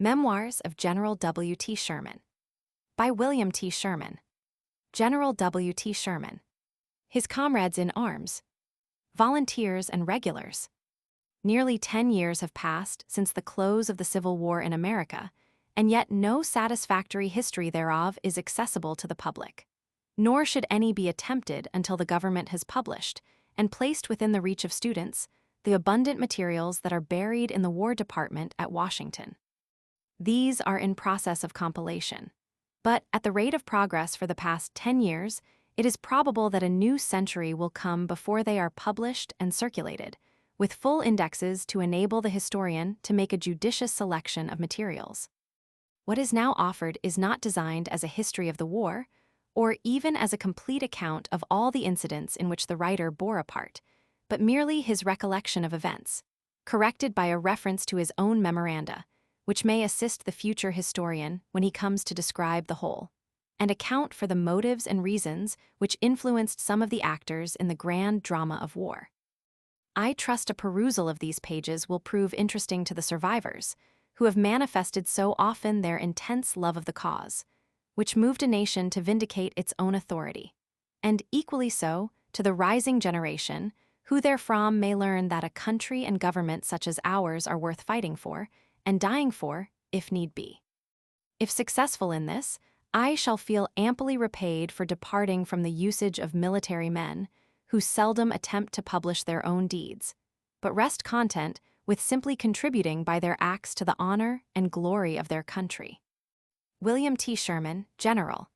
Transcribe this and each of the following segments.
Memoirs of General W. T. Sherman by William T. Sherman. General W. T. Sherman. His comrades in arms. Volunteers and regulars. Nearly 10 years have passed since the close of the Civil War in America, and yet no satisfactory history thereof is accessible to the public. Nor should any be attempted until the government has published, and placed within the reach of students, the abundant materials that are buried in the War Department at Washington. These are in process of compilation. But at the rate of progress for the past 10 years, it is probable that a new century will come before they are published and circulated, with full indexes to enable the historian to make a judicious selection of materials. What is now offered is not designed as a history of the war, or even as a complete account of all the incidents in which the writer bore a part, but merely his recollection of events, corrected by a reference to his own memoranda, which may assist the future historian when he comes to describe the whole, and account for the motives and reasons which influenced some of the actors in the grand drama of war. I trust a perusal of these pages will prove interesting to the survivors, who have manifested so often their intense love of the cause, which moved a nation to vindicate its own authority, and equally so to the rising generation, who therefrom may learn that a country and government such as ours are worth fighting for, and dying for, if need be. If successful in this, I shall feel amply repaid for departing from the usage of military men, who seldom attempt to publish their own deeds, but rest content with simply contributing by their acts to the honor and glory of their country. William T. Sherman, General.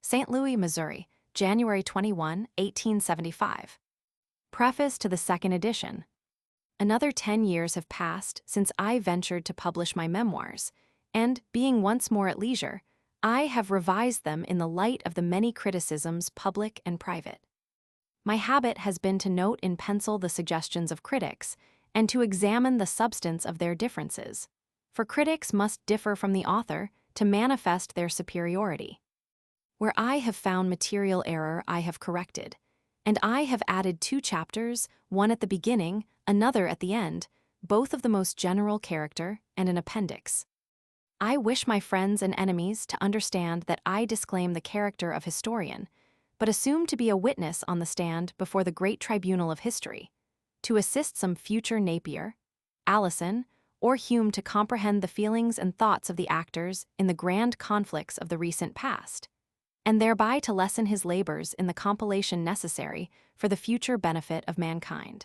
St. Louis, Missouri, January 21, 1875. Preface to the second edition. Another 10 years have passed since I ventured to publish my memoirs, and, being once more at leisure, I have revised them in the light of the many criticisms, public and private. My habit has been to note in pencil the suggestions of critics, and to examine the substance of their differences, for critics must differ from the author to manifest their superiority. Where I have found material error, I have corrected, and I have added 2 chapters, one at the beginning, another at the end, both of the most general character, and an appendix. I wish my friends and enemies to understand that I disclaim the character of historian, but assume to be a witness on the stand before the great tribunal of history, to assist some future Napier, Allison, or Hume to comprehend the feelings and thoughts of the actors in the grand conflicts of the recent past, and thereby to lessen his labors in the compilation necessary for the future benefit of mankind.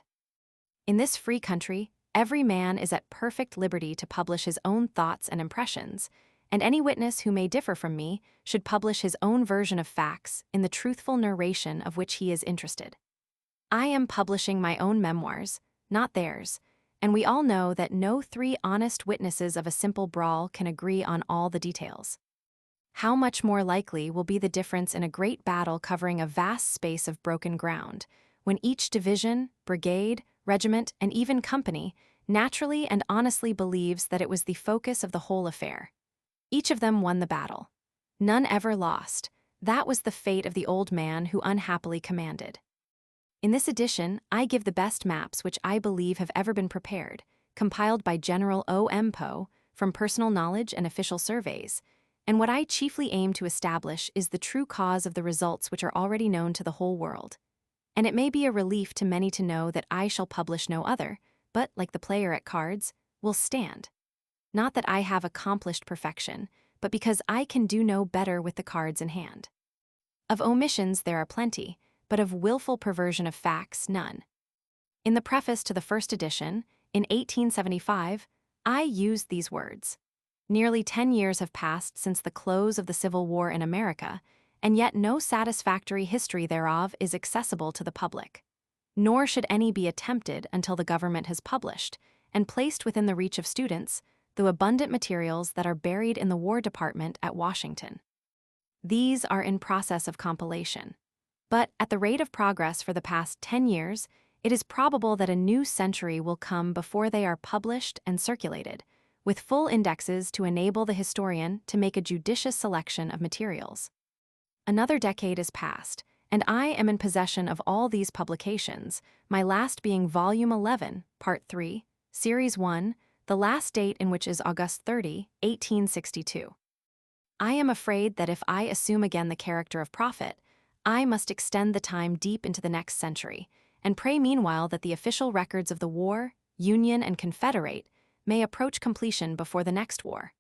In this free country, every man is at perfect liberty to publish his own thoughts and impressions, and any witness who may differ from me should publish his own version of facts in the truthful narration of which he is interested. I am publishing my own memoirs, not theirs, and we all know that no 3 honest witnesses of a simple brawl can agree on all the details. How much more likely will be the difference in a great battle covering a vast space of broken ground, when each division, brigade, regiment, and even company naturally and honestly believes that it was the focus of the whole affair. Each of them won the battle. None ever lost. That was the fate of the old man who unhappily commanded. In this edition, I give the best maps which I believe have ever been prepared, compiled by General O. M. Poe, from personal knowledge and official surveys, and what I chiefly aim to establish is the true cause of the results which are already known to the whole world. And it may be a relief to many to know that I shall publish no other, but, like the player at cards, will stand. Not that I have accomplished perfection, but because I can do no better with the cards in hand. Of omissions there are plenty, but of willful perversion of facts none. In the preface to the first edition, in 1875, I used these words. Nearly 10 years have passed since the close of the Civil War in America, and yet no satisfactory history thereof is accessible to the public. Nor should any be attempted until the government has published, and placed within the reach of students, the abundant materials that are buried in the War Department at Washington. These are in process of compilation. But at the rate of progress for the past 10 years, it is probable that a new century will come before they are published and circulated, with full indexes to enable the historian to make a judicious selection of materials. Another decade is past, and I am in possession of all these publications, my last being Volume 11, Part 3, Series 1, the last date in which is August 30, 1862. I am afraid that if I assume again the character of prophet, I must extend the time deep into the next century, and pray meanwhile that the official records of the war, Union, and Confederate may approach completion before the next war.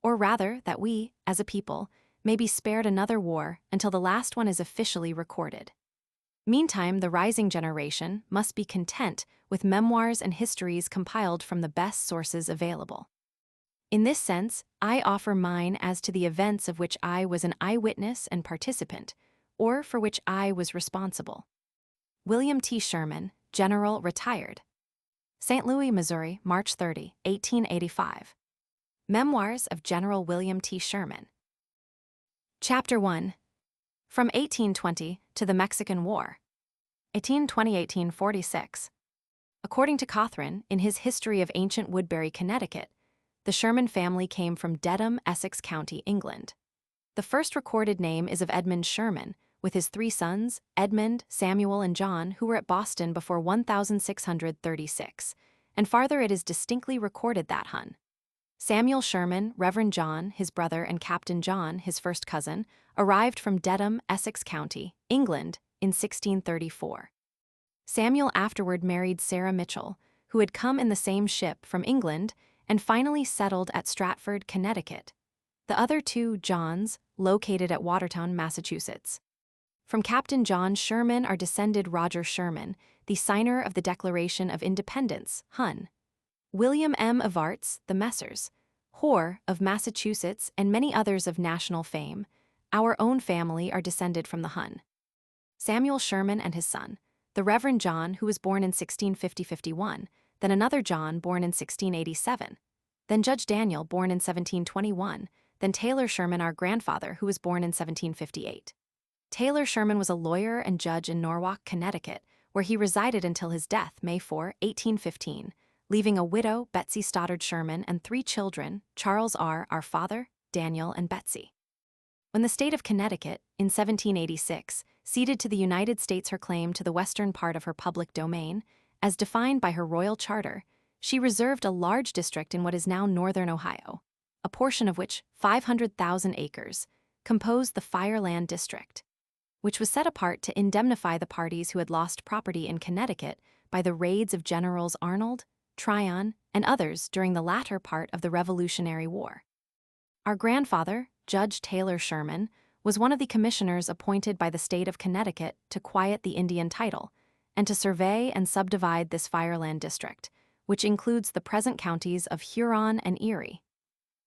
Or rather, that we, as a people, may be spared another war until the last one is officially recorded. Meantime, the rising generation must be content with memoirs and histories compiled from the best sources available. In this sense, I offer mine as to the events of which I was an eyewitness and participant, or for which I was responsible. William T. Sherman, General, retired. St. Louis, Missouri, March 30, 1885. Memoirs of General William T. Sherman. Chapter 1. From 1820 to the Mexican War. 1820–1846. According to Cawthron, in his History of Ancient Woodbury, Connecticut, the Sherman family came from Dedham, Essex County, England. The first recorded name is of Edmund Sherman, with his 3 sons, Edmund, Samuel, and John, who were at Boston before 1636, and farther it is distinctly recorded that Hun. Samuel Sherman, Reverend John, his brother, and Captain John, his first cousin, arrived from Dedham, Essex County, England, in 1634. Samuel afterward married Sarah Mitchell, who had come in the same ship from England and finally settled at Stratford, Connecticut. The other 2 Johns, located at Watertown, Massachusetts. From Captain John Sherman are descended Roger Sherman, the signer of the Declaration of Independence, Hun. William M. of Arts, the Messrs. Hoare of Massachusetts, and many others of national fame. Our own family are descended from the Hun. Samuel Sherman and his son, the Reverend John, who was born in 1650–51, then another John born in 1687, then Judge Daniel born in 1721, then Taylor Sherman, our grandfather, who was born in 1758. Taylor Sherman was a lawyer and judge in Norwalk, Connecticut, where he resided until his death, May 4, 1815, leaving a widow, Betsy Stoddard Sherman, and 3 children, Charles R., our father, Daniel, and Betsy. When the state of Connecticut, in 1786, ceded to the United States her claim to the western part of her public domain, as defined by her royal charter, she reserved a large district in what is now northern Ohio, a portion of which, 500,000 acres, composed the Fireland District, which was set apart to indemnify the parties who had lost property in Connecticut by the raids of Generals Arnold, Tryon, and others during the latter part of the Revolutionary War. Our grandfather, Judge Taylor Sherman, was one of the commissioners appointed by the state of Connecticut to quiet the Indian title and to survey and subdivide this Fireland District, which includes the present counties of Huron and Erie.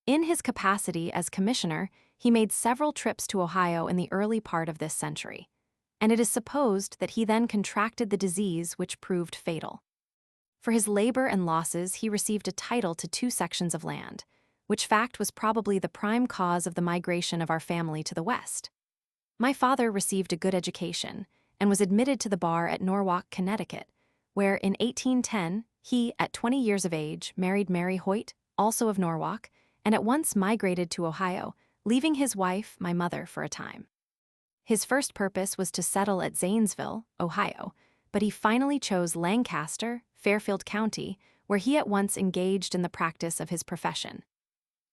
In his capacity as commissioner, he made several trips to Ohio in the early part of this century, and it is supposed that he then contracted the disease which proved fatal. For his labor and losses, he received a title to 2 sections of land, which fact was probably the prime cause of the migration of our family to the West. My father received a good education and was admitted to the bar at Norwalk, Connecticut, where in 1810 he, at 20 years of age, married Mary Hoyt, also of Norwalk, and at once migrated to Ohio, leaving his wife, my mother, for a time. His first purpose was to settle at Zanesville, Ohio, but he finally chose Lancaster, Fairfield County, where he at once engaged in the practice of his profession.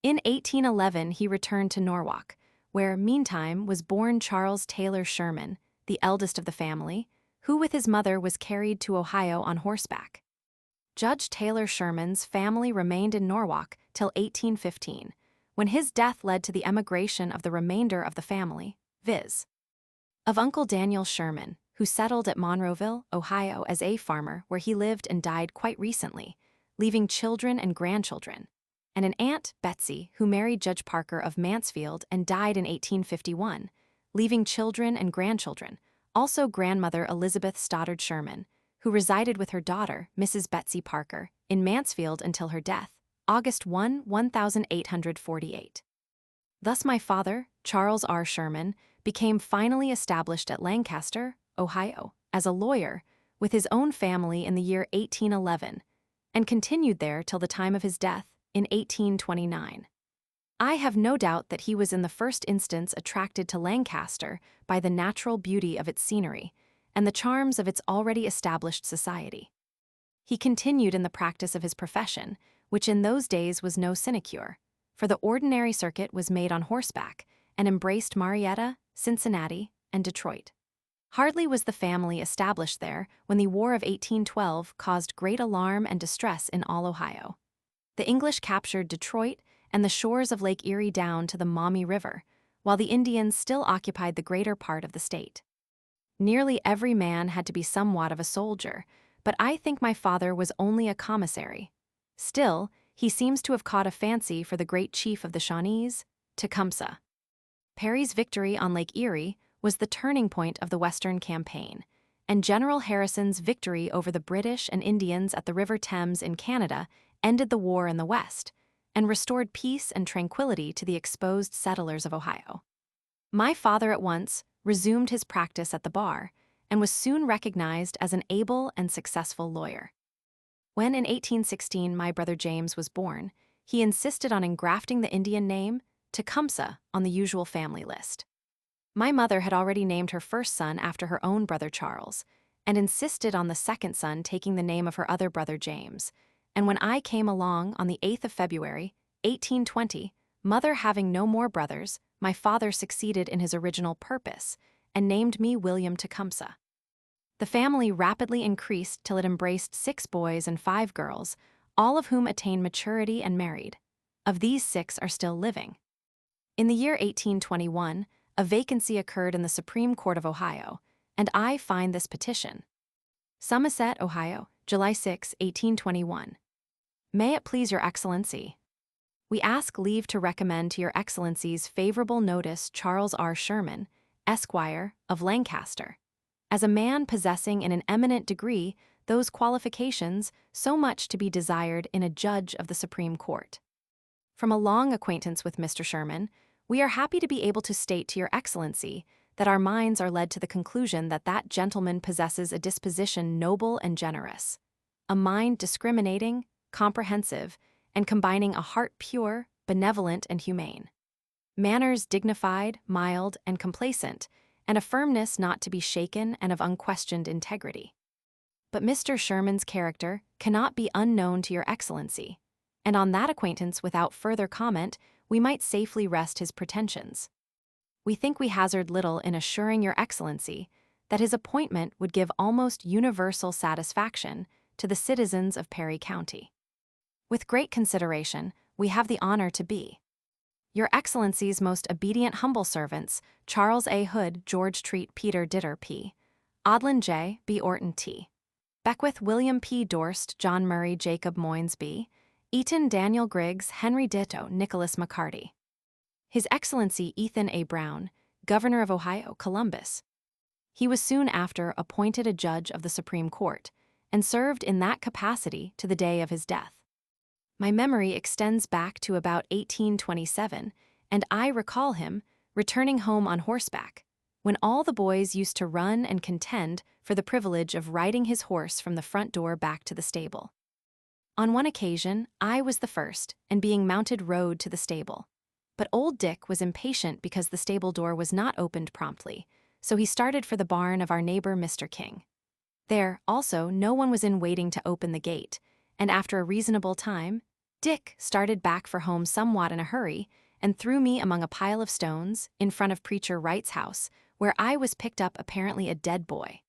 In 1811 he returned to Norwalk, where, meantime, was born Charles Taylor Sherman, the eldest of the family, who with his mother was carried to Ohio on horseback. Judge Taylor Sherman's family remained in Norwalk till 1815, when his death led to the emigration of the remainder of the family, viz. of Uncle Daniel Sherman, who settled at Monroeville, Ohio as a farmer where he lived and died quite recently, leaving children and grandchildren, and an aunt, Betsy, who married Judge Parker of Mansfield and died in 1851, leaving children and grandchildren, also grandmother Elizabeth Stoddard Sherman, who resided with her daughter, Mrs. Betsy Parker, in Mansfield until her death, August 1, 1848. Thus my father, Charles R. Sherman, became finally established at Lancaster, Ohio, as a lawyer, with his own family in the year 1811, and continued there till the time of his death in 1829. I have no doubt that he was in the first instance attracted to Lancaster by the natural beauty of its scenery and the charms of its already established society. He continued in the practice of his profession, which in those days was no sinecure, for the ordinary circuit was made on horseback and embraced Marietta, Cincinnati, and Detroit. Hardly was the family established there when the War of 1812 caused great alarm and distress in all Ohio. The English captured Detroit and the shores of Lake Erie down to the Maumee River, while the Indians still occupied the greater part of the state. Nearly every man had to be somewhat of a soldier, but I think my father was only a commissary. Still, he seems to have caught a fancy for the great chief of the Shawnees, Tecumseh. Perry's victory on Lake Erie was the turning point of the Western campaign, and General Harrison's victory over the British and Indians at the River Thames in Canada ended the war in the West and restored peace and tranquility to the exposed settlers of Ohio. My father at once resumed his practice at the bar and was soon recognized as an able and successful lawyer. When in 1816 my brother James was born, he insisted on engrafting the Indian name Tecumseh on the usual family list. My mother had already named her first son after her own brother Charles, and insisted on the second son taking the name of her other brother James. And when I came along on the 8th of February, 1820, mother having no more brothers, my father succeeded in his original purpose and named me William Tecumseh. The family rapidly increased till it embraced 6 boys and 5 girls, all of whom attained maturity and married. Of these 6 are still living. In the year 1821, a vacancy occurred in the Supreme Court of Ohio, and I find this petition. Somerset, Ohio, July 6, 1821. May it please Your Excellency. We ask leave to recommend to Your Excellency's favorable notice Charles R. Sherman, Esquire, of Lancaster, as a man possessing in an eminent degree those qualifications so much to be desired in a judge of the Supreme Court. From a long acquaintance with Mr. Sherman, we are happy to be able to state to Your Excellency that our minds are led to the conclusion that that gentleman possesses a disposition noble and generous, a mind discriminating, comprehensive, and combining a heart pure, benevolent, and humane, manners dignified, mild, and complacent, and a firmness not to be shaken and of unquestioned integrity. But Mr. Sherman's character cannot be unknown to Your Excellency, and on that acquaintance without further comment we might safely rest his pretensions. We think we hazard little in assuring Your Excellency that his appointment would give almost universal satisfaction to the citizens of Perry County. With great consideration, we have the honor to be Your Excellency's most obedient humble servants, Charles A. Hood, George Treat, Peter Ditter P. Odlin J. B. Orton T. Beckwith, William P. Dorst, John Murray, Jacob Moynes B. Eaton, Daniel Griggs, Henry Ditto, Nicholas McCarty. His Excellency Ethan A. Brown, Governor of Ohio, Columbus. He was soon after appointed a judge of the Supreme Court, and served in that capacity to the day of his death. My memory extends back to about 1827, and I recall him returning home on horseback, when all the boys used to run and contend for the privilege of riding his horse from the front door back to the stable. On one occasion, I was the first, and being mounted rode to the stable. But old Dick was impatient because the stable door was not opened promptly, so he started for the barn of our neighbor Mr. King. There, also, no one was in waiting to open the gate, and after a reasonable time, Dick started back for home somewhat in a hurry and threw me among a pile of stones in front of Preacher Wright's house, where I was picked up apparently a dead boy.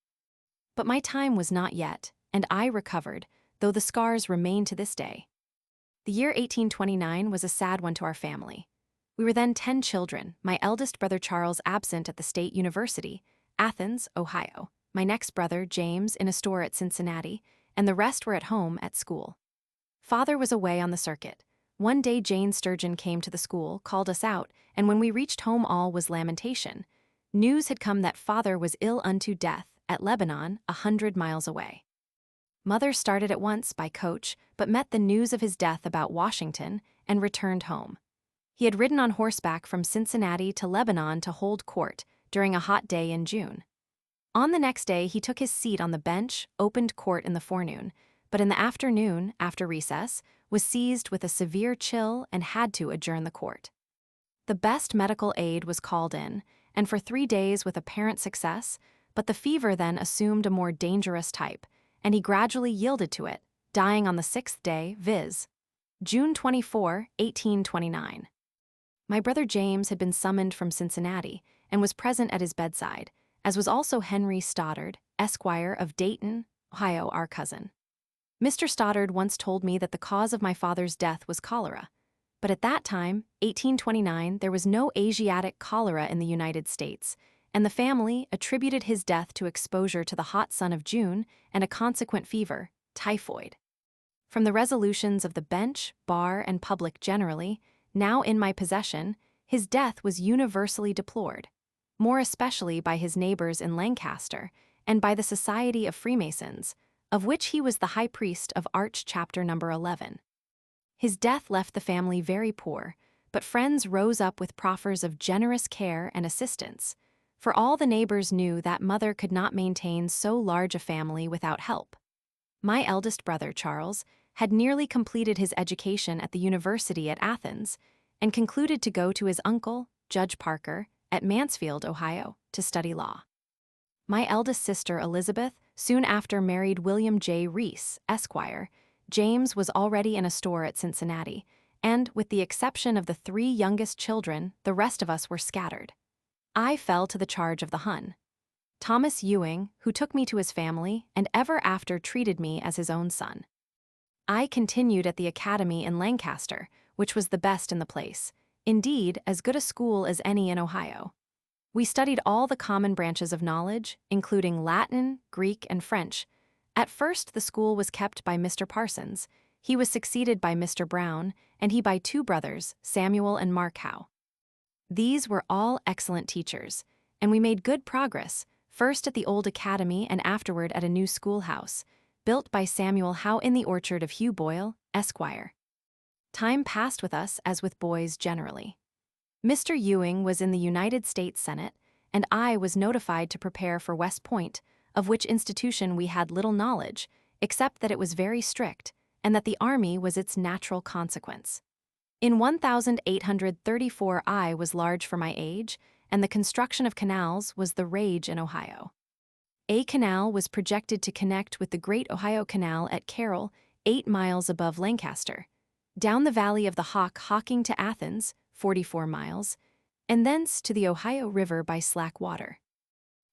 But my time was not yet, and I recovered, though the scars remain to this day. The year 1829 was a sad one to our family. We were then 10 children, my eldest brother Charles absent at the State University, Athens, Ohio, my next brother James in a store at Cincinnati, and the rest were at home at school. Father was away on the circuit. One day Jane Sturgeon came to the school, called us out, and when we reached home all was lamentation. News had come that father was ill unto death at Lebanon, 100 miles away. Mother started at once by coach, but met the news of his death about Washington and returned home. He had ridden on horseback from Cincinnati to Lebanon to hold court during a hot day in June. On the next day he took his seat on the bench, opened court in the forenoon, but in the afternoon, after recess, was seized with a severe chill and had to adjourn the court. The best medical aid was called in, and for 3 days with apparent success, but the fever then assumed a more dangerous type, and he gradually yielded to it, dying on the 6th day, viz. June 24, 1829. My brother James had been summoned from Cincinnati and was present at his bedside, as was also Henry Stoddard, Esquire of Dayton, Ohio, our cousin. Mr. Stoddard once told me that the cause of my father's death was cholera, but at that time, 1829, there was no Asiatic cholera in the United States, and the family attributed his death to exposure to the hot sun of June and a consequent fever, typhoid. From the resolutions of the bench, bar, and public generally, now in my possession, his death was universally deplored, more especially by his neighbors in Lancaster and by the Society of Freemasons, of which he was the high priest of Arch Chapter No. 11. His death left the family very poor, but friends rose up with proffers of generous care and assistance, for all the neighbors knew that mother could not maintain so large a family without help. My eldest brother, Charles, had nearly completed his education at the University at Athens and concluded to go to his uncle, Judge Parker, at Mansfield, Ohio, to study law. My eldest sister, Elizabeth, soon after married William J. Reese, Esquire. James was already in a store at Cincinnati, and, with the exception of the 3 youngest children, the rest of us were scattered. I fell to the charge of the Hun. Thomas Ewing, who took me to his family and ever after treated me as his own son. I continued at the academy in Lancaster, which was the best in the place, indeed as good a school as any in Ohio. We studied all the common branches of knowledge, including Latin, Greek, and French. At first the school was kept by Mr. Parsons. He was succeeded by Mr. Brown, and he by 2 brothers, Samuel and Mark Howe. These were all excellent teachers, and we made good progress, first at the old academy and afterward at a new schoolhouse, built by Samuel Howe in the orchard of Hugh Boyle, Esquire. Time passed with us as with boys generally. Mr. Ewing was in the United States Senate, and I was notified to prepare for West Point, of which institution we had little knowledge, except that it was very strict, and that the Army was its natural consequence. In 1834 I was large for my age, and the construction of canals was the rage in Ohio. A canal was projected to connect with the Great Ohio Canal at Carroll, 8 miles above Lancaster, down the valley of the Hocking to Athens, 44 miles, and thence to the Ohio River by slack water.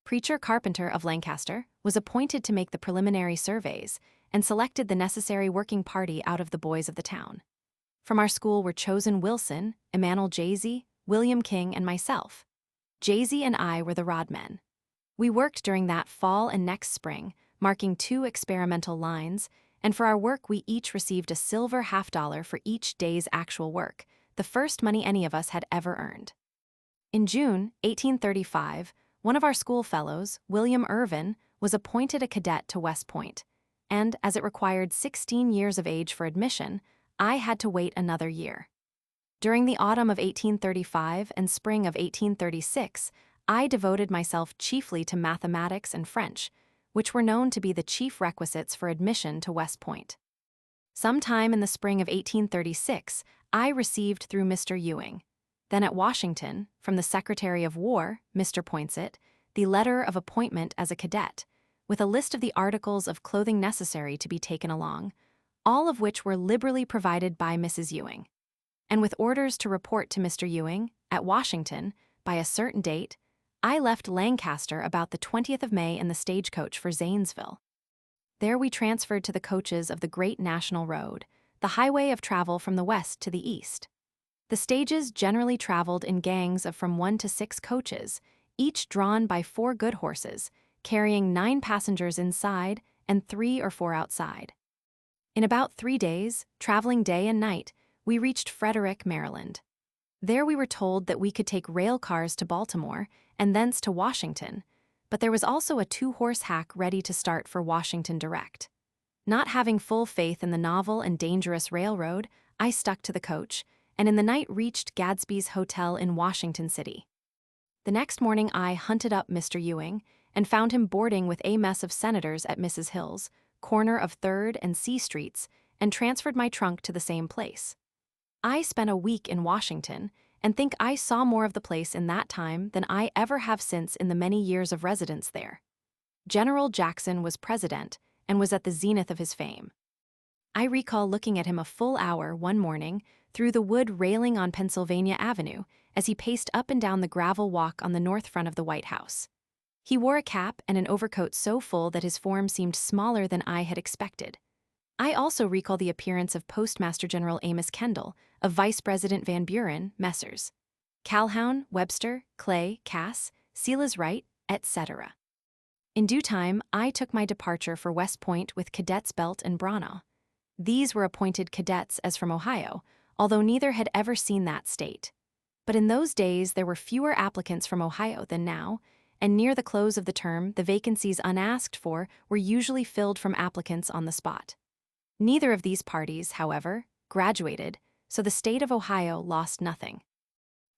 Preacher Carpenter of Lancaster was appointed to make the preliminary surveys and selected the necessary working party out of the boys of the town. From our school were chosen Wilson, Emanuel Jay-Z, William King, and myself. Jay-Z and I were the rodmen. We worked during that fall and next spring, marking 2 experimental lines, and for our work we each received a silver $50 for each day's actual work, the first money any of us had ever earned. In June 1835, one of our schoolfellows, William Irvin, was appointed a cadet to West Point, and as it required 16 years of age for admission, I had to wait another year. During the autumn of 1835 and spring of 1836, I devoted myself chiefly to mathematics and French, which were known to be the chief requisites for admission to West Point. Sometime in the spring of 1836, I received through Mr. Ewing, then at Washington, from the Secretary of War, Mr. Poinsett, the letter of appointment as a cadet, with a list of the articles of clothing necessary to be taken along, all of which were liberally provided by Mrs. Ewing, and with orders to report to Mr. Ewing, at Washington, by a certain date. I left Lancaster about the 20th of May in the stagecoach for Zanesville. There we transferred to the coaches of the Great National Road, the highway of travel from the west to the east. The stages generally traveled in gangs of from 1 to 6 coaches, each drawn by 4 good horses, carrying 9 passengers inside and 3 or 4 outside. In about 3 days, traveling day and night, we reached Frederick, Maryland. There we were told that we could take rail cars to Baltimore and thence to Washington, but there was also a 2-horse hack ready to start for Washington direct. Not having full faith in the novel and dangerous railroad, I stuck to the coach, and in the night reached Gadsby's Hotel in Washington City. The next morning I hunted up Mr. Ewing and found him boarding with a mess of senators at Mrs. Hill's, corner of 3rd and C Streets, and transferred my trunk to the same place. I spent a week in Washington, and think I saw more of the place in that time than I ever have since in the many years of residence there. General Jackson was president, and was at the zenith of his fame. I recall looking at him a full hour one morning through the wood railing on Pennsylvania Avenue as he paced up and down the gravel walk on the north front of the White House. He wore a cap and an overcoat so full that his form seemed smaller than I had expected. I also recall the appearance of Postmaster General Amos Kendall, of Vice President Van Buren, Messrs. Calhoun, Webster, Clay, Cass, Silas Wright, etc. In due time, I took my departure for West Point with Cadets Belt and Branaugh. These were appointed cadets as from Ohio, although neither had ever seen that state. But in those days there were fewer applicants from Ohio than now, and near the close of the term the vacancies unasked for were usually filled from applicants on the spot. Neither of these parties, however, graduated, so the state of Ohio lost nothing.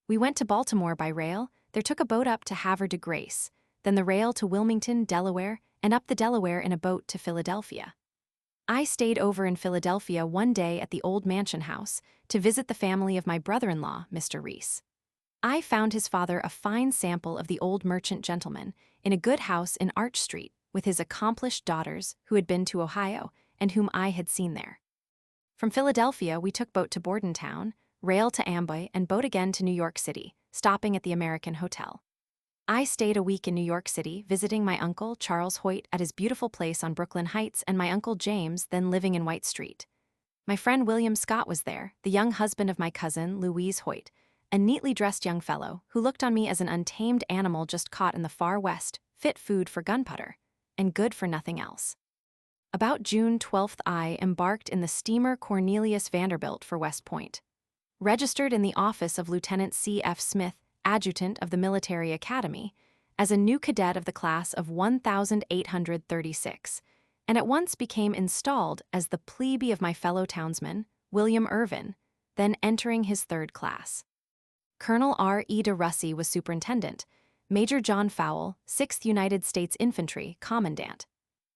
We went to Baltimore by rail, there took a boat up to Havre de Grace, then the rail to Wilmington, Delaware, and up the Delaware in a boat to Philadelphia. I stayed over in Philadelphia one day at the old mansion house to visit the family of my brother-in-law, Mr. Reese. I found his father a fine sample of the old merchant gentleman in a good house in Arch Street with his accomplished daughters who had been to Ohio and whom I had seen there. From Philadelphia, we took boat to Bordentown, rail to Amboy, and boat again to New York City, stopping at the American Hotel. I stayed a week in New York City, visiting my uncle, Charles Hoyt, at his beautiful place on Brooklyn Heights, and my uncle James, then living in White Street. My friend William Scott was there, the young husband of my cousin, Louise Hoyt, a neatly dressed young fellow who looked on me as an untamed animal just caught in the far west, fit food for gunpowder, and good for nothing else. About June 12th, I embarked in the steamer Cornelius Vanderbilt for West Point. Registered in the office of Lieutenant C.F. Smith, adjutant of the Military Academy, as a new cadet of the class of 1836, and at once became installed as the plebe of my fellow townsman, William Irvin, then entering his third class. Colonel R. E. de Russy was superintendent, Major John Fowle, 6th United States Infantry, commandant.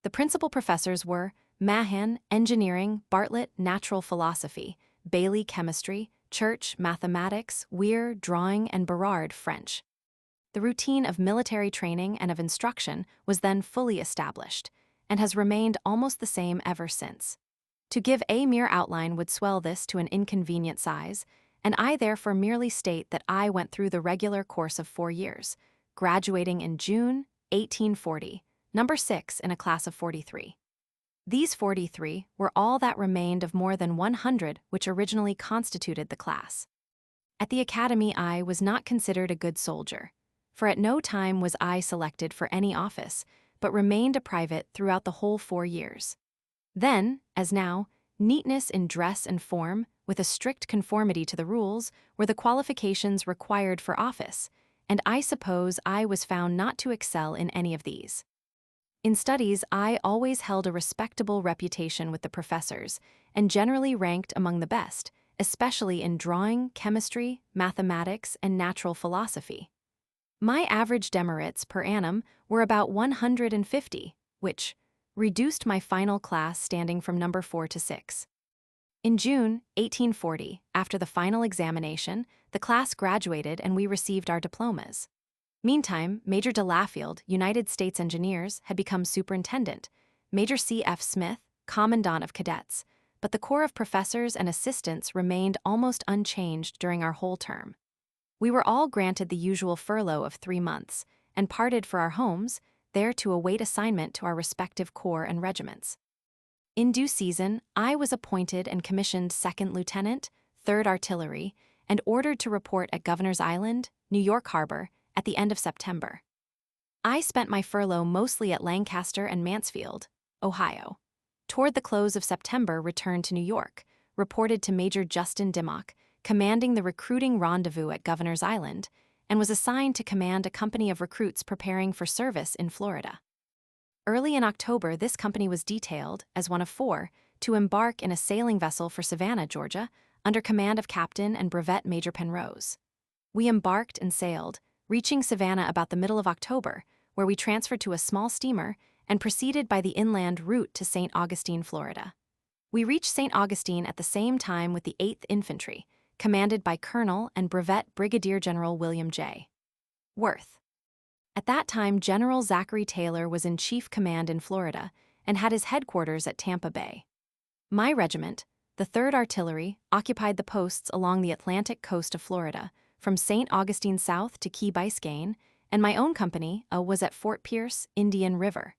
The principal professors were Mahan, engineering, Bartlett, natural philosophy, Bailey, chemistry, Church, mathematics, Weir, drawing, and Berard, French. The routine of military training and of instruction was then fully established, and has remained almost the same ever since. To give a mere outline would swell this to an inconvenient size, and I therefore merely state that I went through the regular course of 4 years, graduating in June 1840, number 6 in a class of 43. These 43 were all that remained of more than 100 which originally constituted the class. At the academy I was not considered a good soldier, for at no time was I selected for any office, but remained a private throughout the whole 4 years. Then, as now, neatness in dress and form, with a strict conformity to the rules, were the qualifications required for office, and I suppose I was found not to excel in any of these. In studies, I always held a respectable reputation with the professors, and generally ranked among the best, especially in drawing, chemistry, mathematics, and natural philosophy. My average demerits per annum were about 150, which reduced my final class standing from number 4 to 6. In June 1840, after the final examination, the class graduated and we received our diplomas. Meantime, Major de Laffield, United States Engineers, had become superintendent, Major C.F. Smith, commandant of cadets, but the corps of professors and assistants remained almost unchanged during our whole term. We were all granted the usual furlough of 3 months, and parted for our homes, there to await assignment to our respective corps and regiments. In due season, I was appointed and commissioned 2nd Lieutenant, 3rd Artillery, and ordered to report at Governor's Island, New York Harbor, at the end of September. I spent my furlough mostly at Lancaster and Mansfield, Ohio. Toward the close of September, returned to New York, reported to Major Justin Dimmock, commanding the recruiting rendezvous at Governor's Island, and was assigned to command a company of recruits preparing for service in Florida. Early in October, this company was detailed, as one of 4, to embark in a sailing vessel for Savannah, Georgia, under command of Captain and Brevet Major Penrose. We embarked and sailed, reaching Savannah about the middle of October, where we transferred to a small steamer and proceeded by the inland route to St. Augustine, Florida. We reached St. Augustine at the same time with the 8th Infantry, commanded by Colonel and Brevet Brigadier General William J. Worth. At that time, General Zachary Taylor was in chief command in Florida and had his headquarters at Tampa Bay. My regiment, the 3rd Artillery, occupied the posts along the Atlantic coast of Florida, from St. Augustine south to Key Biscayne, and my own company was at Fort Pierce, Indian River.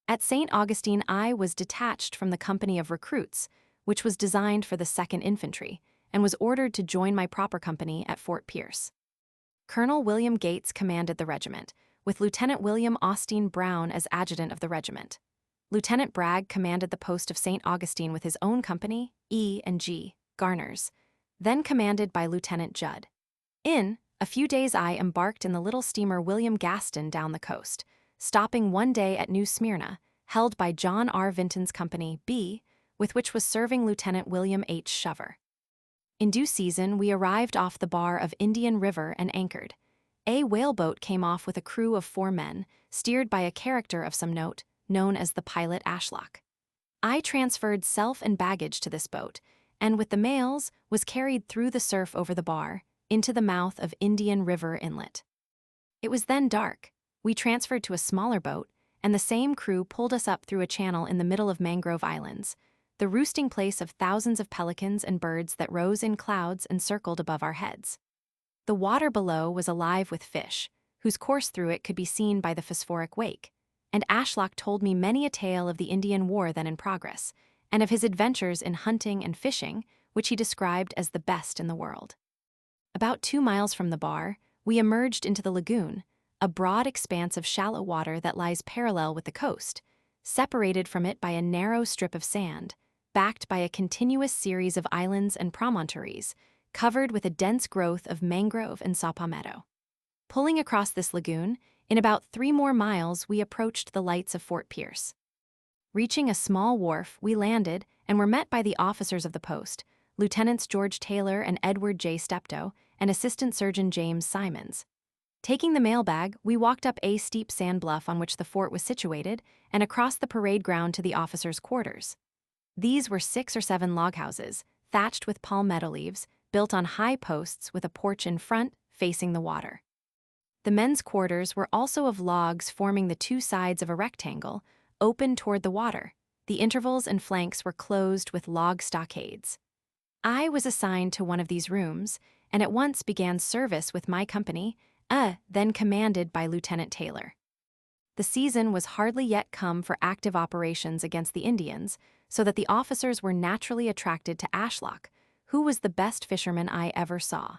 At St. Augustine, I was detached from the company of recruits, which was designed for the 2nd Infantry, and was ordered to join my proper company at Fort Pierce. Colonel William Gates commanded the regiment, with Lieutenant William Austin Brown as adjutant of the regiment. Lieutenant Bragg commanded the post of St. Augustine with his own company, E and G, Garners, then commanded by Lieutenant Judd. In a few days I embarked in the little steamer William Gaston down the coast, stopping one day at New Smyrna, held by John R. Vinton's Company B, with which was serving Lieutenant William H. Shover. In due season, we arrived off the bar of Indian River and anchored. A whaleboat came off with a crew of 4 men, steered by a character of some note, known as the pilot Ashlock. I transferred self and baggage to this boat, and with the mails was carried through the surf over the bar, into the mouth of Indian River Inlet. It was then dark. We transferred to a smaller boat, and the same crew pulled us up through a channel in the middle of Mangrove Islands, the roosting place of thousands of pelicans and birds that rose in clouds and circled above our heads. The water below was alive with fish, whose course through it could be seen by the phosphoric wake, and Ashlock told me many a tale of the Indian War then in progress, and of his adventures in hunting and fishing, which he described as the best in the world. About 2 miles from the bar, we emerged into the lagoon, a broad expanse of shallow water that lies parallel with the coast, separated from it by a narrow strip of sand, backed by a continuous series of islands and promontories, covered with a dense growth of mangrove and saw palmetto. Pulling across this lagoon, in about 3 more miles we approached the lights of Fort Pierce. Reaching a small wharf, we landed and were met by the officers of the post, Lieutenants George Taylor and Edward J. Steptoe, and Assistant Surgeon James Simons. Taking the mailbag, we walked up a steep sand bluff on which the fort was situated and across the parade ground to the officers' quarters. These were 6 or 7 log houses, thatched with palmetto leaves, built on high posts with a porch in front, facing the water. The men's quarters were also of logs forming the 2 sides of a rectangle, open toward the water. The intervals and flanks were closed with log stockades. I was assigned to one of these rooms, and at once began service with my company, then commanded by Lieutenant Taylor. The season was hardly yet come for active operations against the Indians, so that the officers were naturally attracted to Ashlock, who was the best fisherman I ever saw.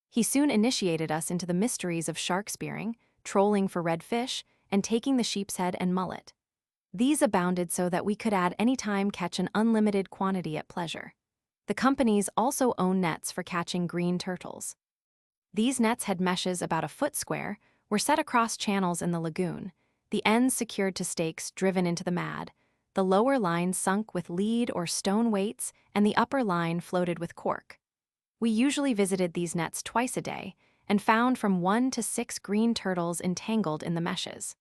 He soon initiated us into the mysteries of shark spearing, trolling for red fish, and taking the sheep's head and mullet. These abounded so that we could at any time catch an unlimited quantity at pleasure. The companies also own nets for catching green turtles. These nets had meshes about a foot square, were set across channels in the lagoon, the ends secured to stakes driven into the mad, the lower line sunk with lead or stone weights, and the upper line floated with cork. We usually visited these nets twice a day, and found from 1 to 6 green turtles entangled in the meshes.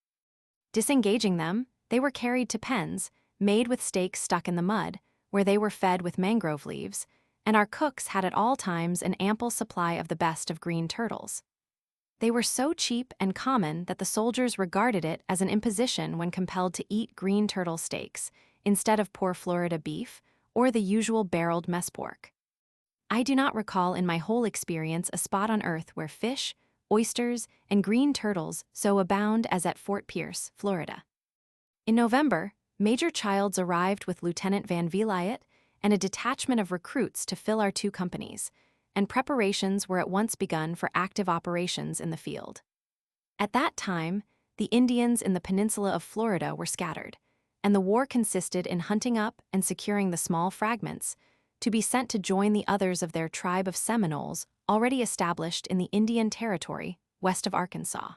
Disengaging them, they were carried to pens, made with stakes stuck in the mud, where they were fed with mangrove leaves, and our cooks had at all times an ample supply of the best of green turtles. They were so cheap and common that the soldiers regarded it as an imposition when compelled to eat green turtle steaks, instead of poor Florida beef, or the usual barreled mess pork. I do not recall in my whole experience a spot on earth where fish, oysters, and green turtles so abound as at Fort Pierce, Florida. In November, Major Childs arrived with Lieutenant Van Vliet and a detachment of recruits to fill our 2 companies, and preparations were at once begun for active operations in the field. At that time, the Indians in the peninsula of Florida were scattered, and the war consisted in hunting up and securing the small fragments to be sent to join the others of their tribe of Seminoles already established in the Indian Territory west of Arkansas.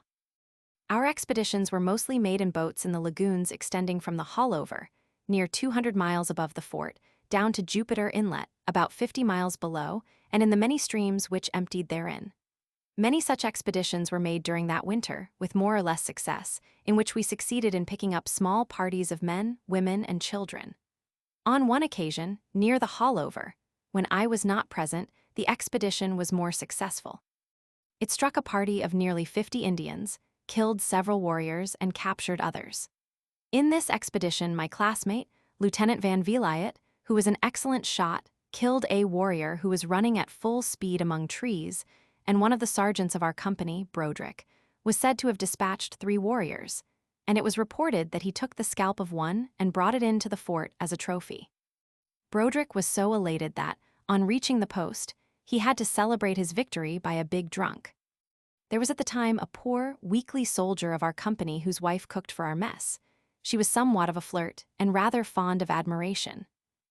Our expeditions were mostly made in boats in the lagoons extending from the Haulover, near 200 miles above the fort, down to Jupiter Inlet, about 50 miles below, and in the many streams which emptied therein. Many such expeditions were made during that winter, with more or less success, in which we succeeded in picking up small parties of men, women, and children. On one occasion, near the Haulover, when I was not present, the expedition was more successful. It struck a party of nearly 50 Indians, killed several warriors, and captured others. In this expedition, my classmate, Lieutenant Van Vliet, who was an excellent shot, killed a warrior who was running at full speed among trees, and one of the sergeants of our company, Broderick, was said to have dispatched 3 warriors, and it was reported that he took the scalp of one and brought it into the fort as a trophy. Broderick was so elated that, on reaching the post, he had to celebrate his victory by a big drunk. There was at the time a poor, weakly soldier of our company whose wife cooked for our mess. She was somewhat of a flirt and rather fond of admiration.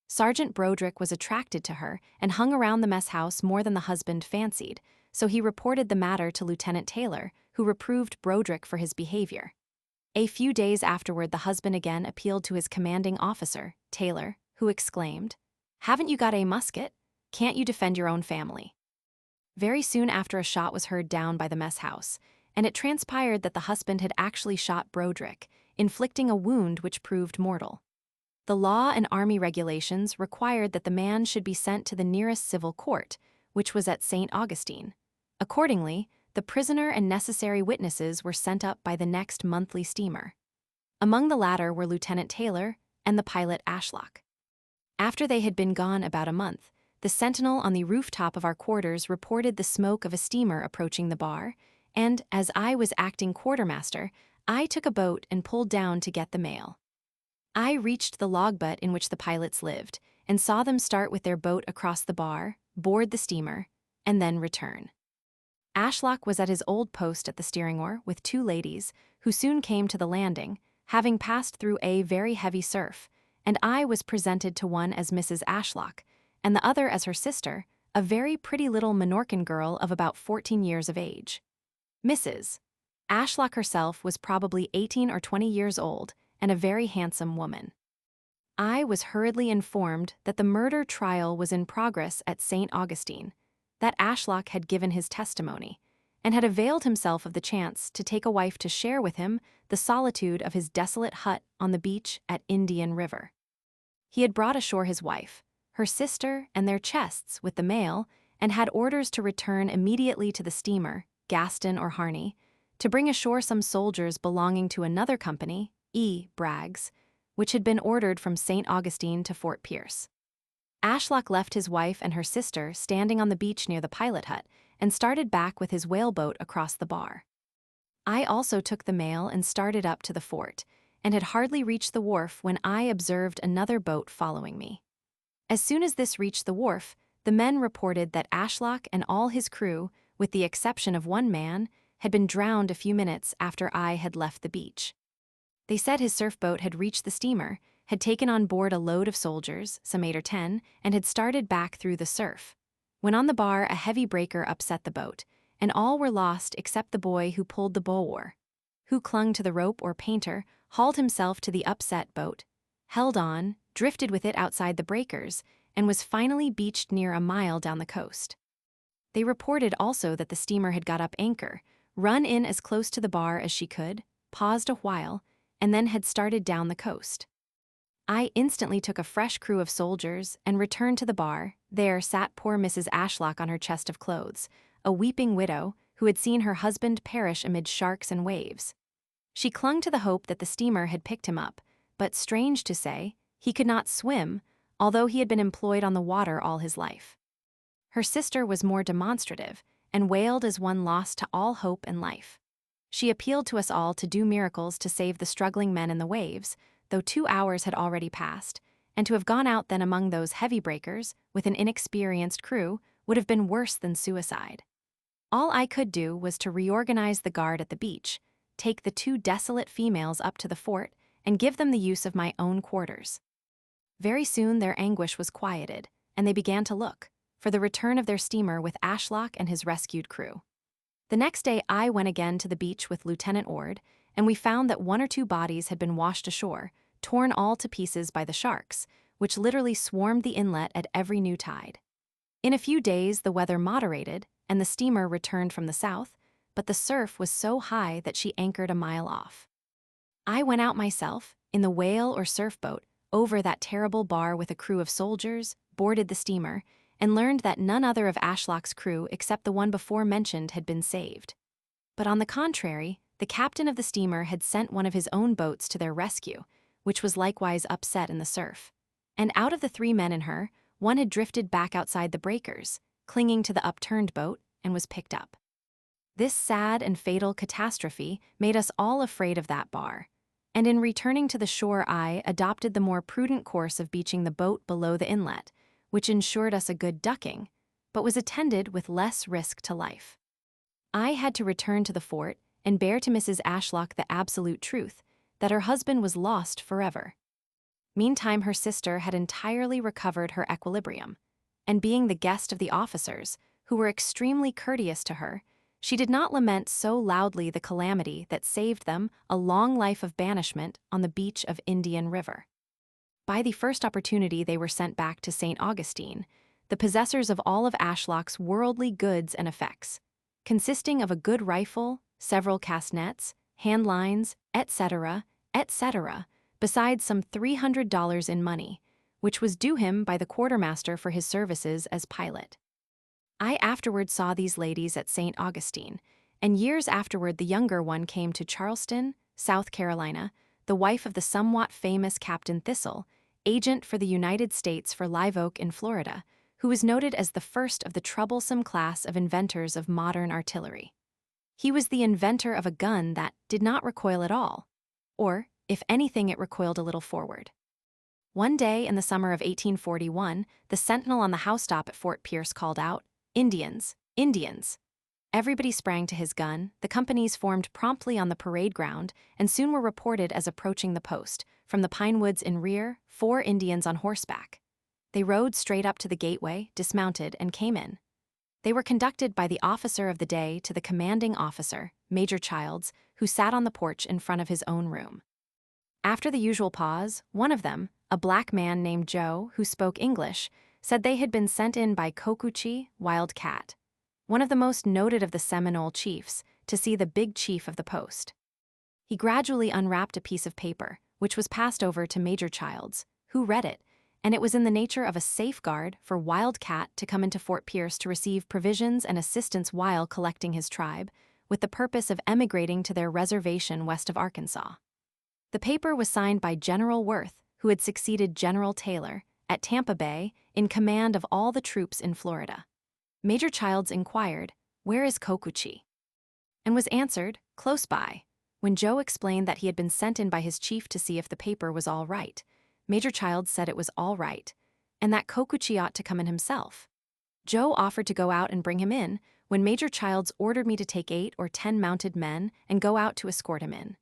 Sergeant Broderick was attracted to her and hung around the mess house more than the husband fancied, so he reported the matter to Lieutenant Taylor, who reproved Broderick for his behavior. A few days afterward, the husband again appealed to his commanding officer, Taylor, who exclaimed, "Haven't you got a musket? Can't you defend your own family?" Very soon after, a shot was heard down by the mess house, and it transpired that the husband had actually shot Broderick, inflicting a wound which proved mortal. The law and army regulations required that the man should be sent to the nearest civil court, which was at St. Augustine. Accordingly, the prisoner and necessary witnesses were sent up by the next monthly steamer. Among the latter were Lieutenant Taylor and the pilot Ashlock. After they had been gone about a month, the sentinel on the rooftop of our quarters reported the smoke of a steamer approaching the bar, and, as I was acting quartermaster, I took a boat and pulled down to get the mail. I reached the logboat in which the pilots lived, and saw them start with their boat across the bar, board the steamer, and then return. Ashlock was at his old post at the steering oar with 2 ladies, who soon came to the landing, having passed through a very heavy surf, and I was presented to one as Mrs. Ashlock, and the other as her sister, a very pretty little Minorcan girl of about 14 years of age. Mrs. Ashlock herself was probably 18 or 20 years old, and a very handsome woman. I was hurriedly informed that the murder trial was in progress at St. Augustine, that Ashlock had given his testimony, and had availed himself of the chance to take a wife to share with him the solitude of his desolate hut on the beach at Indian River. He had brought ashore his wife, her sister, and their chests with the mail, and had orders to return immediately to the steamer, Gaston or Harney, to bring ashore some soldiers belonging to another company, Bragg's, which had been ordered from St. Augustine to Fort Pierce. Ashlock left his wife and her sister standing on the beach near the pilot hut and started back with his whaleboat across the bar. I also took the mail and started up to the fort, and had hardly reached the wharf when I observed another boat following me. As soon as this reached the wharf, the men reported that Ashlock and all his crew, with the exception of one man, had been drowned a few minutes after I had left the beach. They said his surf boat had reached the steamer, had taken on board a load of soldiers, some 8 or 10, and had started back through the surf. When on the bar, a heavy breaker upset the boat, and all were lost except the boy who pulled the bow-oar, who clung to the rope or painter, hauled himself to the upset boat, held on, drifted with it outside the breakers, and was finally beached near a mile down the coast. They reported also that the steamer had got up anchor, run in as close to the bar as she could, paused a while, and then had started down the coast. I instantly took a fresh crew of soldiers and returned to the bar. There sat poor Mrs. Ashlock on her chest of clothes, a weeping widow who had seen her husband perish amid sharks and waves. She clung to the hope that the steamer had picked him up, but strange to say, he could not swim, although he had been employed on the water all his life. Her sister was more demonstrative, and wailed as one lost to all hope and life. She appealed to us all to do miracles to save the struggling men in the waves, though 2 hours had already passed, and to have gone out then among those heavy breakers, with an inexperienced crew, would have been worse than suicide. All I could do was to reorganize the guard at the beach, take the 2 desolate females up to the fort, and give them the use of my own quarters. Very soon their anguish was quieted, and they began to look for the return of their steamer with Ashlock and his rescued crew. The next day I went again to the beach with Lieutenant Ord, and we found that 1 or 2 bodies had been washed ashore, torn all to pieces by the sharks, which literally swarmed the inlet at every new tide. In a few days the weather moderated, and the steamer returned from the south, but the surf was so high that she anchored a mile off. I went out myself, in the whale or surf boat, over that terrible bar with a crew of soldiers, boarded the steamer, and learned that none other of Ashlock's crew except the one before mentioned had been saved. But on the contrary, the captain of the steamer had sent one of his own boats to their rescue, which was likewise upset in the surf. And out of the 3 men in her, one had drifted back outside the breakers, clinging to the upturned boat, and was picked up. This sad and fatal catastrophe made us all afraid of that bar, and in returning to the shore I adopted the more prudent course of beaching the boat below the inlet, which ensured us a good ducking, but was attended with less risk to life. I had to return to the fort and bear to Mrs. Ashlock the absolute truth, that her husband was lost forever. Meantime her sister had entirely recovered her equilibrium, and being the guest of the officers, who were extremely courteous to her, she did not lament so loudly the calamity that saved them a long life of banishment on the beach of Indian River. By the first opportunity they were sent back to St. Augustine, the possessors of all of Ashlock's worldly goods and effects, consisting of a good rifle, several castanets, hand lines, etc., besides some $300 in money, which was due him by the quartermaster for his services as pilot. I afterward saw these ladies at St. Augustine, and years afterward the younger one came to Charleston, South Carolina, the wife of the somewhat famous Captain Thistle, agent for the United States for Live Oak in Florida, who was noted as the first of the troublesome class of inventors of modern artillery. He was the inventor of a gun that did not recoil at all, or, if anything, it recoiled a little forward. One day in the summer of 1841, the sentinel on the housetop at Fort Pierce called out, "Indians! Indians!" Everybody sprang to his gun, the companies formed promptly on the parade ground, and soon were reported as approaching the post, from the pine woods in rear, 4 Indians on horseback. They rode straight up to the gateway, dismounted, and came in. They were conducted by the officer of the day to the commanding officer, Major Childs, who sat on the porch in front of his own room. After the usual pause, one of them, a black man named Joe, who spoke English, said they had been sent in by Cocucci, Wild Cat, one of the most noted of the Seminole chiefs, to see the big chief of the post. He gradually unwrapped a piece of paper, which was passed over to Major Childs, who read it, and it was in the nature of a safeguard for Wild Cat to come into Fort Pierce to receive provisions and assistance while collecting his tribe, with the purpose of emigrating to their reservation west of Arkansas. The paper was signed by General Worth, who had succeeded General Taylor, at Tampa Bay, in command of all the troops in Florida. Major Childs inquired, "Where is Cocucci?" and was answered, "Close by." When Joe explained that he had been sent in by his chief to see if the paper was all right, Major Childs said it was all right, and that Cocucci ought to come in himself. Joe offered to go out and bring him in, when Major Childs ordered me to take 8 or 10 mounted men and go out to escort him in.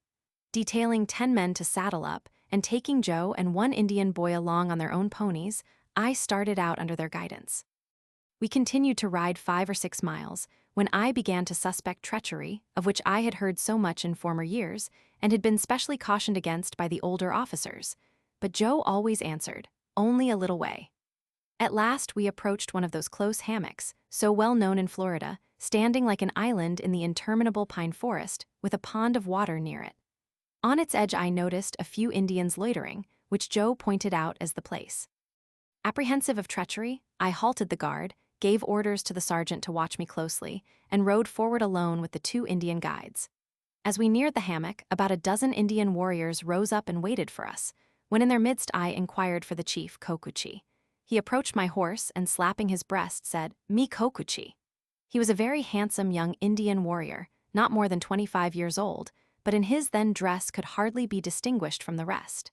Detailing 10 men to saddle up, and taking Joe and 1 Indian boy along on their own ponies, I started out under their guidance. We continued to ride 5 or 6 miles, when I began to suspect treachery, of which I had heard so much in former years, and had been specially cautioned against by the older officers. But Joe always answered, "Only a little way." At last we approached one of those close hammocks, so well known in Florida, standing like an island in the interminable pine forest, with a pond of water near it. On its edge I noticed a few Indians loitering, which Joe pointed out as the place. Apprehensive of treachery, I halted the guard, gave orders to the sergeant to watch me closely, and rode forward alone with the 2 Indian guides. As we neared the hammock, about a dozen Indian warriors rose up and waited for us, when in their midst I inquired for the chief, Cocucci. He approached my horse and, slapping his breast, said, "Me Cocucci." He was a very handsome young Indian warrior, not more than 25 years old, but in his then dress could hardly be distinguished from the rest.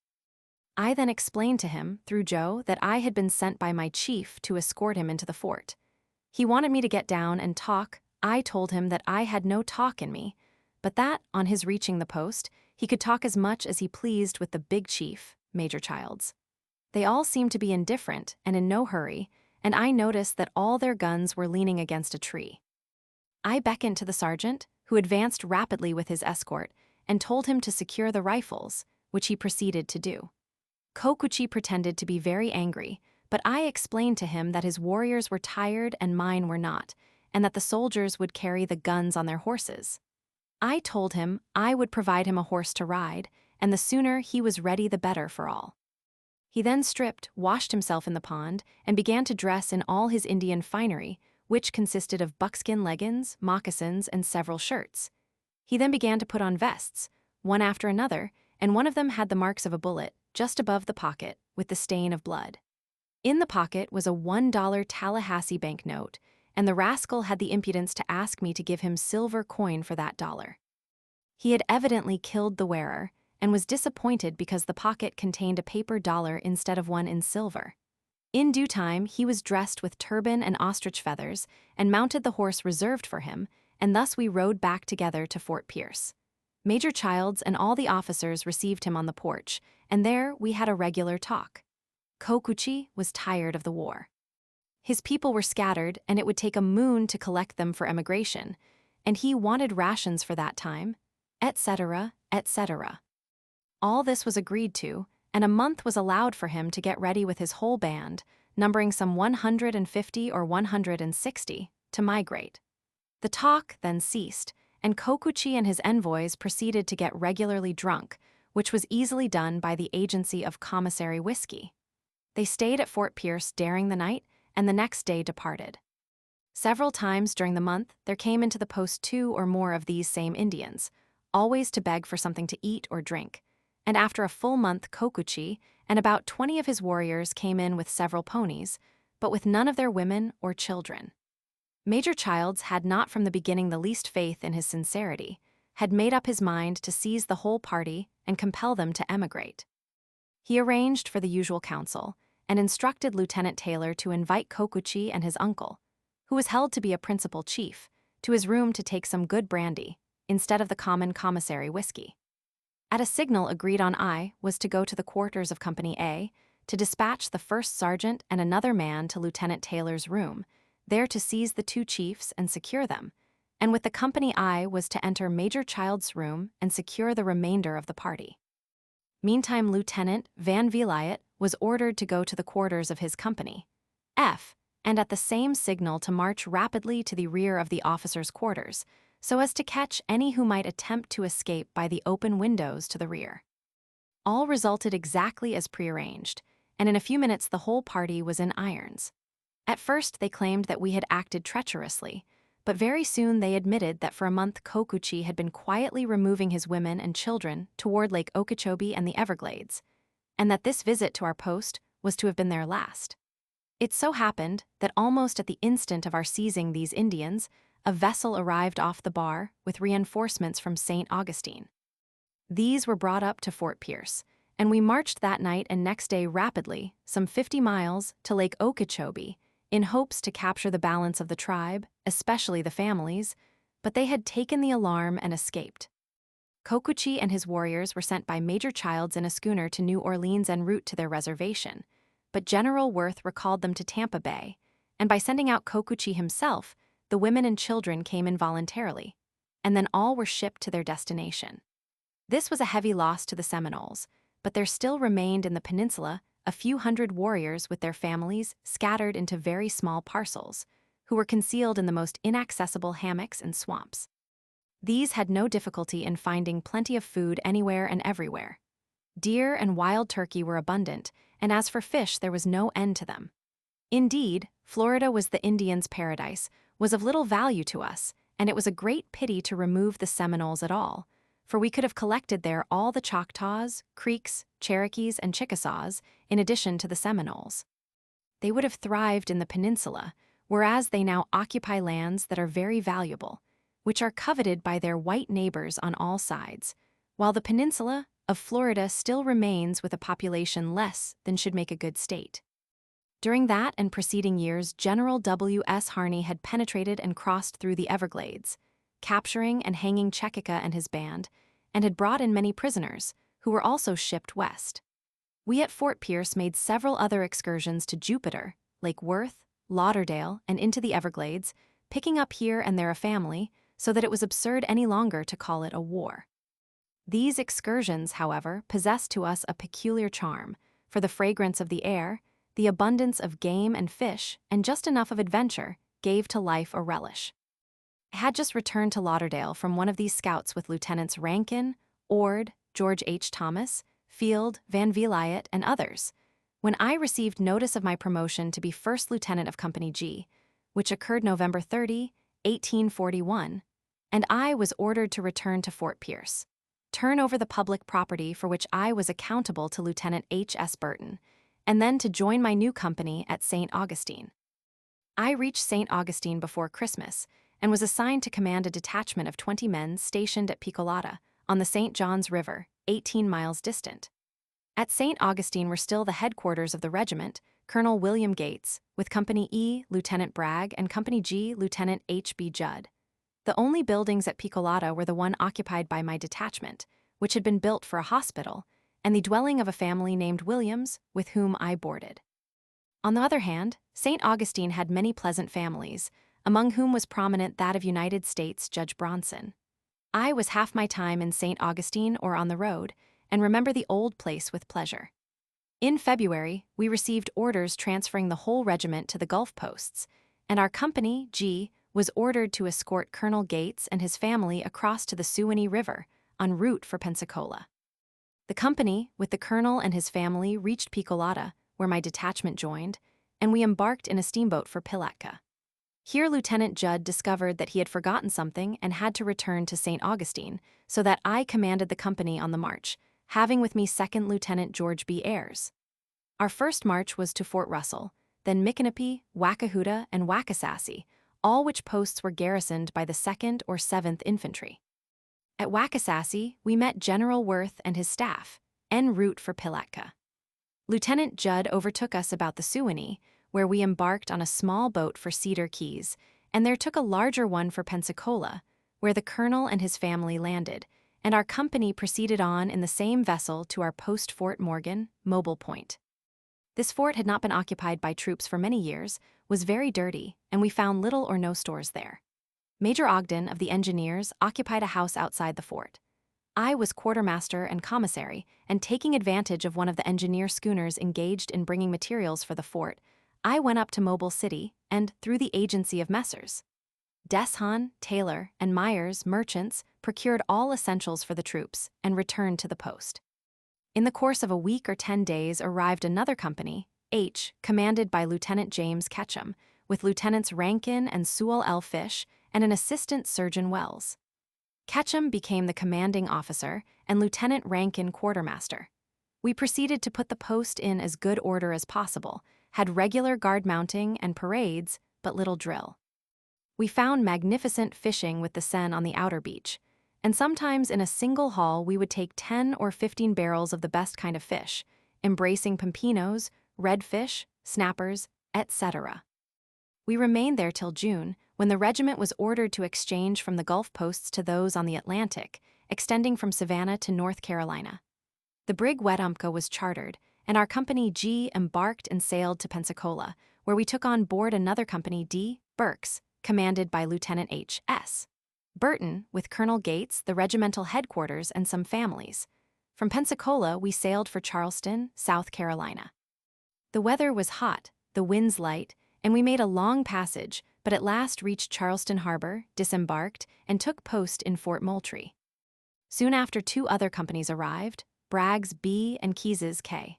I then explained to him, through Joe, that I had been sent by my chief to escort him into the fort. He wanted me to get down and talk. I told him that I had no talk in me, but that, on his reaching the post, he could talk as much as he pleased with the big chief, Major Childs. They all seemed to be indifferent and in no hurry, and I noticed that all their guns were leaning against a tree. I beckoned to the sergeant, who advanced rapidly with his escort, and told him to secure the rifles, which he proceeded to do. Cocucci pretended to be very angry, but I explained to him that his warriors were tired and mine were not, and that the soldiers would carry the guns on their horses. I told him I would provide him a horse to ride, and the sooner he was ready the better for all. He then stripped, washed himself in the pond, and began to dress in all his Indian finery, which consisted of buckskin leggins, moccasins, and several shirts. He then began to put on vests, one after another, and one of them had the marks of a bullet, just above the pocket, with the stain of blood. In the pocket was a $1 Tallahassee banknote, and the rascal had the impudence to ask me to give him silver coin for that dollar. He had evidently killed the wearer, and was disappointed because the pocket contained a paper dollar instead of one in silver. In due time, he was dressed with turban and ostrich feathers, and mounted the horse reserved for him, and thus we rode back together to Fort Pierce. Major Childs and all the officers received him on the porch, and there we had a regular talk. Kokuchi was tired of the war. His people were scattered, and it would take a moon to collect them for emigration, and he wanted rations for that time, etc., etc. All this was agreed to, and a month was allowed for him to get ready with his whole band, numbering some 150 or 160, to migrate. The talk then ceased, and Kokuchi and his envoys proceeded to get regularly drunk, which was easily done by the agency of commissary whiskey. They stayed at Fort Pierce during the night, and the next day departed. Several times during the month there came into the post 2 or more of these same Indians, always to beg for something to eat or drink, and after a full month Kokuchi and about 20 of his warriors came in with several ponies, but with none of their women or children. Major Childs had not from the beginning the least faith in his sincerity, had made up his mind to seize the whole party and compel them to emigrate. He arranged for the usual council, and instructed Lieutenant Taylor to invite Kokuchi and his uncle, who was held to be a principal chief, to his room to take some good brandy, instead of the common commissary whiskey. At a signal agreed on, I was to go to the quarters of Company A, to dispatch the first sergeant and another man to Lieutenant Taylor's room, there to seize the 2 chiefs and secure them, and with the Company I was to enter Major Child's room and secure the remainder of the party. Meantime, Lieutenant Van Vliet was ordered to go to the quarters of his company, F, and at the same signal to march rapidly to the rear of the officers' quarters, so as to catch any who might attempt to escape by the open windows to the rear. All resulted exactly as prearranged, and in a few minutes the whole party was in irons. At first they claimed that we had acted treacherously, but very soon they admitted that for a month Kokuchi had been quietly removing his women and children toward Lake Okeechobee and the Everglades, and that this visit to our post was to have been their last. It so happened that almost at the instant of our seizing these Indians, a vessel arrived off the bar with reinforcements from St. Augustine. These were brought up to Fort Pierce, and we marched that night and next day rapidly, some 50 miles, to Lake Okeechobee, in hopes to capture the balance of the tribe, especially the families, but they had taken the alarm and escaped. Kokuchi and his warriors were sent by Major Childs in a schooner to New Orleans en route to their reservation, but General Worth recalled them to Tampa Bay, and by sending out Kokuchi himself, the women and children came in voluntarily, and then all were shipped to their destination. This was a heavy loss to the Seminoles, but there still remained in the peninsula a few hundred warriors with their families scattered into very small parcels, who were concealed in the most inaccessible hammocks and swamps. These had no difficulty in finding plenty of food anywhere and everywhere. Deer and wild turkey were abundant, and as for fish, there was no end to them. Indeed, Florida was the Indians' paradise, was of little value to us, and it was a great pity to remove the Seminoles at all, for we could have collected there all the Choctaws, Creeks, Cherokees, and Chickasaws, in addition to the Seminoles. They would have thrived in the peninsula, whereas they now occupy lands that are very valuable, which are coveted by their white neighbors on all sides, while the peninsula of Florida still remains with a population less than should make a good state. During that and preceding years, General W. S. Harney had penetrated and crossed through the Everglades, capturing and hanging Chekika and his band, and had brought in many prisoners, who were also shipped west. We at Fort Pierce made several other excursions to Jupiter, Lake Worth, Lauderdale, and into the Everglades, picking up here and there a family, so that it was absurd any longer to call it a war. These excursions, however, possessed to us a peculiar charm, for the fragrance of the air, the abundance of game and fish, and just enough of adventure, gave to life a relish. I had just returned to Lauderdale from one of these scouts with Lieutenants Rankin, Ord, George H. Thomas, Field, Van Vliet, and others, when I received notice of my promotion to be First Lieutenant of Company G, which occurred November 30, 1841, and I was ordered to return to Fort Pierce, turn over the public property for which I was accountable to Lieutenant H. S. Burton, and then to join my new company at St. Augustine. I reached St. Augustine before Christmas and was assigned to command a detachment of 20 men stationed at Picolata on the St. Johns River, 18 miles distant. At St. Augustine were still the headquarters of the regiment, Colonel William Gates, with Company E, Lieutenant Bragg, and Company G, Lieutenant H.B. Judd. The only buildings at Picolata were the one occupied by my detachment, which had been built for a hospital, and the dwelling of a family named Williams, with whom I boarded. On the other hand, St. Augustine had many pleasant families, among whom was prominent that of United States Judge Bronson. I was half my time in St. Augustine or on the road, and remember the old place with pleasure. In February, we received orders transferring the whole regiment to the Gulf posts, and our company, G, was ordered to escort Colonel Gates and his family across to the Suwannee River, en route for Pensacola. The company, with the colonel and his family, reached Picolata, where my detachment joined, and we embarked in a steamboat for Palatka. Here Lieutenant Judd discovered that he had forgotten something and had to return to St. Augustine, so that I commanded the company on the march, having with me 2nd Lieutenant George B. Ayres. Our first march was to Fort Russell, then Micanopy, Wackahoota, and Wackasassee, all which posts were garrisoned by the 2nd or 7th Infantry. At Wackasassee, we met General Worth and his staff, en route for Palatka. Lieutenant Judd overtook us about the Suwannee, where we embarked on a small boat for Cedar Keys, and there took a larger one for Pensacola, where the colonel and his family landed, and our company proceeded on in the same vessel to our post Fort Morgan, Mobile Point. This fort had not been occupied by troops for many years, was very dirty, and we found little or no stores there. Major Ogden of the engineers occupied a house outside the fort. I was quartermaster and commissary, and taking advantage of one of the engineer schooners engaged in bringing materials for the fort, I went up to Mobile City and, through the agency of Messrs. Deshan, Taylor, and Myers, merchants, procured all essentials for the troops and returned to the post. In the course of a week or 10 days arrived another company, H, commanded by Lieutenant James Ketchum, with Lieutenants Rankin and Sewell L. Fish, and an assistant Surgeon Wells. Ketchum became the commanding officer and Lieutenant Rankin quartermaster. We proceeded to put the post in as good order as possible, had regular guard mounting and parades, but little drill. We found magnificent fishing with the seine on the outer beach, and sometimes in a single haul we would take 10 or 15 barrels of the best kind of fish, embracing pampinos, redfish, snappers, etc. We remained there till June, when the regiment was ordered to exchange from the Gulf posts to those on the Atlantic, extending from Savannah to North Carolina. The brig Wetumpka was chartered, and our Company G embarked and sailed to Pensacola, where we took on board another Company D, Burke's, commanded by Lieutenant H.S. Burton, with Colonel Gates, the regimental headquarters, and some families. From Pensacola, we sailed for Charleston, South Carolina. The weather was hot, the winds light, and we made a long passage, but at last reached Charleston Harbor, disembarked, and took post in Fort Moultrie. Soon after 2 other companies arrived, Bragg's B and Keyes's K.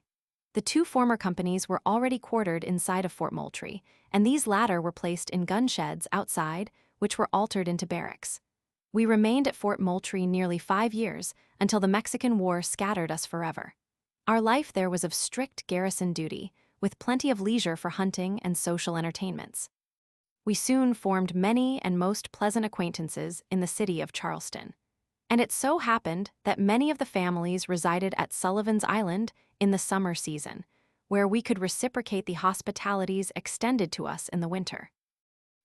The 2 former companies were already quartered inside of Fort Moultrie, and these latter were placed in gun sheds outside, which were altered into barracks. We remained at Fort Moultrie nearly 5 years, until the Mexican War scattered us forever. Our life there was of strict garrison duty, with plenty of leisure for hunting and social entertainments. We soon formed many and most pleasant acquaintances in the city of Charleston. And it so happened that many of the families resided at Sullivan's Island in the summer season, where we could reciprocate the hospitalities extended to us in the winter.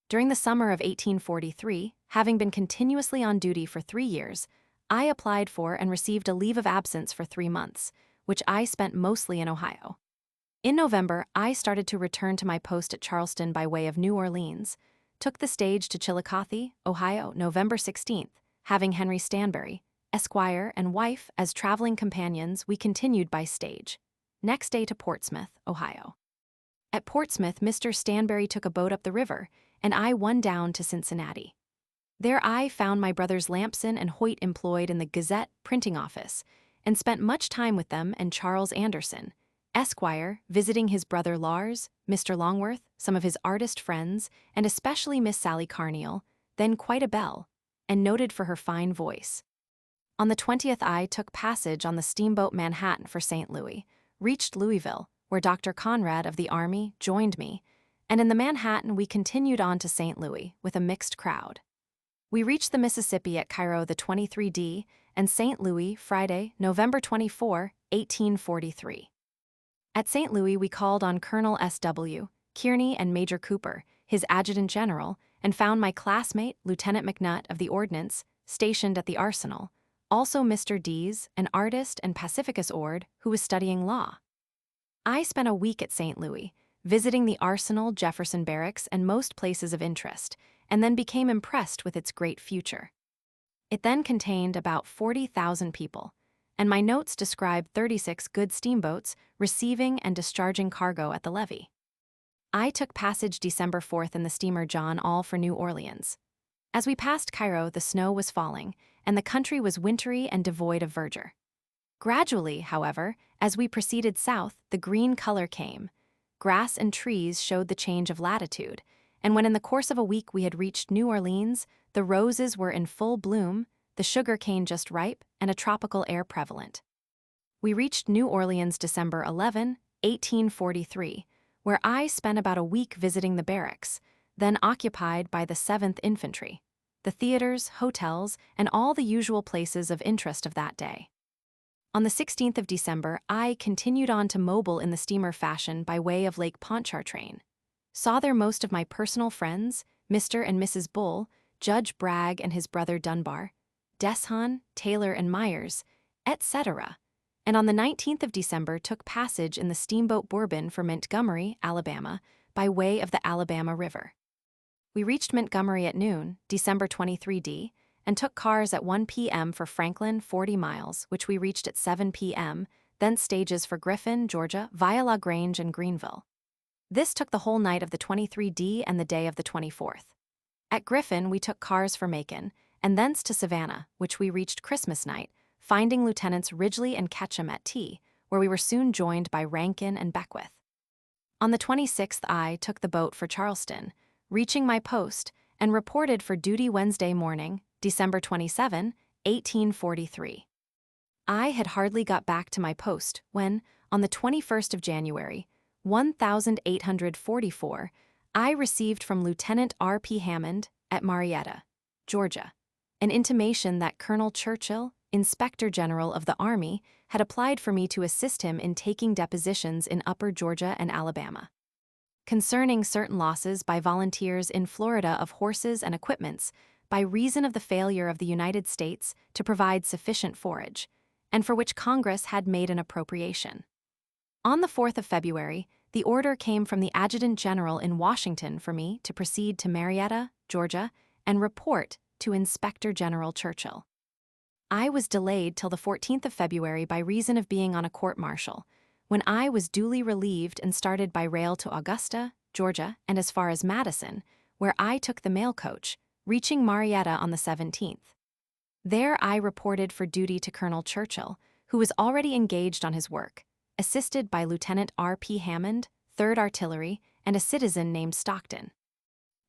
During the summer of 1843, having been continuously on duty for 3 years, I applied for and received a leave of absence for 3 months, which I spent mostly in Ohio. In November, I started to return to my post at Charleston by way of New Orleans, took the stage to Chillicothe, Ohio, November 16th, having Henry Stanbury, Esquire, and wife as traveling companions. We continued by stage. Next day to Portsmouth, Ohio. At Portsmouth, Mr. Stanbury took a boat up the river, and I one down to Cincinnati. There I found my brothers Lampson and Hoyt employed in the Gazette printing office, and spent much time with them and Charles Anderson, Esquire, visiting his brother Lars, Mr. Longworth, some of his artist friends, and especially Miss Sally Carneal, then quite a belle, and noted for her fine voice. On the 20th I took passage on the steamboat Manhattan for St. Louis, reached Louisville, where Dr. Conrad of the Army joined me, and in the Manhattan we continued on to St. Louis with a mixed crowd. We reached the Mississippi at Cairo the 23D and St. Louis Friday, November 24, 1843. At St. Louis we called on Colonel S.W. Kearney and Major Cooper, his adjutant general, and found my classmate, Lieutenant McNutt of the Ordnance, stationed at the arsenal, also Mr. Dees, an artist, and Pacificus Ord, who was studying law. I spent a week at St. Louis, visiting the arsenal, Jefferson Barracks, and most places of interest, and then became impressed with its great future. It then contained about 40,000 people, and my notes describe 36 good steamboats receiving and discharging cargo at the levee. I took passage December 4th in the steamer John All for New Orleans. As we passed Cairo, the snow was falling, and the country was wintry and devoid of verdure. Gradually, however, as we proceeded south, the green color came. Grass and trees showed the change of latitude, and when in the course of a week we had reached New Orleans, the roses were in full bloom, the sugar cane just ripe, and a tropical air prevalent. We reached New Orleans December 11, 1843, where I spent about a week visiting the barracks, then occupied by the 7th Infantry, the theaters, hotels, and all the usual places of interest of that day. On the 16th of December, I continued on to Mobile in the steamer fashion by way of Lake Pontchartrain. Saw there most of my personal friends, Mr. and Mrs. Bull, Judge Bragg and his brother Dunbar, Deshan, Taylor and Myers, etc., and on the 19th of December took passage in the steamboat Bourbon for Montgomery, Alabama, by way of the Alabama River. We reached Montgomery at noon, December 23d, and took cars at 1 p.m. for Franklin, 40 miles, which we reached at 7 p.m., thence stages for Griffin, Georgia, via La Grange and Greenville. This took the whole night of the 23d and the day of the 24th. At Griffin, we took cars for Macon, and thence to Savannah, which we reached Christmas night, finding Lieutenants Ridgely and Ketchum at tea, where we were soon joined by Rankin and Beckwith. On the 26th, I took the boat for Charleston, reaching my post, and reported for duty Wednesday morning, December 27, 1843. I had hardly got back to my post when, on the 21st of January, 1844, I received from Lieutenant R.P. Hammond, at Marietta, Georgia, an intimation that Colonel Churchill, Inspector General of the Army, had applied for me to assist him in taking depositions in Upper Georgia and Alabama, concerning certain losses by volunteers in Florida of horses and equipments by reason of the failure of the United States to provide sufficient forage, and for which Congress had made an appropriation. On the 4th of February, the order came from the Adjutant General in Washington for me to proceed to Marietta, Georgia, and report to Inspector General Churchill. I was delayed till the 14th of February by reason of being on a court-martial, when I was duly relieved and started by rail to Augusta, Georgia, and as far as Madison, where I took the mail coach, reaching Marietta on the 17th. There I reported for duty to Colonel Churchill, who was already engaged on his work, assisted by Lieutenant R.P. Hammond, 3rd Artillery, and a citizen named Stockton.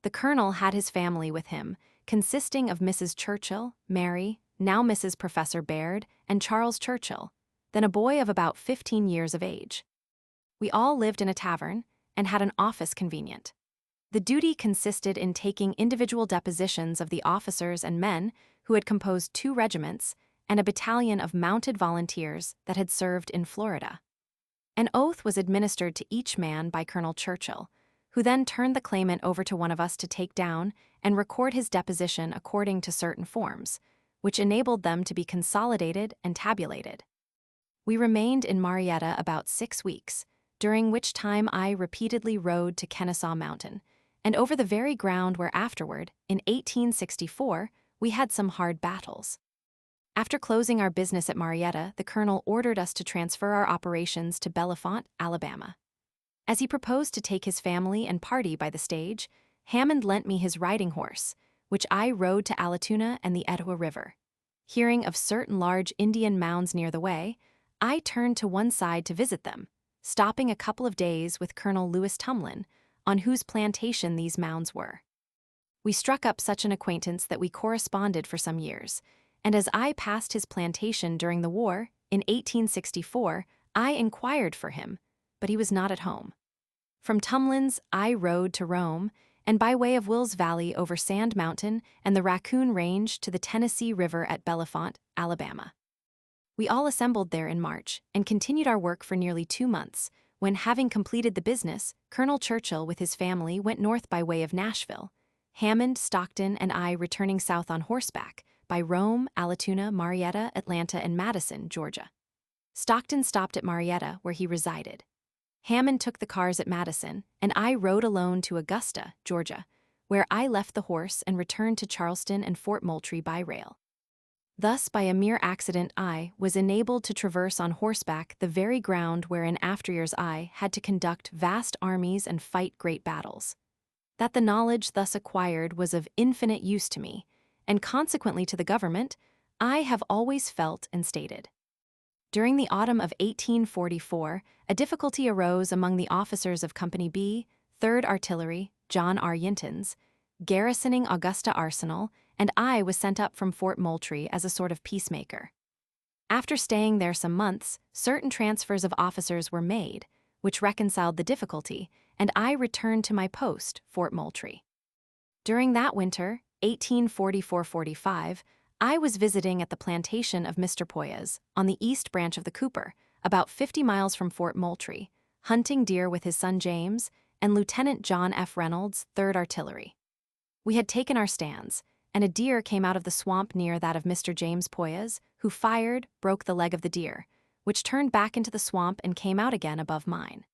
The colonel had his family with him, consisting of Mrs. Churchill, Mary, now Mrs. Professor Baird, and Charles Churchill, then a boy of about 15 years of age. We all lived in a tavern and had an office convenient. The duty consisted in taking individual depositions of the officers and men who had composed 2 regiments and a battalion of mounted volunteers that had served in Florida. An oath was administered to each man by Colonel Churchill, who then turned the claimant over to one of us to take down and record his deposition according to certain forms, which enabled them to be consolidated and tabulated. We remained in Marietta about 6 weeks, during which time I repeatedly rode to Kennesaw Mountain, and over the very ground where afterward, in 1864, we had some hard battles. After closing our business at Marietta, the colonel ordered us to transfer our operations to Bellefonte, Alabama. As he proposed to take his family and party by the stage, Hammond lent me his riding horse, which I rode to Allatoona and the Etowah River. Hearing of certain large Indian mounds near the way, I turned to one side to visit them, stopping a couple of days with Colonel Lewis Tumlin, on whose plantation these mounds were. We struck up such an acquaintance that we corresponded for some years, and as I passed his plantation during the war, in 1864, I inquired for him, but he was not at home. From Tumlin's, I rode to Rome, and by way of Wills Valley over Sand Mountain and the Raccoon Range to the Tennessee River at Bellefonte, Alabama. We all assembled there in March and continued our work for nearly 2 months, when, having completed the business, Colonel Churchill with his family went north by way of Nashville, Hammond, Stockton, and I returning south on horseback, by Rome, Allatoona, Marietta, Atlanta, and Madison, Georgia. Stockton stopped at Marietta, where he resided. Hammond took the cars at Madison, and I rode alone to Augusta, Georgia, where I left the horse and returned to Charleston and Fort Moultrie by rail. Thus, by a mere accident, I was enabled to traverse on horseback the very ground where in after years I had to conduct vast armies and fight great battles. That the knowledge thus acquired was of infinite use to me, and consequently to the government, I have always felt and stated. During the autumn of 1844, a difficulty arose among the officers of Company B, 3rd Artillery, John R. Yintons, garrisoning Augusta Arsenal, and I was sent up from Fort Moultrie as a sort of peacemaker. After staying there some months, certain transfers of officers were made, which reconciled the difficulty, and I returned to my post, Fort Moultrie. During that winter, 1844-45, I was visiting at the plantation of Mr. Poyas, on the east branch of the Cooper, about 50 miles from Fort Moultrie, hunting deer with his son James and Lieutenant John F. Reynolds, 3rd Artillery. We had taken our stands, and a deer came out of the swamp near that of Mr. James Poyas, who fired, broke the leg of the deer, which turned back into the swamp and came out again above mine.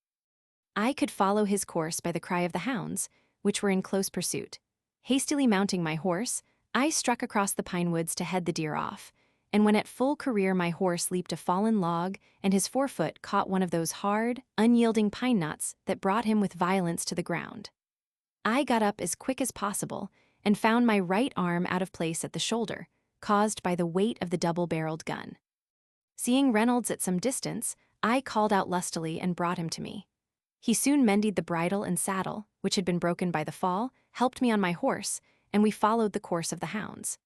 I could follow his course by the cry of the hounds, which were in close pursuit. Hastily mounting my horse, I struck across the pine woods to head the deer off, and when at full career my horse leaped a fallen log and his forefoot caught one of those hard, unyielding pine knots that brought him with violence to the ground. I got up as quick as possible and found my right arm out of place at the shoulder, caused by the weight of the double-barreled gun. Seeing Reynolds at some distance, I called out lustily and brought him to me. He soon mended the bridle and saddle, which had been broken by the fall, helped me on my horse, and we followed the course of the hounds.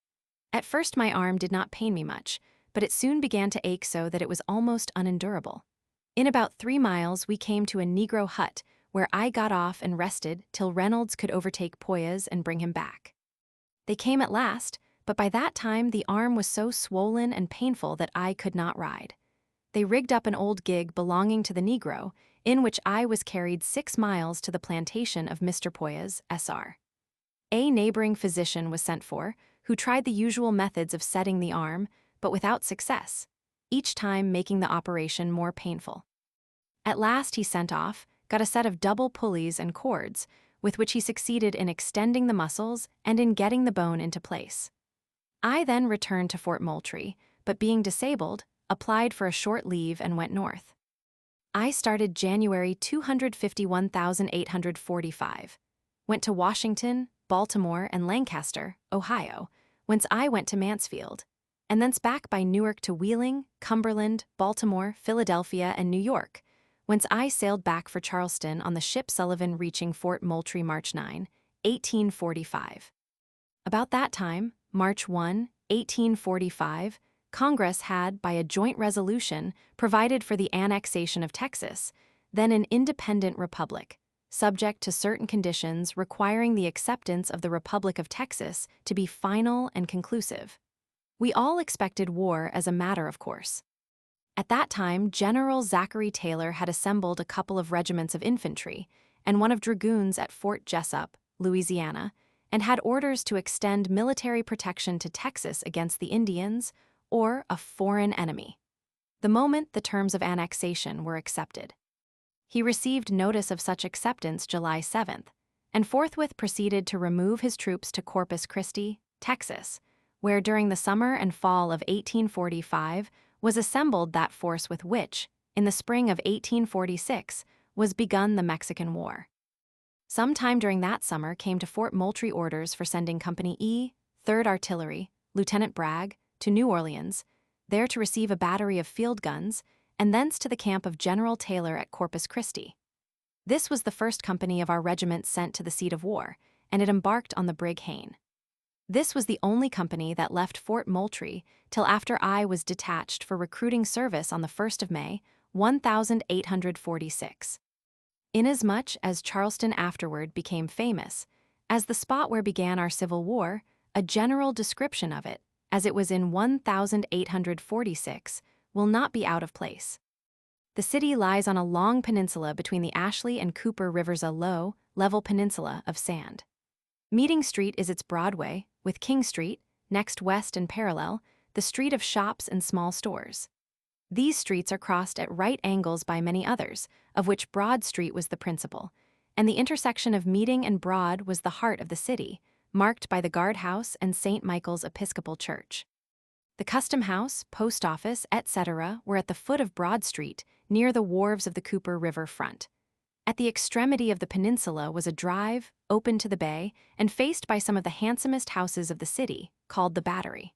At first my arm did not pain me much, but it soon began to ache so that it was almost unendurable. In about 3 miles we came to a Negro hut, where I got off and rested till Reynolds could overtake Poyas and bring him back. They came at last, but by that time the arm was so swollen and painful that I could not ride. They rigged up an old gig belonging to the Negro, in which I was carried 6 miles to the plantation of Mr. Poyas, S.R. A neighboring physician was sent for, who tried the usual methods of setting the arm, but without success, each time making the operation more painful. At last he sent off, got a set of double pulleys and cords, with which he succeeded in extending the muscles and in getting the bone into place. I then returned to Fort Moultrie, but being disabled, applied for a short leave and went north. I started January 251,845, went to Washington, Baltimore, and Lancaster, Ohio, whence I went to Mansfield, and thence back by Newark to Wheeling, Cumberland, Baltimore, Philadelphia, and New York, whence I sailed back for Charleston on the ship Sullivan reaching Fort Moultrie March 9, 1845. About that time, March 1, 1845, Congress had, by a joint resolution, provided for the annexation of Texas, then an independent republic, subject to certain conditions requiring the acceptance of the Republic of Texas to be final and conclusive. We all expected war as a matter of course. At that time, General Zachary Taylor had assembled a couple of regiments of infantry and one of dragoons at Fort Jessup, Louisiana, and had orders to extend military protection to Texas against the Indians or a foreign enemy, the moment the terms of annexation were accepted. He received notice of such acceptance July 7th, and forthwith proceeded to remove his troops to Corpus Christi, Texas, where during the summer and fall of 1845 was assembled that force with which, in the spring of 1846, was begun the Mexican War. Sometime during that summer came to Fort Moultrie orders for sending Company E, 3rd Artillery, Lieutenant Bragg, to New Orleans, there to receive a battery of field guns, and thence to the camp of General Taylor at Corpus Christi. This was the first company of our regiment sent to the seat of war, and it embarked on the brig Hayne. This was the only company that left Fort Moultrie till after I was detached for recruiting service on the 1st of May, 1846. Inasmuch as Charleston afterward became famous as the spot where began our Civil War, a general description of it, as it was in 1846, will not be out of place. The city lies on a long peninsula between the Ashley and Cooper Rivers, a low, level peninsula of sand. Meeting Street is its Broadway, with King Street, next west and parallel, the street of shops and small stores. These streets are crossed at right angles by many others, of which Broad Street was the principal, and the intersection of Meeting and Broad was the heart of the city, marked by the guardhouse and St. Michael's Episcopal Church. The Custom House, Post Office, etc. were at the foot of Broad Street, near the wharves of the Cooper River front. At the extremity of the peninsula was a drive, open to the bay, and faced by some of the handsomest houses of the city, called the Battery.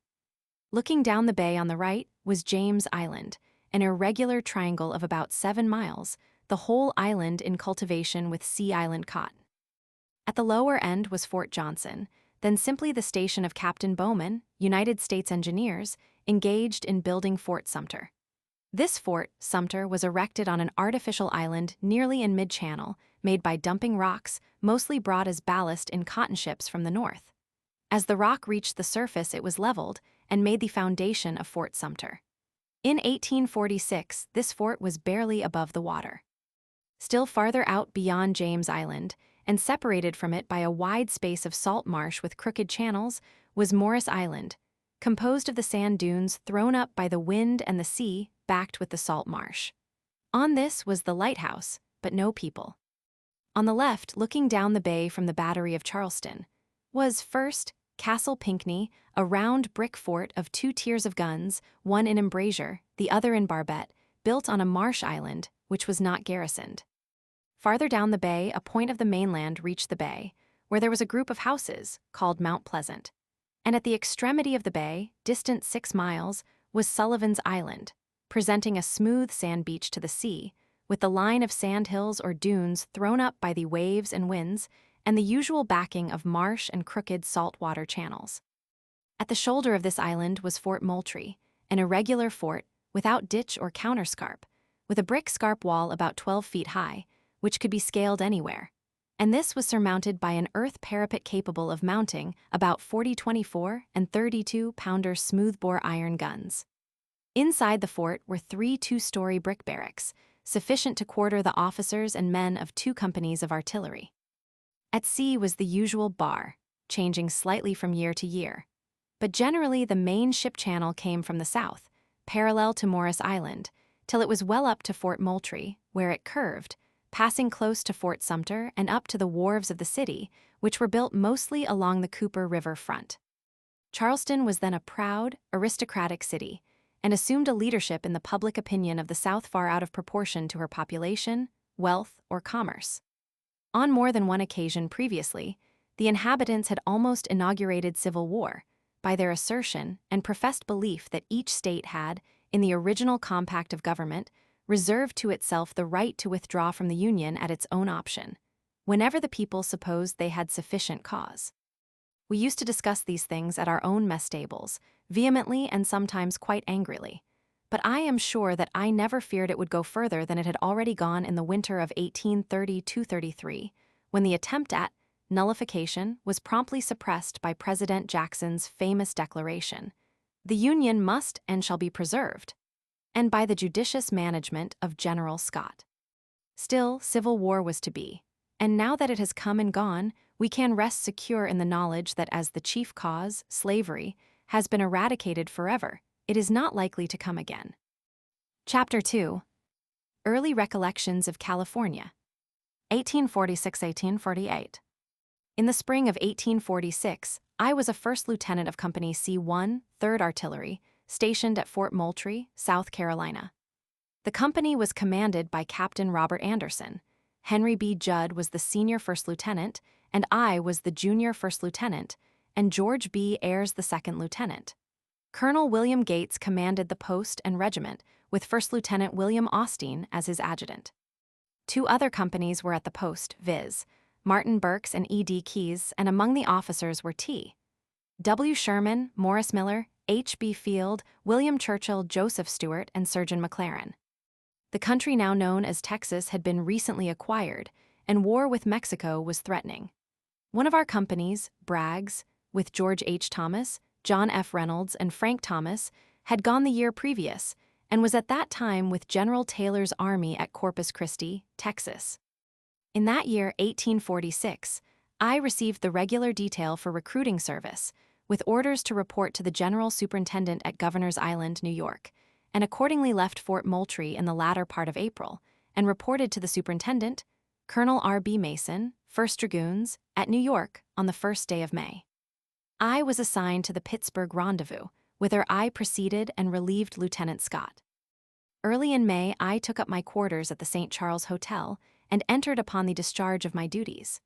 Looking down the bay on the right was James Island, an irregular triangle of about 7 miles, the whole island in cultivation with Sea Island cotton. At the lower end was Fort Johnson, then simply the station of Captain Bowman, United States Engineers, engaged in building Fort Sumter. This Fort, Sumter, was erected on an artificial island nearly in mid-channel, made by dumping rocks, mostly brought as ballast in cotton ships from the north. As the rock reached the surface, it was leveled and made the foundation of Fort Sumter. In 1846, this fort was barely above the water. Still farther out beyond James Island, and separated from it by a wide space of salt marsh with crooked channels, was Morris Island, composed of the sand dunes thrown up by the wind and the sea, backed with the salt marsh. On this was the lighthouse, but no people. On the left, looking down the bay from the Battery of Charleston, was first Castle Pinckney, a round brick fort of 2 tiers of guns, one in embrasure, the other in barbette, built on a marsh island, which was not garrisoned. Farther down the bay, a point of the mainland reached the bay, where there was a group of houses, called Mount Pleasant. And at the extremity of the bay, distant 6 miles, was Sullivan's Island, presenting a smooth sand beach to the sea, with the line of sand hills or dunes thrown up by the waves and winds, and the usual backing of marsh and crooked saltwater channels. At the shoulder of this island was Fort Moultrie, an irregular fort, without ditch or counterscarp, with a brick scarp wall about 12 feet high, which could be scaled anywhere, and this was surmounted by an earth parapet capable of mounting about 40 24 and 32-pounder smoothbore iron guns. Inside the fort were 3 two-story brick barracks, sufficient to quarter the officers and men of 2 companies of artillery. At sea was the usual bar, changing slightly from year to year, but generally the main ship channel came from the south, parallel to Morris Island, till it was well up to Fort Moultrie, where it curved, passing close to Fort Sumter and up to the wharves of the city, which were built mostly along the Cooper River front. Charleston was then a proud, aristocratic city, and assumed a leadership in the public opinion of the South far out of proportion to her population, wealth, or commerce. On more than one occasion previously, the inhabitants had almost inaugurated civil war, by their assertion and professed belief that each state had, in the original compact of government, reserved to itself the right to withdraw from the Union at its own option, whenever the people supposed they had sufficient cause. We used to discuss these things at our own mess tables, vehemently and sometimes quite angrily, but I am sure that I never feared it would go further than it had already gone in the winter of 1830–33, when the attempt at nullification was promptly suppressed by President Jackson's famous declaration, "The Union must and shall be preserved," and by the judicious management of General Scott. Still, civil war was to be, and now that it has come and gone, we can rest secure in the knowledge that as the chief cause, slavery, has been eradicated forever, it is not likely to come again. Chapter 2. Early Recollections of California, 1846–1848. In the spring of 1846, I was a first lieutenant of Company C1, 3rd Artillery, stationed at Fort Moultrie, South Carolina. The company was commanded by Captain Robert Anderson. Henry B. Judd was the senior first lieutenant, and I was the junior first lieutenant, and George B. Ayres the second lieutenant. Colonel William Gates commanded the post and regiment, with First Lieutenant William Austin as his adjutant. 2 other companies were at the post, viz., Martin Burks and E.D. Keyes, and among the officers were T. W. Sherman, Morris Miller, H.B. Field, William Churchill, Joseph Stewart, and Surgeon McLaren. The country now known as Texas had been recently acquired, and war with Mexico was threatening. One of our companies, Bragg's, with George H. Thomas, John F. Reynolds, and Frank Thomas, had gone the year previous and was at that time with General Taylor's army at Corpus Christi, Texas. In that year, 1846, I received the regular detail for recruiting service, with orders to report to the general superintendent at Governor's Island, New York, and accordingly left Fort Moultrie in the latter part of April and reported to the superintendent, Colonel R.B. Mason, 1st Dragoons, at New York on the 1st day of May. I was assigned to the Pittsburgh rendezvous, whither I proceeded and relieved Lieutenant Scott. Early in May, I took up my quarters at the St. Charles Hotel and entered upon the discharge of my duties.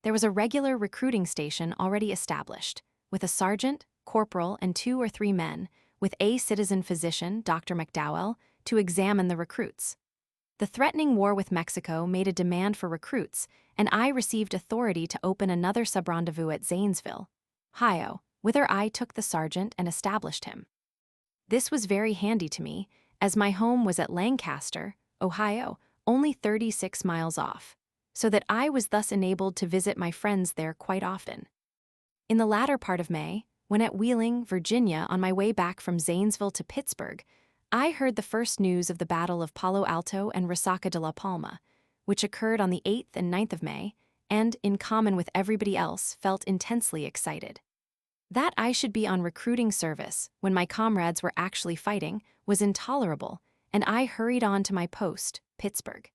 There was a regular recruiting station already established, with a sergeant, corporal, and 2 or 3 men, with a citizen physician, Dr. McDowell, to examine the recruits. The threatening war with Mexico made a demand for recruits, and I received authority to open another sub-rendezvous at Zanesville, Ohio, whither I took the sergeant and established him. This was very handy to me, as my home was at Lancaster, Ohio, only 36 miles off, so that I was thus enabled to visit my friends there quite often. In the latter part of May, when at Wheeling, Virginia, on my way back from Zanesville to Pittsburgh, I heard the first news of the Battle of Palo Alto and Resaca de la Palma, which occurred on the 8th and 9th of May, and, in common with everybody else, felt intensely excited. That I should be on recruiting service when my comrades were actually fighting was intolerable, and I hurried on to my post, Pittsburgh.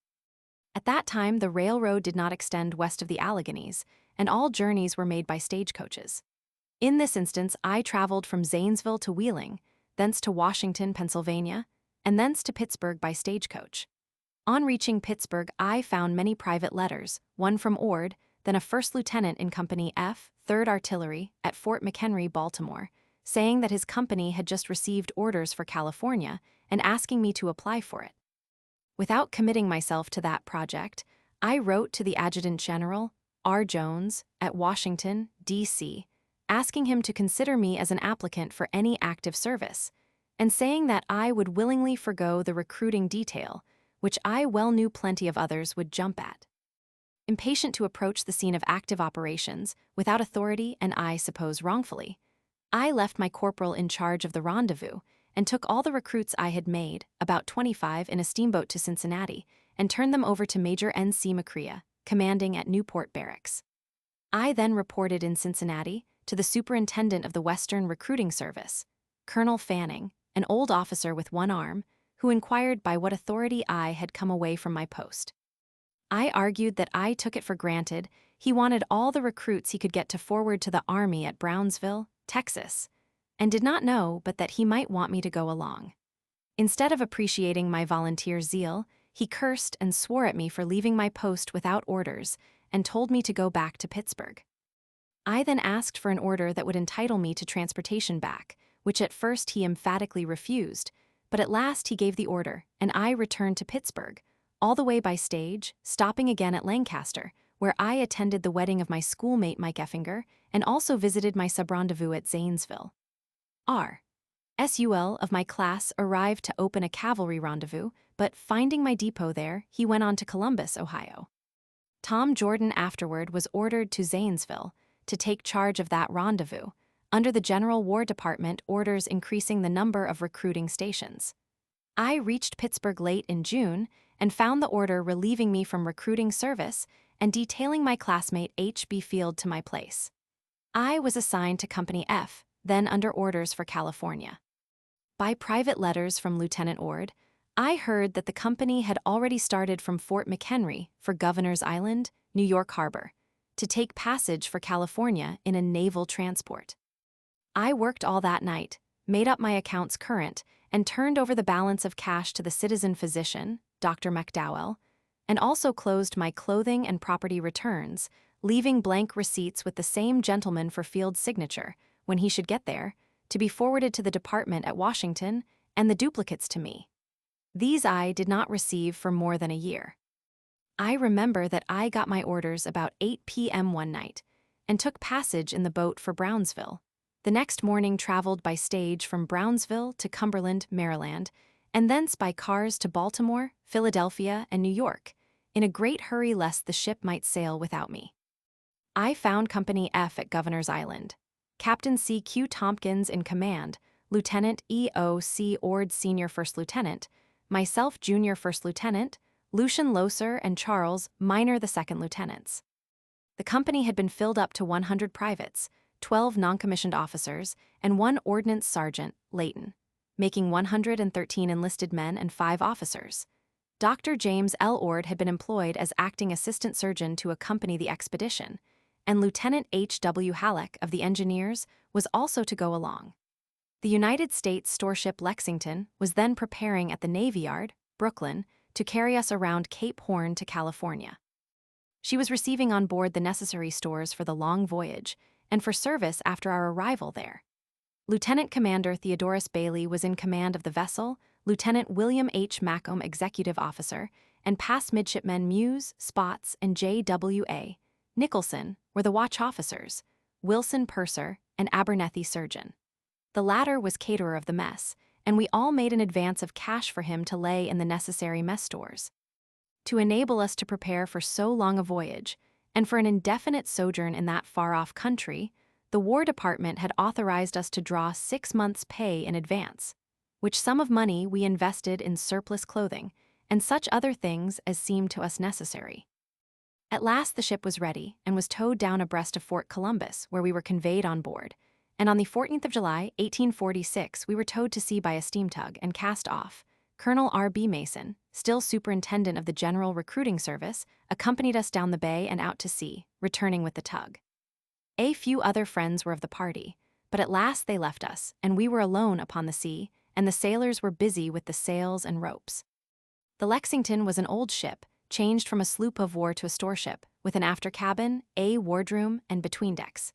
At that time, the railroad did not extend west of the Alleghenies, and all journeys were made by stagecoaches. In this instance, I traveled from Zanesville to Wheeling, thence to Washington, Pennsylvania, and thence to Pittsburgh by stagecoach. On reaching Pittsburgh, I found many private letters, one from Ord, then a first lieutenant in Company F, 3rd Artillery, at Fort McHenry, Baltimore, saying that his company had just received orders for California and asking me to apply for it. Without committing myself to that project, I wrote to the Adjutant General, R. Jones, at Washington, D.C., asking him to consider me as an applicant for any active service, and saying that I would willingly forgo the recruiting detail, which I well knew plenty of others would jump at. Impatient to approach the scene of active operations, without authority and I suppose wrongfully, I left my corporal in charge of the rendezvous and took all the recruits I had made, about 25, in a steamboat to Cincinnati, and turned them over to Major N.C. McCrea, commanding at Newport Barracks. I then reported in Cincinnati to the superintendent of the Western Recruiting Service, Colonel Fanning, an old officer with one arm, who inquired by what authority I had come away from my post. I argued that I took it for granted he wanted all the recruits he could get to forward to the army at Brownsville, Texas, and did not know but that he might want me to go along. Instead of appreciating my volunteer zeal, he cursed and swore at me for leaving my post without orders and told me to go back to Pittsburgh. I then asked for an order that would entitle me to transportation back, which at first he emphatically refused, but at last he gave the order, and I returned to Pittsburgh, all the way by stage, stopping again at Lancaster, where I attended the wedding of my schoolmate Mike Effinger and also visited my sub-rendezvous at Zanesville. R. S.U.L. of my class arrived to open a cavalry rendezvous, but finding my depot there, he went on to Columbus, Ohio. Tom Jordan afterward was ordered to Zanesville to take charge of that rendezvous, under the General War Department orders increasing the number of recruiting stations. I reached Pittsburgh late in June and found the order relieving me from recruiting service and detailing my classmate H.B. Field to my place. I was assigned to Company F, then under orders for California. By private letters from Lieutenant Ord, I heard that the company had already started from Fort McHenry for Governor's Island, New York Harbor, to take passage for California in a naval transport. I worked all that night, made up my accounts current, and turned over the balance of cash to the citizen physician, Dr. McDowell, and also closed my clothing and property returns, leaving blank receipts with the same gentleman for Field's signature, when he should get there, to be forwarded to the department at Washington, and the duplicates to me. These I did not receive for more than a year. I remember that I got my orders about 8 p.m. one night, and took passage in the boat for Brownsville. The next morning traveled by stage from Brownsville to Cumberland, Maryland, and thence by cars to Baltimore, Philadelphia, and New York, in a great hurry lest the ship might sail without me. I found Company F at Governor's Island. Captain C. Q. Tompkins in command, Lieutenant E. O. C. Ord Sr. First Lieutenant, myself Junior First Lieutenant, Lucian Loser and Charles Minor the Second Lieutenants. The company had been filled up to 100 privates, 12 non-commissioned officers, and 1 ordnance sergeant, Layton, making 113 enlisted men and 5 officers. Dr. James L. Ord had been employed as acting assistant surgeon to accompany the expedition, and Lieutenant H. W. Halleck of the engineers was also to go along. The United States storeship Lexington was then preparing at the Navy Yard, Brooklyn, to carry us around Cape Horn to California. She was receiving on board the necessary stores for the long voyage and for service after our arrival there. Lieutenant Commander Theodorus Bailey was in command of the vessel, Lieutenant William H. Macomb executive officer, and past midshipmen Muse, Spots, and J.W.A. Nicholson were the watch officers, Wilson purser, and Abernethy surgeon. The latter was caterer of the mess, and we all made an advance of cash for him to lay in the necessary mess stores. To enable us to prepare for so long a voyage, and for an indefinite sojourn in that far-off country, the War Department had authorized us to draw 6 months' pay in advance, which sum of money we invested in surplus clothing and such other things as seemed to us necessary. At last the ship was ready and was towed down abreast of Fort Columbus, where we were conveyed on board, and on the 14th of July, 1846, we were towed to sea by a steam tug and cast off. Colonel R.B. Mason, still superintendent of the General Recruiting Service, accompanied us down the bay and out to sea, returning with the tug. A few other friends were of the party, but at last they left us, and we were alone upon the sea, and the sailors were busy with the sails and ropes. The Lexington was an old ship, changed from a sloop of war to a storeship, with an after cabin, a wardroom, and betweendecks.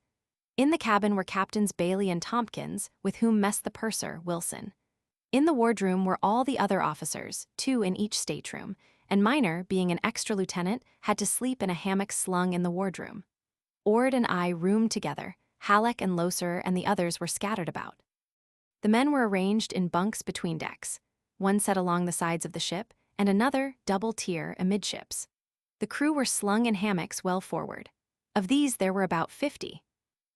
In the cabin were Captains Bailey and Tompkins, with whom messed the purser, Wilson. In the wardroom were all the other officers, 2 in each stateroom, and Minor, being an extra lieutenant, had to sleep in a hammock slung in the wardroom. Ord and I roomed together, Halleck and Loser and the others were scattered about. The men were arranged in bunks between decks, one set along the sides of the ship, and another, double tier, amidships. The crew were slung in hammocks well forward. Of these there were about 50.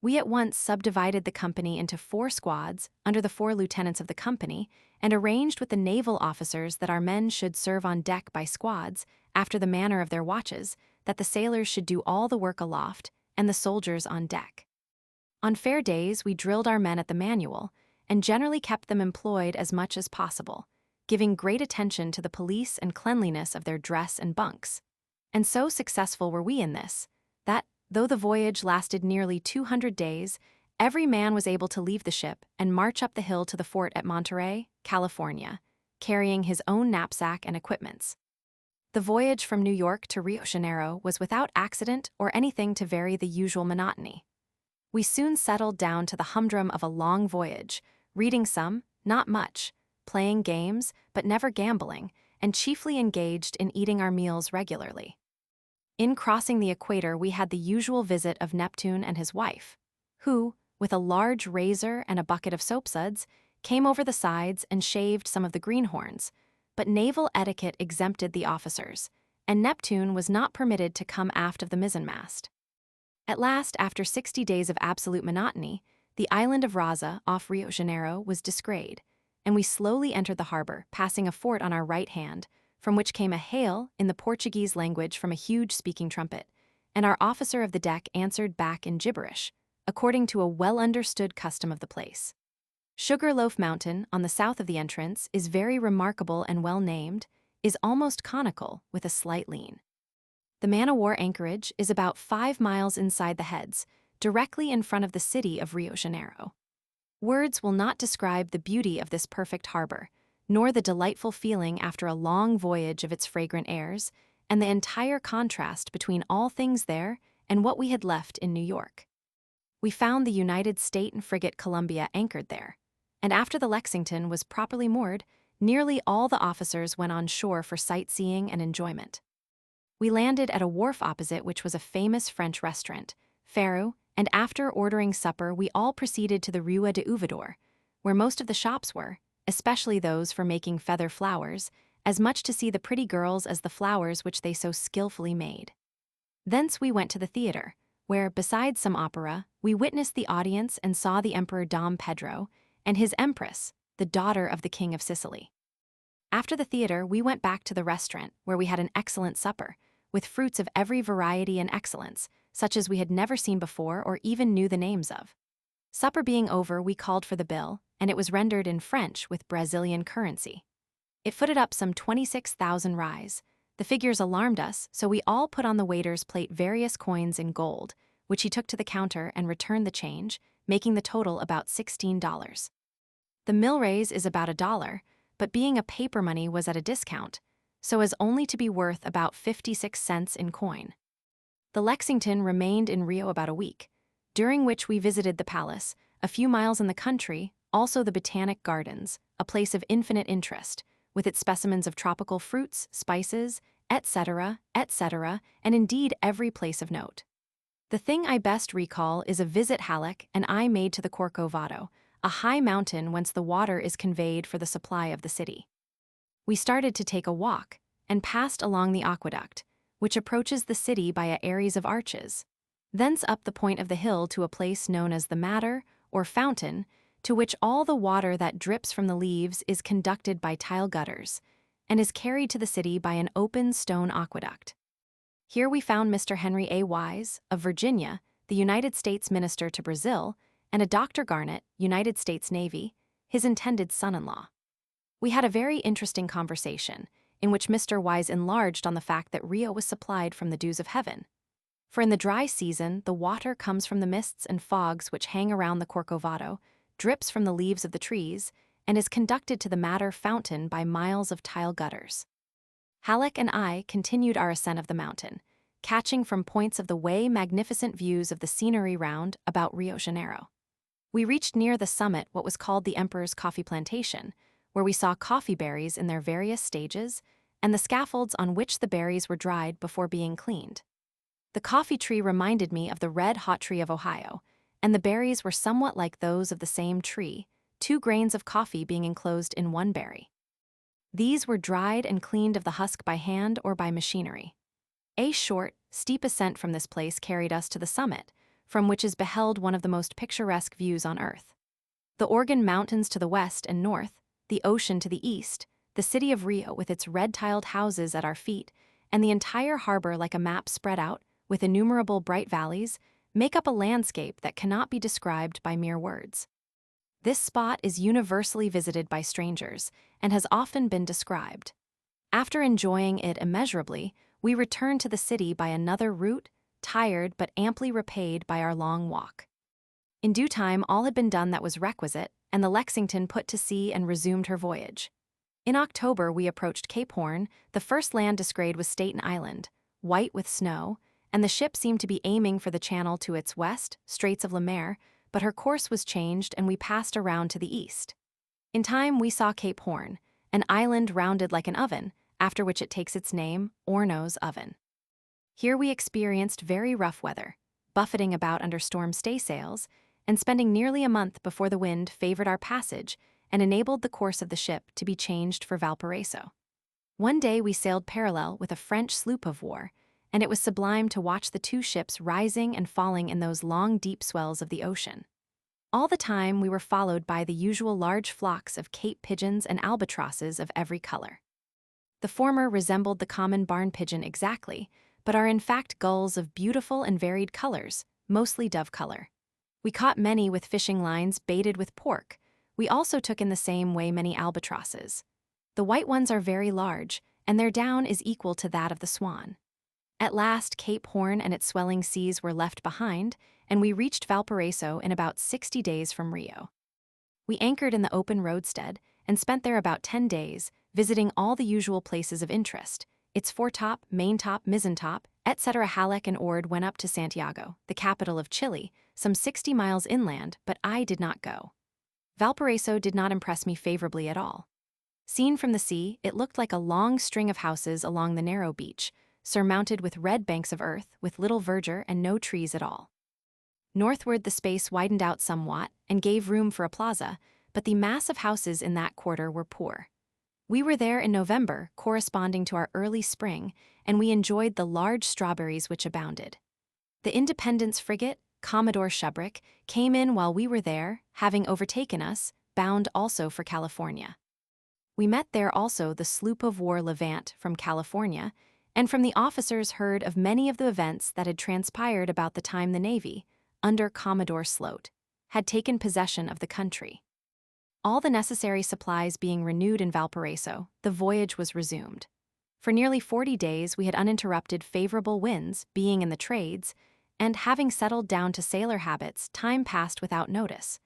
We at once subdivided the company into 4 squads, under the 4 lieutenants of the company, and arranged with the naval officers that our men should serve on deck by squads, after the manner of their watches, that the sailors should do all the work aloft, and the soldiers on deck. On fair days we drilled our men at the manual, and generally kept them employed as much as possible, giving great attention to the police and cleanliness of their dress and bunks. And so successful were we in this, that, though the voyage lasted nearly 200 days, every man was able to leave the ship and march up the hill to the fort at Monterey, California, carrying his own knapsack and equipments. The voyage from New York to Rio de Janeiro was without accident or anything to vary the usual monotony. We soon settled down to the humdrum of a long voyage, reading some, not much, playing games, but never gambling, and chiefly engaged in eating our meals regularly. In crossing the equator, we had the usual visit of Neptune and his wife, who, with a large razor and a bucket of soapsuds, came over the sides and shaved some of the greenhorns, but naval etiquette exempted the officers, and Neptune was not permitted to come aft of the mizzenmast. At last, after 60 days of absolute monotony, the island of Raza, off Rio de Janeiro, was disgrayed, and we slowly entered the harbor, passing a fort on our right hand, from which came a hail in the Portuguese language from a huge speaking trumpet, and our officer of the deck answered back in gibberish, according to a well-understood custom of the place. Sugarloaf Mountain, on the south of the entrance, is very remarkable and well-named, is almost conical with a slight lean. The man-o'-war anchorage is about 5 miles inside the heads, directly in front of the city of Rio de Janeiro. Words will not describe the beauty of this perfect harbor, nor the delightful feeling after a long voyage of its fragrant airs, and the entire contrast between all things there and what we had left in New York. We found the United States frigate Columbia anchored there, and after the Lexington was properly moored, nearly all the officers went on shore for sightseeing and enjoyment. We landed at a wharf opposite which was a famous French restaurant, Pharaoh, and after ordering supper we all proceeded to the Rua de Uvador, where most of the shops were, especially those for making feather flowers, as much to see the pretty girls as the flowers which they so skillfully made. Thence we went to the theater, where, besides some opera, we witnessed the audience and saw the Emperor Dom Pedro and his Empress, the daughter of the King of Sicily. After the theater, we went back to the restaurant, where we had an excellent supper, with fruits of every variety and excellence, such as we had never seen before or even knew the names of. Supper being over, we called for the bill, and it was rendered in French with Brazilian currency. It footed up some 26,000 ris. The figures alarmed us, so we all put on the waiter's plate various coins in gold, which he took to the counter and returned the change, making the total about $16. The millraise is about $1, but being a paper money was at a discount, so as only to be worth about 56 cents in coin. The Lexington remained in Rio about a week, during which we visited the palace, a few miles in the country, also the Botanic Gardens, a place of infinite interest, with its specimens of tropical fruits, spices, etc., and indeed every place of note. The thing I best recall is a visit Halleck and I made to the Corcovado, a high mountain whence the water is conveyed for the supply of the city. We started to take a walk, and passed along the aqueduct, which approaches the city by a aries of arches, thence up the point of the hill to a place known as the Matter, or Fountain, to which all the water that drips from the leaves is conducted by tile gutters, and is carried to the city by an open stone aqueduct. Here we found Mr. Henry A. Wise, of Virginia, the United States Minister to Brazil, and a Dr. Garnett, United States Navy, his intended son-in-law. We had a very interesting conversation, in which Mr. Wise enlarged on the fact that Rio was supplied from the dews of heaven. For in the dry season, the water comes from the mists and fogs which hang around the Corcovado, drips from the leaves of the trees, and is conducted to the Matter fountain by miles of tile gutters. Halleck and I continued our ascent of the mountain, catching from points of the way magnificent views of the scenery round about Rio Janeiro. We reached near the summit what was called the Emperor's Coffee Plantation, where we saw coffee berries in their various stages, and the scaffolds on which the berries were dried before being cleaned. The coffee tree reminded me of the red-hot tree of Ohio, and the berries were somewhat like those of the same tree, 2 grains of coffee being enclosed in 1 berry. These were dried and cleaned of the husk by hand or by machinery. A short, steep ascent from this place carried us to the summit, from which is beheld one of the most picturesque views on earth. The Organ Mountains to the west and north, the ocean to the east, the city of Rio with its red-tiled houses at our feet, and the entire harbor like a map spread out, with innumerable bright valleys, make up a landscape that cannot be described by mere words. This spot is universally visited by strangers, and has often been described. After enjoying it immeasurably, we returned to the city by another route, tired but amply repaid by our long walk. In due time all had been done that was requisite, and the Lexington put to sea and resumed her voyage. In October we approached Cape Horn, the first land descried was Staten Island, white with snow, and the ship seemed to be aiming for the channel to its west, Straits of Le Maire, but her course was changed and we passed around to the east. In time we saw Cape Horn, an island rounded like an oven, after which it takes its name, Orno's Oven. Here we experienced very rough weather, buffeting about under storm staysails, and spending nearly a month before the wind favored our passage and enabled the course of the ship to be changed for Valparaiso. One day we sailed parallel with a French sloop of war, and it was sublime to watch the 2 ships rising and falling in those long, deep swells of the ocean. All the time we were followed by the usual large flocks of Cape pigeons and albatrosses of every color. The former resembled the common barn pigeon exactly, but are in fact gulls of beautiful and varied colors, mostly dove color. We caught many with fishing lines baited with pork. We also took in the same way many albatrosses. The white ones are very large, and their down is equal to that of the swan. At last, Cape Horn and its swelling seas were left behind, and we reached Valparaiso in about 60 days from Rio. We anchored in the open roadstead and spent there about 10 days, visiting all the usual places of interest, its foretop, maintop, mizentop, etc. Halleck and Ord went up to Santiago, the capital of Chile, some 60 miles inland, but I did not go. Valparaiso did not impress me favorably at all. Seen from the sea, it looked like a long string of houses along the narrow beach, surmounted with red banks of earth, with little verdure and no trees at all. Northward the space widened out somewhat and gave room for a plaza, but the massive houses in that quarter were poor. We were there in November, corresponding to our early spring, and we enjoyed the large strawberries which abounded. The Independence frigate, Commodore Shubrick, came in while we were there, having overtaken us, bound also for California. We met there also the sloop of war Levant from California, and from the officers heard of many of the events that had transpired about the time the Navy, under Commodore Sloat, had taken possession of the country. All the necessary supplies being renewed in Valparaiso, the voyage was resumed. For nearly 40 days we had uninterrupted favorable winds, being in the trades, and having settled down to sailor habits, time passed without notice.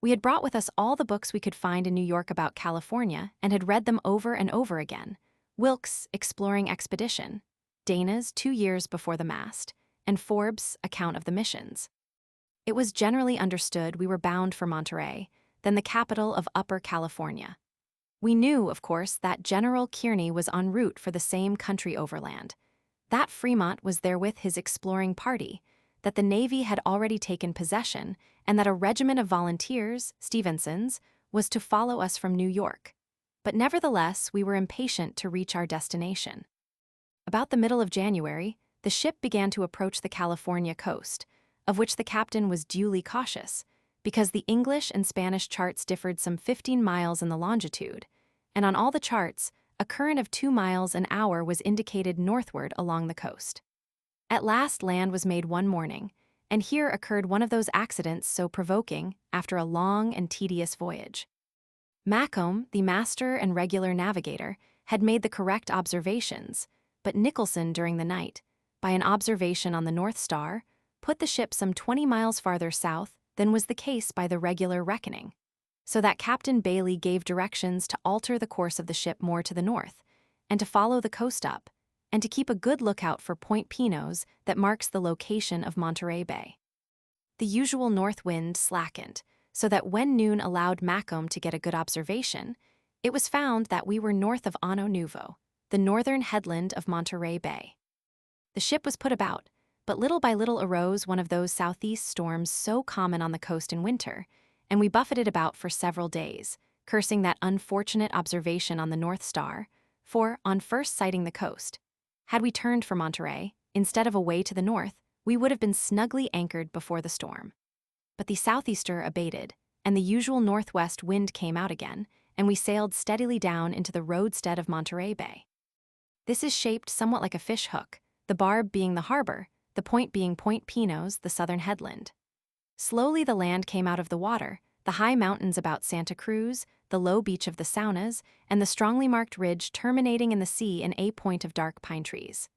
We had brought with us all the books we could find in New York about California and had read them over and over again. Wilkes' Exploring Expedition, Dana's 2 Years Before the Mast, and Forbes' Account of the Missions. It was generally understood we were bound for Monterey, then the capital of Upper California. We knew, of course, that General Kearny was en route for the same country overland, that Fremont was there with his exploring party, that the Navy had already taken possession, and that a regiment of volunteers, Stevenson's, was to follow us from New York. But nevertheless, we were impatient to reach our destination. About the middle of January, the ship began to approach the California coast, of which the captain was duly cautious, because the English and Spanish charts differed some 15 miles in the longitude, and on all the charts, a current of 2 miles an hour was indicated northward along the coast. At last land was made one morning, and here occurred one of those accidents so provoking after a long and tedious voyage. Macomb, the master and regular navigator, had made the correct observations, but Nicholson during the night, by an observation on the North Star, put the ship some 20 miles farther south than was the case by the regular reckoning, so that Captain Bailey gave directions to alter the course of the ship more to the north, and to follow the coast up, and to keep a good lookout for Point Pinos that marks the location of Monterey Bay. The usual north wind slackened, so that when noon allowed Macomb to get a good observation, it was found that we were north of Ano Nuevo, the northern headland of Monterey Bay. The ship was put about, but little by little arose one of those southeast storms so common on the coast in winter, and we buffeted about for several days, cursing that unfortunate observation on the North Star, for, on first sighting the coast, had we turned for Monterey, instead of away to the north, we would have been snugly anchored before the storm. But the southeaster abated, and the usual northwest wind came out again, and we sailed steadily down into the roadstead of Monterey Bay. This is shaped somewhat like a fish hook, the barb being the harbor, the point being Point Pinos, the southern headland. Slowly the land came out of the water, the high mountains about Santa Cruz, the low beach of the Saunas, and the strongly marked ridge terminating in the sea in a point of dark pine trees.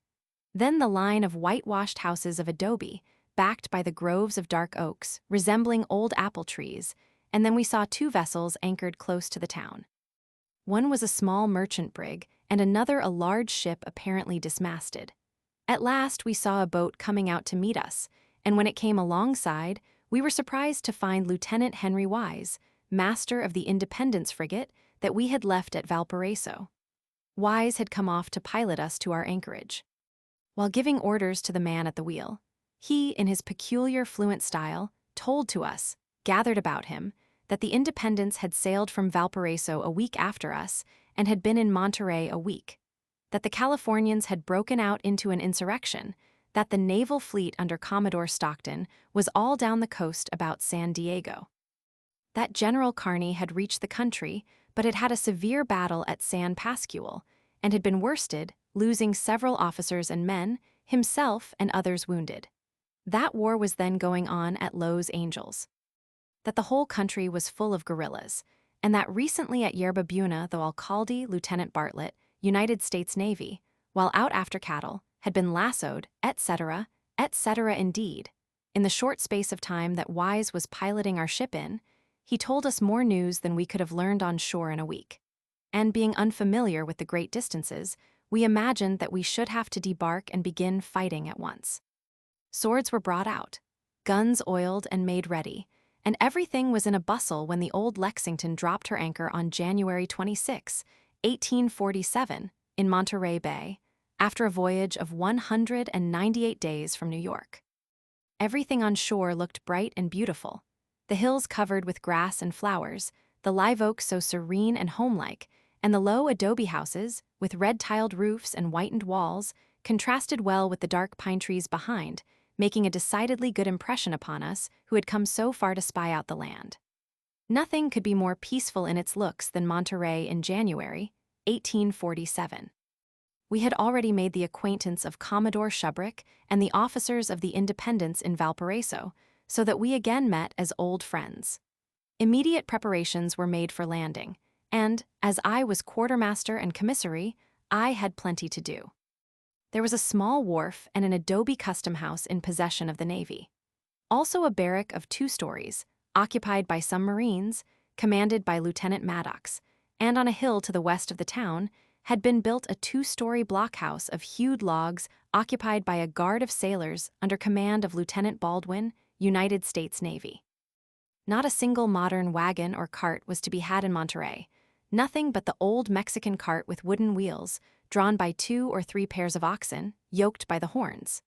Then the line of whitewashed houses of adobe, backed by the groves of dark oaks, resembling old apple trees, and then we saw 2 vessels anchored close to the town. One was a small merchant brig, and another a large ship apparently dismasted. At last we saw a boat coming out to meet us, and when it came alongside, we were surprised to find Lieutenant Henry Wise, master of the Independence frigate that we had left at Valparaiso. Wise had come off to pilot us to our anchorage. While giving orders to the man at the wheel, he, in his peculiar fluent style, told to us, gathered about him, that the Independence had sailed from Valparaiso a week after us and had been in Monterey a week, that the Californians had broken out into an insurrection, that the naval fleet under Commodore Stockton was all down the coast about San Diego, that General Kearny had reached the country but had had a severe battle at San Pasqual and had been worsted, losing several officers and men, himself and others wounded. That war was then going on at Los Angeles, that the whole country was full of guerrillas, and that recently at Yerba Buena the alcalde, Lieutenant Bartlett, United States Navy, while out after cattle, had been lassoed, etc., etc. Indeed, in the short space of time that Wise was piloting our ship in, he told us more news than we could have learned on shore in a week. And being unfamiliar with the great distances, we imagined that we should have to debark and begin fighting at once. Swords were brought out, guns oiled and made ready, and everything was in a bustle when the old Lexington dropped her anchor on January 26, 1847, in Monterey Bay, after a voyage of 198 days from New York. Everything on shore looked bright and beautiful, the hills covered with grass and flowers, the live oaks so serene and homelike, and the low adobe houses, with red-tiled roofs and whitened walls, contrasted well with the dark pine trees behind, making a decidedly good impression upon us who had come so far to spy out the land. Nothing could be more peaceful in its looks than Monterey in January, 1847. We had already made the acquaintance of Commodore Shubrick and the officers of the Independence in Valparaiso, so that we again met as old friends. Immediate preparations were made for landing, and, as I was quartermaster and commissary, I had plenty to do. There was a small wharf and an adobe custom house in possession of the Navy. Also a barrack of 2 stories, occupied by some Marines, commanded by Lieutenant Maddox, and on a hill to the west of the town had been built a 2-story blockhouse of hewed logs occupied by a guard of sailors under command of Lieutenant Baldwin, United States Navy. Not a single modern wagon or cart was to be had in Monterey, nothing but the old Mexican cart with wooden wheels, drawn by 2 or 3 pairs of oxen, yoked by the horns.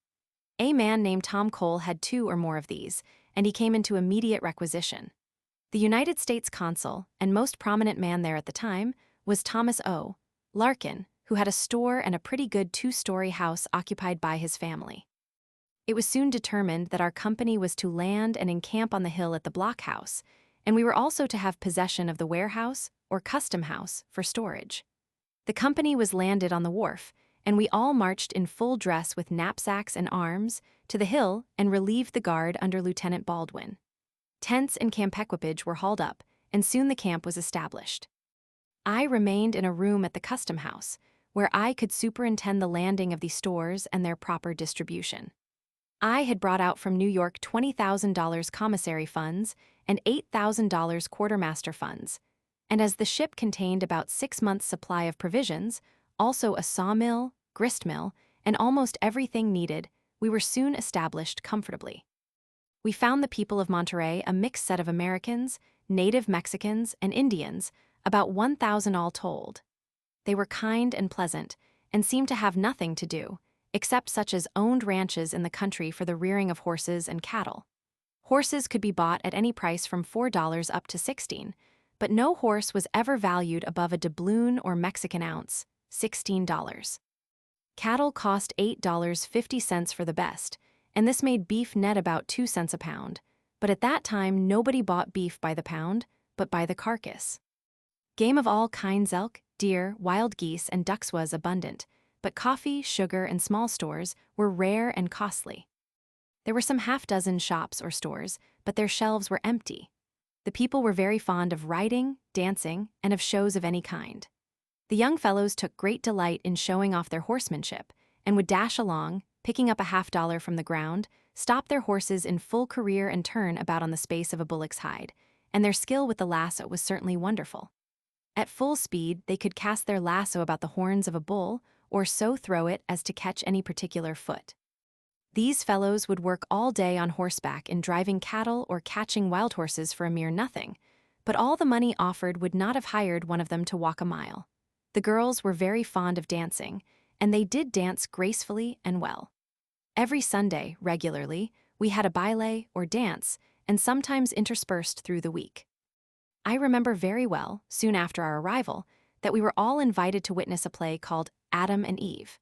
A man named Tom Cole had 2 or more of these, and he came into immediate requisition. The United States consul, and most prominent man there at the time, was Thomas O. Larkin, who had a store and a pretty good 2-story house occupied by his family. It was soon determined that our company was to land and encamp on the hill at the blockhouse, and we were also to have possession of the warehouse or custom house for storage. The company was landed on the wharf, and we all marched in full dress with knapsacks and arms to the hill and relieved the guard under Lieutenant Baldwin. Tents and camp equipage were hauled up, and soon the camp was established. I remained in a room at the custom house, where I could superintend the landing of the stores and their proper distribution. I had brought out from New York $20,000 commissary funds and $8,000 quartermaster funds, and as the ship contained about 6 months' supply of provisions, also a sawmill, gristmill, and almost everything needed, we were soon established comfortably. We found the people of Monterey a mixed set of Americans, native Mexicans, and Indians, about 1,000 all told. They were kind and pleasant, and seemed to have nothing to do, except such as owned ranches in the country for the rearing of horses and cattle. Horses could be bought at any price from $4 up to $16, but no horse was ever valued above a doubloon or Mexican ounce, $16. Cattle cost $8.50 for the best, and this made beef net about 2 cents a pound, but at that time nobody bought beef by the pound, but by the carcass. Game of all kinds, elk, deer, wild geese, and ducks was abundant, but coffee, sugar, and small stores were rare and costly. There were some half-dozen shops or stores, but their shelves were empty. The people were very fond of riding, dancing, and of shows of any kind. The young fellows took great delight in showing off their horsemanship, and would dash along, picking up a $50 from the ground, stop their horses in full career and turn about on the space of a bullock's hide, and their skill with the lasso was certainly wonderful. At full speed, they could cast their lasso about the horns of a bull, or so throw it as to catch any particular foot. These fellows would work all day on horseback in driving cattle or catching wild horses for a mere nothing, but all the money offered would not have hired one of them to walk a mile. The girls were very fond of dancing, and they did dance gracefully and well. Every Sunday, regularly, we had a baile or dance, and sometimes interspersed through the week. I remember very well, soon after our arrival, that we were all invited to witness a play called Adam and Eve.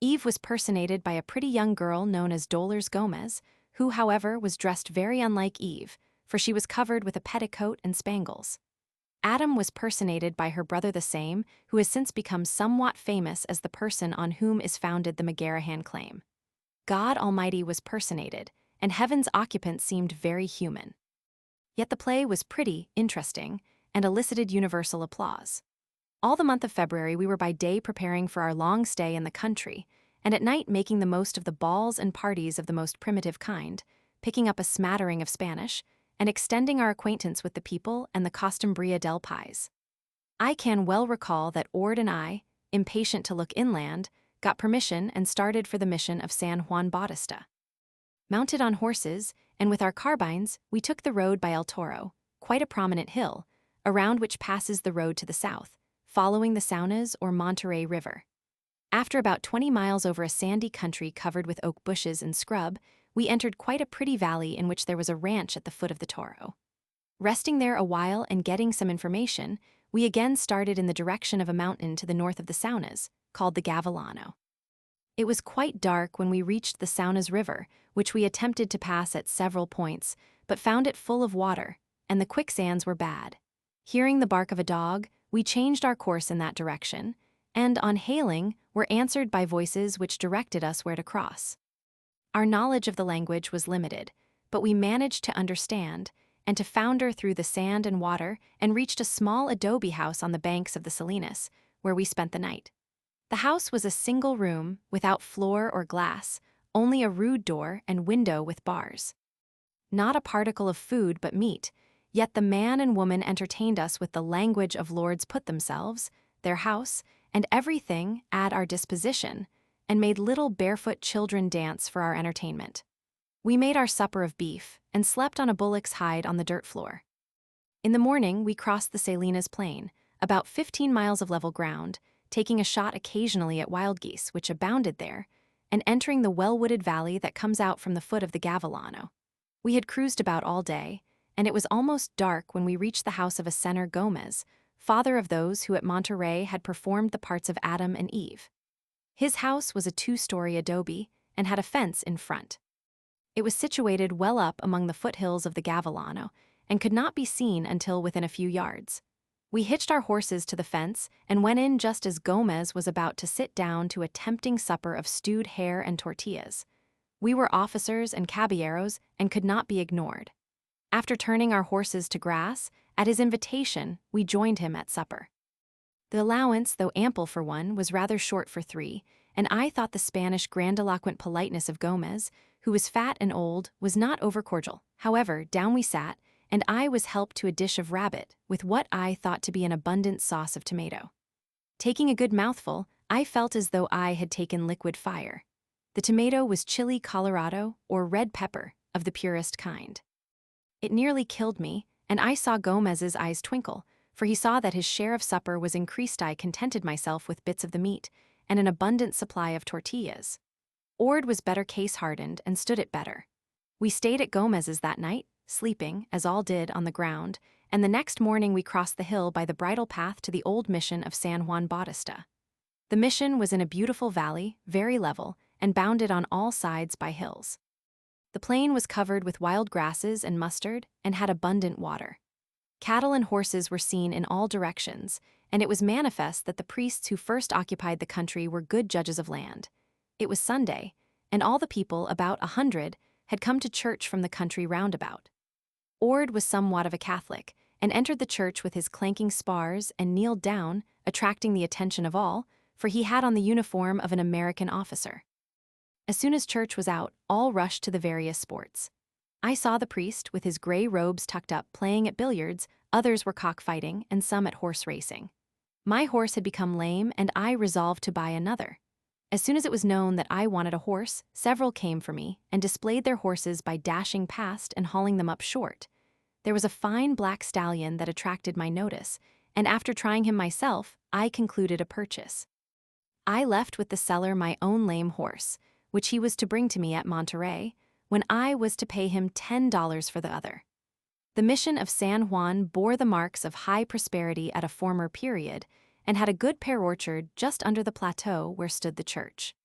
Eve was personated by a pretty young girl known as Dolores Gomez, who, however, was dressed very unlike Eve, for she was covered with a petticoat and spangles. Adam was personated by her brother the same, who has since become somewhat famous as the person on whom is founded the McGarrahan claim. God Almighty was personated, and heaven's occupant seemed very human. Yet the play was pretty, interesting, and elicited universal applause. All the month of February we were by day preparing for our long stay in the country, and at night making the most of the balls and parties of the most primitive kind, picking up a smattering of Spanish, and extending our acquaintance with the people and the Costumbria del País. I can well recall that Ord and I, impatient to look inland, got permission and started for the mission of San Juan Bautista. Mounted on horses, and with our carbines, we took the road by El Toro, quite a prominent hill, around which passes the road to the south, following the Saunas or Monterey River. After about 20 miles over a sandy country covered with oak bushes and scrub, we entered quite a pretty valley in which there was a ranch at the foot of the Toro. Resting there a while and getting some information, we again started in the direction of a mountain to the north of the Saunas, called the Gavilano. It was quite dark when we reached the Saunas River, which we attempted to pass at several points, but found it full of water, and the quicksands were bad. Hearing the bark of a dog, we changed our course in that direction, and on hailing, were answered by voices which directed us where to cross. Our knowledge of the language was limited, but we managed to understand and to founder through the sand and water and reached a small adobe house on the banks of the Salinas, where we spent the night. The house was a single room, without floor or glass, only a rude door and window with bars. Not a particle of food but meat, yet the man and woman entertained us with the language of lords put themselves, their house, and everything at our disposition, and made little barefoot children dance for our entertainment. We made our supper of beef and slept on a bullock's hide on the dirt floor. In the morning, we crossed the Salinas Plain, about 15 miles of level ground, taking a shot occasionally at wild geese, which abounded there, and entering the well-wooded valley that comes out from the foot of the Gavilano. We had cruised about all day, and it was almost dark when we reached the house of a Senor Gomez, father of those who at Monterey had performed the parts of Adam and Eve. His house was a 2-story adobe and had a fence in front. It was situated well up among the foothills of the Gavilano and could not be seen until within a few yards. We hitched our horses to the fence and went in just as Gomez was about to sit down to a tempting supper of stewed hare and tortillas. We were officers and caballeros and could not be ignored. After turning our horses to grass, at his invitation, we joined him at supper. The allowance, though ample for one, was rather short for 3, and I thought the Spanish grandiloquent politeness of Gomez, who was fat and old, was not overcordial. However, down we sat, and I was helped to a dish of rabbit with what I thought to be an abundant sauce of tomato. Taking a good mouthful, I felt as though I had taken liquid fire. The tomato was chili colorado, or red pepper, of the purest kind. It nearly killed me, and I saw Gomez's eyes twinkle, for he saw that his share of supper was increased. I contented myself with bits of the meat and an abundant supply of tortillas. Ord was better case-hardened and stood it better. We stayed at Gomez's that night, sleeping, as all did, on the ground, and the next morning we crossed the hill by the bridle path to the old mission of San Juan Bautista. The mission was in a beautiful valley, very level, and bounded on all sides by hills. The plain was covered with wild grasses and mustard and had abundant water. Cattle and horses were seen in all directions, and it was manifest that the priests who first occupied the country were good judges of land. It was Sunday, and all the people, about 100, had come to church from the country roundabout. Ord was somewhat of a Catholic, and entered the church with his clanking spars and kneeled down, attracting the attention of all, for he had on the uniform of an American officer. As soon as church was out, all rushed to the various sports. I saw the priest, with his gray robes tucked up, playing at billiards, others were cockfighting, and some at horse racing. My horse had become lame, and I resolved to buy another. As soon as it was known that I wanted a horse, several came for me and displayed their horses by dashing past and hauling them up short. There was a fine black stallion that attracted my notice, and after trying him myself, I concluded a purchase. I left with the seller my own lame horse, which he was to bring to me at Monterey, when I was to pay him $10 for the other. The mission of San Juan bore the marks of high prosperity at a former period, and had a good pear orchard just under the plateau where stood the church.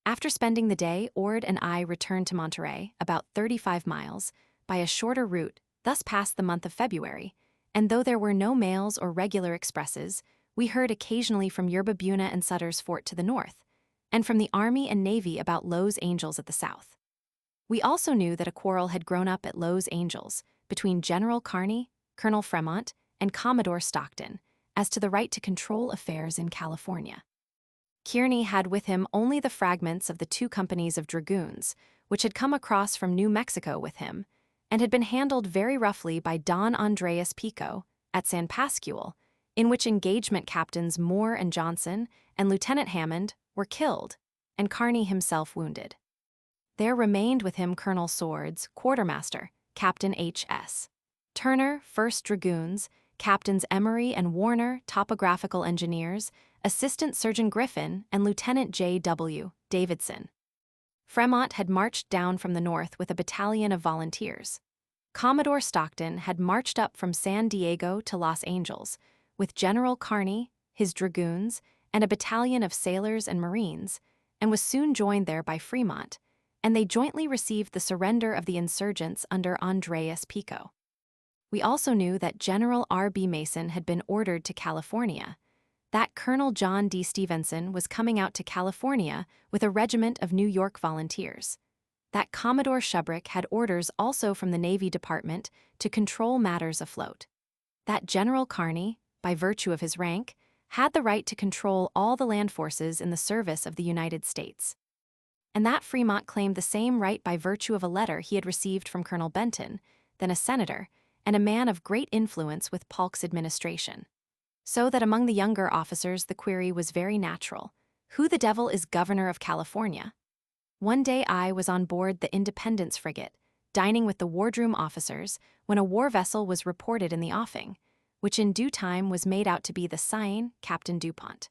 After spending the day, Ord and I returned to Monterey, about 35 miles, by a shorter route, thus passed the month of February, and though there were no mails or regular expresses, we heard occasionally from Yerba Buena and Sutter's Fort to the north, and from the Army and Navy about Los Angeles at the south. We also knew that a quarrel had grown up at Los Angeles between General Kearny, Colonel Fremont, and Commodore Stockton, as to the right to control affairs in California. Kearny had with him only the fragments of the 2 companies of dragoons, which had come across from New Mexico with him, and had been handled very roughly by Don Andreas Pico at San Pascual, in which engagement Captains Moore and Johnson and Lieutenant Hammond were killed, and Kearny himself wounded. There remained with him Colonel Swords, quartermaster, Captain H.S. Turner, 1st Dragoons, Captains Emery and Warner, topographical engineers, Assistant Surgeon Griffin, and Lieutenant J.W. Davidson. Fremont had marched down from the north with a battalion of volunteers. Commodore Stockton had marched up from San Diego to Los Angeles with General Kearny, his dragoons, and a battalion of sailors and Marines, and was soon joined there by Fremont, and they jointly received the surrender of the insurgents under Andreas Pico. We also knew that General R.B. Mason had been ordered to California, that Colonel John D. Stevenson was coming out to California with a regiment of New York volunteers, that Commodore Shubrick had orders also from the Navy Department to control matters afloat, that General Kearny, by virtue of his rank, had the right to control all the land forces in the service of the United States, and that Fremont claimed the same right by virtue of a letter he had received from Colonel Benton, then a senator, and a man of great influence with Polk's administration. So that among the younger officers the query was very natural: who the devil is governor of California? One day I was on board the Independence frigate, dining with the wardroom officers, when a war vessel was reported in the offing, which in due time was made out to be the Seine, Captain Dupont.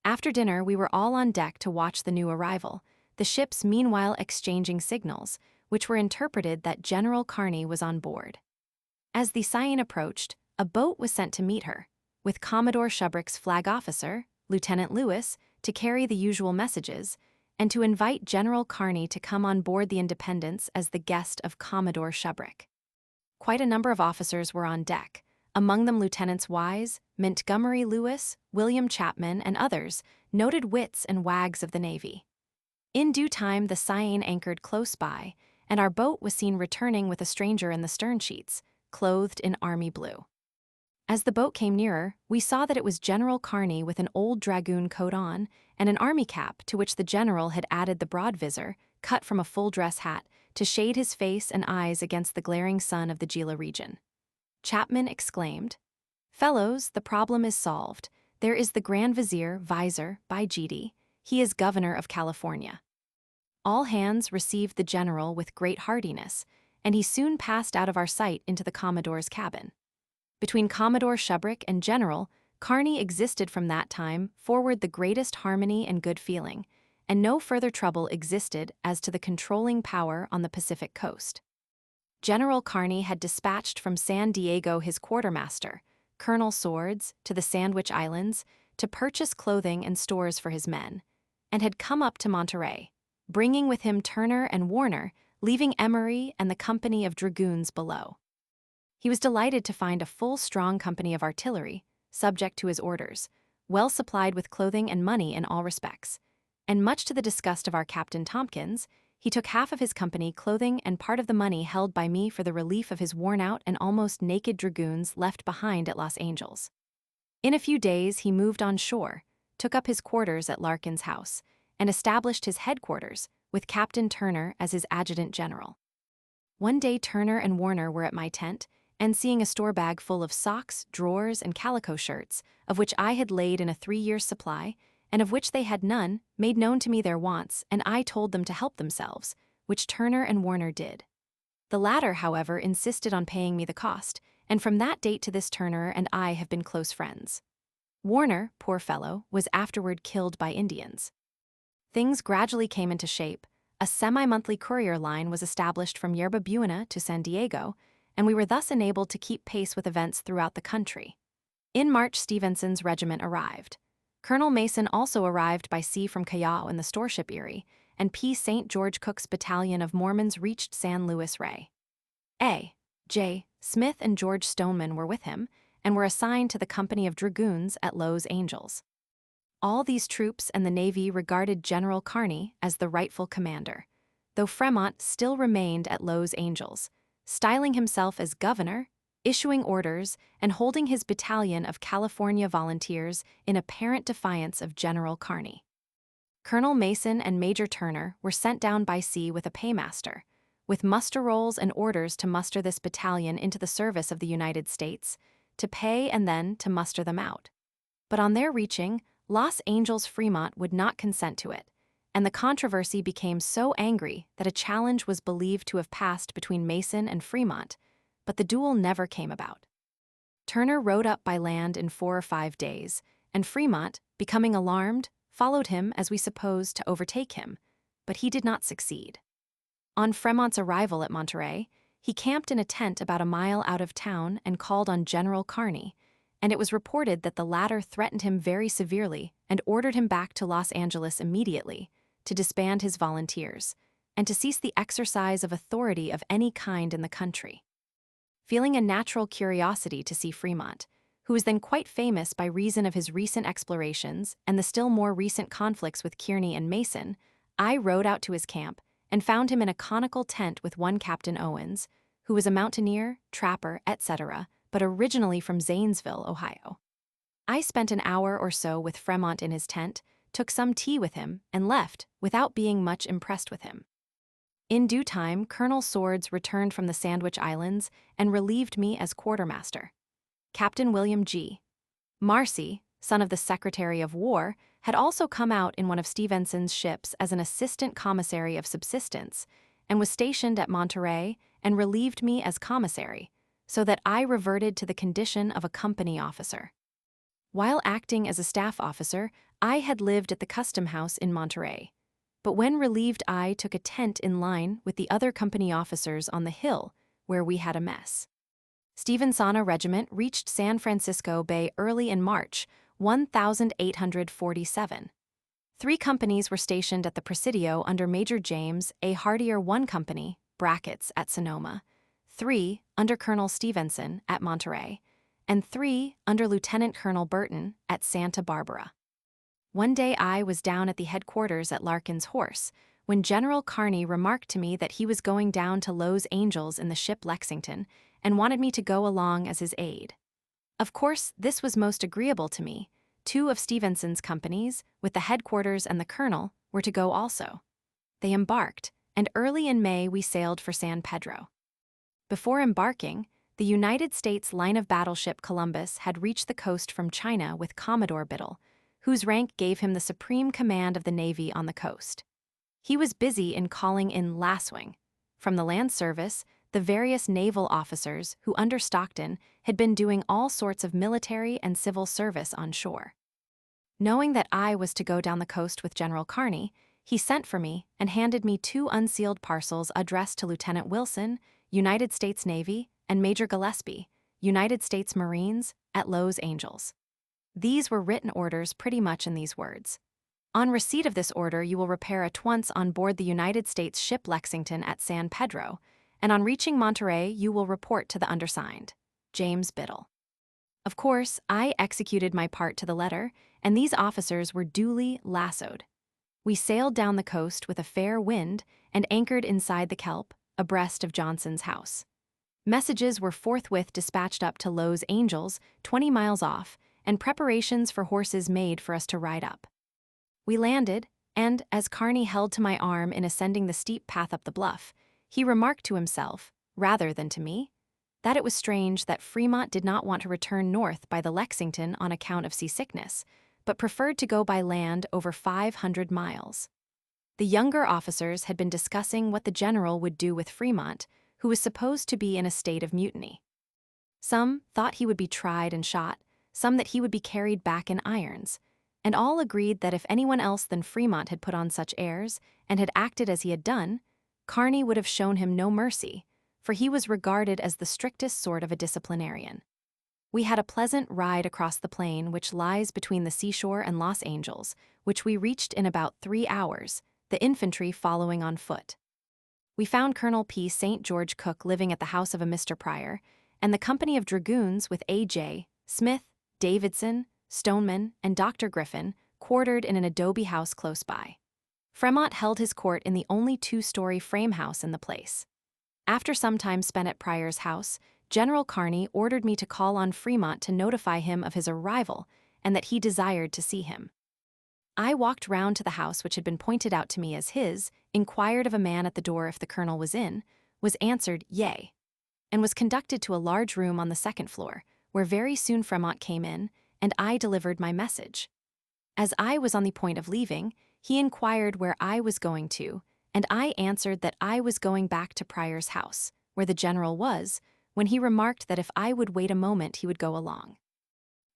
After dinner we were all on deck to watch the new arrival, the ships meanwhile exchanging signals, which were interpreted that General Kearny was on board. As the Seine approached, a boat was sent to meet her, with Commodore Shubrick's flag officer, Lieutenant Lewis, to carry the usual messages, and to invite General Kearny to come on board the Independence as the guest of Commodore Shubrick. Quite a number of officers were on deck, among them Lieutenants Wise, Montgomery Lewis, William Chapman, and others, noted wits and wags of the Navy. In due time the Seine anchored close by, and our boat was seen returning with a stranger in the stern sheets, clothed in army blue. As the boat came nearer, we saw that it was General Kearny with an old dragoon coat on and an army cap to which the general had added the broad visor, cut from a full-dress hat, to shade his face and eyes against the glaring sun of the Gila region. Chapman exclaimed, "Fellows, the problem is solved. There is the Grand Vizier, Visor, by Gidi. He is governor of California." All hands received the general with great heartiness, and he soon passed out of our sight into the Commodore's cabin. Between Commodore Shubrick and General Kearny existed from that time forward the greatest harmony and good feeling, and no further trouble existed as to the controlling power on the Pacific coast. General Kearny had dispatched from San Diego his quartermaster, Colonel Swords, to the Sandwich Islands to purchase clothing and stores for his men, and had come up to Monterey, bringing with him Turner and Warner, leaving Emery and the company of dragoons below. He was delighted to find a full strong company of artillery, subject to his orders, well supplied with clothing and money in all respects, and much to the disgust of our Captain Tompkins, he took half of his company clothing and part of the money held by me for the relief of his worn-out and almost naked dragoons left behind at Los Angeles. In a few days he moved on shore, took up his quarters at Larkin's house, and established his headquarters, with Captain Turner as his adjutant general. One day Turner and Warner were at my tent, and seeing a store bag full of socks, drawers, and calico shirts, of which I had laid in a 3-year supply, and of which they had none, made known to me their wants, and I told them to help themselves, which Turner and Warner did. The latter, however, insisted on paying me the cost, and from that date to this Turner and I have been close friends. Warner, poor fellow, was afterward killed by Indians. Things gradually came into shape. A semi-monthly courier line was established from Yerba Buena to San Diego, and we were thus enabled to keep pace with events throughout the country. In March, Stevenson's regiment arrived. Colonel Mason also arrived by sea from Callao in the storeship Erie, and P. St. George Cook's battalion of Mormons reached San Luis Rey. A. J. Smith and George Stoneman were with him, and were assigned to the company of dragoons at Los Angeles. All these troops and the Navy regarded General Kearny as the rightful commander, though Fremont still remained at Los Angeles, styling himself as governor, issuing orders, and holding his battalion of California volunteers in apparent defiance of General Kearny. Colonel Mason and Major Turner were sent down by sea with a paymaster, with muster rolls and orders to muster this battalion into the service of the United States, to pay and then to muster them out. But on their reaching, Los Angeles Fremont would not consent to it, and the controversy became so angry that a challenge was believed to have passed between Mason and Fremont, but the duel never came about. Turner rode up by land in 4 or 5 days, and Fremont, becoming alarmed, followed him as we supposed to overtake him, but he did not succeed. On Fremont's arrival at Monterey, He camped in a tent about a mile out of town and called on General Kearny, and it was reported that the latter threatened him very severely and ordered him back to Los Angeles immediately, to disband his volunteers, and to cease the exercise of authority of any kind in the country. Feeling a natural curiosity to see Fremont, who was then quite famous by reason of his recent explorations and the still more recent conflicts with Kearny and Mason, I rode out to his camp and found him in a conical tent with one Captain Owens, who was a mountaineer, trapper, etc., but originally from Zanesville, Ohio. I spent an hour or so with Fremont in his tent, took some tea with him, and left without being much impressed with him. In due time, Colonel Swords returned from the Sandwich Islands and relieved me as quartermaster. Captain William G. Marcy, son of the Secretary of War, had also come out in one of Stevenson's ships as an assistant commissary of subsistence and was stationed at Monterey and relieved me as commissary, so that I reverted to the condition of a company officer. While acting as a staff officer, I had lived at the custom house in Monterey, but when relieved I took a tent in line with the other company officers on the hill where we had a mess. Stevensona Regiment reached San Francisco Bay early in March 1847. 3 companies were stationed at the Presidio under Major James A. Hardier, 1 company at Sonoma, 3 under Colonel Stevenson at Monterey, and 3 under Lieutenant Colonel Burton at Santa Barbara. One day I was down at the headquarters at Larkin's Horse when General Kearny remarked to me that he was going down to Los Angeles in the ship Lexington and wanted me to go along as his aide. Of course, this was most agreeable to me. 2 of Stevenson's companies, with the headquarters and the colonel, were to go also. They embarked, and early in May we sailed for San Pedro. Before embarking, the United States line of battleship Columbus had reached the coast from China with Commodore Biddle, whose rank gave him the supreme command of the Navy on the coast. He was busy in calling in Laswing. From the land service, the various naval officers who under Stockton had been doing all sorts of military and civil service on shore. Knowing that I was to go down the coast with General Kearny, he sent for me and handed me 2 unsealed parcels addressed to Lieutenant Wilson, United States Navy, and Major Gillespie, United States Marines, at Los Angeles. These were written orders pretty much in these words. On receipt of this order, you will repair at once on board the United States ship Lexington at San Pedro, and on reaching Monterey, you will report to the undersigned, James Biddle. Of course, I executed my part to the letter, and these officers were duly lassoed. We sailed down the coast with a fair wind and anchored inside the kelp, abreast of Johnson's house. Messages were forthwith dispatched up to Los Angeles, 20 miles off, and preparations for horses made for us to ride up. We landed, and as Kearny held to my arm in ascending the steep path up the bluff, he remarked to himself, rather than to me, that it was strange that Fremont did not want to return north by the Lexington on account of seasickness, but preferred to go by land over 500 miles. The younger officers had been discussing what the general would do with Fremont, who was supposed to be in a state of mutiny. Some thought he would be tried and shot, some that he would be carried back in irons, and all agreed that if anyone else than Fremont had put on such airs and had acted as he had done, Kearny would have shown him no mercy, for he was regarded as the strictest sort of a disciplinarian. We had a pleasant ride across the plain which lies between the seashore and Los Angeles, which we reached in about 3 hours, the infantry following on foot. We found Colonel P. St. George Cook living at the house of a Mr. Pryor, and the company of dragoons with A.J. Smith, Davidson, Stoneman, and Dr. Griffin quartered in an adobe house close by. Fremont held his court in the only 2-story frame house in the place. After some time spent at Pryor's house, General Kearny ordered me to call on Fremont to notify him of his arrival and that he desired to see him. I walked round to the house which had been pointed out to me as his, inquired of a man at the door if the colonel was in, was answered, yea, and was conducted to a large room on the 2nd floor, where very soon Fremont came in, and I delivered my message. As I was on the point of leaving, he inquired where I was going to, and I answered that I was going back to Pryor's house, where the general was, when he remarked that if I would wait a moment he would go along.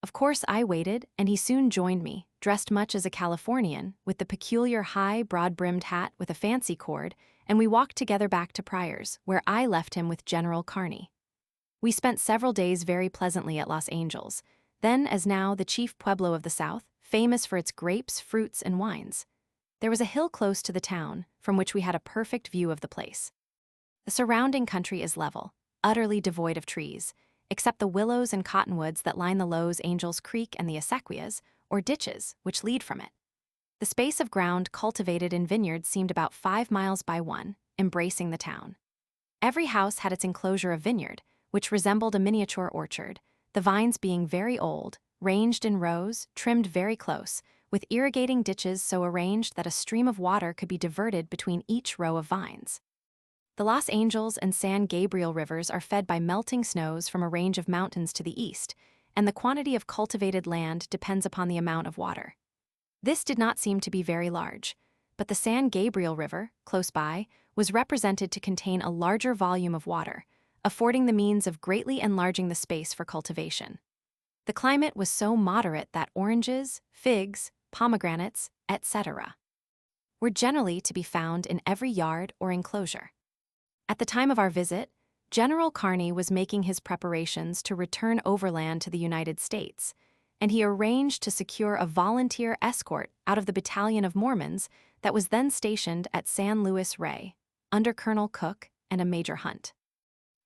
Of course, I waited, and he soon joined me, dressed much as a Californian, with the peculiar high, broad-brimmed hat with a fancy cord, and we walked together back to Pryor's, where I left him with General Kearney. We spent several days very pleasantly at Los Angeles, then as now the chief pueblo of the South, famous for its grapes, fruits, and wines. There was a hill close to the town, from which we had a perfect view of the place. The surrounding country is level, utterly devoid of trees, except the willows and cottonwoods that line the Los Angeles Creek and the acequias, or ditches, which lead from it. The space of ground cultivated in vineyards seemed about 5 miles by 1, embracing the town. Every house had its enclosure of vineyard, which resembled a miniature orchard, the vines being very old, ranged in rows, trimmed very close, with irrigating ditches so arranged that a stream of water could be diverted between each row of vines. The Los Angeles and San Gabriel rivers are fed by melting snows from a range of mountains to the east, and the quantity of cultivated land depends upon the amount of water. This did not seem to be very large, but the San Gabriel River, close by, was represented to contain a larger volume of water, affording the means of greatly enlarging the space for cultivation. The climate was so moderate that oranges, figs, pomegranates, etc. were generally to be found in every yard or enclosure. At the time of our visit, General Kearney was making his preparations to return overland to the United States, and he arranged to secure a volunteer escort out of the battalion of Mormons that was then stationed at San Luis Rey, under Colonel Cook and a Major Hunt.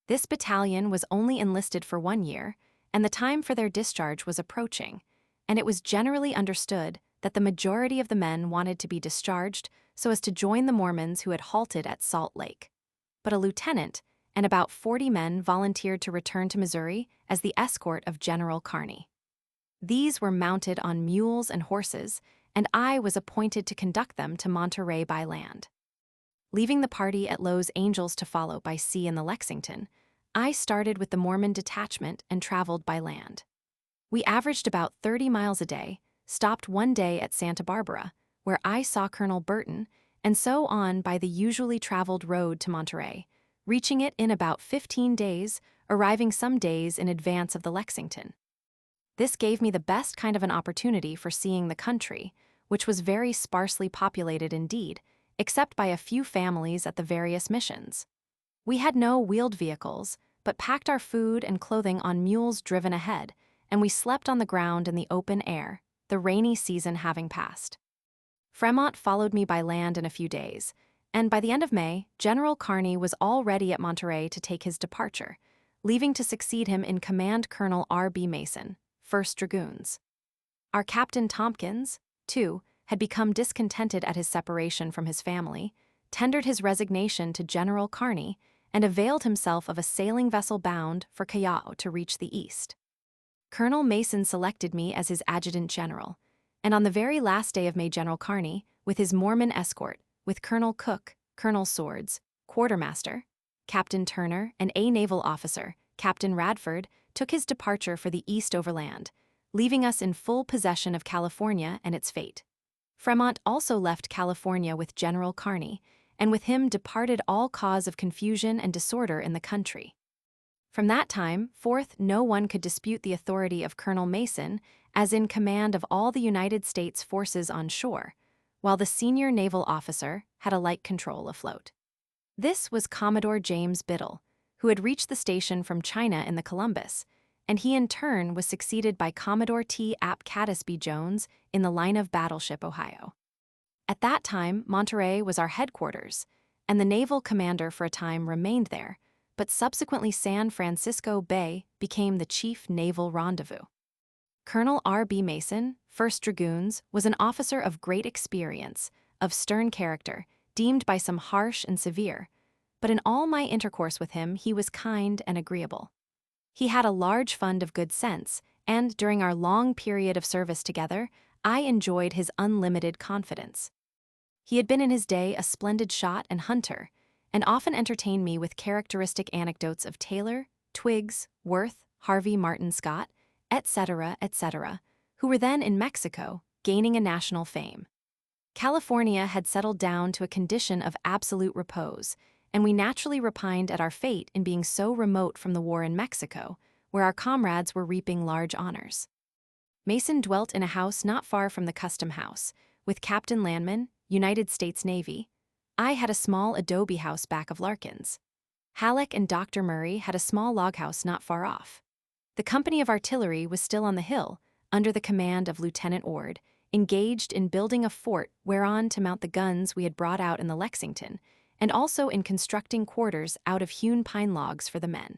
This battalion was only enlisted for 1 year, and the time for their discharge was approaching, and it was generally understood that the majority of the men wanted to be discharged so as to join the Mormons who had halted at Salt Lake. But a lieutenant and about 40 men volunteered to return to Missouri as the escort of General Kearney. These were mounted on mules and horses, and I was appointed to conduct them to Monterey by land. Leaving the party at Los Angeles to follow by sea in the Lexington, I started with the Mormon detachment and traveled by land. We averaged about 30 miles a day, stopped 1 day at Santa Barbara, where I saw Colonel Burton, and so on by the usually traveled road to Monterey, reaching it in about 15 days, arriving some days in advance of the Lexington. This gave me the best kind of an opportunity for seeing the country, which was very sparsely populated indeed, except by a few families at the various missions. We had no wheeled vehicles, but packed our food and clothing on mules driven ahead, and we slept on the ground in the open air, the rainy season having passed. Fremont followed me by land in a few days, and by the end of May, General Kearney was already at Monterey to take his departure, leaving to succeed him in command Colonel R.B. Mason, 1st Dragoons. Our Captain Tompkins, too, had become discontented at his separation from his family, tendered his resignation to General Kearney, and availed himself of a sailing vessel bound for Callao to reach the east. Colonel Mason selected me as his adjutant general, and on the very last day of May, General Kearney, with his Mormon escort, with Colonel Cook, Colonel Swords, quartermaster, Captain Turner, and a naval officer, Captain Radford, took his departure for the east overland, leaving us in full possession of California and its fate. Fremont also left California with General Kearney, and with him departed all cause of confusion and disorder in the country. From that time forth no one could dispute the authority of Colonel Mason as in command of all the United States forces on shore, while the senior naval officer had a like control afloat. This was Commodore James Biddle, who had reached the station from China in the Columbus, and he in turn was succeeded by Commodore T. Ap Catesby Jones in the line of battleship Ohio. At that time, Monterey was our headquarters, and the naval commander for a time remained there, but subsequently San Francisco Bay became the chief naval rendezvous. Colonel R.B. Mason, 1st Dragoons, was an officer of great experience, of stern character, deemed by some harsh and severe, but in all my intercourse with him he was kind and agreeable. He had a large fund of good sense, and during our long period of service together, I enjoyed his unlimited confidence. He had been in his day a splendid shot and hunter, and often entertained me with characteristic anecdotes of Taylor, Twiggs, Worth, Harvey Martin Scott, etc., who were then in Mexico, gaining a national fame. California had settled down to a condition of absolute repose, and we naturally repined at our fate in being so remote from the war in Mexico, where our comrades were reaping large honors. Mason dwelt in a house not far from the custom house, with Captain Landman, United States Navy. I had a small adobe house back of Larkin's. Halleck and Dr. Murray had a small log house not far off. The company of artillery was still on the hill, under the command of Lieutenant Ord, engaged in building a fort whereon to mount the guns we had brought out in the Lexington, and also in constructing quarters out of hewn pine logs for the men.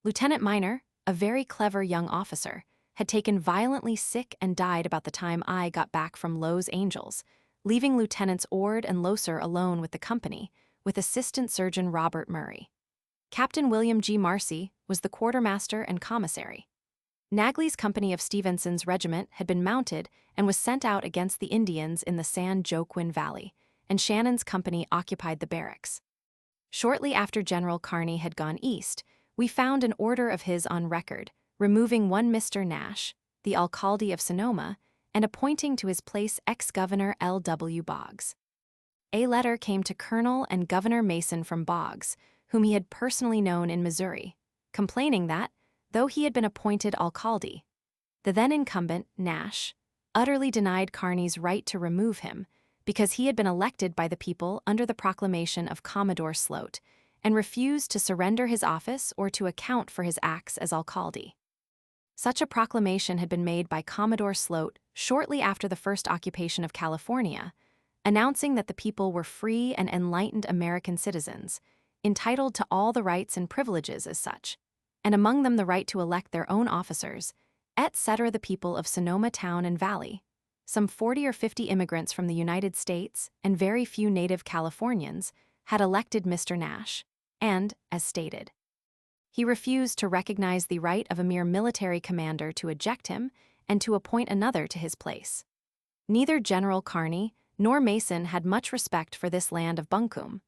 Lieutenant Miner, a very clever young officer, had taken violently sick and died about the time I got back from Lowe's Angels, leaving Lieutenants Ord and Loser alone with the company, with Assistant Surgeon Robert Murray. Captain William G. Marcy was the quartermaster and commissary. Nagley's company of Stevenson's regiment had been mounted and was sent out against the Indians in the San Joaquin Valley, and Shannon's company occupied the barracks. Shortly after General Kearny had gone east, we found an order of his on record, removing one Mr. Nash, the alcalde of Sonoma, and appointing to his place ex-Governor L.W. Boggs. A letter came to Colonel and Governor Mason from Boggs, whom he had personally known in Missouri, complaining that, though he had been appointed alcalde, the then incumbent, Nash, utterly denied Kearny's right to remove him because he had been elected by the people under the proclamation of Commodore Sloat and refused to surrender his office or to account for his acts as alcalde. Such a proclamation had been made by Commodore Sloat shortly after the first occupation of California, announcing that the people were free and enlightened American citizens, entitled to all the rights and privileges as such, and among them the right to elect their own officers, etc. The people of Sonoma town and valley, some 40 or 50 immigrants from the United States and very few native Californians, had elected Mr. Nash, and, as stated, he refused to recognize the right of a mere military commander to eject him and to appoint another to his place. Neither General Kearny nor Mason had much respect for this land of Buncombe,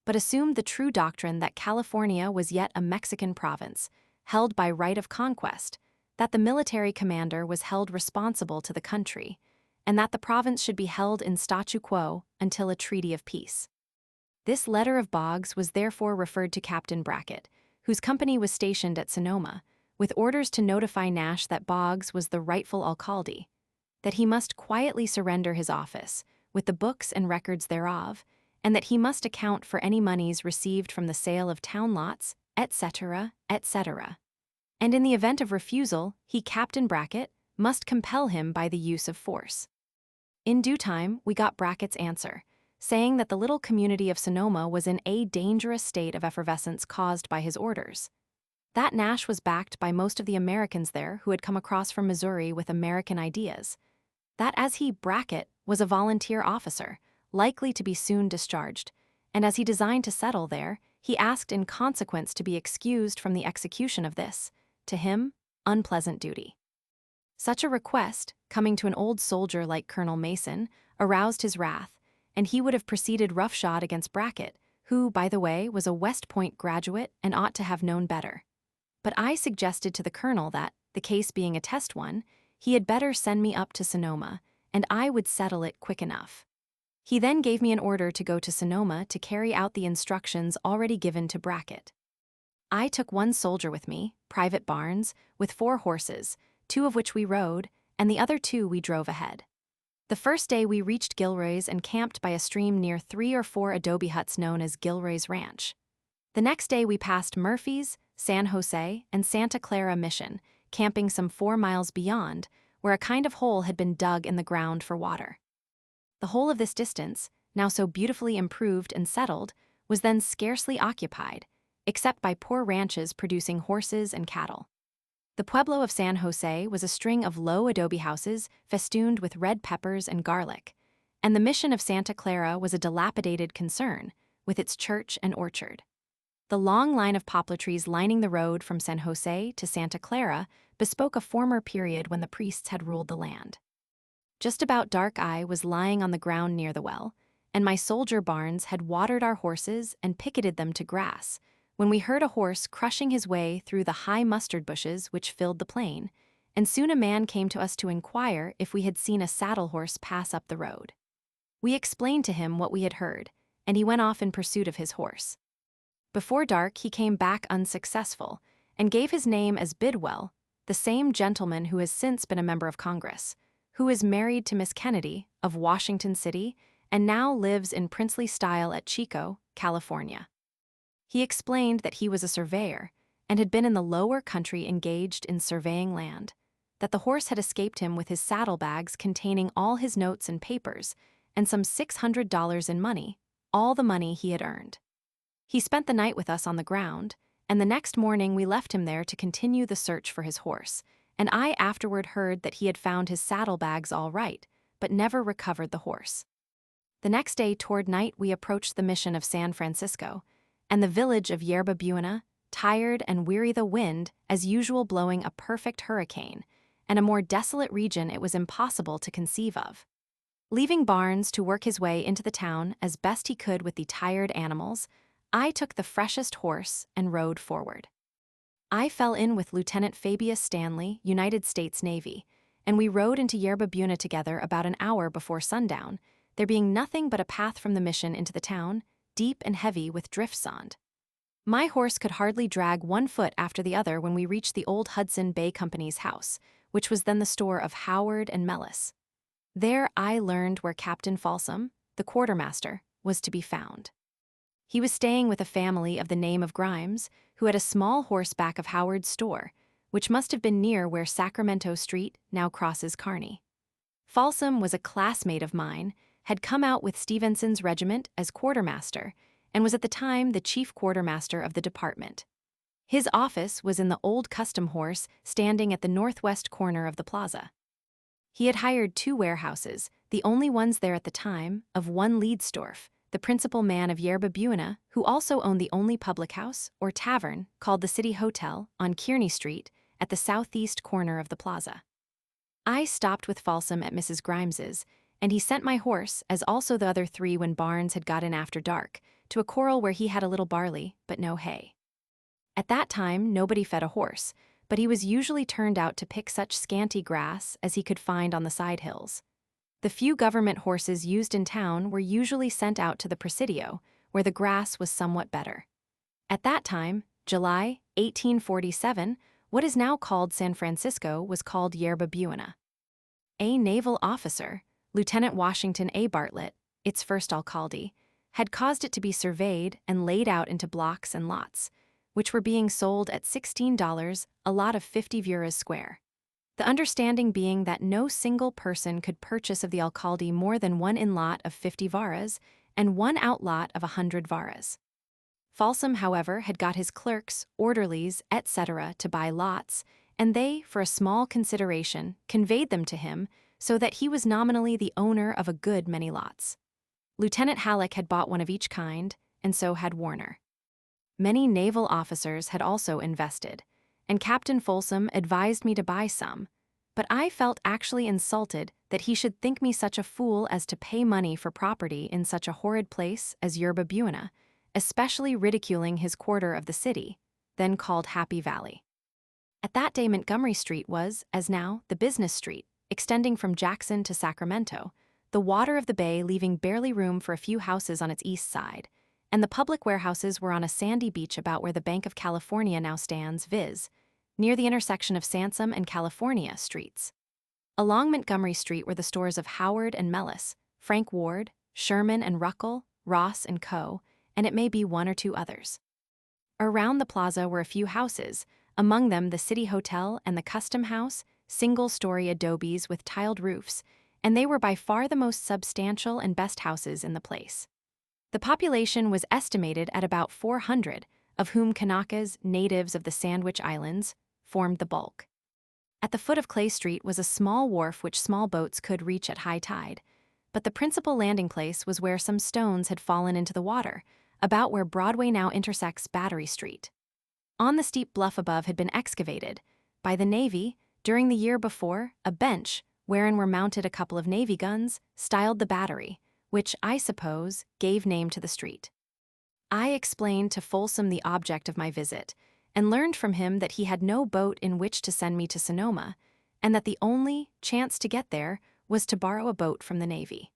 but assumed the true doctrine that California was yet a Mexican province, held by right of conquest, that the military commander was held responsible to the country, and that the province should be held in statu quo until a treaty of peace. This letter of Boggs was therefore referred to Captain Brackett, whose company was stationed at Sonoma, with orders to notify Nash that Boggs was the rightful alcalde, that he must quietly surrender his office, with the books and records thereof, and that he must account for any moneys received from the sale of town lots, etc., etc. And in the event of refusal, he, Captain Brackett, must compel him by the use of force. In due time, we got Brackett's answer, saying that the little community of Sonoma was in a dangerous state of effervescence caused by his orders. That Nash was backed by most of the Americans there who had come across from Missouri with American ideas. That as he, Brackett, was a volunteer officer, likely to be soon discharged, and as he designed to settle there, he asked in consequence to be excused from the execution of this, to him, unpleasant duty. Such a request, coming to an old soldier like Colonel Mason, aroused his wrath, and he would have proceeded roughshod against Brackett, who, by the way, was a West Point graduate and ought to have known better. But I suggested to the colonel that, the case being a test one, he had better send me up to Sonoma, and I would settle it quick enough. He then gave me an order to go to Sonoma to carry out the instructions already given to Brackett. I took one soldier with me, Private Barnes, with 4 horses, 2 of which we rode, and the other 2 we drove ahead. The first day we reached Gilroy's and camped by a stream near 3 or 4 adobe huts known as Gilroy's Ranch. The next day we passed Murphy's, San Jose, and Santa Clara Mission, camping some 4 miles beyond, where a kind of hole had been dug in the ground for water. The whole of this distance, now so beautifully improved and settled, was then scarcely occupied, except by poor ranches producing horses and cattle. The pueblo of San Jose was a string of low adobe houses festooned with red peppers and garlic, and the mission of Santa Clara was a dilapidated concern, with its church and orchard. The long line of poplar trees lining the road from San Jose to Santa Clara bespoke a former period when the priests had ruled the land. Just about dark I was lying on the ground near the well, and my soldier Barnes had watered our horses and picketed them to grass, when we heard a horse crushing his way through the high mustard bushes which filled the plain, and soon a man came to us to inquire if we had seen a saddle horse pass up the road. We explained to him what we had heard, and he went off in pursuit of his horse. Before dark he came back unsuccessful, and gave his name as Bidwell, the same gentleman who has since been a member of Congress, who is married to Miss Kennedy of Washington City and now lives in princely style at Chico, California. He explained that he was a surveyor and had been in the lower country engaged in surveying land, that the horse had escaped him with his saddlebags containing all his notes and papers and some $600 in money, all the money he had earned. He spent the night with us on the ground, and the next morning we left him there to continue the search for his horse, and I afterward heard that he had found his saddlebags all right, but never recovered the horse. The next day toward night we approached the mission of San Francisco, and the village of Yerba Buena, tired and weary, the wind, as usual, blowing a perfect hurricane, and a more desolate region it was impossible to conceive of. Leaving Barnes to work his way into the town as best he could with the tired animals, I took the freshest horse and rode forward. I fell in with Lieutenant Fabius Stanley, United States Navy, and we rode into Yerba Buena together about an hour before sundown, there being nothing but a path from the mission into the town, deep and heavy with drift sand. My horse could hardly drag one foot after the other when we reached the old Hudson Bay Company's house, which was then the store of Howard and Mellis. There I learned where Captain Folsom, the quartermaster, was to be found. He was staying with a family of the name of Grimes, who had a small horse back of Howard's store, which must have been near where Sacramento Street now crosses Kearny. Folsom was a classmate of mine, had come out with Stevenson's regiment as quartermaster, and was at the time the chief quartermaster of the department. His office was in the old custom horse standing at the northwest corner of the plaza. He had hired 2 warehouses, the only ones there at the time, of one Leadsdorf, the principal man of Yerba Buena, who also owned the only public house, or tavern, called the City Hotel, on Kearny Street, at the southeast corner of the plaza. I stopped with Folsom at Mrs. Grimes's, and he sent my horse, as also the other 3 when Barnes had got in after dark, to a corral where he had a little barley, but no hay. At that time nobody fed a horse, but he was usually turned out to pick such scanty grass as he could find on the side hills. The few government horses used in town were usually sent out to the Presidio, where the grass was somewhat better. At that time, July 1847, what is now called San Francisco was called Yerba Buena. A naval officer, Lieutenant Washington A. Bartlett, its first alcalde, had caused it to be surveyed and laid out into blocks and lots, which were being sold at $16 a lot of 50 vuras square. The understanding being that no single person could purchase of the alcalde more than 1 in-lot of 50 varas and 1 out-lot of 100 varas. Folsom, however, had got his clerks, orderlies, etc. to buy lots, and they, for a small consideration, conveyed them to him so that he was nominally the owner of a good many lots. Lieutenant Halleck had bought one of each kind, and so had Warner. Many naval officers had also invested, and Captain Folsom advised me to buy some, but I felt actually insulted that he should think me such a fool as to pay money for property in such a horrid place as Yerba Buena, especially ridiculing his quarter of the city, then called Happy Valley. At that day Montgomery Street was, as now, the business street, extending from Jackson to Sacramento, the water of the bay leaving barely room for a few houses on its east side, and the public warehouses were on a sandy beach about where the Bank of California now stands, viz., near the intersection of Sansom and California streets. Along Montgomery Street were the stores of Howard and Mellis, Frank Ward, Sherman and Ruckel, Ross and Co., and it may be 1 or 2 others. Around the plaza were a few houses, among them the City Hotel and the Custom House, single-story adobes with tiled roofs, and they were by far the most substantial and best houses in the place. The population was estimated at about 400, of whom Kanakas, natives of the Sandwich Islands, formed the bulk. At the foot of Clay Street was a small wharf which small boats could reach at high tide, but the principal landing place was where some stones had fallen into the water, about where Broadway now intersects Battery Street. On the steep bluff above had been excavated, by the Navy, during the year before, a bench, wherein were mounted a couple of Navy guns, styled the Battery, which, I suppose, gave name to the street. I explained to Folsom the object of my visit, and learned from him that he had no boat in which to send me to Sonoma, and that the only chance to get there was to borrow a boat from the Navy.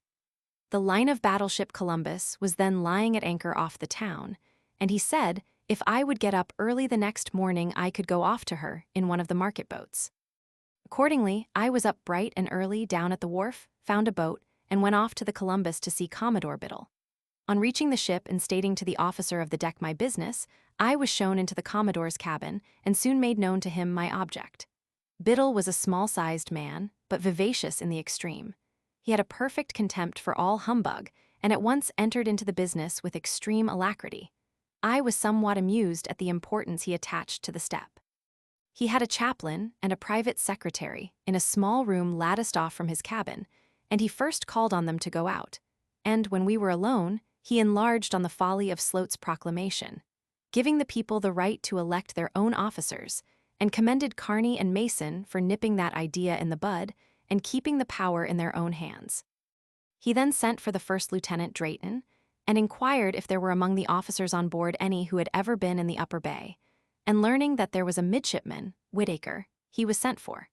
The line of battleship Columbus was then lying at anchor off the town, and he said if I would get up early the next morning, I could go off to her in one of the market boats. Accordingly, I was up bright and early down at the wharf, found a boat, and went off to the Columbus to see Commodore Biddle. On reaching the ship and stating to the officer of the deck my business, I was shown into the Commodore's cabin and soon made known to him my object. Biddle was a small-sized man, but vivacious in the extreme. He had a perfect contempt for all humbug, and at once entered into the business with extreme alacrity. I was somewhat amused at the importance he attached to the step. He had a chaplain and a private secretary in a small room latticed off from his cabin, and he first called on them to go out, and when we were alone, he enlarged on the folly of Sloat's proclamation, giving the people the right to elect their own officers, and commended Kearney and Mason for nipping that idea in the bud and keeping the power in their own hands. He then sent for the First Lieutenant Drayton and inquired if there were among the officers on board any who had ever been in the upper bay, and learning that there was a midshipman, Whittaker, he was sent for.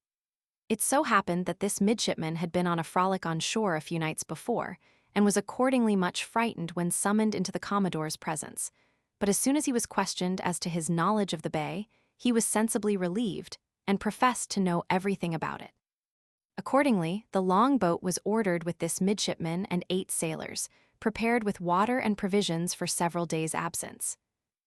It so happened that this midshipman had been on a frolic on shore a few nights before, and was accordingly much frightened when summoned into the Commodore's presence. But as soon as he was questioned as to his knowledge of the bay, he was sensibly relieved, and professed to know everything about it. Accordingly, the long-boat was ordered with this midshipman and 8 sailors, prepared with water and provisions for several days' absence.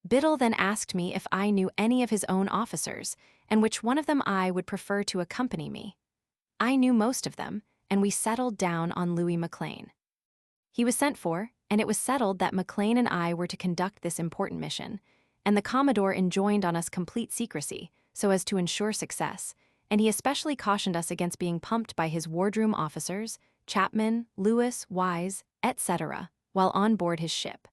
Biddle then asked me if I knew any of his own officers, and which one of them I would prefer to accompany me. I knew most of them, and we settled down on Louis McLean. He was sent for, and it was settled that McLean and I were to conduct this important mission, and the Commodore enjoined on us complete secrecy, so as to ensure success, and he especially cautioned us against being pumped by his wardroom officers, Chapman, Lewis, Wise, etc., while on board his ship.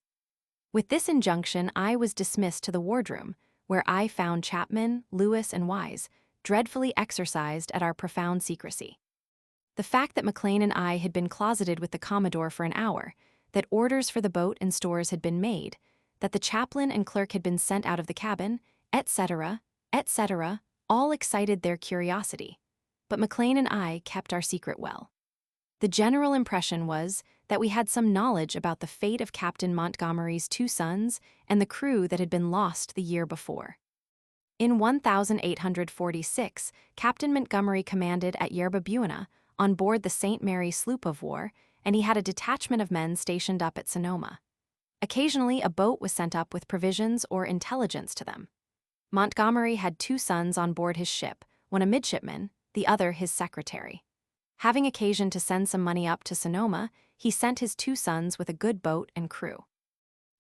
With this injunction, I was dismissed to the wardroom, where I found Chapman, Lewis, and Wise dreadfully exercised at our profound secrecy. The fact that McLean and I had been closeted with the Commodore for an hour, that orders for the boat and stores had been made, that the chaplain and clerk had been sent out of the cabin, etc., all excited their curiosity, but McLean and I kept our secret well. The general impression was that we had some knowledge about the fate of Captain Montgomery's 2 sons and the crew that had been lost the year before. In 1846, Captain Montgomery commanded at Yerba Buena on board the St. Mary sloop of war, and he had a detachment of men stationed up at Sonoma. Occasionally, a boat was sent up with provisions or intelligence to them. Montgomery had 2 sons on board his ship, one a midshipman, the other his secretary. Having occasion to send some money up to Sonoma, he sent his 2 sons with a good boat and crew.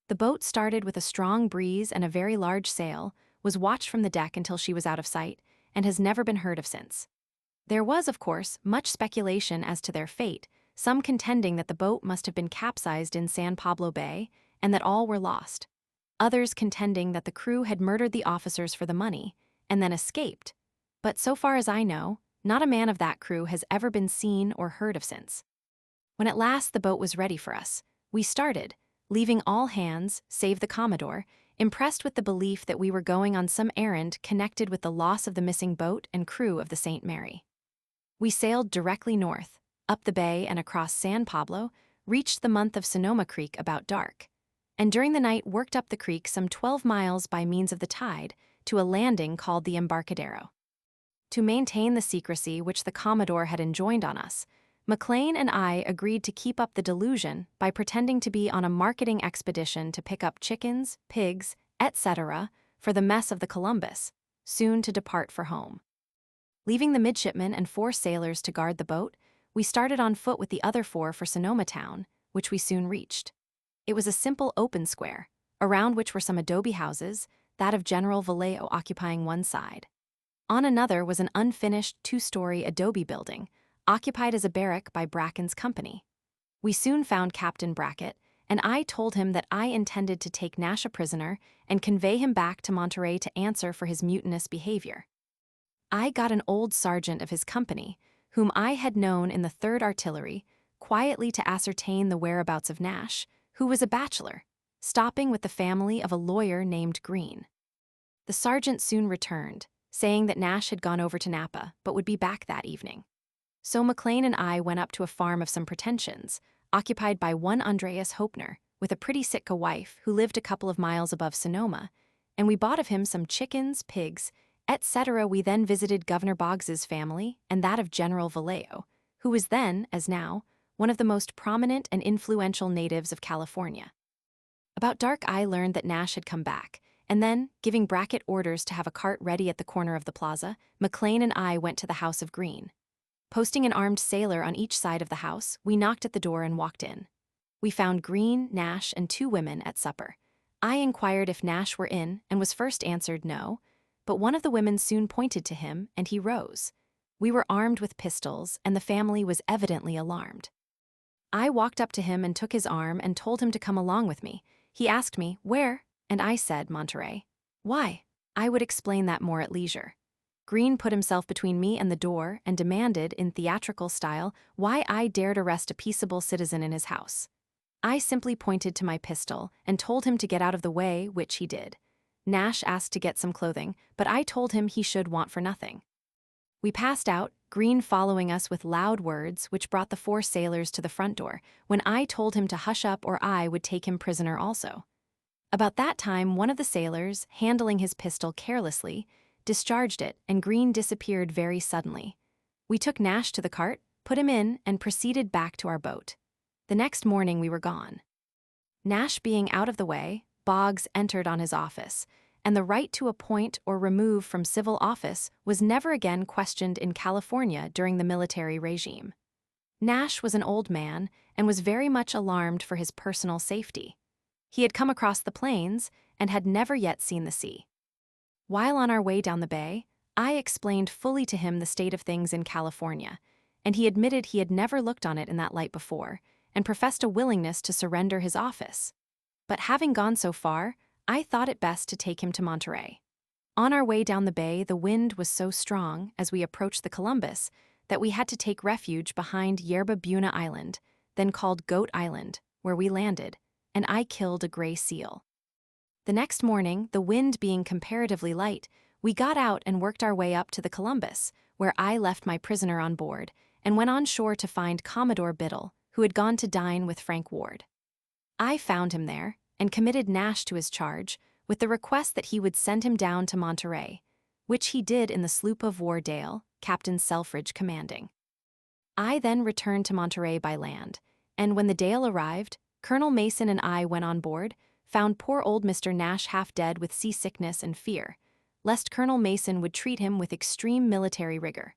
The boat started with a strong breeze and a very large sail, was watched from the deck until she was out of sight, and has never been heard of since. There was, of course, much speculation as to their fate, some contending that the boat must have been capsized in San Pablo Bay, and that all were lost. Others contending that the crew had murdered the officers for the money, and then escaped. But so far as I know, not a man of that crew has ever been seen or heard of since. When at last the boat was ready for us, we started, leaving all hands, save the Commodore, impressed with the belief that we were going on some errand connected with the loss of the missing boat and crew of the St. Mary. We sailed directly north, up the bay and across San Pablo, reached the month of Sonoma Creek about dark, and during the night worked up the creek some 12 miles by means of the tide to a landing called the Embarcadero. To maintain the secrecy which the Commodore had enjoined on us, McLean and I agreed to keep up the delusion by pretending to be on a marketing expedition to pick up chickens, pigs, etc., for the mess of the Columbus, soon to depart for home. Leaving the midshipmen and 4 sailors to guard the boat, we started on foot with the other 4 for Sonoma Town, which we soon reached. It was a simple open square, around which were some adobe houses, that of General Vallejo occupying one side. On another was an unfinished 2-story adobe building, occupied as a barrack by Bracken's company. We soon found Captain Brackett, and I told him that I intended to take Nash a prisoner and convey him back to Monterey to answer for his mutinous behavior. I got an old sergeant of his company, whom I had known in the 3rd Artillery, quietly to ascertain the whereabouts of Nash, who was a bachelor, stopping with the family of a lawyer named Green. The sergeant soon returned, saying that Nash had gone over to Napa, but would be back that evening. So McLean and I went up to a farm of some pretensions, occupied by one Andreas Hopner, with a pretty Sitka wife who lived a couple of miles above Sonoma, and we bought of him some chickens, pigs, etc. We then visited Governor Boggs's family and that of General Vallejo, who was then, as now, one of the most prominent and influential natives of California. About dark, I learned that Nash had come back, and then, giving Brackett orders to have a cart ready at the corner of the plaza, McLean and I went to the house of Green. Posting an armed sailor on each side of the house, we knocked at the door and walked in. We found Green, Nash, and 2 women at supper. I inquired if Nash were in and was first answered no, but one of the women soon pointed to him and he rose. We were armed with pistols and the family was evidently alarmed. I walked up to him and took his arm and told him to come along with me. He asked me, "Where?" And I said, "Monterey." "Why?" I would explain that more at leisure. Green put himself between me and the door and demanded, in theatrical style, why I dared arrest a peaceable citizen in his house. I simply pointed to my pistol and told him to get out of the way, which he did. Nash asked to get some clothing, but I told him he should want for nothing. We passed out, Green following us with loud words, which brought the 4 sailors to the front door, when I told him to hush up or I would take him prisoner also. About that time, one of the sailors, handling his pistol carelessly, discharged it and Green disappeared very suddenly. We took Nash to the cart, put him in, and proceeded back to our boat. The next morning we were gone. Nash being out of the way, Boggs entered on his office, and the right to appoint or remove from civil office was never again questioned in California during the military regime. Nash was an old man and was very much alarmed for his personal safety. He had come across the plains and had never yet seen the sea. While on our way down the bay, I explained fully to him the state of things in California, and he admitted he had never looked on it in that light before, and professed a willingness to surrender his office. But having gone so far, I thought it best to take him to Monterey. On our way down the bay, the wind was so strong as we approached the Columbus that we had to take refuge behind Yerba Buena Island, then called Goat Island, where we landed, and I killed a gray seal. The next morning, the wind being comparatively light, we got out and worked our way up to the Columbus, where I left my prisoner on board and went on shore to find Commodore Biddle, who had gone to dine with Frank Ward. I found him there and committed Nash to his charge with the request that he would send him down to Monterey, which he did in the sloop of war Dale, Captain Selfridge commanding. I then returned to Monterey by land, and when the Dale arrived, Colonel Mason and I went on board, found poor old Mr. Nash half dead with seasickness and fear, lest Colonel Mason would treat him with extreme military rigor.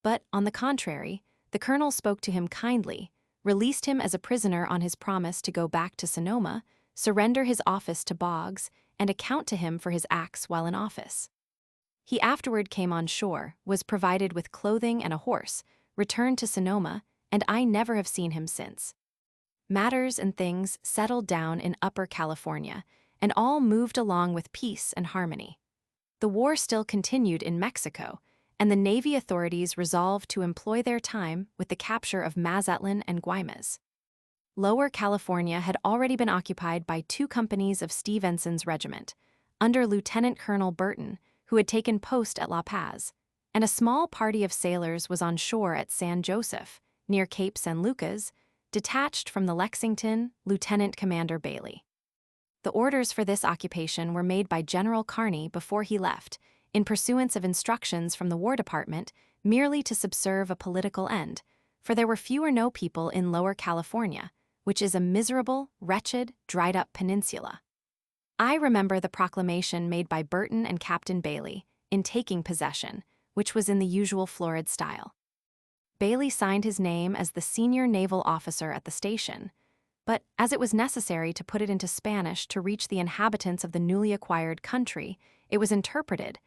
But, on the contrary, the colonel spoke to him kindly, released him as a prisoner on his promise to go back to Sonoma, surrender his office to Boggs, and account to him for his acts while in office. He afterward came on shore, was provided with clothing and a horse, returned to Sonoma, and I never have seen him since. Matters and things settled down in Upper California, and all moved along with peace and harmony. The war still continued in Mexico, and the Navy authorities resolved to employ their time with the capture of Mazatlan and Guaymas. Lower California had already been occupied by 2 companies of Steve Enson's regiment, under Lieutenant Colonel Burton, who had taken post at La Paz, and a small party of sailors was on shore at San Joseph, near Cape San Lucas, detached from the Lexington, Lieutenant Commander Bailey. The orders for this occupation were made by General Kearny before he left, in pursuance of instructions from the War Department, merely to subserve a political end, for there were few or no people in Lower California, which is a miserable, wretched, dried-up peninsula. I remember the proclamation made by Burton and Captain Bailey in taking possession, which was in the usual florid style. Bailey signed his name as the senior naval officer at the station, but as it was necessary to put it into Spanish to reach the inhabitants of the newly acquired country, it was interpreted,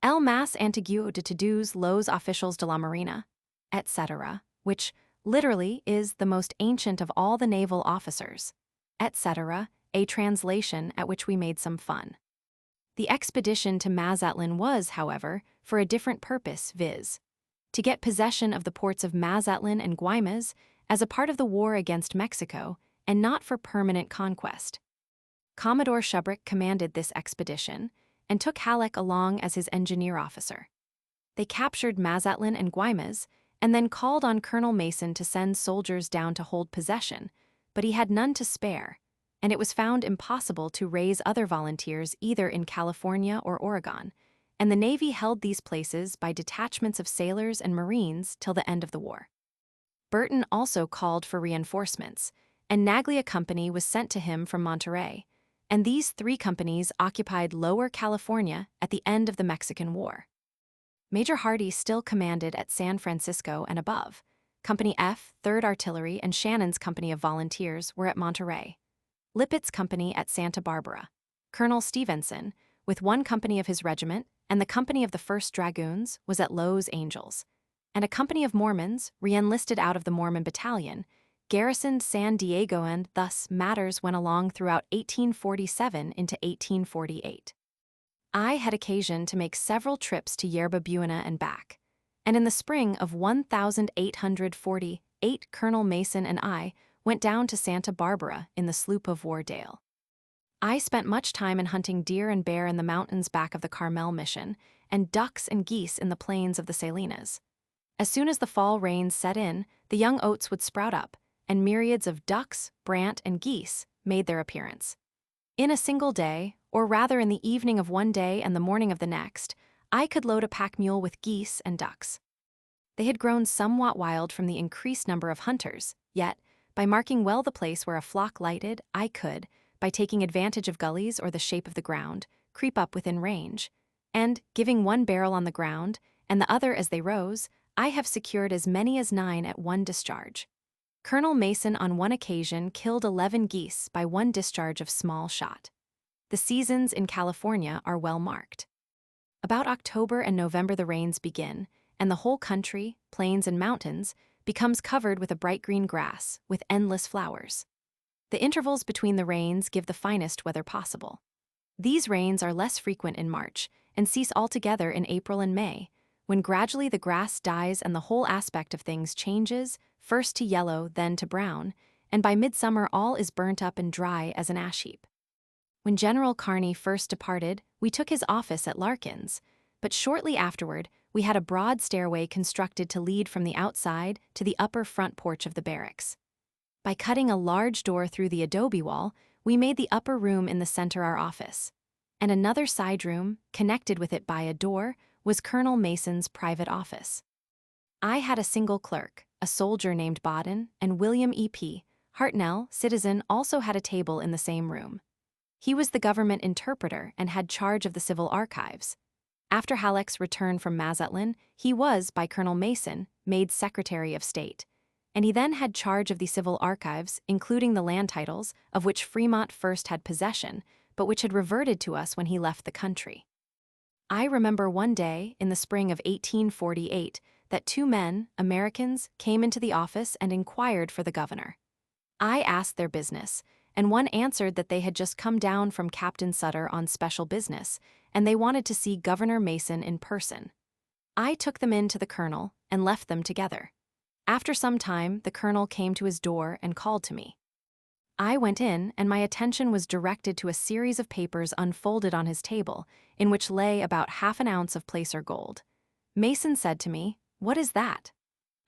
El más antiguo de todos los oficiales de la Marina, etc., which literally is the most ancient of all the naval officers, etc., a translation at which we made some fun. The expedition to Mazatlan was, however, for a different purpose, viz., to get possession of the ports of Mazatlan and Guaymas as a part of the war against Mexico and not for permanent conquest. Commodore Shubrick commanded this expedition and took Halleck along as his engineer officer. They captured Mazatlan and Guaymas and then called on Colonel Mason to send soldiers down to hold possession, but he had none to spare, and it was found impossible to raise other volunteers either in California or Oregon, and the Navy held these places by detachments of sailors and Marines till the end of the war. Burton also called for reinforcements, and Naglia Company was sent to him from Monterey, and these 3 companies occupied Lower California at the end of the Mexican War. Major Hardy still commanded at San Francisco and above. Company F, 3rd Artillery, and Shannon's company of volunteers were at Monterey. Lippett's company at Santa Barbara. Colonel Stevenson, with 1 company of his regiment, and the company of the 1st Dragoons, was at Los Angeles, and a company of Mormons, re-enlisted out of the Mormon Battalion, garrisoned San Diego, and thus matters went along throughout 1847 into 1848. I had occasion to make several trips to Yerba Buena and back, and in the spring of 1848, Colonel Mason and I went down to Santa Barbara in the sloop of war Dale. I spent much time in hunting deer and bear in the mountains back of the Carmel Mission, and ducks and geese in the plains of the Salinas. As soon as the fall rains set in, the young oats would sprout up, and myriads of ducks, brant, and geese made their appearance. In a single day, or rather in the evening of one day and the morning of the next, I could load a pack mule with geese and ducks. They had grown somewhat wild from the increased number of hunters, yet, by marking well the place where a flock lighted, I could, by taking advantage of gullies or the shape of the ground, creep up within range, and, giving one barrel on the ground, and the other as they rose, I have secured as many as 9 at one discharge. Colonel Mason on one occasion killed 11 geese by one discharge of small shot. The seasons in California are well marked. About October and November the rains begin, and the whole country, plains and mountains, becomes covered with a bright green grass, with endless flowers. The intervals between the rains give the finest weather possible. These rains are less frequent in March, and cease altogether in April and May, when gradually the grass dies and the whole aspect of things changes, first to yellow, then to brown, and by midsummer all is burnt up and dry as an ash heap. When General Kearny first departed, we took his office at Larkin's, but shortly afterward we had a broad stairway constructed to lead from the outside to the upper front porch of the barracks. By cutting a large door through the adobe wall, we made the upper room in the center our office, and another side room, connected with it by a door, was Colonel Mason's private office. I had a single clerk, a soldier named Bodden, and William E.P. Hartnell, citizen, also had a table in the same room. He was the government interpreter and had charge of the civil archives. After Halleck's return from Mazatlan, he was, by Colonel Mason, made Secretary of State, and he then had charge of the civil archives, including the land titles, of which Fremont first had possession, but which had reverted to us when he left the country. I remember one day, in the spring of 1848, that 2 men, Americans, came into the office and inquired for the governor. I asked their business, and one answered that they had just come down from Captain Sutter on special business, and they wanted to see Governor Mason in person. I took them in to the colonel and left them together. After some time, the colonel came to his door and called to me. I went in, and my attention was directed to a series of papers unfolded on his table, in which lay about half an ounce of placer gold. Mason said to me, "What is that?"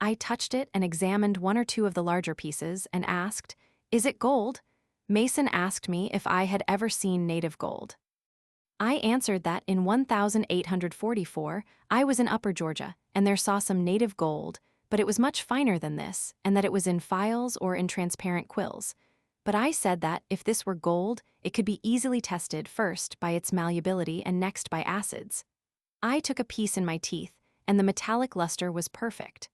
I touched it and examined 1 or 2 of the larger pieces and asked, "Is it gold?" Mason asked me if I had ever seen native gold. I answered that in 1844 I was in Upper Georgia, and there saw some native gold, but it was much finer than this, and that it was in files or in transparent quills. But I said that, if this were gold, it could be easily tested first by its malleability and next by acids. I took a piece in my teeth, and the metallic luster was perfect.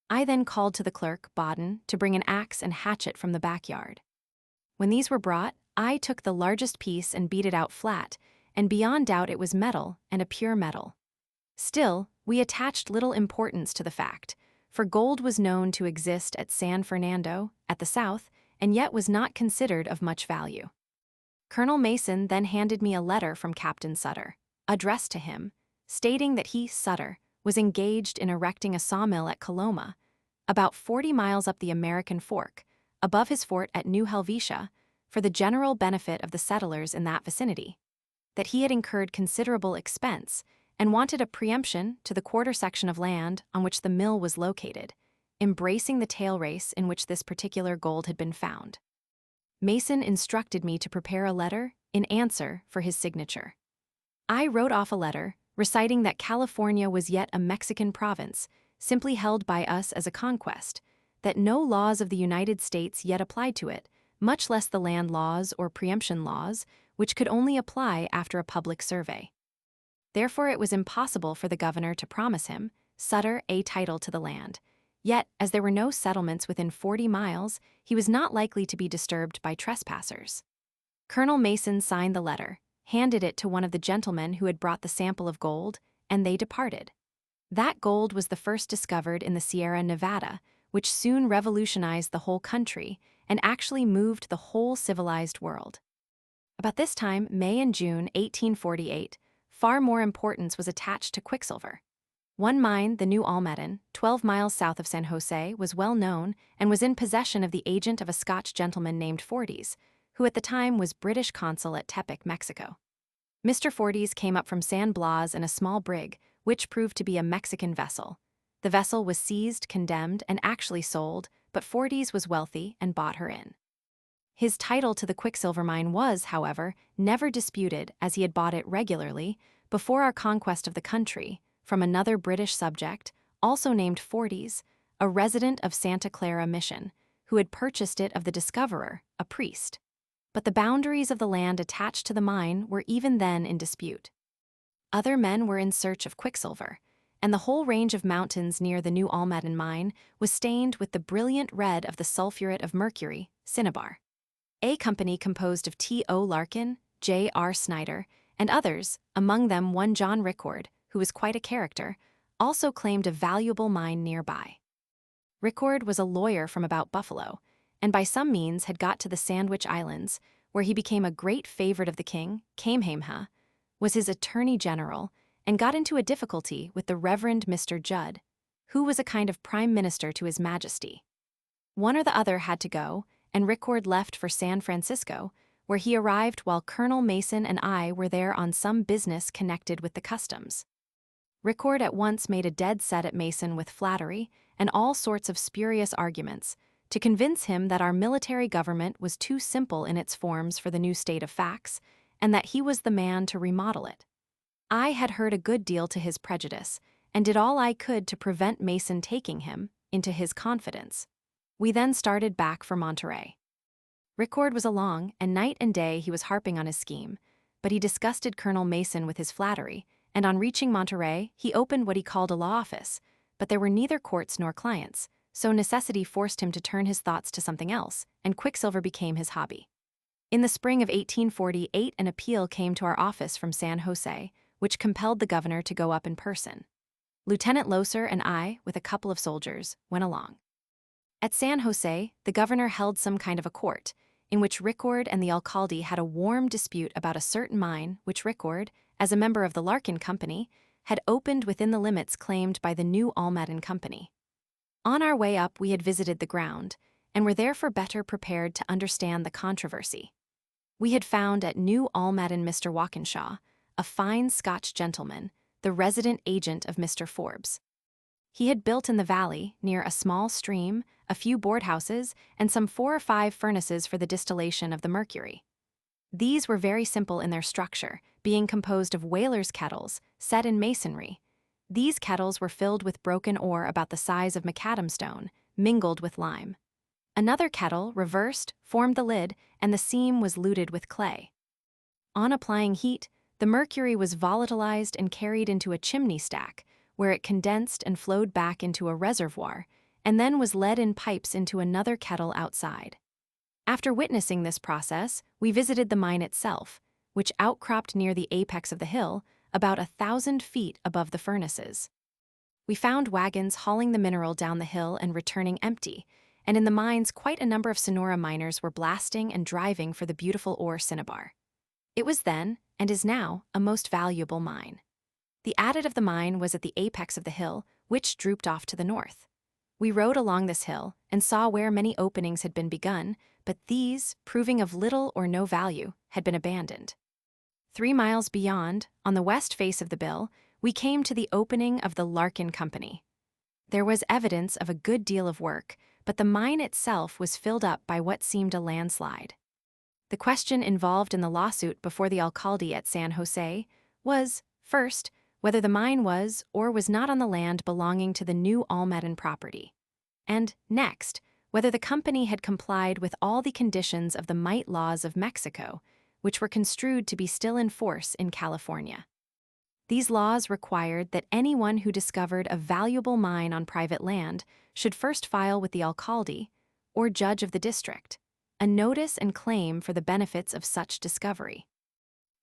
I then called to the clerk, Bodden, to bring an axe and hatchet from the backyard. When these were brought, I took the largest piece and beat it out flat, and beyond doubt it was metal, and a pure metal. Still, we attached little importance to the fact, for gold was known to exist at San Fernando, at the south, and yet was not considered of much value. Colonel Mason then handed me a letter from Captain Sutter, addressed to him, stating that he, Sutter, was engaged in erecting a sawmill at Coloma, about 40 miles up the American Fork, above his fort at New Helvetia, for the general benefit of the settlers in that vicinity, that he had incurred considerable expense and wanted a preemption to the quarter section of land on which the mill was located, embracing the tail race in which this particular gold had been found. Mason instructed me to prepare a letter in answer for his signature. I wrote off a letter, reciting that California was yet a Mexican province, simply held by us as a conquest, that no laws of the United States yet applied to it, much less the land laws or preemption laws, which could only apply after a public survey. Therefore, it was impossible for the governor to promise him, Sutter, a title to the land. Yet, as there were no settlements within 40 miles, he was not likely to be disturbed by trespassers. Colonel Mason signed the letter, handed it to one of the gentlemen who had brought the sample of gold, and they departed. That gold was the first discovered in the Sierra Nevada, which soon revolutionized the whole country and actually moved the whole civilized world. About this time, May and June 1848, far more importance was attached to quicksilver. One mine, the New Almaden, 12 miles south of San Jose, was well known and was in possession of the agent of a Scotch gentleman named Forties, who at the time was British consul at Tepic, Mexico. Mr. Forties came up from San Blas in a small brig, which proved to be a Mexican vessel. The vessel was seized, condemned, and actually sold, but Forties was wealthy and bought her in. His title to the quicksilver mine was, however, never disputed, as he had bought it regularly, before our conquest of the country, from another British subject, also named Forties, a resident of Santa Clara Mission, who had purchased it of the discoverer, a priest. But the boundaries of the land attached to the mine were even then in dispute. Other men were in search of quicksilver, and the whole range of mountains near the New Almaden mine was stained with the brilliant red of the sulfuret of mercury, cinnabar. A company composed of T.O. Larkin, J.R. Snyder, and others, among them one John Ricord, who was quite a character, also claimed a valuable mine nearby. Ricord was a lawyer from about Buffalo, and by some means had got to the Sandwich Islands, where he became a great favorite of the king, Kamehameha, was his attorney general, and got into a difficulty with the Reverend Mr. Judd, who was a kind of prime minister to his majesty. One or the other had to go, and Ricord left for San Francisco, where he arrived while Colonel Mason and I were there on some business connected with the customs. Ricord at once made a dead set at Mason with flattery and all sorts of spurious arguments, to convince him that our military government was too simple in its forms for the new state of facts, and that he was the man to remodel it. I had heard a good deal to his prejudice, and did all I could to prevent Mason taking him into his confidence. We then started back for Monterey. Ricord was along, and night and day he was harping on his scheme, but he disgusted Colonel Mason with his flattery, and on reaching Monterey, he opened what he called a law office, but there were neither courts nor clients, so necessity forced him to turn his thoughts to something else, and quicksilver became his hobby. In the spring of 1848, an appeal came to our office from San Jose, which compelled the governor to go up in person. Lieutenant Loser and I, with a couple of soldiers, went along. At San Jose, the governor held some kind of a court, in which Ricord and the alcalde had a warm dispute about a certain mine which Ricord, as a member of the Larkin Company, had opened within the limits claimed by the New Almaden Company. On our way up, we had visited the ground, and were therefore better prepared to understand the controversy. We had found at New Almaden Mr. Walkinshaw, a fine Scotch gentleman, the resident agent of Mr. Forbes. He had built in the valley, near a small stream, a few board houses, and some 4 or 5 furnaces for the distillation of the mercury. These were very simple in their structure, being composed of whalers' kettles, set in masonry. These kettles were filled with broken ore about the size of macadam stone, mingled with lime. Another kettle, reversed, formed the lid, and the seam was luted with clay. On applying heat, the mercury was volatilized and carried into a chimney stack, where it condensed and flowed back into a reservoir, and then was led in pipes into another kettle outside. After witnessing this process, we visited the mine itself, which outcropped near the apex of the hill, about 1,000 feet above the furnaces. We found wagons hauling the mineral down the hill and returning empty, and in the mines quite a number of Sonora miners were blasting and driving for the beautiful ore cinnabar. It was then, and is now, a most valuable mine. The adit of the mine was at the apex of the hill, which drooped off to the north. We rode along this hill and saw where many openings had been begun, but these, proving of little or no value, had been abandoned. 3 miles beyond, on the west face of the bill, we came to the opening of the Larkin Company. There was evidence of a good deal of work, but the mine itself was filled up by what seemed a landslide. The question involved in the lawsuit before the alcalde at San Jose was, first, whether the mine was or was not on the land belonging to the new Almaden property, and, next, whether the company had complied with all the conditions of the mite laws of Mexico, which were construed to be still in force in California. These laws required that anyone who discovered a valuable mine on private land should first file with the alcalde, or judge of the district, a notice and claim for the benefits of such discovery.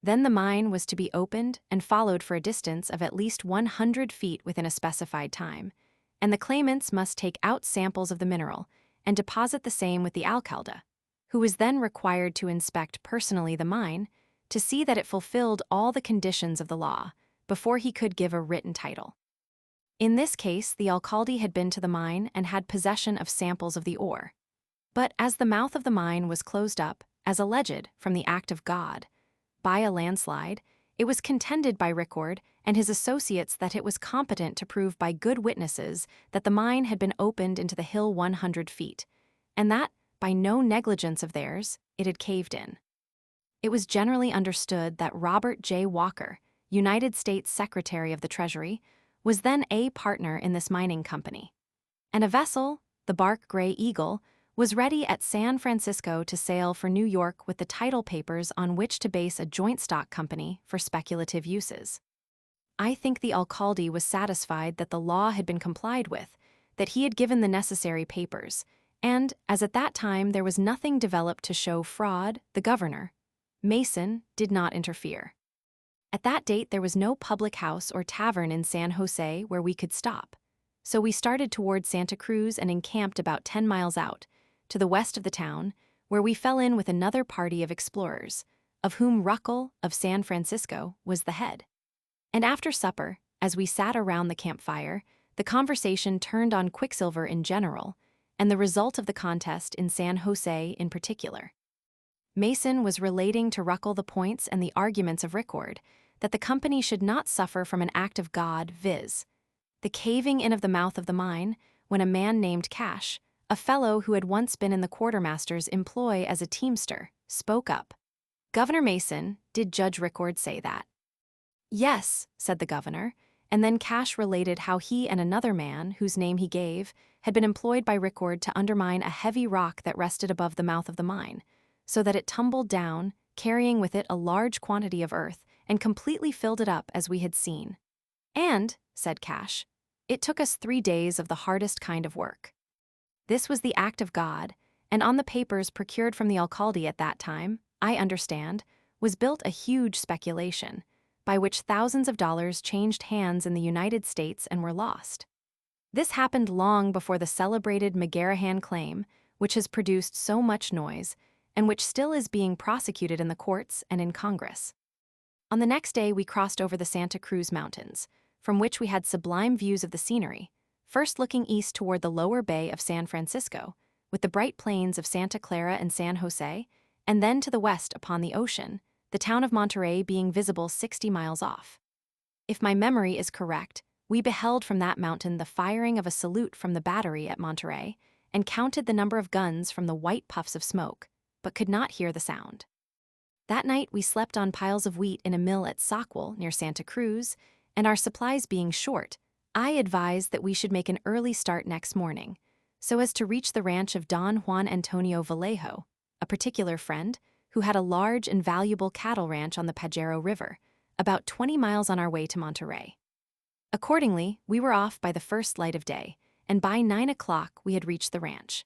Then the mine was to be opened and followed for a distance of at least 100 feet within a specified time, and the claimants must take out samples of the mineral and deposit the same with the alcalde, who was then required to inspect personally the mine to see that it fulfilled all the conditions of the law before he could give a written title. In this case, the alcalde had been to the mine and had possession of samples of the ore. But as the mouth of the mine was closed up, as alleged from the act of God, by a landslide, it was contended by Ricord and his associates that it was competent to prove by good witnesses that the mine had been opened into the hill 100 feet, and that, by no negligence of theirs, it had caved in. It was generally understood that Robert J. Walker, United States Secretary of the Treasury, was then a partner in this mining company, and a vessel, the bark Gray Eagle, was ready at San Francisco to sail for New York with the title papers on which to base a joint stock company for speculative uses. I think the alcalde was satisfied that the law had been complied with, that he had given the necessary papers, and, as at that time there was nothing developed to show fraud, the governor, Mason, did not interfere. At that date there was no public house or tavern in San Jose where we could stop, so we started toward Santa Cruz and encamped about 10 miles out, to the west of the town, where we fell in with another party of explorers, of whom Ruckel of San Francisco was the head. And after supper, as we sat around the campfire, the conversation turned on quicksilver in general, and the result of the contest in San Jose in particular. Mason was relating to Ruckel the points and the arguments of Ricord, that the company should not suffer from an act of God, viz., the caving in of the mouth of the mine, when a man named Cash, a fellow who had once been in the quartermaster's employ as a teamster, spoke up. Governor Mason, did Judge Ricord say that? Yes, said the governor, and then Cash related how he and another man, whose name he gave, had been employed by Ricord to undermine a heavy rock that rested above the mouth of the mine, so that it tumbled down, carrying with it a large quantity of earth, and completely filled it up as we had seen. And, said Cash, it took us 3 days of the hardest kind of work. This was the act of God, and on the papers procured from the alcalde at that time, I understand, was built a huge speculation, by which thousands of dollars changed hands in the United States and were lost. This happened long before the celebrated McGarahan claim, which has produced so much noise, and which still is being prosecuted in the courts and in Congress. On the next day we crossed over the Santa Cruz Mountains, from which we had sublime views of the scenery, first looking east toward the lower bay of San Francisco, with the bright plains of Santa Clara and San Jose, and then to the west upon the ocean, the town of Monterey being visible 60 miles off. If my memory is correct, we beheld from that mountain the firing of a salute from the battery at Monterey, and counted the number of guns from the white puffs of smoke, but could not hear the sound. That night we slept on piles of wheat in a mill at Sockwell near Santa Cruz, and our supplies being short, I advised that we should make an early start next morning, so as to reach the ranch of Don Juan Antonio Vallejo, a particular friend, who had a large and valuable cattle ranch on the Pajero River, about 20 miles on our way to Monterey. Accordingly, we were off by the first light of day, and by 9 o'clock we had reached the ranch.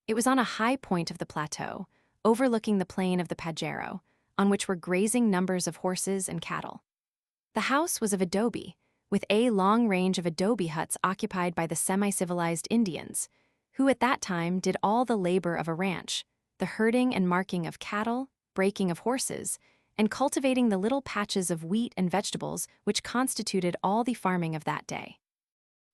It was on a high point of the plateau, overlooking the plain of the Pajero, on which were grazing numbers of horses and cattle. The house was of adobe, with a long range of adobe huts occupied by the semi-civilized Indians, who at that time did all the labor of a ranch, the herding and marking of cattle, breaking of horses, and cultivating the little patches of wheat and vegetables which constituted all the farming of that day.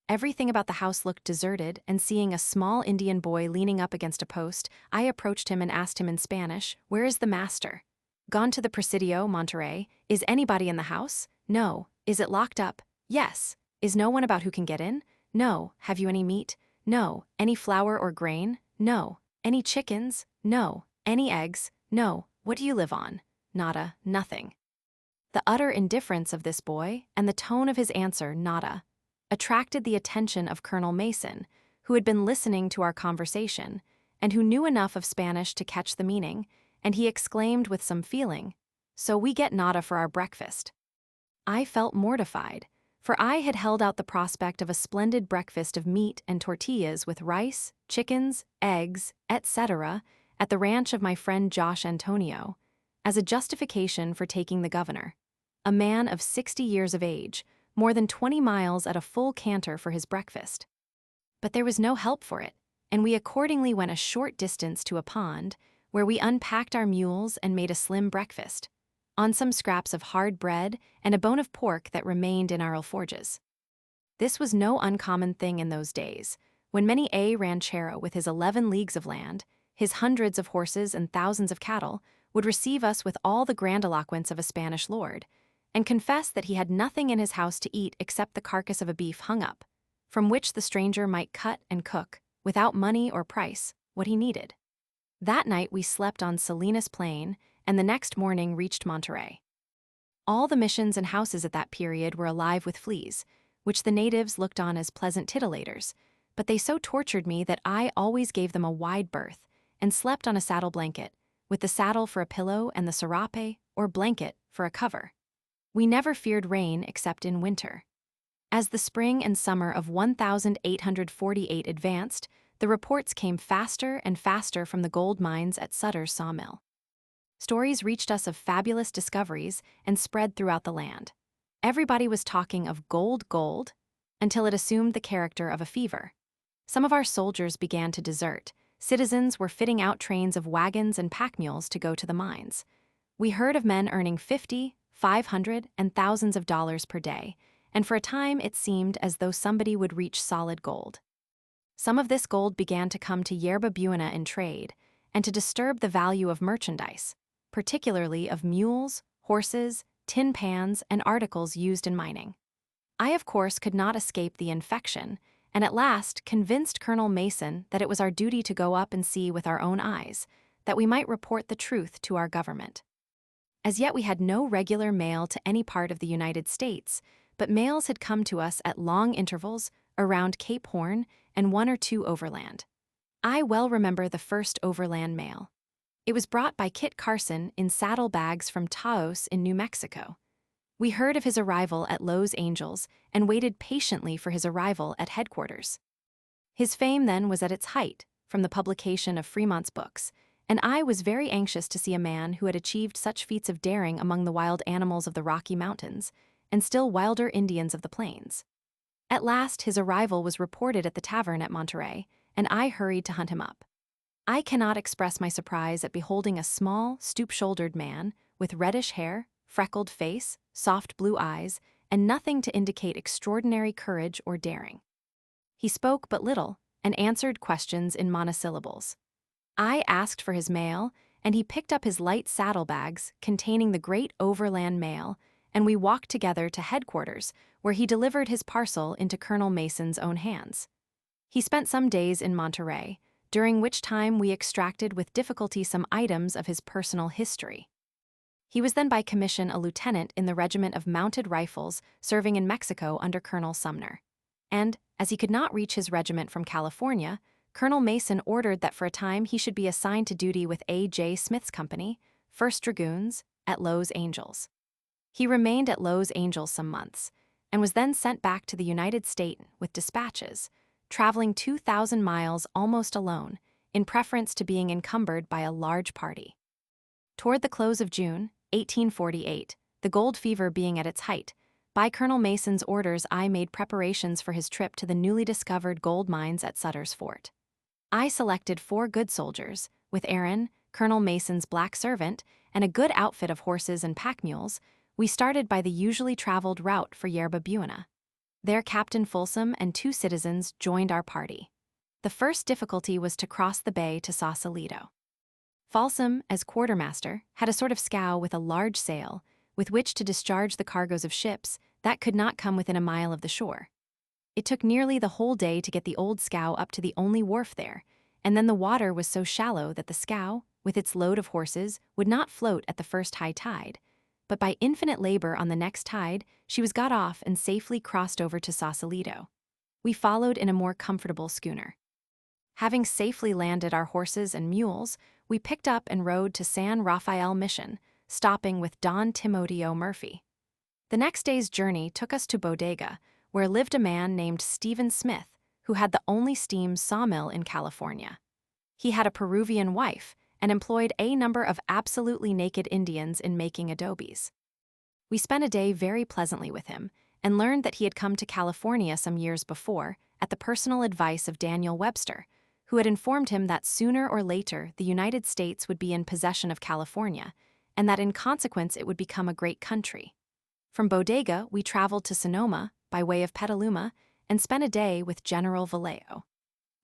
Everything about the house looked deserted, and seeing a small Indian boy leaning up against a post, I approached him and asked him in Spanish, "Where is the master?" "Gone to the Presidio, Monterey." "Is anybody in the house?" "No." "Is it locked up?" "Yes." "Is no one about who can get in?" "No." "Have you any meat?" "No." "Any flour or grain?" "No." "Any chickens?" "No." "Any eggs?" "No." "What do you live on?" "Nada, nothing." The utter indifference of this boy and the tone of his answer, "nada," attracted the attention of Colonel Mason, who had been listening to our conversation and who knew enough of Spanish to catch the meaning, and he exclaimed with some feeling, "So we get nada for our breakfast." I felt mortified, for I had held out the prospect of a splendid breakfast of meat and tortillas with rice, chickens, eggs, etc., at the ranch of my friend Josh Antonio, as a justification for taking the governor, a man of 60 years of age, more than 20 miles at a full canter for his breakfast. But there was no help for it, and we accordingly went a short distance to a pond, where we unpacked our mules and made a slim breakfast, on some scraps of hard bread and a bone of pork that remained in our alforges. This was no uncommon thing in those days, when many a ranchero with his 11 leagues of land, his hundreds of horses and thousands of cattle, would receive us with all the grandiloquence of a Spanish lord, and confess that he had nothing in his house to eat except the carcass of a beef hung up, from which the stranger might cut and cook, without money or price, what he needed. That night we slept on Salinas Plain, and the next morning reached Monterey. All the missions and houses at that period were alive with fleas, which the natives looked on as pleasant titillators, but they so tortured me that I always gave them a wide berth, and slept on a saddle blanket, with the saddle for a pillow and the serape, or blanket, for a cover. We never feared rain except in winter. As the spring and summer of 1848 advanced, the reports came faster and faster from the gold mines at Sutter's sawmill. Stories reached us of fabulous discoveries and spread throughout the land. Everybody was talking of gold, until it assumed the character of a fever. Some of our soldiers began to desert. Citizens were fitting out trains of wagons and pack mules to go to the mines. We heard of men earning $50, $500, and thousands of dollars per day, and for a time it seemed as though somebody would reach solid gold. Some of this gold began to come to Yerba Buena in trade, and to disturb the value of merchandise, particularly of mules, horses, tin pans, and articles used in mining. I, of course, could not escape the infection, and at last convinced Colonel Mason that it was our duty to go up and see with our own eyes, that we might report the truth to our government. As yet we had no regular mail to any part of the United States, but mails had come to us at long intervals around Cape Horn and one or two overland. I well remember the first overland mail. It was brought by Kit Carson in saddle bags from Taos in New Mexico. We heard of his arrival at Los Angeles and waited patiently for his arrival at headquarters. His fame then was at its height, from the publication of Fremont's books, and I was very anxious to see a man who had achieved such feats of daring among the wild animals of the Rocky Mountains, and still wilder Indians of the plains. At last his arrival was reported at the tavern at Monterey, and I hurried to hunt him up. I cannot express my surprise at beholding a small, stoop-shouldered man, with reddish hair, freckled face, soft blue eyes, and nothing to indicate extraordinary courage or daring. He spoke but little, and answered questions in monosyllables. I asked for his mail, and he picked up his light saddlebags containing the great overland mail, and we walked together to headquarters, where he delivered his parcel into Colonel Mason's own hands. He spent some days in Monterey, during which time we extracted with difficulty some items of his personal history. He was then by commission a lieutenant in the regiment of mounted rifles serving in Mexico under Colonel Sumner. And, as he could not reach his regiment from California, Colonel Mason ordered that for a time he should be assigned to duty with A.J. Smith's company, 1st Dragoons, at Los Angeles. He remained at Los Angeles some months, and was then sent back to the United States with dispatches, traveling 2,000 miles almost alone, in preference to being encumbered by a large party. Toward the close of June, 1848, the gold fever being at its height, by Colonel Mason's orders I made preparations for his trip to the newly discovered gold mines at Sutter's Fort. I selected 4 good soldiers, with Aaron, Colonel Mason's black servant, and a good outfit of horses and pack mules. We started by the usually traveled route for Yerba Buena. There Captain Folsom and 2 citizens joined our party. The first difficulty was to cross the bay to Sausalito. Folsom, as quartermaster, had a sort of scow with a large sail, with which to discharge the cargoes of ships that could not come within a mile of the shore. It took nearly the whole day to get the old scow up to the only wharf there, and then the water was so shallow that the scow, with its load of horses, would not float at the first high tide. But by infinite labor on the next tide, she was got off and safely crossed over to Sausalito. We followed in a more comfortable schooner. Having safely landed our horses and mules, we picked up and rode to San Rafael Mission, stopping with Don Timoteo Murphy. The next day's journey took us to Bodega, where lived a man named Stephen Smith, who had the only steam sawmill in California. He had a Peruvian wife and employed a number of absolutely naked Indians in making adobes. We spent a day very pleasantly with him and learned that he had come to California some years before at the personal advice of Daniel Webster, who had informed him that sooner or later the United States would be in possession of California, and that in consequence it would become a great country. From Bodega, we traveled to Sonoma, by way of Petaluma, and spent a day with General Vallejo.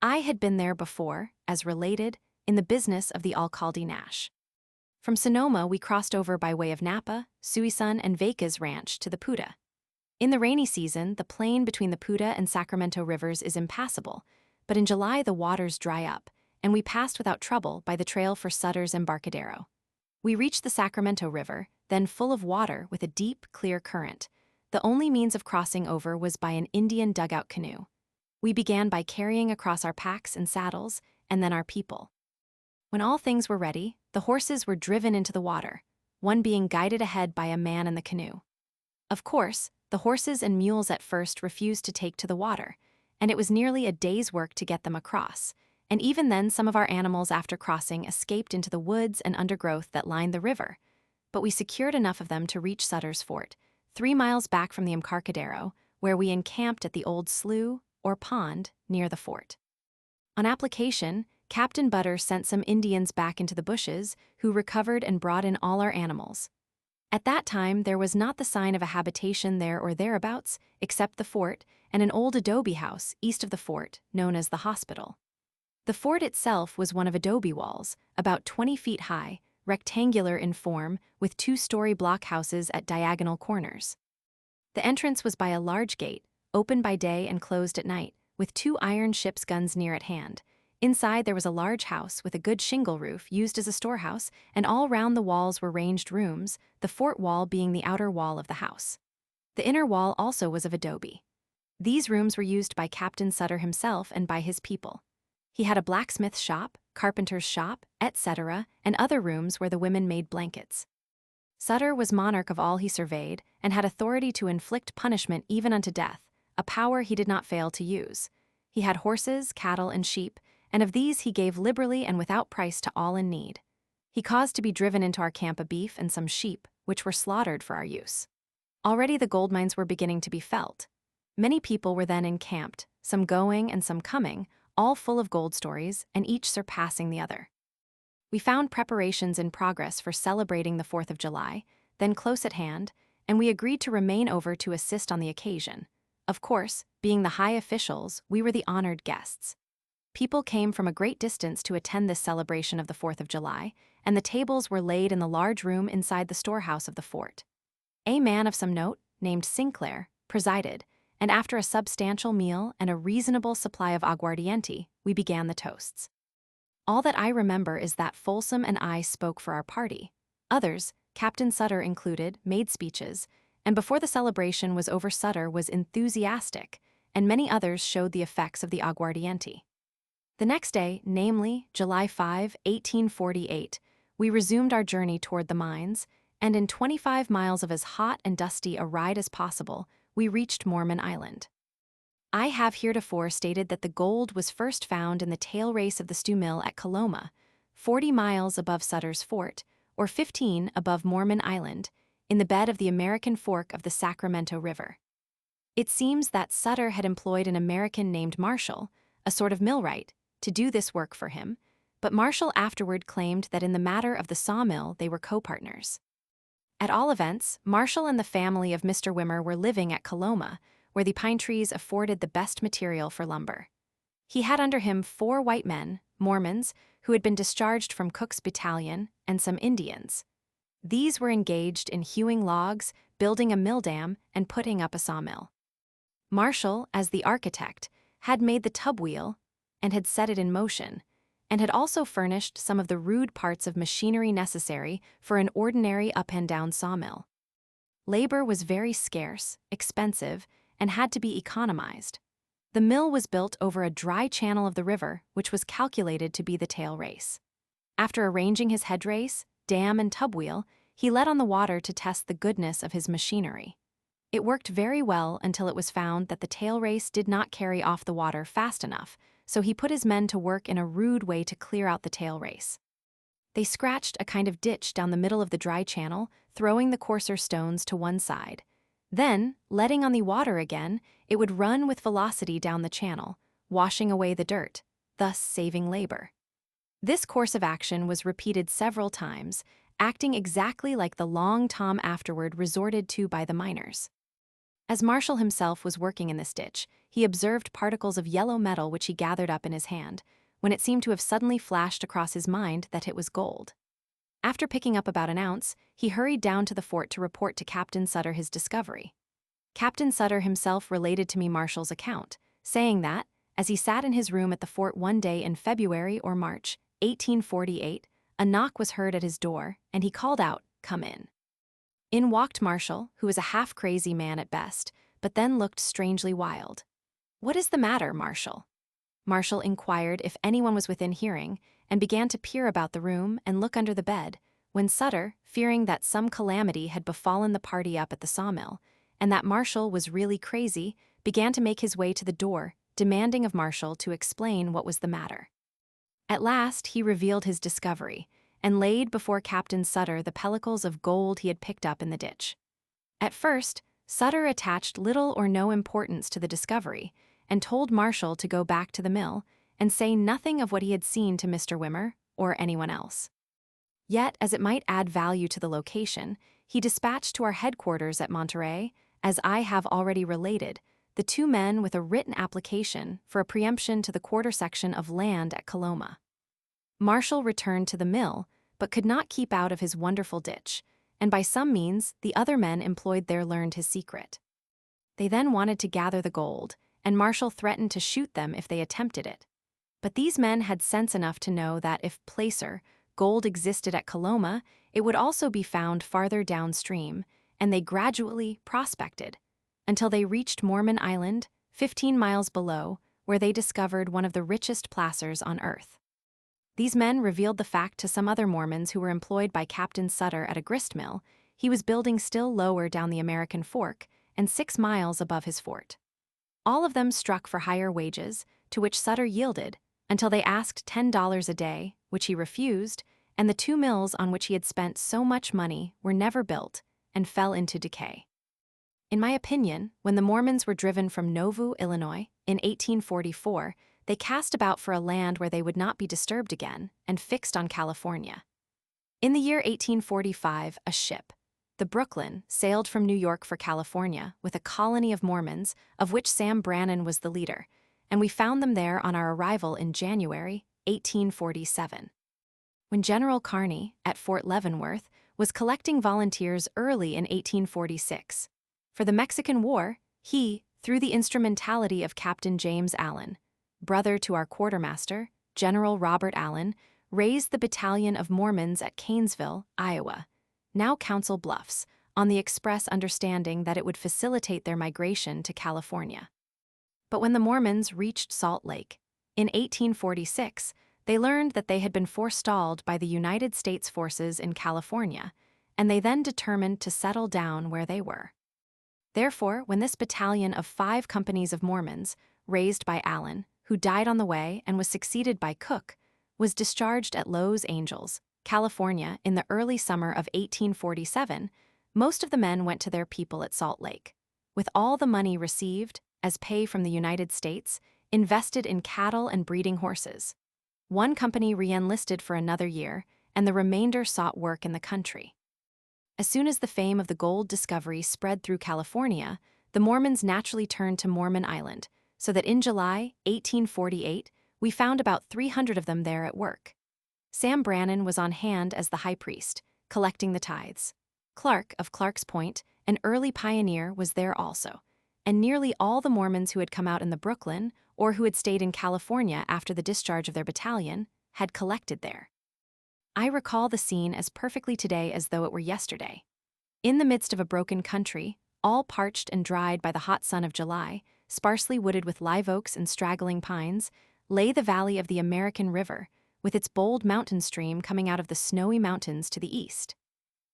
I had been there before, as related, in the business of the Alcalde Nash. From Sonoma, we crossed over by way of Napa, Suisun, and Veca's ranch to the Puda. In the rainy season, the plain between the Puda and Sacramento rivers is impassable, but in July the waters dry up, and we passed without trouble by the trail for Sutter's Embarcadero. We reached the Sacramento River, then full of water with a deep, clear current. The only means of crossing over was by an Indian dugout canoe. We began by carrying across our packs and saddles, and then our people. When all things were ready, the horses were driven into the water, one being guided ahead by a man in the canoe. Of course, the horses and mules at first refused to take to the water, and it was nearly a day's work to get them across, and even then some of our animals after crossing escaped into the woods and undergrowth that lined the river, but we secured enough of them to reach Sutter's Fort, 3 miles back from the Embarcadero, where we encamped at the old slough, or pond, near the fort. On application, Captain Butter sent some Indians back into the bushes, who recovered and brought in all our animals. At that time, there was not the sign of a habitation there or thereabouts, except the fort and an old adobe house east of the fort, known as the hospital. The fort itself was one of adobe walls, about 20 feet high, rectangular in form, with 2-story blockhouses at diagonal corners. The entrance was by a large gate, open by day and closed at night, with 2 iron ship's guns near at hand. Inside there was a large house with a good shingle roof used as a storehouse, and all round the walls were ranged rooms, the fort wall being the outer wall of the house. The inner wall also was of adobe. These rooms were used by Captain Sutter himself and by his people. He had a blacksmith's shop, carpenter's shop, etc., and other rooms where the women made blankets. Sutter was monarch of all he surveyed, and had authority to inflict punishment even unto death, a power he did not fail to use. He had horses, cattle, and sheep, and of these he gave liberally and without price to all in need. He caused to be driven into our camp a beef and some sheep, which were slaughtered for our use. Already the gold mines were beginning to be felt. Many people were then encamped, some going and some coming, all full of gold stories, and each surpassing the other. We found preparations in progress for celebrating the 4th of July, then close at hand, and we agreed to remain over to assist on the occasion. Of course, being the high officials, we were the honored guests. People came from a great distance to attend this celebration of the 4th of July, and the tables were laid in the large room inside the storehouse of the fort. A man of some note, named Sinclair, presided, and after a substantial meal and a reasonable supply of aguardiente, we began the toasts. All that I remember is that Folsom and I spoke for our party. Others, Captain Sutter included, made speeches, and before the celebration was over Sutter was enthusiastic, and many others showed the effects of the aguardiente. The next day, namely, July 5, 1848, we resumed our journey toward the mines, and in 25 miles of as hot and dusty a ride as possible, we reached Mormon Island. I have heretofore stated that the gold was first found in the tail race of the stew mill at Coloma, 40 miles above Sutter's Fort, or 15 above Mormon Island, in the bed of the American Fork of the Sacramento River. It seems that Sutter had employed an American named Marshall, a sort of millwright, to do this work for him, but Marshall afterward claimed that in the matter of the sawmill they were co-partners. At all events, Marshall and the family of Mr. Wimmer were living at Coloma, where the pine trees afforded the best material for lumber. He had under him 4 white men, Mormons, who had been discharged from Cook's battalion, and some Indians. These were engaged in hewing logs, building a mill dam, and putting up a sawmill. Marshall, as the architect, had made the tub wheel and had set it in motion, and had also furnished some of the rude parts of machinery necessary for an ordinary up-and-down sawmill. Labor was very scarce, expensive, and had to be economized. The mill was built over a dry channel of the river, which was calculated to be the tail race. After arranging his head race, dam, and tub wheel, he let on the water to test the goodness of his machinery. It worked very well until it was found that the tail race did not carry off the water fast enough, so he put his men to work in a rude way to clear out the tail race. They scratched a kind of ditch down the middle of the dry channel, throwing the coarser stones to one side. Then, letting on the water again, it would run with velocity down the channel, washing away the dirt, thus saving labor. This course of action was repeated several times, acting exactly like the long tom afterward resorted to by the miners. As Marshall himself was working in this ditch, he observed particles of yellow metal which he gathered up in his hand, when it seemed to have suddenly flashed across his mind that it was gold. After picking up about an ounce, he hurried down to the fort to report to Captain Sutter his discovery. Captain Sutter himself related to me Marshall's account, saying that, as he sat in his room at the fort one day in February or March, 1848, a knock was heard at his door, and he called out, "Come in." In walked Marshall, who was a half-crazy man at best, but then looked strangely wild. "What is the matter, Marshall?" Marshall inquired if anyone was within hearing, and began to peer about the room and look under the bed, when Sutter, fearing that some calamity had befallen the party up at the sawmill, and that Marshall was really crazy, began to make his way to the door, demanding of Marshall to explain what was the matter. At last he revealed his discovery, and laid before Captain Sutter the pellicles of gold he had picked up in the ditch. At first, Sutter attached little or no importance to the discovery, and told Marshall to go back to the mill and say nothing of what he had seen to Mr. Wimmer or anyone else. Yet, as it might add value to the location, he dispatched to our headquarters at Monterey, as I have already related, the two men with a written application for a preemption to the quarter section of land at Coloma. Marshall returned to the mill, but could not keep out of his wonderful ditch, and by some means the other men employed there learned his secret. They then wanted to gather the gold, and Marshall threatened to shoot them if they attempted it. But these men had sense enough to know that if placer, gold existed at Coloma, it would also be found farther downstream, and they gradually prospected, until they reached Mormon Island, 15 miles below, where they discovered one of the richest placers on earth. These men revealed the fact to some other Mormons who were employed by Captain Sutter at a grist mill. He was building still lower down the American Fork, and 6 miles above his fort. All of them struck for higher wages, to which Sutter yielded, until they asked $10 a day, which he refused, and the 2 mills on which he had spent so much money were never built and fell into decay. In my opinion, when the Mormons were driven from Nauvoo, Illinois, in 1844, they cast about for a land where they would not be disturbed again, and fixed on California. In the year 1845, a ship, the Brooklyn, sailed from New York for California with a colony of Mormons, of which Sam Brannan was the leader, and we found them there on our arrival in January 1847. When General Kearny, at Fort Leavenworth, was collecting volunteers early in 1846 for the Mexican War, he, through the instrumentality of Captain James Allen, brother to our quartermaster, General Robert Allen, raised the battalion of Mormons at Canesville, Iowa, now Council Bluffs, on the express understanding that it would facilitate their migration to California. But when the Mormons reached Salt Lake, in 1846, they learned that they had been forestalled by the United States forces in California, and they then determined to settle down where they were. Therefore, when this battalion of 5 companies of Mormons, raised by Allen, who died on the way and was succeeded by Cook, was discharged at Los Angeles, California in the early summer of 1847, most of the men went to their people at Salt Lake, with all the money received, as pay from the United States, invested in cattle and breeding horses. One company re-enlisted for another year, and the remainder sought work in the country. As soon as the fame of the gold discovery spread through California, the Mormons naturally turned to Mormon Island, so that in July 1848, we found about 300 of them there at work. Sam Brannan was on hand as the high priest, collecting the tithes. Clark of Clark's Point, an early pioneer, was there also, and nearly all the Mormons who had come out in the Brooklyn or who had stayed in California after the discharge of their battalion had collected there. I recall the scene as perfectly today as though it were yesterday. In the midst of a broken country, all parched and dried by the hot sun of July, sparsely wooded with live oaks and straggling pines, lay the valley of the American River, with its bold mountain stream coming out of the snowy mountains to the east.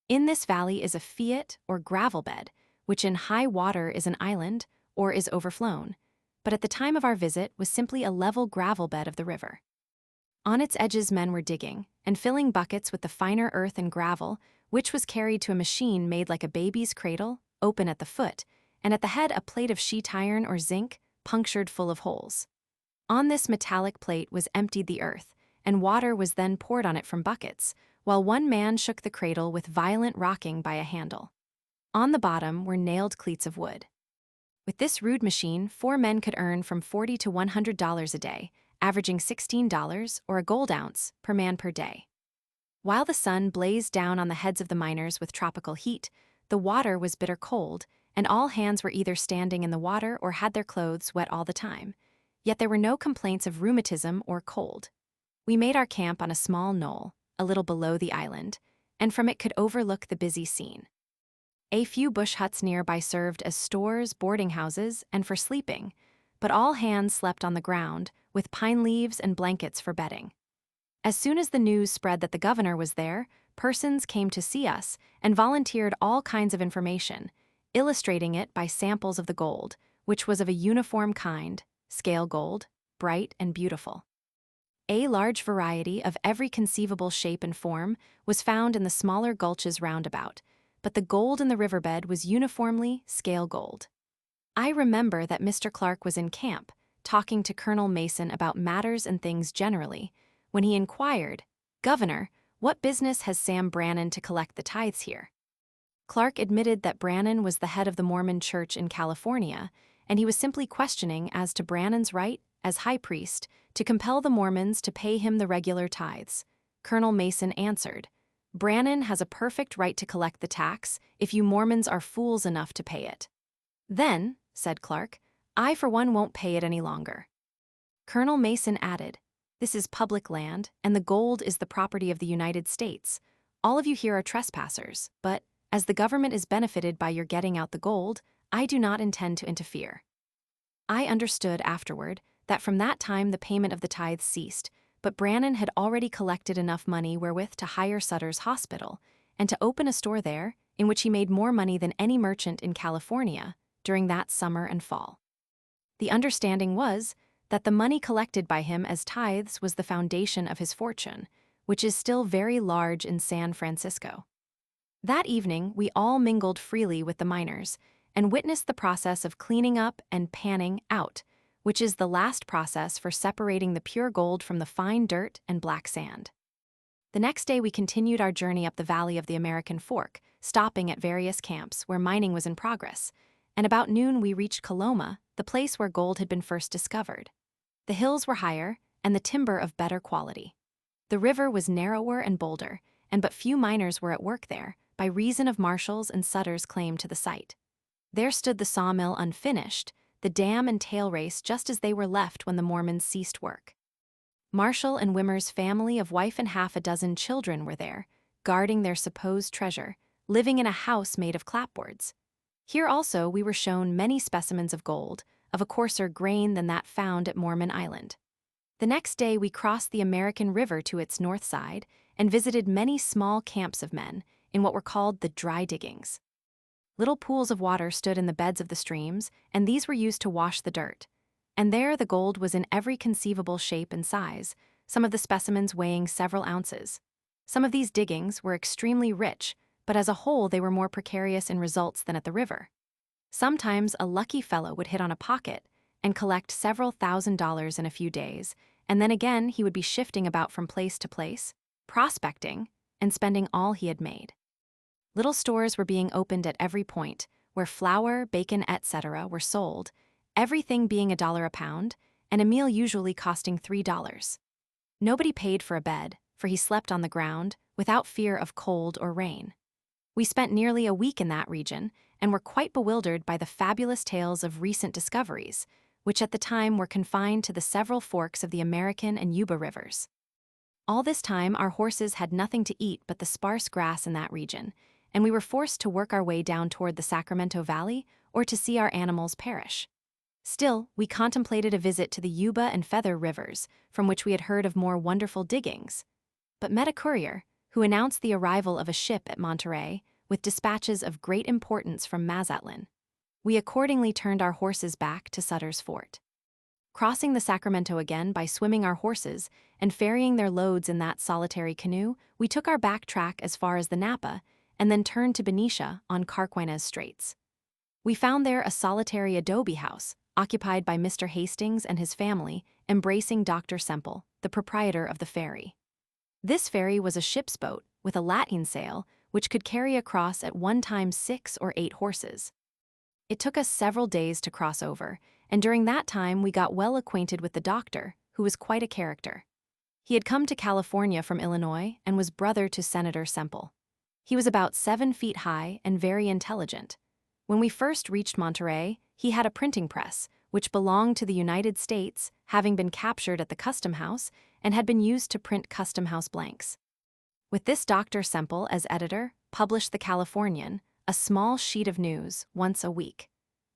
In this valley is a fiat or gravel bed, which in high water is an island or is overflown, but at the time of our visit was simply a level gravel bed of the river. On its edges men were digging and filling buckets with the finer earth and gravel, which was carried to a machine made like a baby's cradle, open at the foot, and at the head a plate of sheet iron or zinc, punctured full of holes. On this metallic plate was emptied the earth, and water was then poured on it from buckets, while one man shook the cradle with violent rocking by a handle. On the bottom were nailed cleats of wood. With this rude machine, 4 men could earn from $40 to $100 a day, averaging $16 or a gold ounce per man per day. While the sun blazed down on the heads of the miners with tropical heat, the water was bitter cold, and all hands were either standing in the water or had their clothes wet all the time. Yet there were no complaints of rheumatism or cold. We made our camp on a small knoll, a little below the island, and from it could overlook the busy scene. A few bush huts nearby served as stores, boarding houses, and for sleeping, but all hands slept on the ground, with pine leaves and blankets for bedding. As soon as the news spread that the governor was there, persons came to see us and volunteered all kinds of information, illustrating it by samples of the gold, which was of a uniform kind, scale gold, bright and beautiful. A large variety of every conceivable shape and form was found in the smaller gulches roundabout, but the gold in the riverbed was uniformly scale gold. I remember that Mr. Clark was in camp, talking to Colonel Mason about matters and things generally, when he inquired, "Governor, what business has Sam Brannan to collect the tithes here?" Clark admitted that Brannan was the head of the Mormon Church in California, and he was simply questioning as to Brannan's right, as high priest, to compel the Mormons to pay him the regular tithes. Colonel Mason answered, "Brannan has a perfect right to collect the tax if you Mormons are fools enough to pay it." "Then," said Clark, "I for one won't pay it any longer." Colonel Mason added, "This is public land, and the gold is the property of the United States. All of you here are trespassers, but, as the government is benefited by your getting out the gold, I do not intend to interfere." I understood afterward that from that time the payment of the tithes ceased, but Brannan had already collected enough money wherewith to hire Sutter's Hospital, and to open a store there, in which he made more money than any merchant in California during that summer and fall. The understanding was that the money collected by him as tithes was the foundation of his fortune, which is still very large in San Francisco. That evening, we all mingled freely with the miners and witnessed the process of cleaning up and panning out, which is the last process for separating the pure gold from the fine dirt and black sand. The next day we continued our journey up the valley of the American Fork, stopping at various camps where mining was in progress, and about noon we reached Coloma, the place where gold had been first discovered. The hills were higher, and the timber of better quality. The river was narrower and bolder, and but few miners were at work there, by reason of Marshall's and Sutter's claim to the site. There stood the sawmill unfinished, the dam and tail race just as they were left when the Mormons ceased work. Marshall and Wimmer's family of wife and half a dozen children were there, guarding their supposed treasure, living in a house made of clapboards. Here also we were shown many specimens of gold, of a coarser grain than that found at Mormon Island. The next day we crossed the American River to its north side and visited many small camps of men in what were called the dry diggings. Little pools of water stood in the beds of the streams, and these were used to wash the dirt. And there the gold was in every conceivable shape and size, some of the specimens weighing several ounces. Some of these diggings were extremely rich, but as a whole they were more precarious in results than at the river. Sometimes a lucky fellow would hit on a pocket and collect several $1,000s in a few days, and then again he would be shifting about from place to place, prospecting, and spending all he had made. Little stores were being opened at every point, where flour, bacon, etc. were sold, everything being $1 a pound, and a meal usually costing $3. Nobody paid for a bed, for he slept on the ground, without fear of cold or rain. We spent nearly a week in that region, and were quite bewildered by the fabulous tales of recent discoveries, which at the time were confined to the several forks of the American and Yuba rivers. All this time, our horses had nothing to eat but the sparse grass in that region, and we were forced to work our way down toward the Sacramento Valley or to see our animals perish. Still, we contemplated a visit to the Yuba and Feather rivers, from which we had heard of more wonderful diggings, but met a courier who announced the arrival of a ship at Monterey with dispatches of great importance from Mazatlan. We accordingly turned our horses back to Sutter's Fort. Crossing the Sacramento again by swimming our horses and ferrying their loads in that solitary canoe, we took our back track as far as the Napa and then turned to Benicia on Carquinez Straits. We found there a solitary adobe house, occupied by Mr. Hastings and his family, embracing Dr. Semple, the proprietor of the ferry. This ferry was a ship's boat with a lateen sail, which could carry across at one time 6 or 8 horses. It took us several days to cross over, and during that time we got well acquainted with the doctor, who was quite a character. He had come to California from Illinois and was brother to Senator Semple. He was about 7 feet high and very intelligent. When we first reached Monterey, he had a printing press, which belonged to the United States, having been captured at the Custom House and had been used to print Custom House blanks. With this Dr. Semple as editor, published the Californian, a small sheet of news, once a week.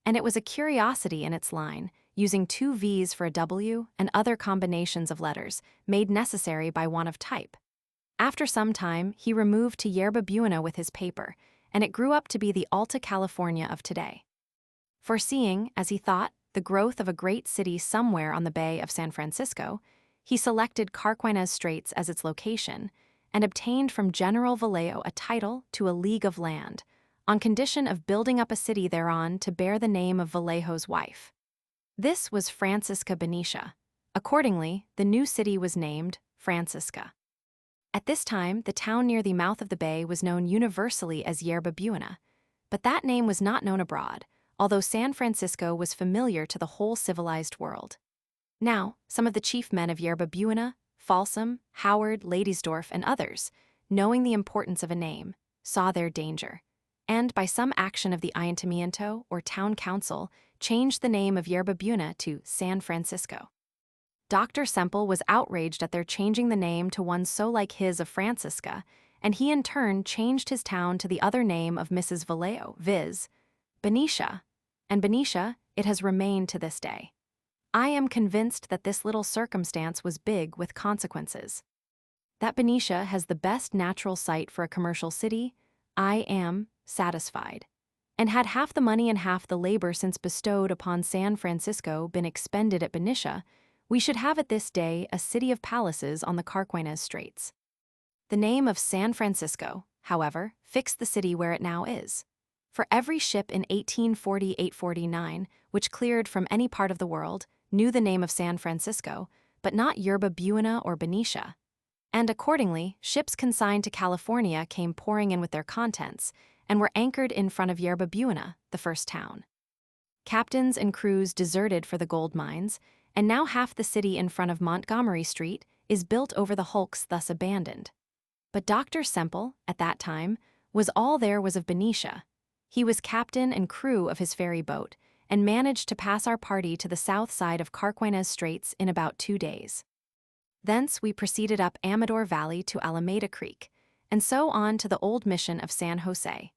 And it was a curiosity in its line, using 2 V's for a W and other combinations of letters, made necessary by want of type. After some time, he removed to Yerba Buena with his paper, and it grew up to be the Alta California of today. Foreseeing, as he thought, the growth of a great city somewhere on the Bay of San Francisco, he selected Carquinez Straits as its location and obtained from General Vallejo a title to a league of land, on condition of building up a city thereon to bear the name of Vallejo's wife. This was Francisca Benicia. Accordingly, the new city was named Francisca. At this time, the town near the mouth of the bay was known universally as Yerba Buena, but that name was not known abroad, although San Francisco was familiar to the whole civilized world. Now, some of the chief men of Yerba Buena, Folsom, Howard, Ladysdorff, and others, knowing the importance of a name, saw their danger, and by some action of the Ayuntamiento or town council, changed the name of Yerba Buena to San Francisco. Dr. Semple was outraged at their changing the name to one so like his of Francisca, and he in turn changed his town to the other name of Mrs. Vallejo, viz., Benicia, and Benicia it has remained to this day. I am convinced that this little circumstance was big with consequences. That Benicia has the best natural site for a commercial city, I am satisfied. And had half the money and half the labor since bestowed upon San Francisco been expended at Benicia, we should have at this day a city of palaces on the Carquinez Straits. The name of San Francisco, however, fixed the city where it now is. For every ship in 1840-849, which cleared from any part of the world, knew the name of San Francisco, but not Yerba Buena or Benicia. And accordingly, ships consigned to California came pouring in with their contents, and were anchored in front of Yerba Buena, the first town. Captains and crews deserted for the gold mines, and now half the city in front of Montgomery Street is built over the hulks thus abandoned. But Dr. Semple, at that time, was all there was of Benicia. He was captain and crew of his ferry boat, and managed to pass our party to the south side of Carquinez Straits in about 2 days. Thence we proceeded up Amador Valley to Alameda Creek, and so on to the old mission of San Jose.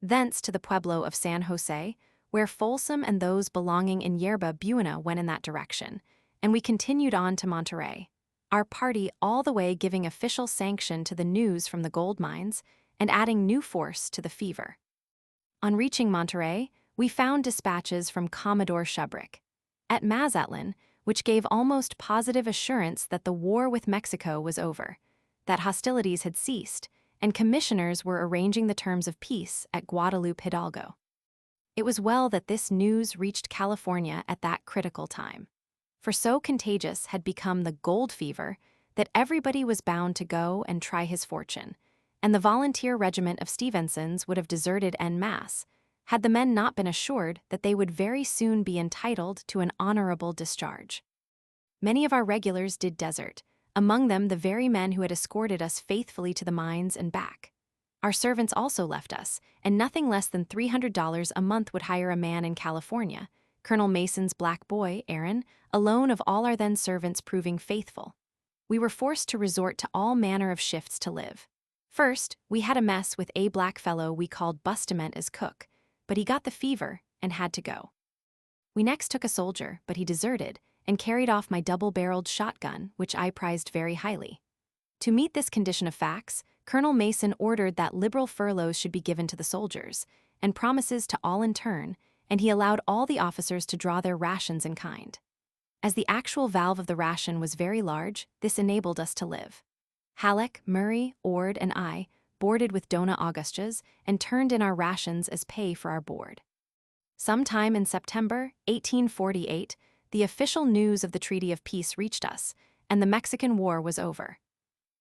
Thence to the pueblo of San Jose, where Folsom and those belonging in Yerba Buena went in that direction, and we continued on to Monterey, our party all the way giving official sanction to the news from the gold mines and adding new force to the fever. On reaching Monterey, we found dispatches from Commodore Shubrick at Mazatlan, which gave almost positive assurance that the war with Mexico was over, that hostilities had ceased, and commissioners were arranging the terms of peace at Guadalupe Hidalgo. It was well that this news reached California at that critical time, for so contagious had become the gold fever that everybody was bound to go and try his fortune, and the volunteer regiment of Stevenson's would have deserted en masse, had the men not been assured that they would very soon be entitled to an honorable discharge. Many of our regulars did desert, among them the very men who had escorted us faithfully to the mines and back. Our servants also left us, and nothing less than $300 a month would hire a man in California, Colonel Mason's black boy, Aaron, alone of all our then servants proving faithful. we were forced to resort to all manner of shifts to live. First, we had a mess with a black fellow we called Bustement as cook, but he got the fever and had to go. We next took a soldier, but he deserted and carried off my double-barreled shotgun, which I prized very highly. To meet this condition of facts, Colonel Mason ordered that liberal furloughs should be given to the soldiers, and promises to all in turn, and he allowed all the officers to draw their rations in kind. As the actual valve of the ration was very large, this enabled us to live. Halleck, Murray, Ord, and I boarded with Dona Augustas and turned in our rations as pay for our board. Sometime in September 1848, the official news of the Treaty of Peace reached us, and the Mexican War was over.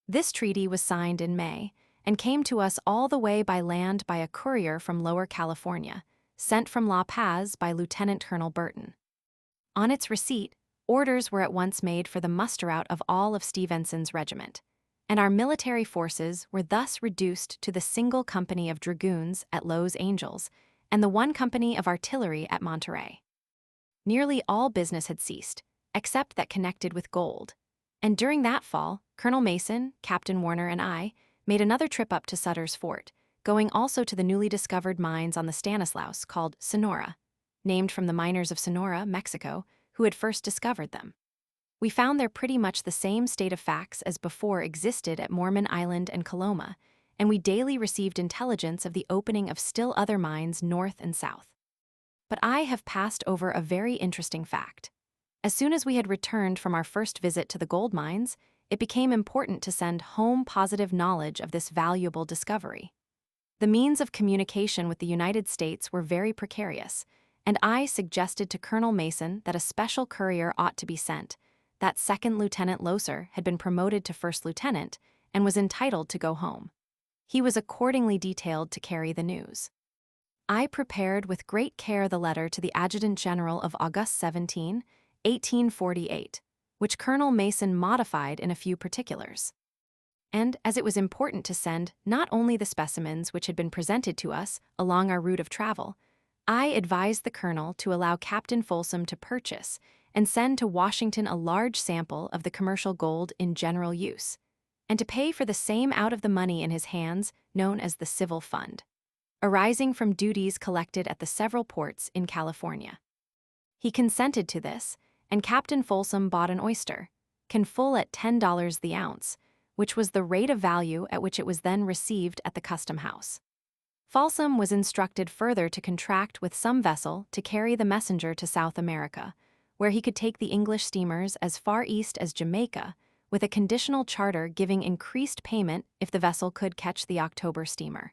This treaty was signed in May, and came to us all the way by land by a courier from Lower California, sent from La Paz by Lieutenant Colonel Burton. On its receipt, orders were at once made for the muster-out of all of Stevenson's regiment, and our military forces were thus reduced to the single company of dragoons at Los Angeles and the one company of artillery at Monterey. Nearly all business had ceased, except that connected with gold, and during that fall, Colonel Mason, Captain Warner, and I made another trip up to Sutter's Fort, going also to the newly discovered mines on the Stanislaus called Sonora, named from the miners of Sonora, Mexico, who had first discovered them. We found there pretty much the same state of facts as before existed at Mormon Island and Coloma, and we daily received intelligence of the opening of still other mines north and south. But I have passed over a very interesting fact. As soon as we had returned from our first visit to the gold mines, it became important to send home positive knowledge of this valuable discovery. The means of communication with the United States were very precarious, and I suggested to Colonel Mason that a special courier ought to be sent, that Second Lieutenant Loser had been promoted to First Lieutenant and was entitled to go home. He was accordingly detailed to carry the news. I prepared with great care the letter to the Adjutant General of August 17, 1848, which Colonel Mason modified in a few particulars. And as it was important to send not only the specimens which had been presented to us along our route of travel, I advised the colonel to allow Captain Folsom to purchase and send to Washington a large sample of the commercial gold in general use, and to pay for the same out of the money in his hands known as the Civil Fund, arising from duties collected at the several ports in California. He consented to this, and Captain Folsom bought an oyster, can full at $10 the ounce, which was the rate of value at which it was then received at the custom house. Folsom was instructed further to contract with some vessel to carry the messenger to South America, where he could take the English steamers as far east as Jamaica, with a conditional charter giving increased payment if the vessel could catch the October steamer.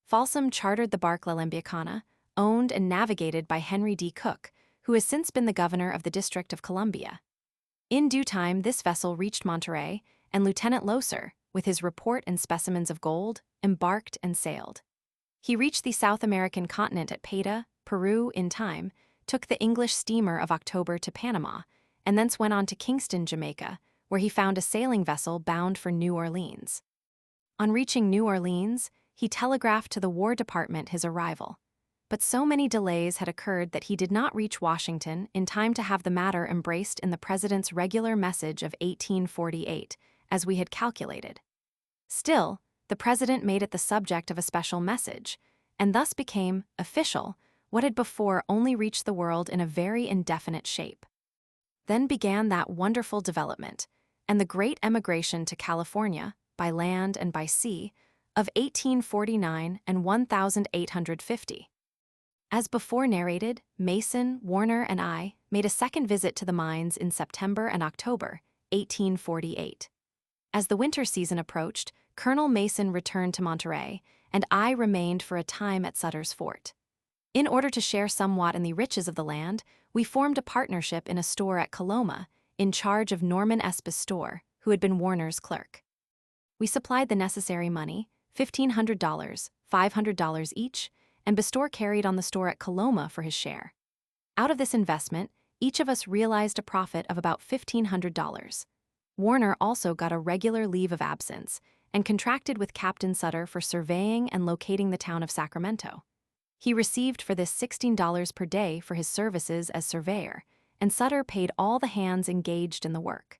Folsom chartered the bark La Lambiacana, owned and navigated by Henry D. Cook, who has since been the governor of the District of Columbia. In due time, this vessel reached Monterey, and Lieutenant Loser, with his report and specimens of gold, embarked and sailed. He reached the South American continent at Payta, Peru, in time, took the English steamer of October to Panama, and thence went on to Kingston, Jamaica, where he found a sailing vessel bound for New Orleans. On reaching New Orleans, he telegraphed to the War Department his arrival, but so many delays had occurred that he did not reach Washington in time to have the matter embraced in the President's regular message of 1848, as we had calculated. Still, the President made it the subject of a special message, and thus became official what had before only reached the world in a very indefinite shape. Then began that wonderful development, and the great emigration to California, by land and by sea, of 1849 and 1850. As before narrated, Mason, Warner, and I made a second visit to the mines in September and October, 1848. As the winter season approached, Colonel Mason returned to Monterey, and I remained for a time at Sutter's Fort. In order to share somewhat in the riches of the land, we formed a partnership in a store at Coloma, in charge of Norman S. Bestor, who had been Warner's clerk. We supplied the necessary money, $1,500, $500 each, and Bestor carried on the store at Coloma for his share. Out of this investment, each of us realized a profit of about $1,500. Warner also got a regular leave of absence and contracted with Captain Sutter for surveying and locating the town of Sacramento. He received for this $16 per day for his services as surveyor, and Sutter paid all the hands engaged in the work.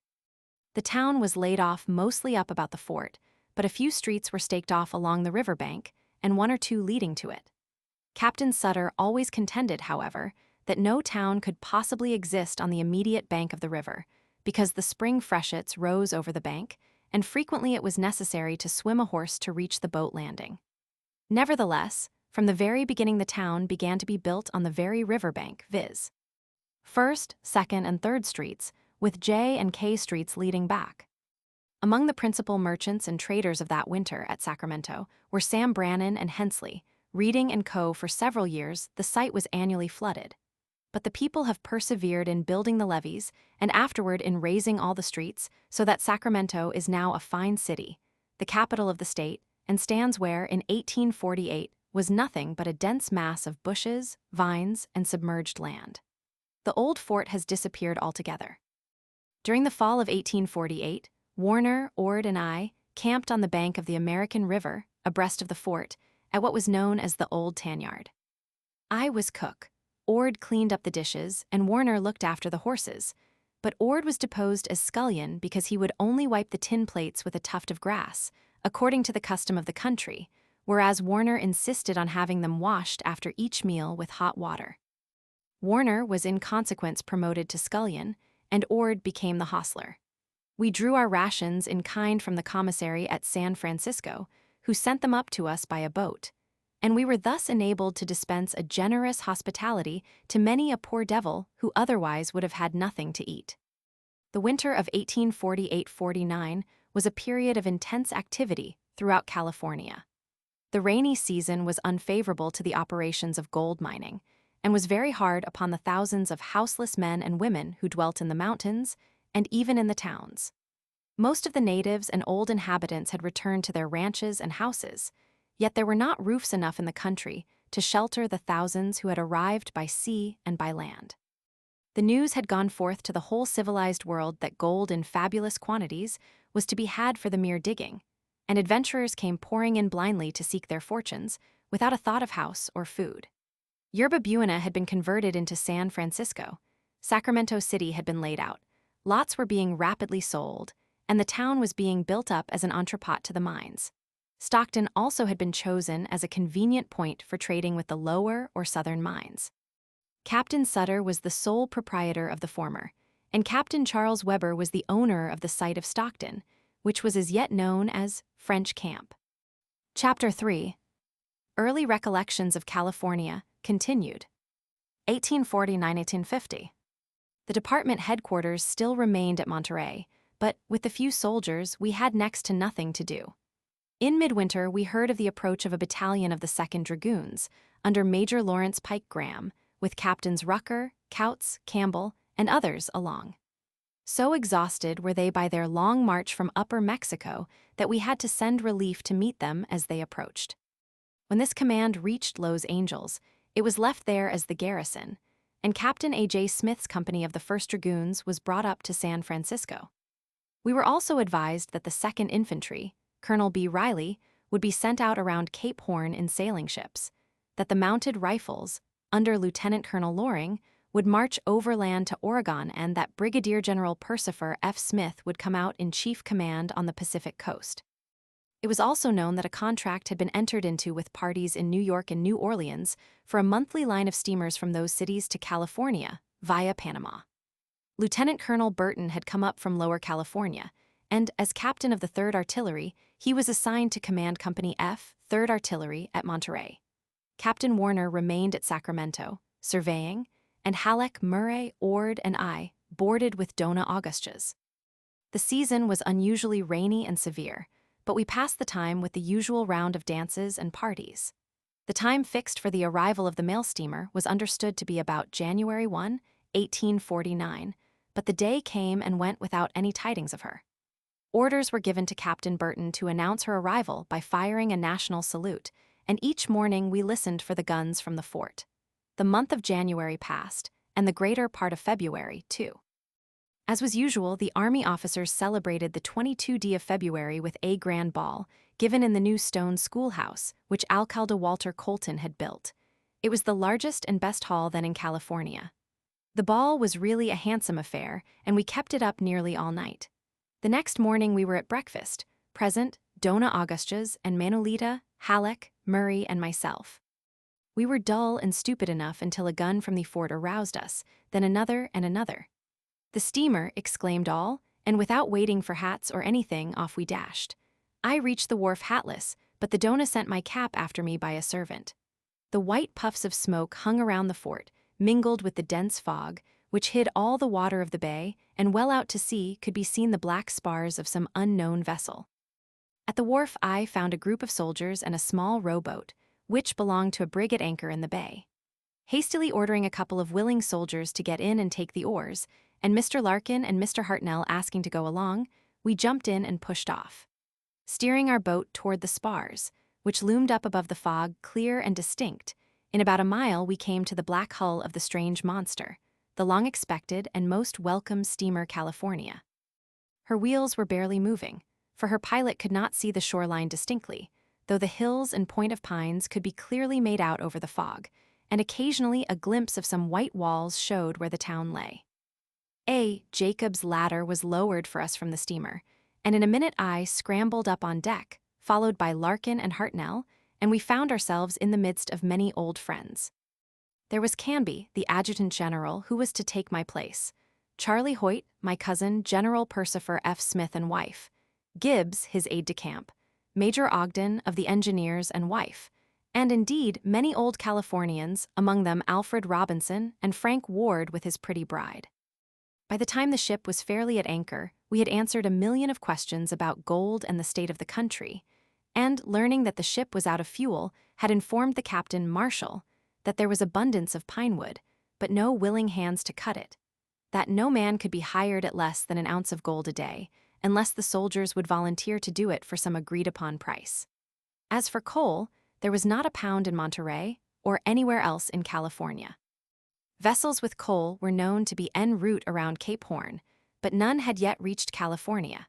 The town was laid off mostly up about the fort, but a few streets were staked off along the riverbank, and one or two leading to it. Captain Sutter always contended, however, that no town could possibly exist on the immediate bank of the river, because the spring freshets rose over the bank, and frequently it was necessary to swim a horse to reach the boat landing. Nevertheless, from the very beginning the town began to be built on the very riverbank, viz. First, Second, and Third Streets, with J and K Streets leading back. Among the principal merchants and traders of that winter at Sacramento were Sam Brannan and Hensley. Reading and Co. For several years, the site was annually flooded. But the people have persevered in building the levees and afterward in raising all the streets, so that Sacramento is now a fine city, the capital of the state, and stands where, in 1848, was nothing but a dense mass of bushes, vines, and submerged land. The old fort has disappeared altogether. During the fall of 1848, Warner, Ord, and I camped on the bank of the American River, abreast of the fort, at what was known as the Old Tan Yard. I was cook, Ord cleaned up the dishes, and Warner looked after the horses, but Ord was deposed as scullion because he would only wipe the tin plates with a tuft of grass, according to the custom of the country, whereas Warner insisted on having them washed after each meal with hot water. Warner was in consequence promoted to scullion, and Ord became the hostler. We drew our rations in kind from the commissary at San Francisco, who sent them up to us by a boat, and we were thus enabled to dispense a generous hospitality to many a poor devil who otherwise would have had nothing to eat. The winter of 1848-49 was a period of intense activity throughout California. The rainy season was unfavorable to the operations of gold mining, and was very hard upon the thousands of houseless men and women who dwelt in the mountains and even in the towns. Most of the natives and old inhabitants had returned to their ranches and houses, yet there were not roofs enough in the country to shelter the thousands who had arrived by sea and by land. The news had gone forth to the whole civilized world that gold in fabulous quantities was to be had for the mere digging, and adventurers came pouring in blindly to seek their fortunes, without a thought of house or food. Yerba Buena had been converted into San Francisco. Sacramento City had been laid out. Lots were being rapidly sold, and the town was being built up as an entrepot to the mines. Stockton also had been chosen as a convenient point for trading with the lower or southern mines. Captain Sutter was the sole proprietor of the former, and Captain Charles Weber was the owner of the site of Stockton, which was as yet known as French Camp. Chapter 3. Early Recollections of California, continued. 1849-1850. The department headquarters still remained at Monterey, but with the few soldiers, we had next to nothing to do. In midwinter, we heard of the approach of a battalion of the 2nd Dragoons, under Major Lawrence Pike Graham, with Captains Rucker, Couts, Campbell, and others along. So exhausted were they by their long march from Upper Mexico that we had to send relief to meet them as they approached. When this command reached Los Angeles, it was left there as the garrison, and Captain A.J. Smith's company of the 1st Dragoons was brought up to San Francisco. We were also advised that the 2nd Infantry, Colonel B. Riley, would be sent out around Cape Horn in sailing ships, that the Mounted Rifles, under Lieutenant Colonel Loring, would march overland to Oregon, and that Brigadier General Persifer F. Smith would come out in chief command on the Pacific coast. It was also known that a contract had been entered into with parties in New York and New Orleans for a monthly line of steamers from those cities to California, via Panama. Lieutenant Colonel Burton had come up from Lower California, and as captain of the 3rd Artillery, he was assigned to command Company F, 3rd Artillery, at Monterey. Captain Warner remained at Sacramento, surveying, and Halleck, Murray, Ord, and I boarded with Dona Augustus. The season was unusually rainy and severe, but we passed the time with the usual round of dances and parties. The time fixed for the arrival of the mail steamer was understood to be about January 1, 1849, but the day came and went without any tidings of her. Orders were given to Captain Burton to announce her arrival by firing a national salute, and each morning we listened for the guns from the fort. The month of January passed, and the greater part of February, too. As was usual, the Army officers celebrated the 22d of February with a grand ball, given in the new stone schoolhouse, which Alcalde Walter Colton had built. It was the largest and best hall then in California. The ball was really a handsome affair, and we kept it up nearly all night. The next morning we were at breakfast, present Dona Augustas and Manolita, Halleck, Murray, and myself. We were dull and stupid enough until a gun from the fort aroused us, then another and another. "The steamer," exclaimed all, and without waiting for hats or anything, off we dashed. I reached the wharf hatless, but the Dona sent my cap after me by a servant. The white puffs of smoke hung around the fort, mingled with the dense fog, which hid all the water of the bay, and well out to sea could be seen the black spars of some unknown vessel. At the wharf I found a group of soldiers and a small rowboat, which belonged to a brig at anchor in the bay. Hastily ordering a couple of willing soldiers to get in and take the oars, and Mr. Larkin and Mr. Hartnell asking to go along, we jumped in and pushed off, steering our boat toward the spars, which loomed up above the fog clear and distinct. In about a mile we came to the black hull of the strange monster, the long-expected and most welcome steamer California. Her wheels were barely moving, for her pilot could not see the shoreline distinctly, though the hills and point of pines could be clearly made out over the fog, and occasionally a glimpse of some white walls showed where the town lay. A. Jacob's ladder was lowered for us from the steamer, and in a minute I scrambled up on deck, followed by Larkin and Hartnell, and we found ourselves in the midst of many old friends. There was Canby, the adjutant general, who was to take my place, Charlie Hoyt, my cousin, General Percifer F. Smith and wife, Gibbs, his aide-de-camp, Major Ogden of the engineers and wife, and indeed many old Californians, among them Alfred Robinson and Frank Ward with his pretty bride. By the time the ship was fairly at anchor, we had answered a million of questions about gold and the state of the country, and, learning that the ship was out of fuel, had informed the captain, Marshall, that there was abundance of pine wood, but no willing hands to cut it, that no man could be hired at less than an ounce of gold a day, unless the soldiers would volunteer to do it for some agreed-upon price. As for coal, there was not a pound in Monterey or anywhere else in California. Vessels with coal were known to be en route around Cape Horn, but none had yet reached California.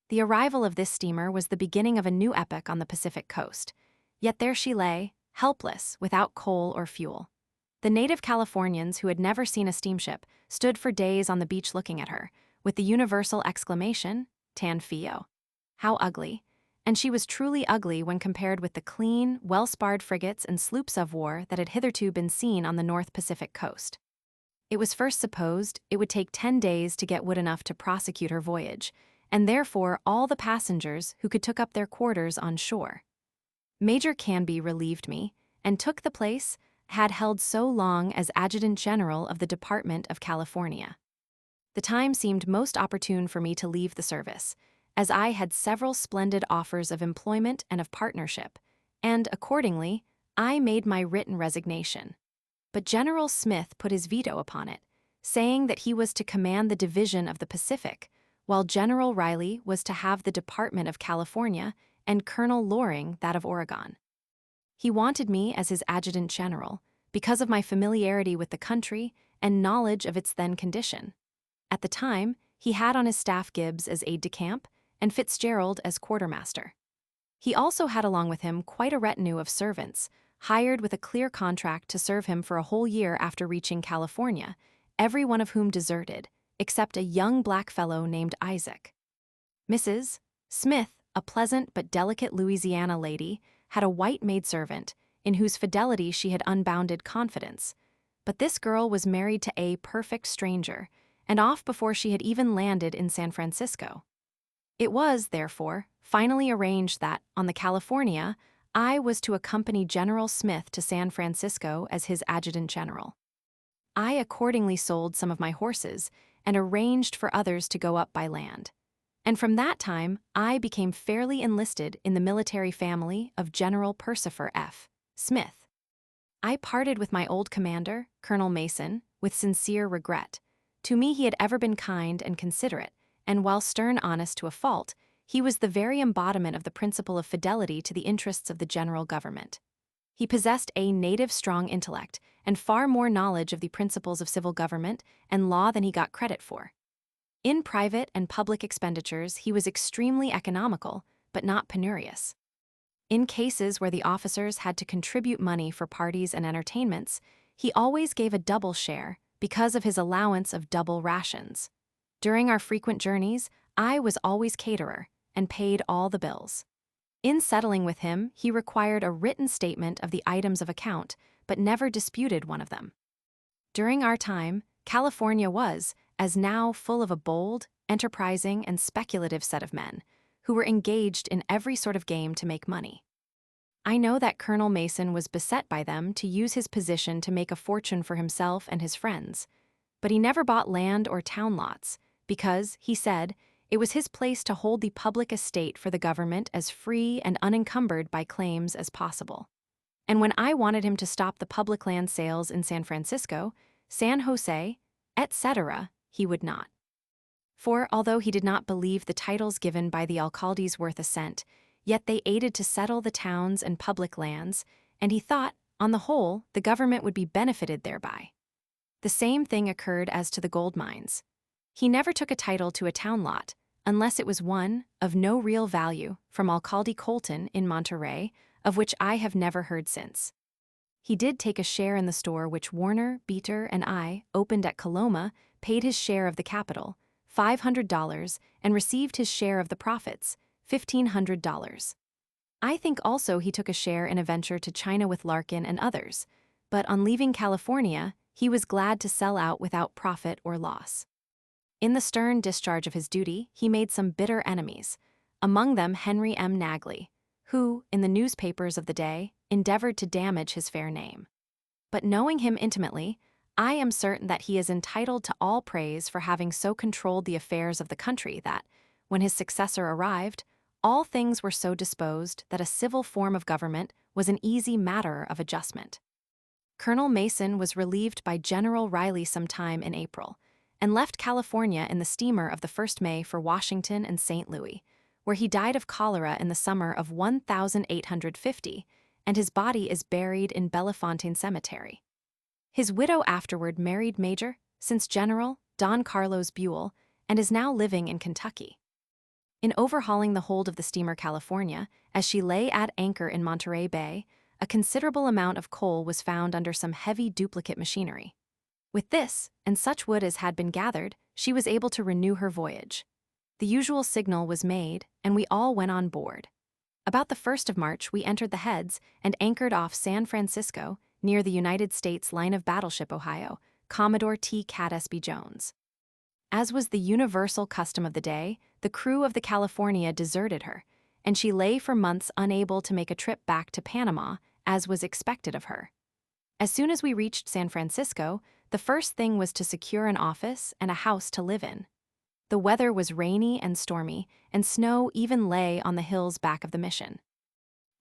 The arrival of this steamer was the beginning of a new epoch on the Pacific coast, yet there she lay, helpless, without coal or fuel. The native Californians who had never seen a steamship stood for days on the beach looking at her, with the universal exclamation, "Tan feo." How ugly! And she was truly ugly when compared with the clean, well-sparred frigates and sloops of war that had hitherto been seen on the North Pacific coast. It was first supposed it would take 10 days to get wood enough to prosecute her voyage, and therefore all the passengers who could took up their quarters on shore. Major Canby relieved me, and took the place had held so long as Adjutant General of the Department of California. The time seemed most opportune for me to leave the service, as I had several splendid offers of employment and of partnership, and, accordingly, I made my written resignation. But General Smith put his veto upon it, saying that he was to command the Division of the Pacific, while General Riley was to have the Department of California and Colonel Loring that of Oregon. He wanted me as his adjutant general because of my familiarity with the country and knowledge of its then condition. At the time, he had on his staff Gibbs as aide-de-camp and Fitzgerald as quartermaster. He also had along with him quite a retinue of servants, hired with a clear contract to serve him for a whole year after reaching California, every one of whom deserted, except a young black fellow named Isaac. Mrs. Smith, a pleasant but delicate Louisiana lady, had a white maidservant, in whose fidelity she had unbounded confidence. But this girl was married to a perfect stranger, and off before she had even landed in San Francisco. It was, therefore, finally arranged that, on the California, I was to accompany General Smith to San Francisco as his adjutant general. I accordingly sold some of my horses and arranged for others to go up by land. And from that time, I became fairly enlisted in the military family of General Percifer F. Smith. I parted with my old commander, Colonel Mason, with sincere regret. To me he had ever been kind and considerate, and while stern honest to a fault, he was the very embodiment of the principle of fidelity to the interests of the general government. He possessed a native strong intellect and far more knowledge of the principles of civil government and law than he got credit for. In private and public expenditures he was extremely economical, but not penurious. In cases where the officers had to contribute money for parties and entertainments, he always gave a double share because of his allowance of double rations. During our frequent journeys, I was always caterer and paid all the bills. In settling with him, he required a written statement of the items of account, but never disputed one of them. During our time, California was, as now, full of a bold, enterprising, and speculative set of men who were engaged in every sort of game to make money. I know that Colonel Mason was beset by them to use his position to make a fortune for himself and his friends, but he never bought land or town lots because, he said, it was his place to hold the public estate for the government as free and unencumbered by claims as possible. And when I wanted him to stop the public land sales in San Francisco, San Jose, etc., he would not. For, although he did not believe the titles given by the alcaldes worth a cent, yet they aided to settle the towns and public lands, and he thought, on the whole, the government would be benefited thereby. The same thing occurred as to the gold mines. He never took a title to a town lot, unless it was one, of no real value, from Alcalde Colton in Monterey, of which I have never heard since. He did take a share in the store which Warner, Beater, and I opened at Coloma, paid his share of the capital, $500, and received his share of the profits, $1,500. I think also he took a share in a venture to China with Larkin and others, but on leaving California, he was glad to sell out without profit or loss. In the stern discharge of his duty, he made some bitter enemies, among them Henry M. Nagley, who, in the newspapers of the day, endeavored to damage his fair name. But knowing him intimately, I am certain that he is entitled to all praise for having so controlled the affairs of the country that, when his successor arrived, all things were so disposed that a civil form of government was an easy matter of adjustment. Colonel Mason was relieved by General Riley sometime in April, and left California in the steamer of the 1st May for Washington and St. Louis, where he died of cholera in the summer of 1850, and his body is buried in Bellefontaine Cemetery. His widow afterward married Major, since General, Don Carlos Buell, and is now living in Kentucky. In overhauling the hold of the steamer California, as she lay at anchor in Monterey Bay, a considerable amount of coal was found under some heavy duplicate machinery. With this, and such wood as had been gathered, she was able to renew her voyage. The usual signal was made, and we all went on board. About the 1st of March, we entered the Heads and anchored off San Francisco, near the United States line of battleship Ohio, Commodore T. Catesby Jones. As was the universal custom of the day, the crew of the California deserted her, and she lay for months unable to make a trip back to Panama, as was expected of her. As soon as we reached San Francisco, the first thing was to secure an office and a house to live in. The weather was rainy and stormy, and snow even lay on the hills back of the mission.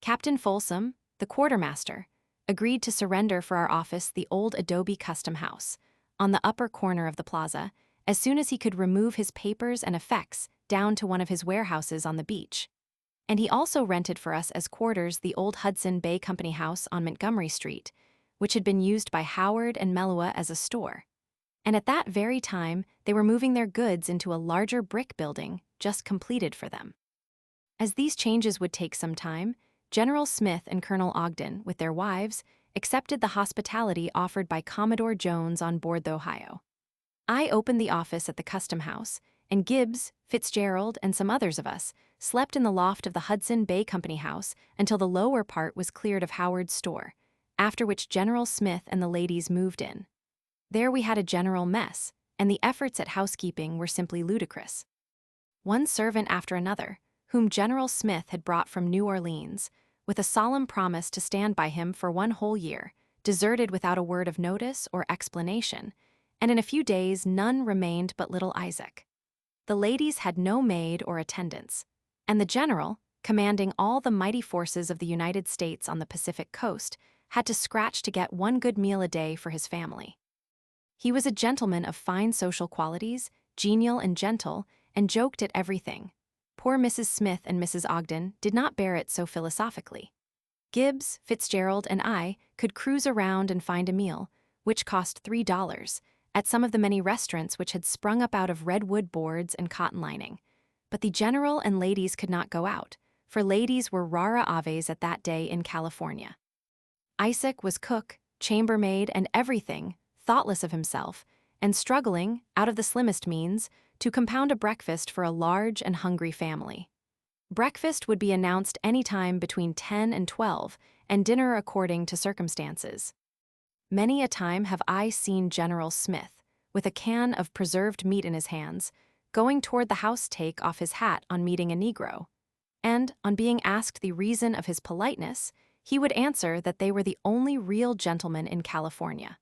Captain Folsom, the quartermaster, agreed to surrender for our office the old adobe custom house, on the upper corner of the plaza, as soon as he could remove his papers and effects down to one of his warehouses on the beach. And he also rented for us as quarters the old Hudson Bay Company house on Montgomery Street, which had been used by Howard and Melua as a store. And at that very time, they were moving their goods into a larger brick building just completed for them. As these changes would take some time, General Smith and Colonel Ogden, with their wives, accepted the hospitality offered by Commodore Jones on board the Ohio. I opened the office at the Custom House, and Gibbs, Fitzgerald, and some others of us slept in the loft of the Hudson Bay Company house until the lower part was cleared of Howard's store, after which General Smith and the ladies moved in. There we had a general mess, and the efforts at housekeeping were simply ludicrous. One servant after another, whom General Smith had brought from New Orleans, with a solemn promise to stand by him for 1 whole year, deserted without a word of notice or explanation, and in a few days none remained but little Isaac. The ladies had no maid or attendants, and the general, commanding all the mighty forces of the United States on the Pacific coast, had to scratch to get 1 good meal a day for his family. He was a gentleman of fine social qualities, genial and gentle, and joked at everything. Poor Mrs. Smith and Mrs. Ogden did not bear it so philosophically. Gibbs, Fitzgerald, and I could cruise around and find a meal, which cost $3, at some of the many restaurants which had sprung up out of redwood boards and cotton lining. But the general and ladies could not go out, for ladies were rara aves at that day in California. Isaac was cook, chambermaid, and everything, thoughtless of himself, and struggling, out of the slimmest means, to compound a breakfast for a large and hungry family. Breakfast would be announced any time between 10 and 12, and dinner according to circumstances. Many a time have I seen General Smith, with a can of preserved meat in his hands, going toward the house take off his hat on meeting a Negro, and, on being asked the reason of his politeness, he would answer that they were the only real gentlemen in California.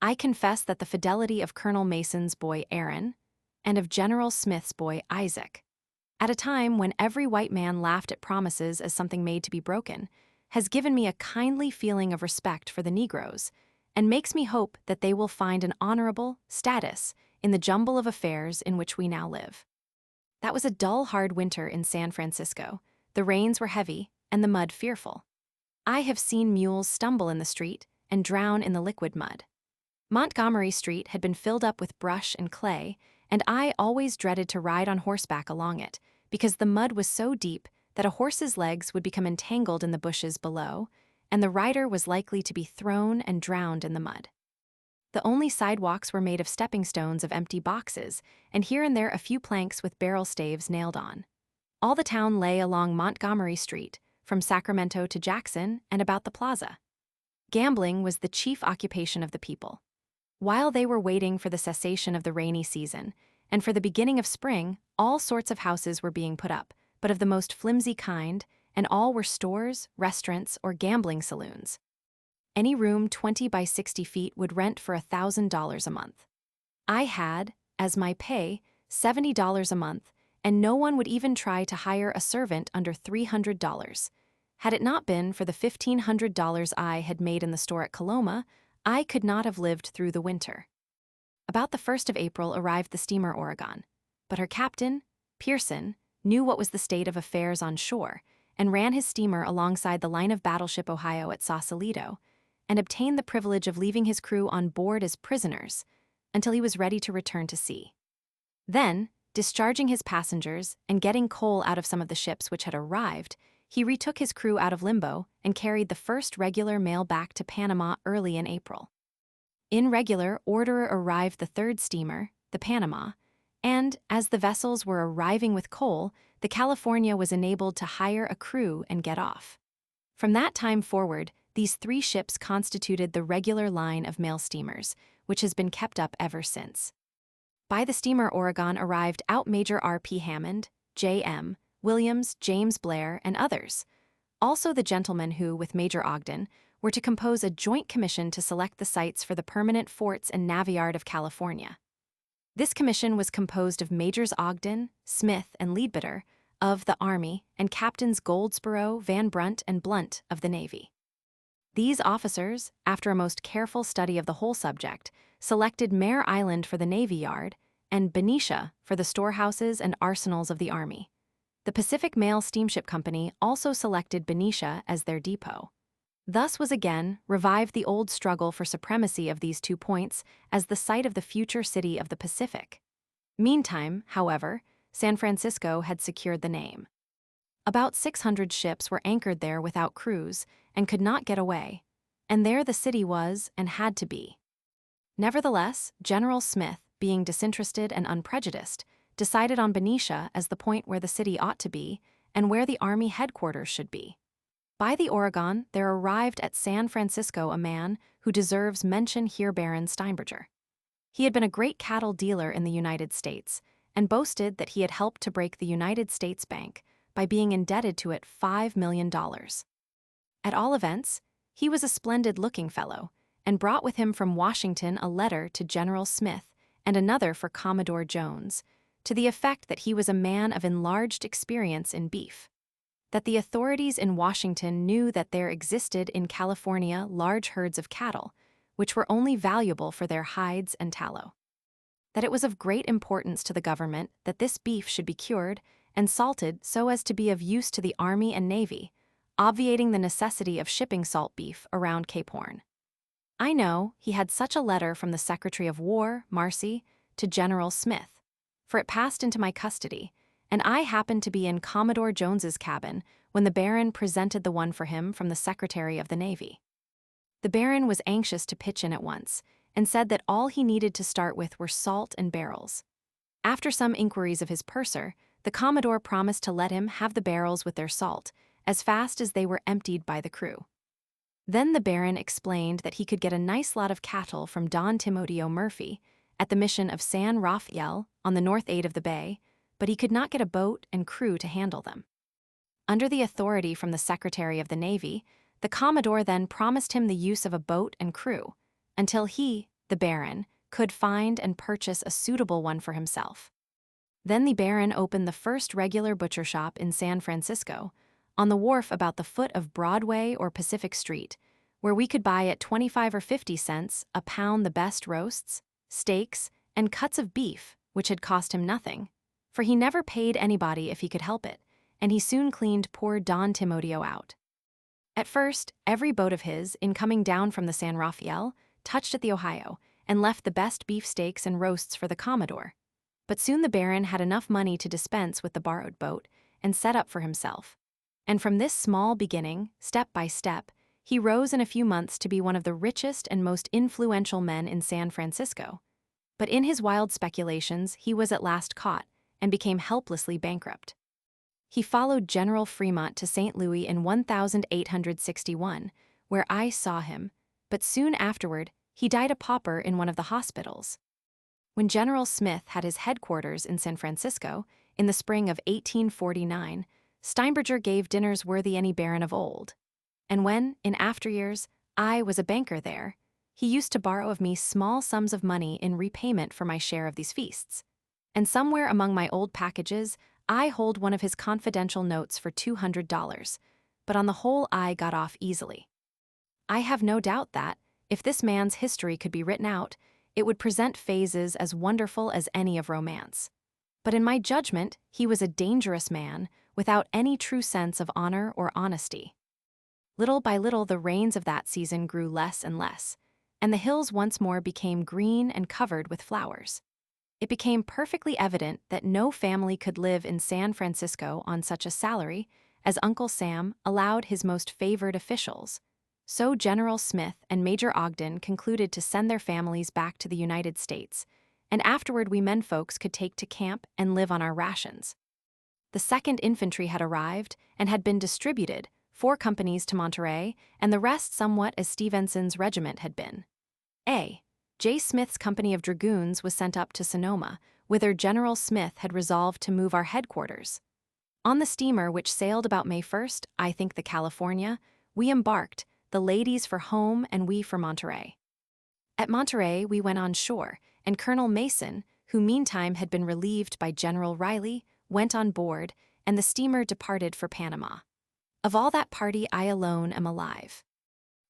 I confess that the fidelity of Colonel Mason's boy Aaron, and of General Smith's boy Isaac, at a time when every white man laughed at promises as something made to be broken, has given me a kindly feeling of respect for the Negroes, and makes me hope that they will find an honorable status in the jumble of affairs in which we now live. That was a dull, hard winter in San Francisco. The rains were heavy, and the mud fearful. I have seen mules stumble in the street and drown in the liquid mud. Montgomery Street had been filled up with brush and clay, and I always dreaded to ride on horseback along it, because the mud was so deep that a horse's legs would become entangled in the bushes below, and the rider was likely to be thrown and drowned in the mud. The only sidewalks were made of stepping stones of empty boxes, and here and there a few planks with barrel staves nailed on. All the town lay along Montgomery Street, from Sacramento to Jackson and about the plaza. Gambling was the chief occupation of the people. While they were waiting for the cessation of the rainy season, and for the beginning of spring, all sorts of houses were being put up, but of the most flimsy kind, and all were stores, restaurants, or gambling saloons. Any room 20 by 60 feet would rent for $1,000 a month. I had, as my pay, $70 a month, and no one would even try to hire a servant under $300. Had it not been for the $1,500 I had made in the store at Coloma, I could not have lived through the winter. About the 1st of April arrived the steamer Oregon, but her captain, Pearson, knew what was the state of affairs on shore, and ran his steamer alongside the line of battleship Ohio at Sausalito, and obtained the privilege of leaving his crew on board as prisoners until he was ready to return to sea. Then, discharging his passengers and getting coal out of some of the ships which had arrived, he retook his crew out of limbo and carried the first regular mail back to Panama early in April. In regular order arrived the third steamer, the Panama, and, as the vessels were arriving with coal, the California was enabled to hire a crew and get off. From that time forward, these 3 ships constituted the regular line of mail steamers, which has been kept up ever since. By the steamer Oregon arrived out Major R.P. Hammond, J.M. Williams, James Blair, and others. Also the gentlemen who, with Major Ogden, were to compose a joint commission to select the sites for the permanent forts and navy-yard of California. This commission was composed of Majors Ogden, Smith, and Leadbitter of the Army, and Captains Goldsborough, Van Brunt, and Blunt of the Navy. These officers, after a most careful study of the whole subject, selected Mare Island for the Navy Yard and Benicia for the storehouses and arsenals of the Army. The Pacific Mail Steamship Company also selected Benicia as their depot. Thus was again revived the old struggle for supremacy of these 2 points as the site of the future city of the Pacific. Meantime, however, San Francisco had secured the name. About 600 ships were anchored there without crews and could not get away, and there the city was and had to be. Nevertheless, General Smith, being disinterested and unprejudiced, decided on Benicia as the point where the city ought to be and where the Army headquarters should be. By the Oregon, there arrived at San Francisco a man who deserves mention here, Baron Steinberger. He had been a great cattle dealer in the United States and boasted that he had helped to break the United States Bank by being indebted to it $5 million. At all events, he was a splendid-looking fellow, and brought with him from Washington a letter to General Smith and another for Commodore Jones, to the effect that he was a man of enlarged experience in beef, that the authorities in Washington knew that there existed in California large herds of cattle, which were only valuable for their hides and tallow, that it was of great importance to the government that this beef should be cured and salted so as to be of use to the Army and Navy, obviating the necessity of shipping salt beef around Cape Horn. I know he had such a letter from the Secretary of War, Marcy, to General Smith, for it passed into my custody, and I happened to be in Commodore Jones's cabin when the Baron presented the one for him from the Secretary of the Navy. The Baron was anxious to pitch in at once, and said that all he needed to start with were salt and barrels. After some inquiries of his purser, the Commodore promised to let him have the barrels with their salt as fast as they were emptied by the crew. Then the Baron explained that he could get a nice lot of cattle from Don Timoteo Murphy at the mission of San Rafael on the north aid of the bay, but he could not get a boat and crew to handle them. Under the authority from the Secretary of the Navy, the Commodore then promised him the use of a boat and crew, until he, the Baron, could find and purchase a suitable one for himself. Then the Baron opened the first regular butcher shop in San Francisco, on the wharf about the foot of Broadway or Pacific Street, where we could buy at 25 or 50 cents a pound the best roasts, steaks, and cuts of beef, which had cost him nothing, for he never paid anybody if he could help it, and he soon cleaned poor Don Timoteo out. At first, every boat of his, in coming down from the San Rafael, touched at the Ohio and left the best beefsteaks and roasts for the Commodore. But soon the Baron had enough money to dispense with the borrowed boat and set up for himself. And from this small beginning, step by step, he rose in a few months to be one of the richest and most influential men in San Francisco. But in his wild speculations, he was at last caught and became helplessly bankrupt. He followed General Fremont to St. Louis in 1861, where I saw him, but soon afterward, he died a pauper in one of the hospitals. When General Smith had his headquarters in San Francisco, in the spring of 1849, Steinberger gave dinners worthy any baron of old. And when, in after years, I was a banker there, he used to borrow of me small sums of money in repayment for my share of these feasts. And somewhere among my old packages, I hold one of his confidential notes for $200, but on the whole I got off easily. I have no doubt that, if this man's history could be written out, it would present phases as wonderful as any of romance. But in my judgment, he was a dangerous man, without any true sense of honor or honesty. Little by little the rains of that season grew less and less, and the hills once more became green and covered with flowers. It became perfectly evident that no family could live in San Francisco on such a salary as Uncle Sam allowed his most favored officials. So General Smith and Major Ogden concluded to send their families back to the United States, and afterward we menfolks could take to camp and live on our rations. The 2nd Infantry had arrived and had been distributed, 4 companies to Monterey, and the rest somewhat as Stevenson's regiment had been. A. J. Smith's company of dragoons was sent up to Sonoma, whither General Smith had resolved to move our headquarters. On the steamer which sailed about May 1st, I think the California, we embarked, the ladies for home and we for Monterey. At Monterey we went on shore, and Colonel Mason, who meantime had been relieved by General Riley, went on board, and the steamer departed for Panama. Of all that party I alone am alive.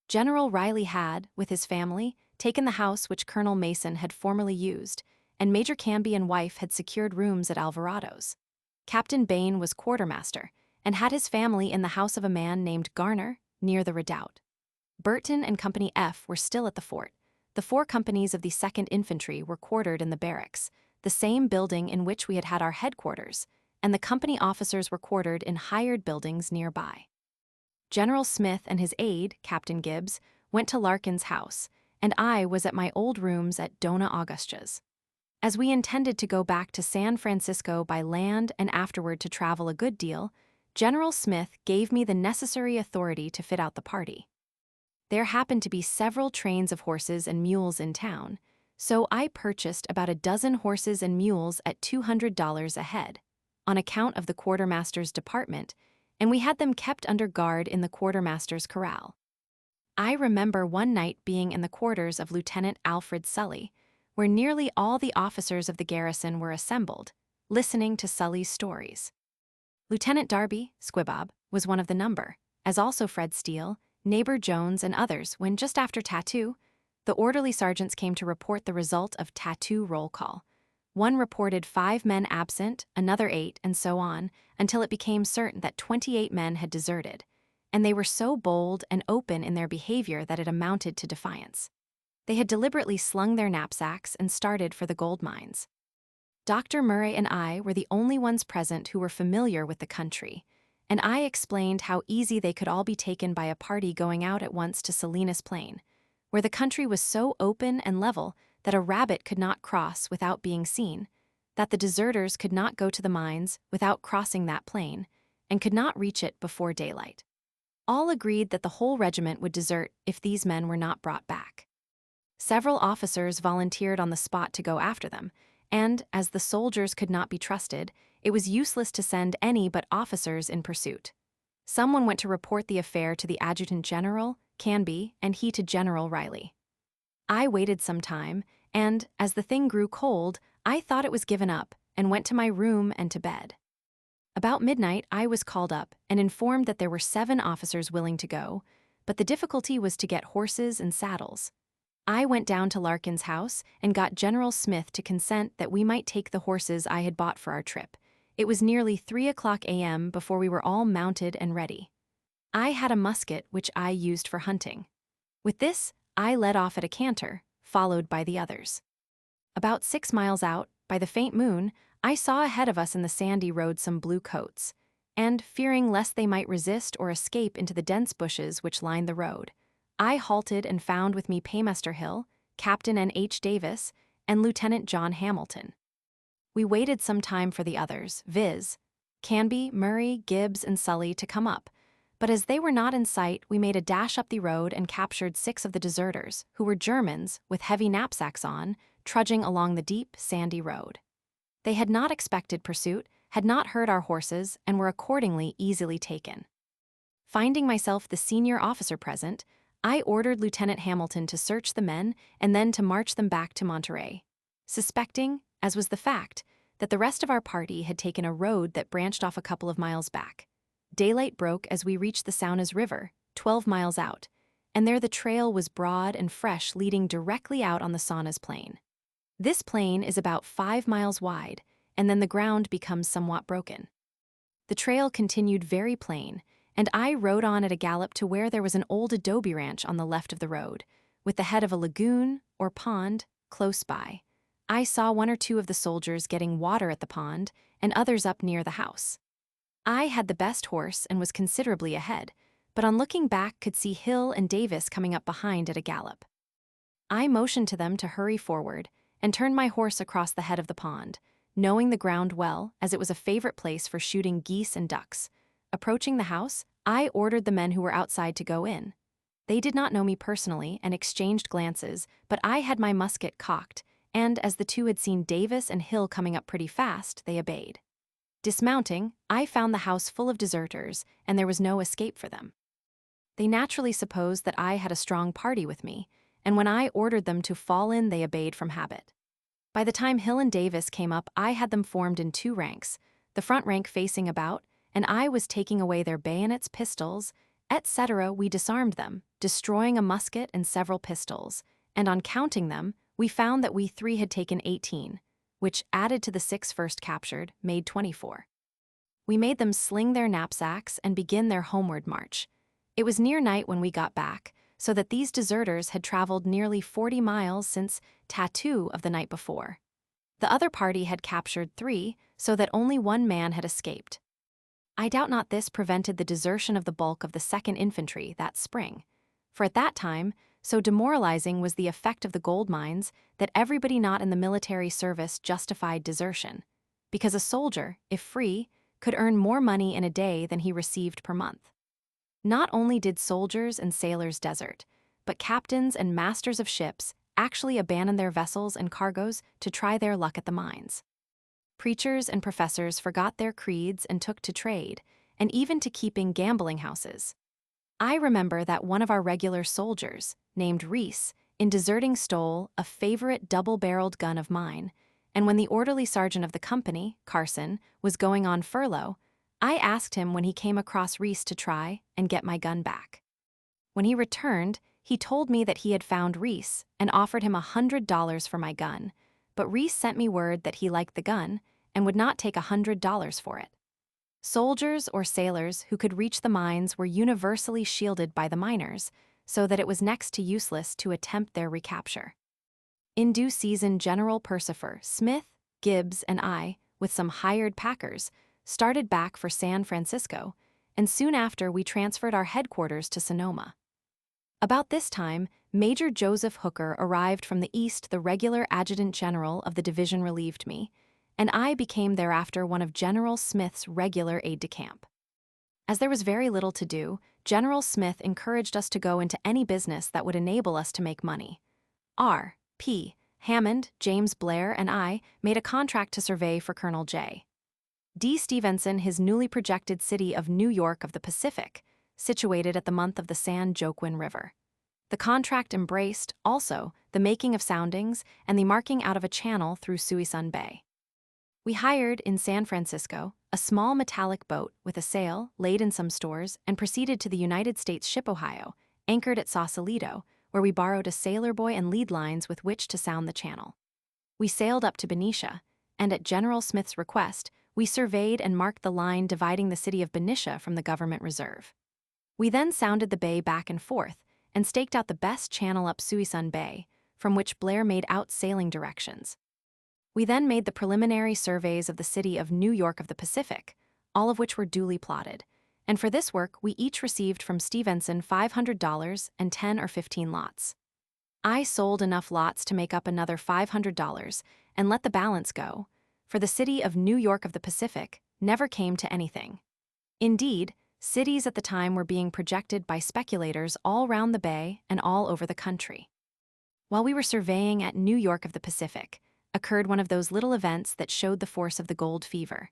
General Riley had, with his family, taken the house which Colonel Mason had formerly used, and Major Canby and wife had secured rooms at Alvarado's. Captain Bain was quartermaster, and had his family in the house of a man named Garner, near the redoubt. Burton and Company F were still at the fort. The 4 companies of the 2nd Infantry were quartered in the barracks, the same building in which we had had our headquarters, and the company officers were quartered in hired buildings nearby. General Smith and his aide, Captain Gibbs, went to Larkin's house, and I was at my old rooms at Dona Augusta's. As we intended to go back to San Francisco by land and afterward to travel a good deal, General Smith gave me the necessary authority to fit out the party. There happened to be several trains of horses and mules in town, so I purchased about a dozen horses and mules at $200 a head, on account of the quartermaster's department, and we had them kept under guard in the quartermaster's corral. I remember one night being in the quarters of Lieutenant Alfred Sully, where nearly all the officers of the garrison were assembled, listening to Sully's stories. Lieutenant Darby, Squibob, was one of the number, as also Fred Steele, Neighbor Jones, and others, when just after tattoo, the orderly sergeants came to report the result of tattoo roll call. One reported 5 men absent, another 8, and so on, until it became certain that 28 men had deserted, and they were so bold and open in their behavior that it amounted to defiance. They had deliberately slung their knapsacks and started for the gold mines. Dr. Murray and I were the only ones present who were familiar with the country, and I explained how easy they could all be taken by a party going out at once to Salinas Plain, where the country was so open and level that a rabbit could not cross without being seen, that the deserters could not go to the mines without crossing that plain, and could not reach it before daylight. All agreed that the whole regiment would desert if these men were not brought back. Several officers volunteered on the spot to go after them, and, as the soldiers could not be trusted, it was useless to send any but officers in pursuit. Someone went to report the affair to the Adjutant General, Canby, and he to General Riley. I waited some time, and, as the thing grew cold, I thought it was given up, and went to my room and to bed. About midnight, I was called up and informed that there were 7 officers willing to go, but the difficulty was to get horses and saddles. I went down to Larkin's house and got General Smith to consent that we might take the horses I had bought for our trip. It was nearly 3:00 a.m. before we were all mounted and ready. I had a musket which I used for hunting. With this, I led off at a canter, followed by the others. About 6 miles out, by the faint moon, I saw ahead of us in the sandy road some blue coats, and, fearing lest they might resist or escape into the dense bushes which lined the road, I halted and found with me Paymester Hill, Captain N.H. Davis, and Lieutenant John Hamilton. We waited some time for the others, viz., Canby, Murray, Gibbs, and Sully, to come up, but as they were not in sight, we made a dash up the road and captured 6 of the deserters, who were Germans, with heavy knapsacks on, trudging along the deep, sandy road. They had not expected pursuit, had not heard our horses, and were accordingly easily taken. Finding myself the senior officer present, I ordered Lieutenant Hamilton to search the men and then to march them back to Monterey, suspecting, as was the fact, that the rest of our party had taken a road that branched off a couple of miles back. Daylight broke as we reached the Saunas River, 12 miles out, and there the trail was broad and fresh, leading directly out on the Saunas Plain. This plain is about 5 miles wide, and then the ground becomes somewhat broken. The trail continued very plain, and I rode on at a gallop to where there was an old adobe ranch on the left of the road, with the head of a lagoon, or pond, close by. I saw 1 or 2 of the soldiers getting water at the pond, and others up near the house. I had the best horse and was considerably ahead, but on looking back could see Hill and Davis coming up behind at a gallop. I motioned to them to hurry forward, and turned my horse across the head of the pond, knowing the ground well, as it was a favorite place for shooting geese and ducks. Approaching the house, I ordered the men who were outside to go in. They did not know me personally and exchanged glances, but I had my musket cocked, and as the 2 had seen Davis and Hill coming up pretty fast, they obeyed. Dismounting, I found the house full of deserters, and there was no escape for them. They naturally supposed that I had a strong party with me, and when I ordered them to fall in, they obeyed from habit. By the time Hill and Davis came up, I had them formed in 2 ranks, the front rank facing about, and I was taking away their bayonets, pistols, etc. We disarmed them, destroying a musket and several pistols, and on counting them, we found that we 3 had taken 18, which, added to the 6 first captured, made 24. We made them sling their knapsacks and begin their homeward march. It was near night when we got back, so that these deserters had traveled nearly 40 miles since tattoo of the night before. The other party had captured 3, so that only 1 man had escaped. I doubt not this prevented the desertion of the bulk of the 2nd Infantry that spring, for at that time, so demoralizing was the effect of the gold mines that everybody not in the military service justified desertion, because a soldier, if free, could earn more money in a day than he received per month. Not only did soldiers and sailors desert, but captains and masters of ships actually abandoned their vessels and cargoes to try their luck at the mines. Preachers and professors forgot their creeds and took to trade, and even to keeping gambling houses. I remember that one of our regular soldiers, named Reese, in deserting stole a favorite double-barreled gun of mine, and when the orderly sergeant of the company, Carson, was going on furlough, I asked him when he came across Reese to try and get my gun back. When he returned, he told me that he had found Reese and offered him $100 for my gun, but Reese sent me word that he liked the gun and would not take $100 for it. Soldiers or sailors who could reach the mines were universally shielded by the miners, so that it was next to useless to attempt their recapture. In due season, General Persifer, Smith, Gibbs, and I, with some hired packers, started back for San Francisco, and soon after we transferred our headquarters to Sonoma. About this time, Major Joseph Hooker arrived from the east. The regular adjutant general of the division relieved me, and I became thereafter one of General Smith's regular aide-de-camp. As there was very little to do, General Smith encouraged us to go into any business that would enable us to make money. R.P. Hammond, James Blair, and I made a contract to survey for Colonel J. D. Stevenson his newly projected city of New York of the Pacific, situated at the mouth of the San Joaquin River. The contract embraced, also, the making of soundings and the marking out of a channel through Suisun Bay. We hired, in San Francisco, a small metallic boat with a sail, laid in some stores, and proceeded to the United States ship Ohio, anchored at Sausalito, where we borrowed a sailor boy and lead lines with which to sound the channel. We sailed up to Benicia, and at General Smith's request, we surveyed and marked the line dividing the city of Benicia from the government reserve. We then sounded the bay back and forth, and staked out the best channel up Suisun Bay, from which Blair made out sailing directions. We then made the preliminary surveys of the city of New York of the Pacific, all of which were duly plotted, and for this work we each received from Stevenson $500 and 10 or 15 lots. I sold enough lots to make up another $500 and let the balance go, for the city of New York of the Pacific never came to anything. Indeed, cities at the time were being projected by speculators all round the bay and all over the country. While we were surveying at New York of the Pacific, occurred one of those little events that showed the force of the gold fever.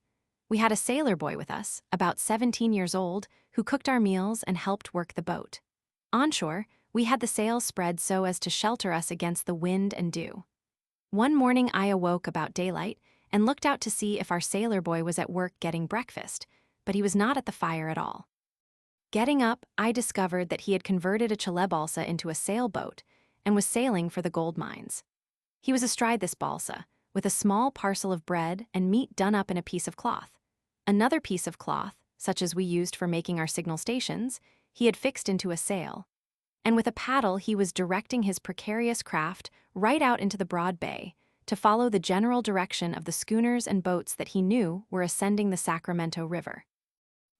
We had a sailor boy with us, about 17 years old, who cooked our meals and helped work the boat. Onshore, we had the sails spread so as to shelter us against the wind and dew. One morning I awoke about daylight and looked out to see if our sailor boy was at work getting breakfast, but he was not at the fire at all. Getting up, I discovered that he had converted a chile balsa into a sailboat and was sailing for the gold mines. He was astride this balsa, with a small parcel of bread and meat done up in a piece of cloth. Another piece of cloth, such as we used for making our signal stations, he had fixed into a sail. And with a paddle he was directing his precarious craft right out into the broad bay, to follow the general direction of the schooners and boats that he knew were ascending the Sacramento River.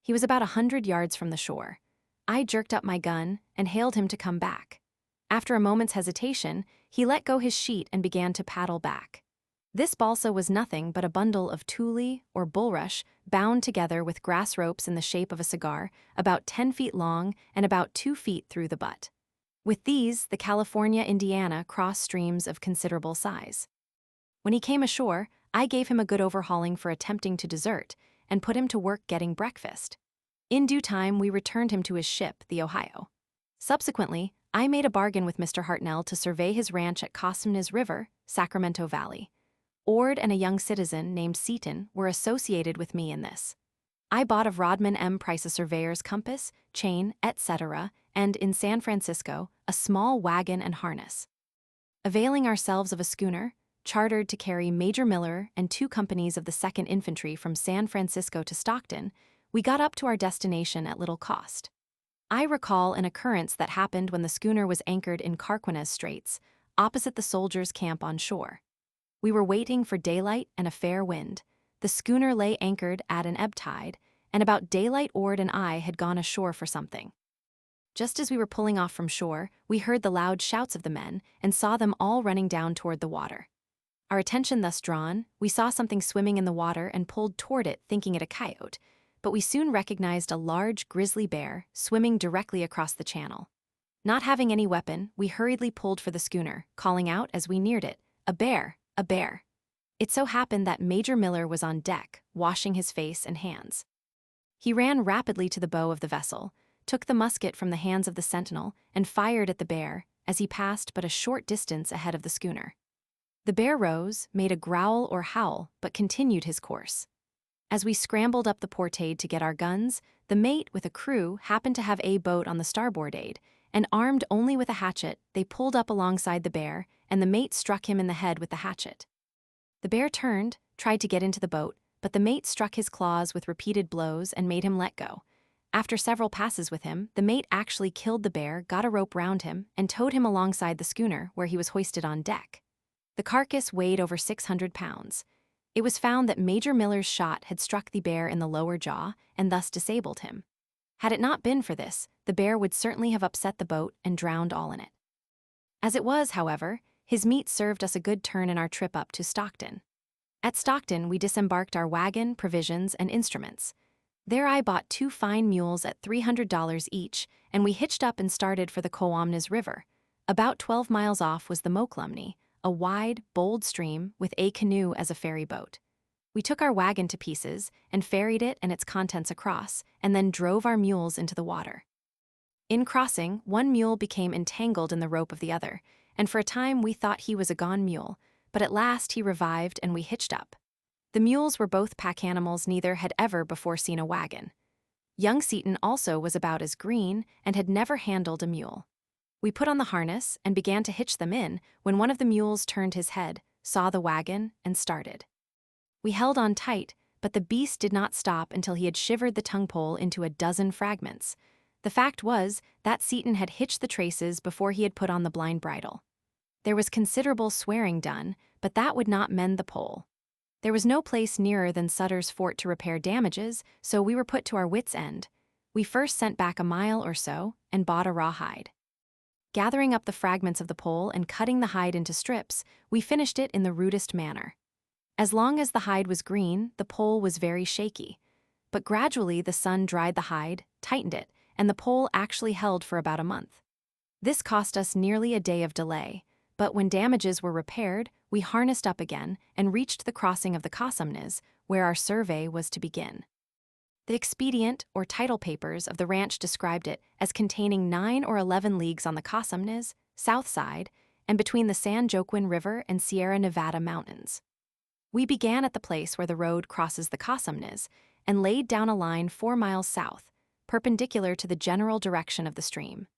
He was about 100 yards from the shore. I jerked up my gun and hailed him to come back. After a moment's hesitation, he let go his sheet and began to paddle back. This balsa was nothing but a bundle of tule, or bulrush, bound together with grass ropes in the shape of a cigar, about 10 feet long and about 2 feet through the butt. With these, the California-Indiana crossed streams of considerable size. When he came ashore, I gave him a good overhauling for attempting to desert, and put him to work getting breakfast. In due time, we returned him to his ship, the Ohio. Subsequently, I made a bargain with Mr. Hartnell to survey his ranch at Cosumnes River, Sacramento Valley. Ord and a young citizen named Seaton were associated with me in this. I bought of Rodman M. Price a surveyor's compass, chain, etc., and, in San Francisco, a small wagon and harness. Availing ourselves of a schooner, chartered to carry Major Miller and 2 companies of the 2nd Infantry from San Francisco to Stockton, we got up to our destination at little cost. I recall an occurrence that happened when the schooner was anchored in Carquinez Straits, opposite the soldiers' camp on shore. We were waiting for daylight and a fair wind. The schooner lay anchored at an ebb tide, and about daylight Ord and I had gone ashore for something. Just as we were pulling off from shore, we heard the loud shouts of the men and saw them all running down toward the water. Our attention thus drawn, we saw something swimming in the water and pulled toward it, thinking it a coyote, but we soon recognized a large grizzly bear swimming directly across the channel. Not having any weapon, we hurriedly pulled for the schooner, calling out as we neared it, "A bear! A bear!" It so happened that Major Miller was on deck, washing his face and hands. He ran rapidly to the bow of the vessel, took the musket from the hands of the sentinel, and fired at the bear as he passed but a short distance ahead of the schooner. The bear rose, made a growl or howl, but continued his course. As we scrambled up the portade to get our guns, the mate with a crew happened to have a boat on the starboard aid, and armed only with a hatchet, they pulled up alongside the bear, and the mate struck him in the head with the hatchet. The bear turned, tried to get into the boat, but the mate struck his claws with repeated blows and made him let go. After several passes with him, the mate actually killed the bear, got a rope round him, and towed him alongside the schooner, where he was hoisted on deck. The carcass weighed over 600 pounds. It was found that Major Miller's shot had struck the bear in the lower jaw and thus disabled him. Had it not been for this, the bear would certainly have upset the boat and drowned all in it. As it was, however, his meat served us a good turn in our trip up to Stockton. At Stockton, we disembarked our wagon, provisions, and instruments. There I bought 2 fine mules at $300 each, and we hitched up and started for the Coamnes River. About 12 miles off was the Moclumney, a wide, bold stream with a canoe as a ferry boat. We took our wagon to pieces and ferried it and its contents across, and then drove our mules into the water. In crossing, one mule became entangled in the rope of the other, and for a time we thought he was a gone mule, but at last he revived and we hitched up. The mules were both pack animals, neither had ever before seen a wagon. Young Seaton also was about as green and had never handled a mule. We put on the harness and began to hitch them in when one of the mules turned his head, saw the wagon, and started. We held on tight, but the beast did not stop until he had shivered the tongue pole into a dozen fragments. The fact was that Seaton had hitched the traces before he had put on the blind bridle. There was considerable swearing done, but that would not mend the pole. There was no place nearer than Sutter's Fort to repair damages, so we were put to our wits' end. We first sent back a mile or so and bought a raw hide. Gathering up the fragments of the pole and cutting the hide into strips, we finished it in the rudest manner. As long as the hide was green, the pole was very shaky. But gradually the sun dried the hide, tightened it, and the pole actually held for about a month. This cost us nearly a day of delay, but when damages were repaired, we harnessed up again and reached the crossing of the Cosamnes, where our survey was to begin. The expedient, or title papers, of the ranch described it as containing 9 or 11 leagues on the Cosamnes, south side, and between the San Joaquin River and Sierra Nevada mountains. We began at the place where the road crosses the Cosamnes and laid down a line 4 miles south, perpendicular to the general direction of the stream.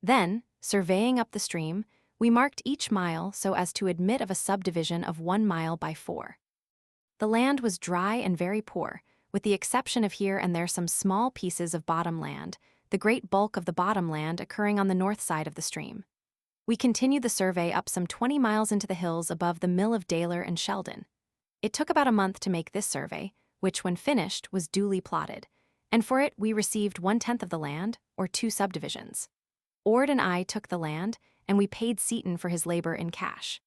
Then, surveying up the stream, we marked each mile so as to admit of a subdivision of 1 mile by 4. The land was dry and very poor, with the exception of here and there some small pieces of bottom land, the great bulk of the bottom land occurring on the north side of the stream. We continued the survey up some 20 miles into the hills above the mill of Daler and Sheldon. It took about a month to make this survey, which, when finished, was duly plotted, and for it we received 1/10 of the land, or 2 subdivisions. Ord and I took the land, and we paid Seaton for his labor in cash.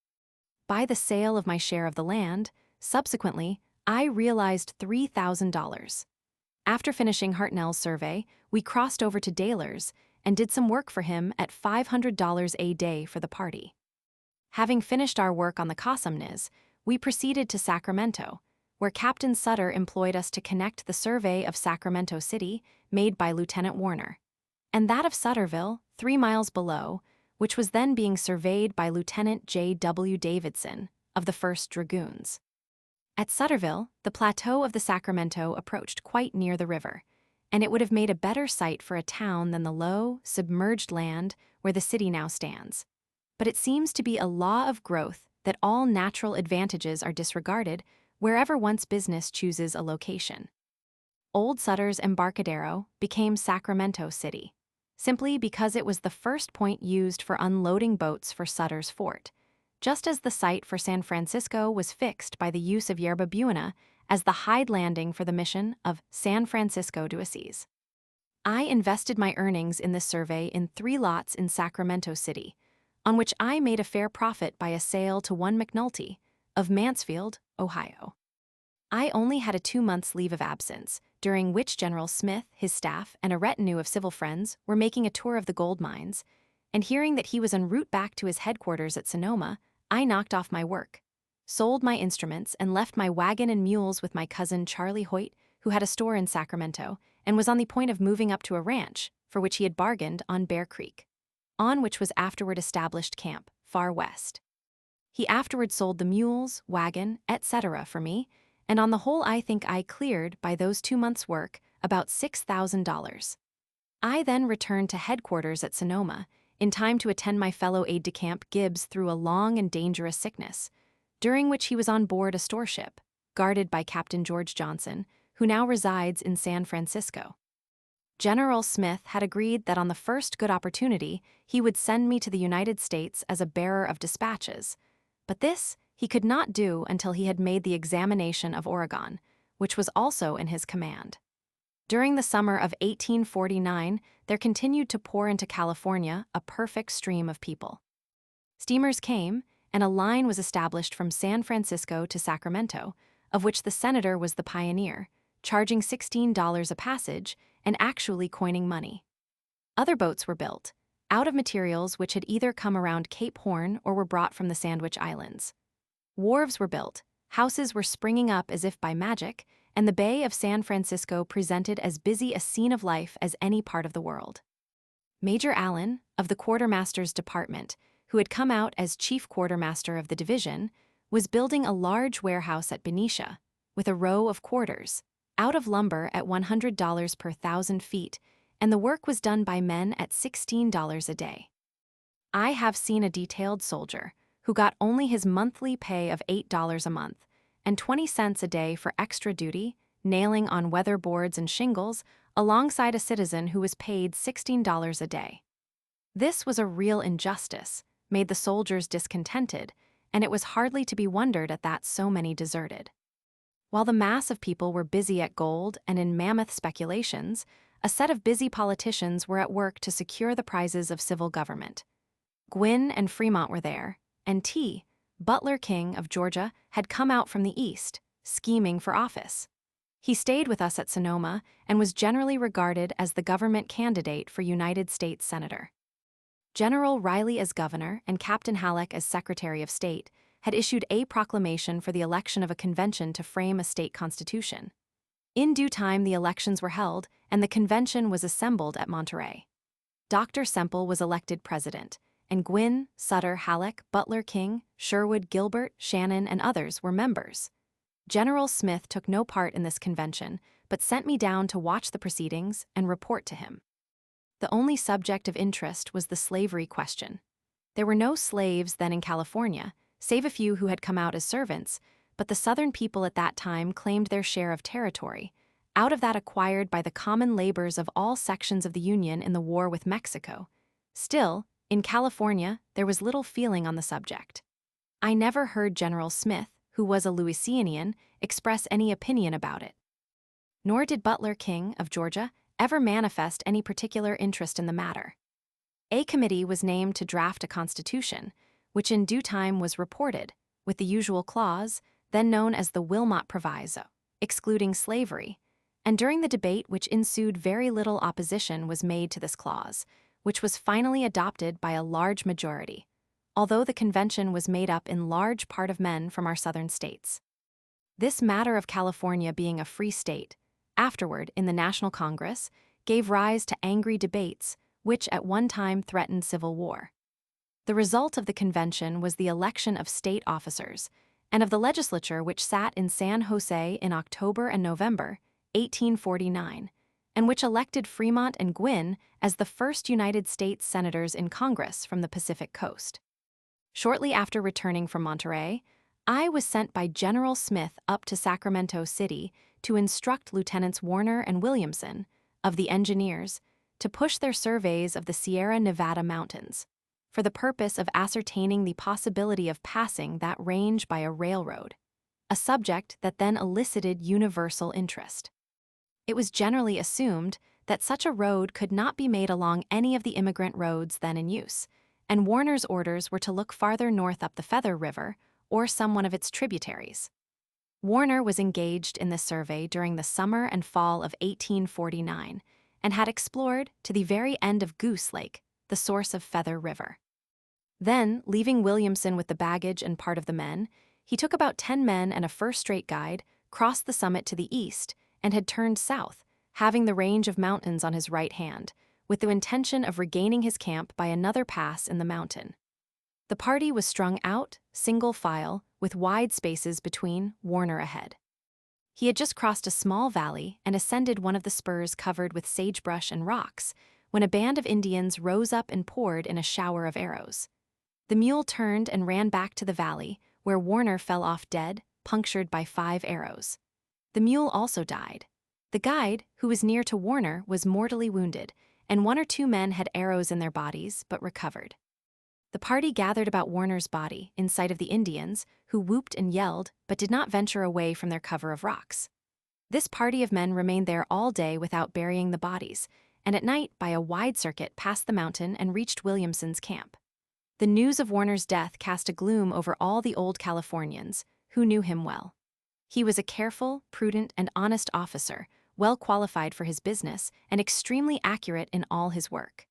By the sale of my share of the land, subsequently, I realized $3,000. After finishing Hartnell's survey, we crossed over to Daler's and did some work for him at $500 a day for the party. Having finished our work on the Cosamnes, we proceeded to Sacramento, where Captain Sutter employed us to connect the survey of Sacramento City, made by Lieutenant Warner, and that of Sutterville, 3 miles below, which was then being surveyed by Lieutenant J.W. Davidson of the 1st Dragoons. At Sutterville, the plateau of the Sacramento approached quite near the river, and it would have made a better site for a town than the low, submerged land where the city now stands. But it seems to be a law of growth that all natural advantages are disregarded wherever once business chooses a location. Old Sutter's Embarcadero became Sacramento City, simply because it was the first point used for unloading boats for Sutter's Fort, just as the site for San Francisco was fixed by the use of Yerba Buena as the hide landing for the mission of San Francisco de Assis. I invested my earnings in this survey in 3 lots in Sacramento City, on which I made a fair profit by a sale to one McNulty of Mansfield, Ohio. I only had a 2 months' leave of absence, during which General Smith, his staff, and a retinue of civil friends were making a tour of the gold mines, and hearing that he was en route back to his headquarters at Sonoma, I knocked off my work, sold my instruments, and left my wagon and mules with my cousin Charlie Hoyt, who had a store in Sacramento and was on the point of moving up to a ranch for which he had bargained on Bear Creek, on which was afterward established camp, far west. He afterward sold the mules, wagon, etc. for me, and on the whole I think I cleared, by those 2 months' work, about $6,000. I then returned to headquarters at Sonoma, in time to attend my fellow aide-de-camp Gibbs through a long and dangerous sickness, during which he was on board a store ship, guarded by Captain George Johnson, who now resides in San Francisco. General Smith had agreed that on the first good opportunity he would send me to the United States as a bearer of dispatches, but this he could not do until he had made the examination of Oregon, which was also in his command. During the summer of 1849, there continued to pour into California a perfect stream of people. Steamers came, and a line was established from San Francisco to Sacramento, of which the senator was the pioneer, charging $16 a passage and actually coining money. Other boats were built, out of materials which had either come around Cape Horn or were brought from the Sandwich Islands. Wharves were built, houses were springing up as if by magic, and the Bay of San Francisco presented as busy a scene of life as any part of the world. Major Allen, of the Quartermaster's Department, who had come out as chief quartermaster of the division, was building a large warehouse at Benicia, with a row of quarters, out of lumber at $100 per 1,000 feet, and the work was done by men at $16 a day. I have seen a detailed soldier who got only his monthly pay of $8 a month and 20 cents a day for extra duty, nailing on weatherboards and shingles, alongside a citizen who was paid $16 a day. This was a real injustice, made the soldiers discontented, and it was hardly to be wondered at that so many deserted. While the mass of people were busy at gold and in mammoth speculations, a set of busy politicians were at work to secure the prizes of civil government. Gwynn and Fremont were there, and T. Butler King of Georgia had come out from the east, scheming for office. He stayed with us at Sonoma and was generally regarded as the government candidate for United States Senator. General Riley as governor and Captain Halleck as Secretary of State had issued a proclamation for the election of a convention to frame a state constitution. In due time, the elections were held, and the convention was assembled at Monterey. Dr. Semple was elected president, and Gwynn, Sutter, Halleck, Butler King, Sherwood, Gilbert, Shannon, and others were members. General Smith took no part in this convention, but sent me down to watch the proceedings and report to him. The only subject of interest was the slavery question. There were no slaves then in California, save a few who had come out as servants, but the Southern people at that time claimed their share of territory, out of that acquired by the common labors of all sections of the Union in the war with Mexico. Still, in California, there was little feeling on the subject. I never heard General Smith, who was a Louisianian, express any opinion about it. Nor did Butler King of Georgia ever manifest any particular interest in the matter. A committee was named to draft a constitution, which in due time was reported, with the usual clause, then known as the Wilmot Proviso, excluding slavery, and during the debate which ensued very little opposition was made to this clause, which was finally adopted by a large majority, although the convention was made up in large part of men from our southern states. This matter of California being a free state, afterward in the National Congress, gave rise to angry debates, which at one time threatened civil war. The result of the convention was the election of state officers, and of the legislature which sat in San Jose in October and November, 1849, and which elected Fremont and Gwynn as the first United States senators in Congress from the Pacific Coast. Shortly after returning from Monterey, I was sent by General Smith up to Sacramento City to instruct Lieutenants Warner and Williamson, of the engineers, to push their surveys of the Sierra Nevada mountains, for the purpose of ascertaining the possibility of passing that range by a railroad, a subject that then elicited universal interest. It was generally assumed that such a road could not be made along any of the immigrant roads then in use, and Warner's orders were to look farther north up the Feather River or some one of its tributaries. Warner was engaged in this survey during the summer and fall of 1849 and had explored to the very end of Goose Lake, the source of Feather River. Then, leaving Williamson with the baggage and part of the men, he took about 10 men and a first-rate guide, crossed the summit to the east, and had turned south, having the range of mountains on his right hand, with the intention of regaining his camp by another pass in the mountain. The party was strung out, single file, with wide spaces between, Warner ahead. He had just crossed a small valley and ascended one of the spurs covered with sagebrush and rocks, when a band of Indians rose up and poured in a shower of arrows. The mule turned and ran back to the valley, where Warner fell off dead, punctured by 5 arrows. The mule also died. The guide, who was near to Warner, was mortally wounded, and 1 or 2 men had arrows in their bodies but recovered. The party gathered about Warner's body in sight of the Indians, who whooped and yelled but did not venture away from their cover of rocks. This party of men remained there all day without burying the bodies, and at night by a wide circuit passed the mountain and reached Williamson's camp. The news of Warner's death cast a gloom over all the old Californians, who knew him well. He was a careful, prudent, and honest officer, well qualified for his business, and extremely accurate in all his work.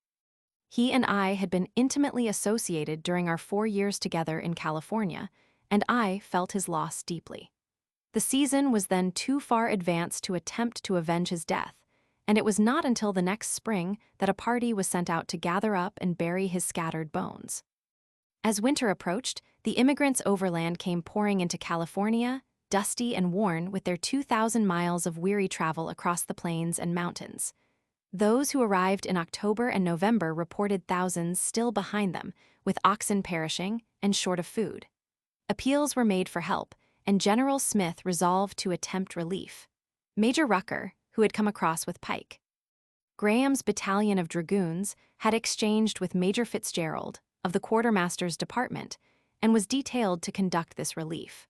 He and I had been intimately associated during our 4 years together in California, and I felt his loss deeply. The season was then too far advanced to attempt to avenge his death, and it was not until the next spring that a party was sent out to gather up and bury his scattered bones. As winter approached, the immigrants overland came pouring into California, dusty and worn with their 2,000 miles of weary travel across the plains and mountains. Those who arrived in October and November reported thousands still behind them, with oxen perishing and short of food. Appeals were made for help, and General Smith resolved to attempt relief. Major Rucker, who had come across with Pike, Graham's battalion of dragoons, had exchanged with Major Fitzgerald of the Quartermaster's Department and was detailed to conduct this relief.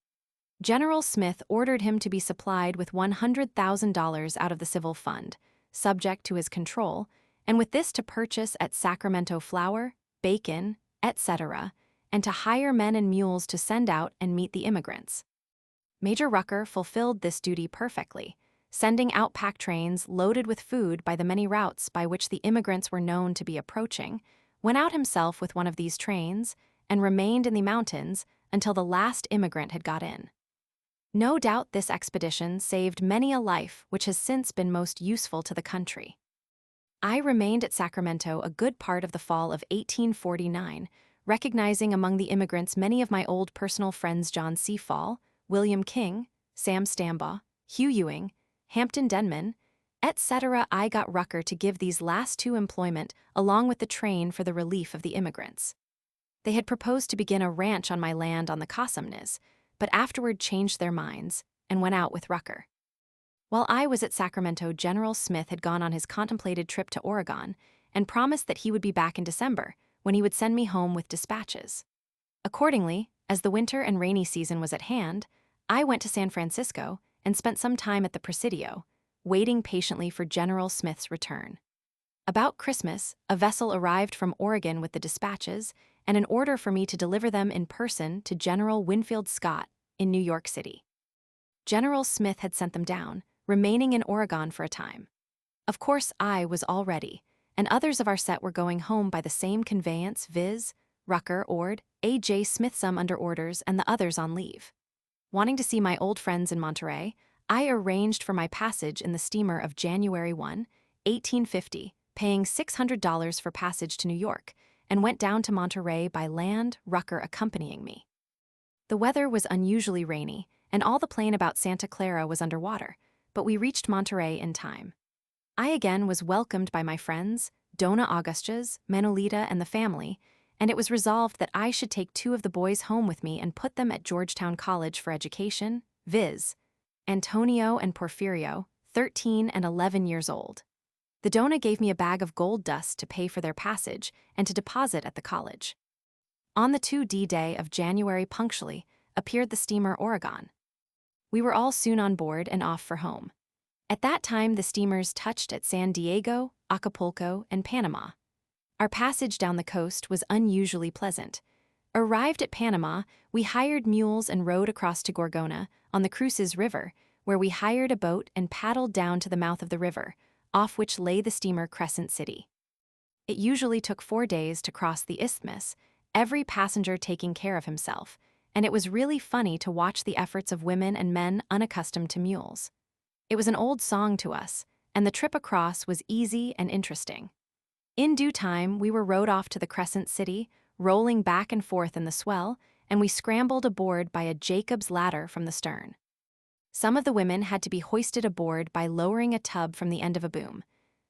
General Smith ordered him to be supplied with $100,000 out of the civil fund, subject to his control, and with this to purchase at Sacramento flour, bacon, etc., and to hire men and mules to send out and meet the immigrants. Major Rucker fulfilled this duty perfectly, sending out pack trains loaded with food by the many routes by which the immigrants were known to be approaching, went out himself with one of these trains, and remained in the mountains until the last immigrant had got in. No doubt this expedition saved many a life which has since been most useful to the country. I remained at Sacramento a good part of the fall of 1849, recognizing among the immigrants many of my old personal friends John C. Fall, William King, Sam Stambaugh, Hugh Ewing, Hampton Denman, etc. I got Rucker to give these last two employment along with the train for the relief of the immigrants. They had proposed to begin a ranch on my land on the Cosumnes, but afterward changed their minds and went out with Rucker. While I was at Sacramento, General Smith had gone on his contemplated trip to Oregon and promised that he would be back in December, when he would send me home with dispatches. Accordingly, as the winter and rainy season was at hand, I went to San Francisco and spent some time at the Presidio, waiting patiently for General Smith's return. About Christmas, a vessel arrived from Oregon with the dispatches and an order for me to deliver them in person to General Winfield Scott in New York City. General Smith had sent them down, remaining in Oregon for a time. Of course, I was all ready, and others of our set were going home by the same conveyance, viz., Rucker, Ord, A.J. Smith, some under orders, and the others on leave. Wanting to see my old friends in Monterey, I arranged for my passage in the steamer of January 1, 1850, paying $600 for passage to New York, and went down to Monterey by land, Rucker accompanying me. The weather was unusually rainy, and all the plain about Santa Clara was under water, but we reached Monterey in time. I again was welcomed by my friends, Dona Augustas, Manolita, and the family, and it was resolved that I should take 2 of the boys home with me and put them at Georgetown College for education, viz., Antonio and Porfirio, 13 and 11 years old. The Dona gave me a bag of gold dust to pay for their passage and to deposit at the college. On the 2D day of January punctually appeared the steamer Oregon. We were all soon on board and off for home. At that time, the steamers touched at San Diego, Acapulco, and Panama. Our passage down the coast was unusually pleasant. Arrived at Panama, we hired mules and rode across to Gorgona on the Cruces River, where we hired a boat and paddled down to the mouth of the river, off which lay the steamer Crescent City. It usually took 4 days to cross the isthmus, every passenger taking care of himself, and it was really funny to watch the efforts of women and men unaccustomed to mules. It was an old song to us, and the trip across was easy and interesting. In due time, we were rowed off to the Crescent City, rolling back and forth in the swell, and we scrambled aboard by a Jacob's ladder from the stern. Some of the women had to be hoisted aboard by lowering a tub from the end of a boom.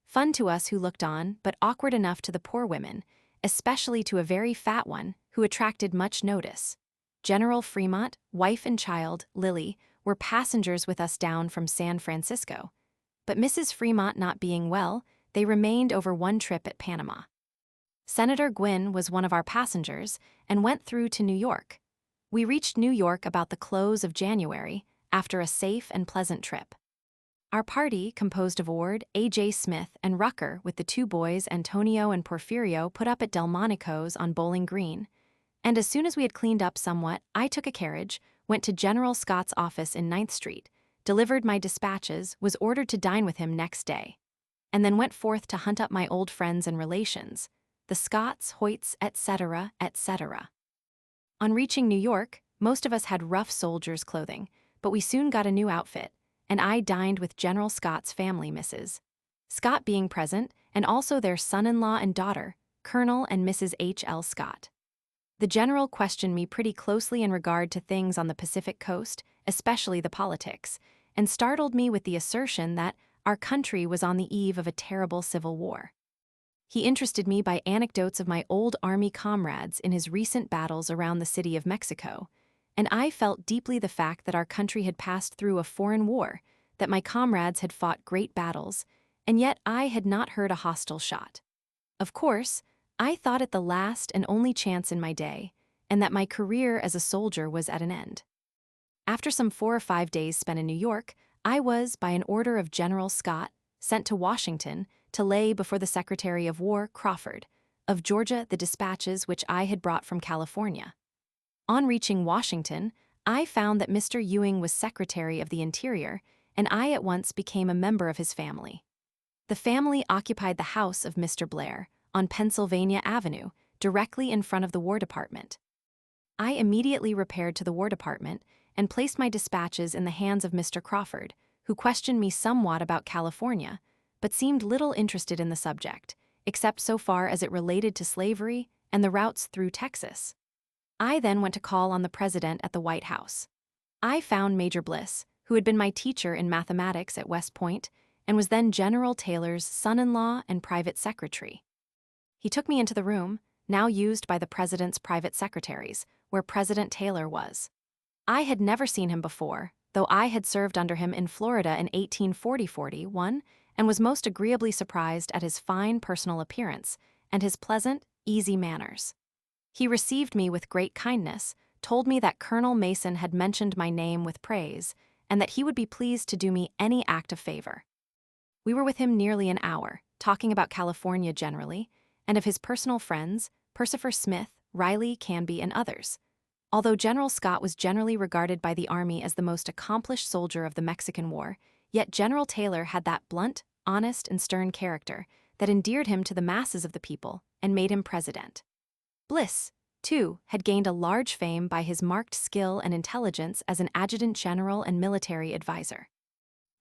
Fun to us who looked on, but awkward enough to the poor women, especially to a very fat one who attracted much notice. General Fremont, wife and child, Lily, were passengers with us down from San Francisco. But Mrs. Fremont not being well, they remained over one trip at Panama. Senator Gwynn was one of our passengers and went through to New York. We reached New York about the close of January, after a safe and pleasant trip. Our party, composed of Ord, A.J. Smith, and Rucker with the 2 boys Antonio and Porfirio, put up at Delmonico's on Bowling Green, and as soon as we had cleaned up somewhat, I took a carriage, went to General Scott's office in Ninth Street, delivered my dispatches, was ordered to dine with him next day, and then went forth to hunt up my old friends and relations, the Scotts, Hoyts, etc., etc. On reaching New York, most of us had rough soldiers' clothing, but we soon got a new outfit, and I dined with General Scott's family, Mrs. Scott being present, and also their son-in-law and daughter, Colonel and Mrs. H.L. Scott. The general questioned me pretty closely in regard to things on the Pacific coast, especially the politics, and startled me with the assertion that our country was on the eve of a terrible civil war. He interested me by anecdotes of my old army comrades in his recent battles around the city of Mexico, and I felt deeply the fact that our country had passed through a foreign war, that my comrades had fought great battles, and yet I had not heard a hostile shot. Of course, I thought it the last and only chance in my day, and that my career as a soldier was at an end. After some 4 or 5 days spent in New York, I was, by an order of General Scott, sent to Washington to lay before the Secretary of War, Crawford, of Georgia, the dispatches which I had brought from California. On reaching Washington, I found that Mr. Ewing was Secretary of the Interior, and I at once became a member of his family. The family occupied the house of Mr. Blair, on Pennsylvania Avenue, directly in front of the War Department. I immediately repaired to the War Department and placed my dispatches in the hands of Mr. Crawford, who questioned me somewhat about California, but seemed little interested in the subject, except so far as it related to slavery and the routes through Texas. I then went to call on the President at the White House. I found Major Bliss, who had been my teacher in mathematics at West Point and was then General Taylor's son-in-law and private secretary. He took me into the room, now used by the President's private secretaries, where President Taylor was. I had never seen him before, though I had served under him in Florida in 1840-41, and was most agreeably surprised at his fine personal appearance and his pleasant, easy manners. He received me with great kindness, told me that Colonel Mason had mentioned my name with praise, and that he would be pleased to do me any act of favor. We were with him nearly an hour, talking about California generally, and of his personal friends, Percifer Smith, Riley, Canby, and others. Although General Scott was generally regarded by the Army as the most accomplished soldier of the Mexican War, yet General Taylor had that blunt, honest, and stern character that endeared him to the masses of the people and made him president. Bliss, too, had gained a large fame by his marked skill and intelligence as an adjutant general and military advisor.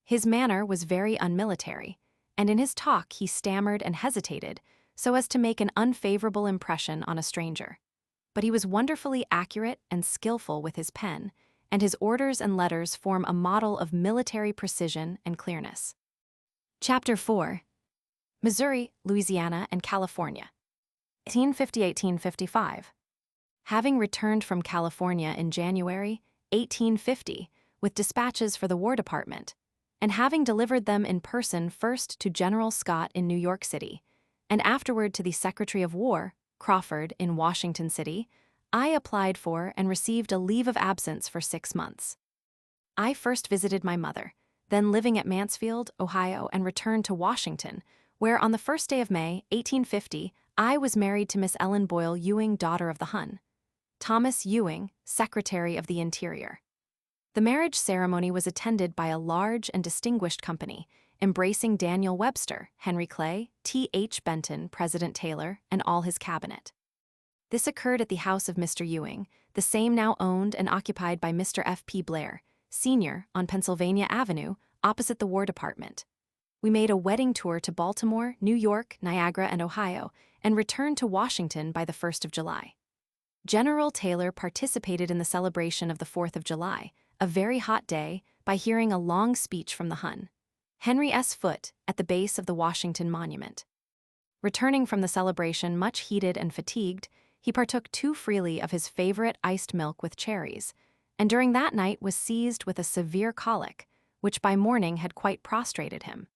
His manner was very unmilitary, and in his talk he stammered and hesitated so as to make an unfavorable impression on a stranger. But he was wonderfully accurate and skillful with his pen, and his orders and letters form a model of military precision and clearness. Chapter 4. Missouri, Louisiana, and California. 1850-1855. Having returned from California in January 1850 with dispatches for the War Department, and having delivered them in person first to General Scott in New York City, and afterward to the Secretary of War, Crawford, in Washington City, I applied for and received a leave of absence for 6 months. I first visited my mother, then living at Mansfield, Ohio, and returned to Washington, where on the 1st day of May, 1850, I was married to Miss Ellen Boyle Ewing, daughter of the Hun. Thomas Ewing, Secretary of the Interior. The marriage ceremony was attended by a large and distinguished company, embracing Daniel Webster, Henry Clay, T.H. Benton, President Taylor, and all his cabinet. This occurred at the house of Mr. Ewing, the same now owned and occupied by Mr. F.P. Blair, Sr., on Pennsylvania Avenue, opposite the War Department. We made a wedding tour to Baltimore, New York, Niagara, and Ohio, and returned to Washington by the 1st of July. General Taylor participated in the celebration of the 4th of July, a very hot day, by hearing a long speech from the Hun, Henry S. Foote, at the base of the Washington Monument. Returning from the celebration much heated and fatigued, he partook too freely of his favorite iced milk with cherries, and during that night was seized with a severe colic, which by morning had quite prostrated him.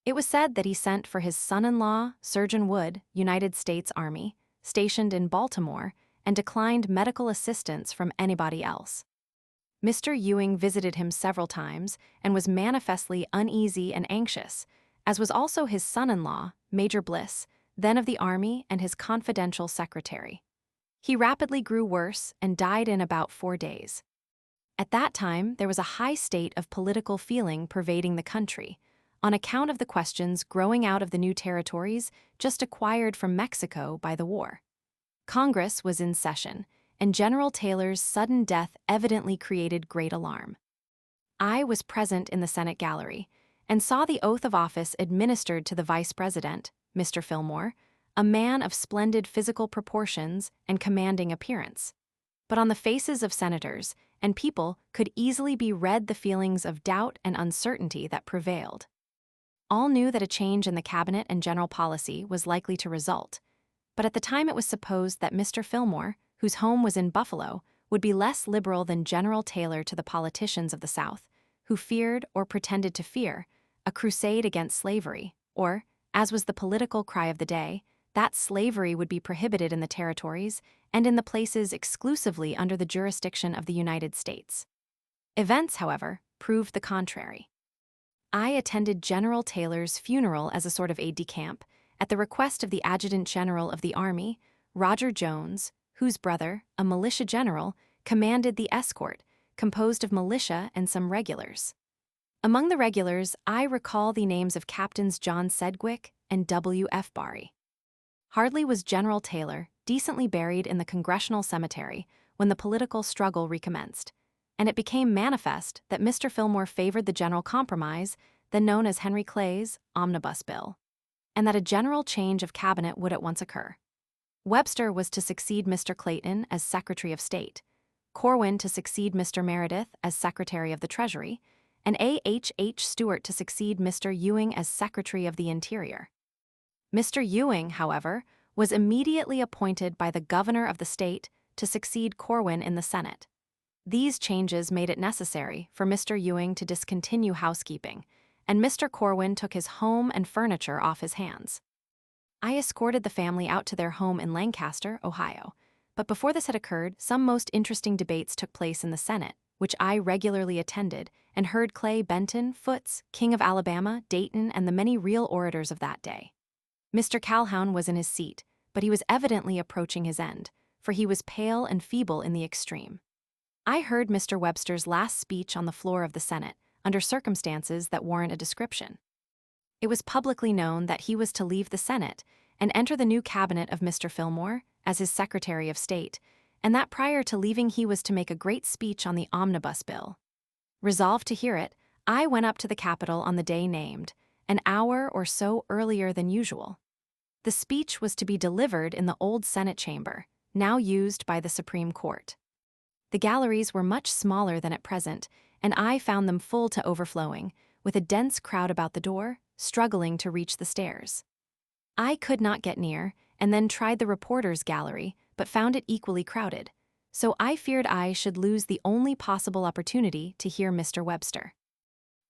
It was said that he sent for his son-in-law, Surgeon Wood, United States Army, stationed in Baltimore, and declined medical assistance from anybody else. Mr. Ewing visited him several times and was manifestly uneasy and anxious, as was also his son-in-law, Major Bliss, then of the Army and his confidential secretary. He rapidly grew worse and died in about 4 days. At that time, there was a high state of political feeling pervading the country, on account of the questions growing out of the new territories just acquired from Mexico by the war. Congress was in session, and General Taylor's sudden death evidently created great alarm. I was present in the Senate gallery and saw the oath of office administered to the Vice President, Mr. Fillmore, a man of splendid physical proportions and commanding appearance. But on the faces of senators and people could easily be read the feelings of doubt and uncertainty that prevailed. All knew that a change in the cabinet and general policy was likely to result, but at the time it was supposed that Mr. Fillmore, whose home was in Buffalo, would be less liberal than General Taylor to the politicians of the South, who feared or pretended to fear a crusade against slavery, or, as was the political cry of the day, that slavery would be prohibited in the territories and in the places exclusively under the jurisdiction of the United States. Events, however, proved the contrary. I attended General Taylor's funeral as a sort of aide-de-camp at the request of the Adjutant General of the Army, Roger Jones, whose brother, a militia general, commanded the escort, composed of militia and some regulars. Among the regulars, I recall the names of Captains John Sedgwick and W. F. Barry. Hardly was General Taylor decently buried in the Congressional Cemetery when the political struggle recommenced, and it became manifest that Mr. Fillmore favored the general compromise, then known as Henry Clay's Omnibus Bill, and that a general change of cabinet would at once occur. Webster was to succeed Mr. Clayton as Secretary of State, Corwin to succeed Mr. Meredith as Secretary of the Treasury, and A. H. Stewart to succeed Mr. Ewing as Secretary of the Interior. Mr. Ewing, however, was immediately appointed by the governor of the state to succeed Corwin in the Senate. These changes made it necessary for Mr. Ewing to discontinue housekeeping, and Mr. Corwin took his home and furniture off his hands. I escorted the family out to their home in Lancaster, Ohio, but before this had occurred, some most interesting debates took place in the Senate, which I regularly attended and heard Clay Benton, Foots, King of Alabama, Dayton, and the many real orators of that day. Mr. Calhoun was in his seat, but he was evidently approaching his end, for he was pale and feeble in the extreme. I heard Mr. Webster's last speech on the floor of the Senate, under circumstances that warrant a description. It was publicly known that he was to leave the Senate and enter the new cabinet of Mr. Fillmore as his Secretary of State, and that prior to leaving he was to make a great speech on the Omnibus Bill. Resolved to hear it, I went up to the Capitol on the day named, an hour or so earlier than usual. The speech was to be delivered in the old Senate chamber, now used by the Supreme Court. The galleries were much smaller than at present, and I found them full to overflowing, with a dense crowd about the door, struggling to reach the stairs. I could not get near, and then tried the reporters' gallery, but found it equally crowded, so I feared I should lose the only possible opportunity to hear Mr. Webster.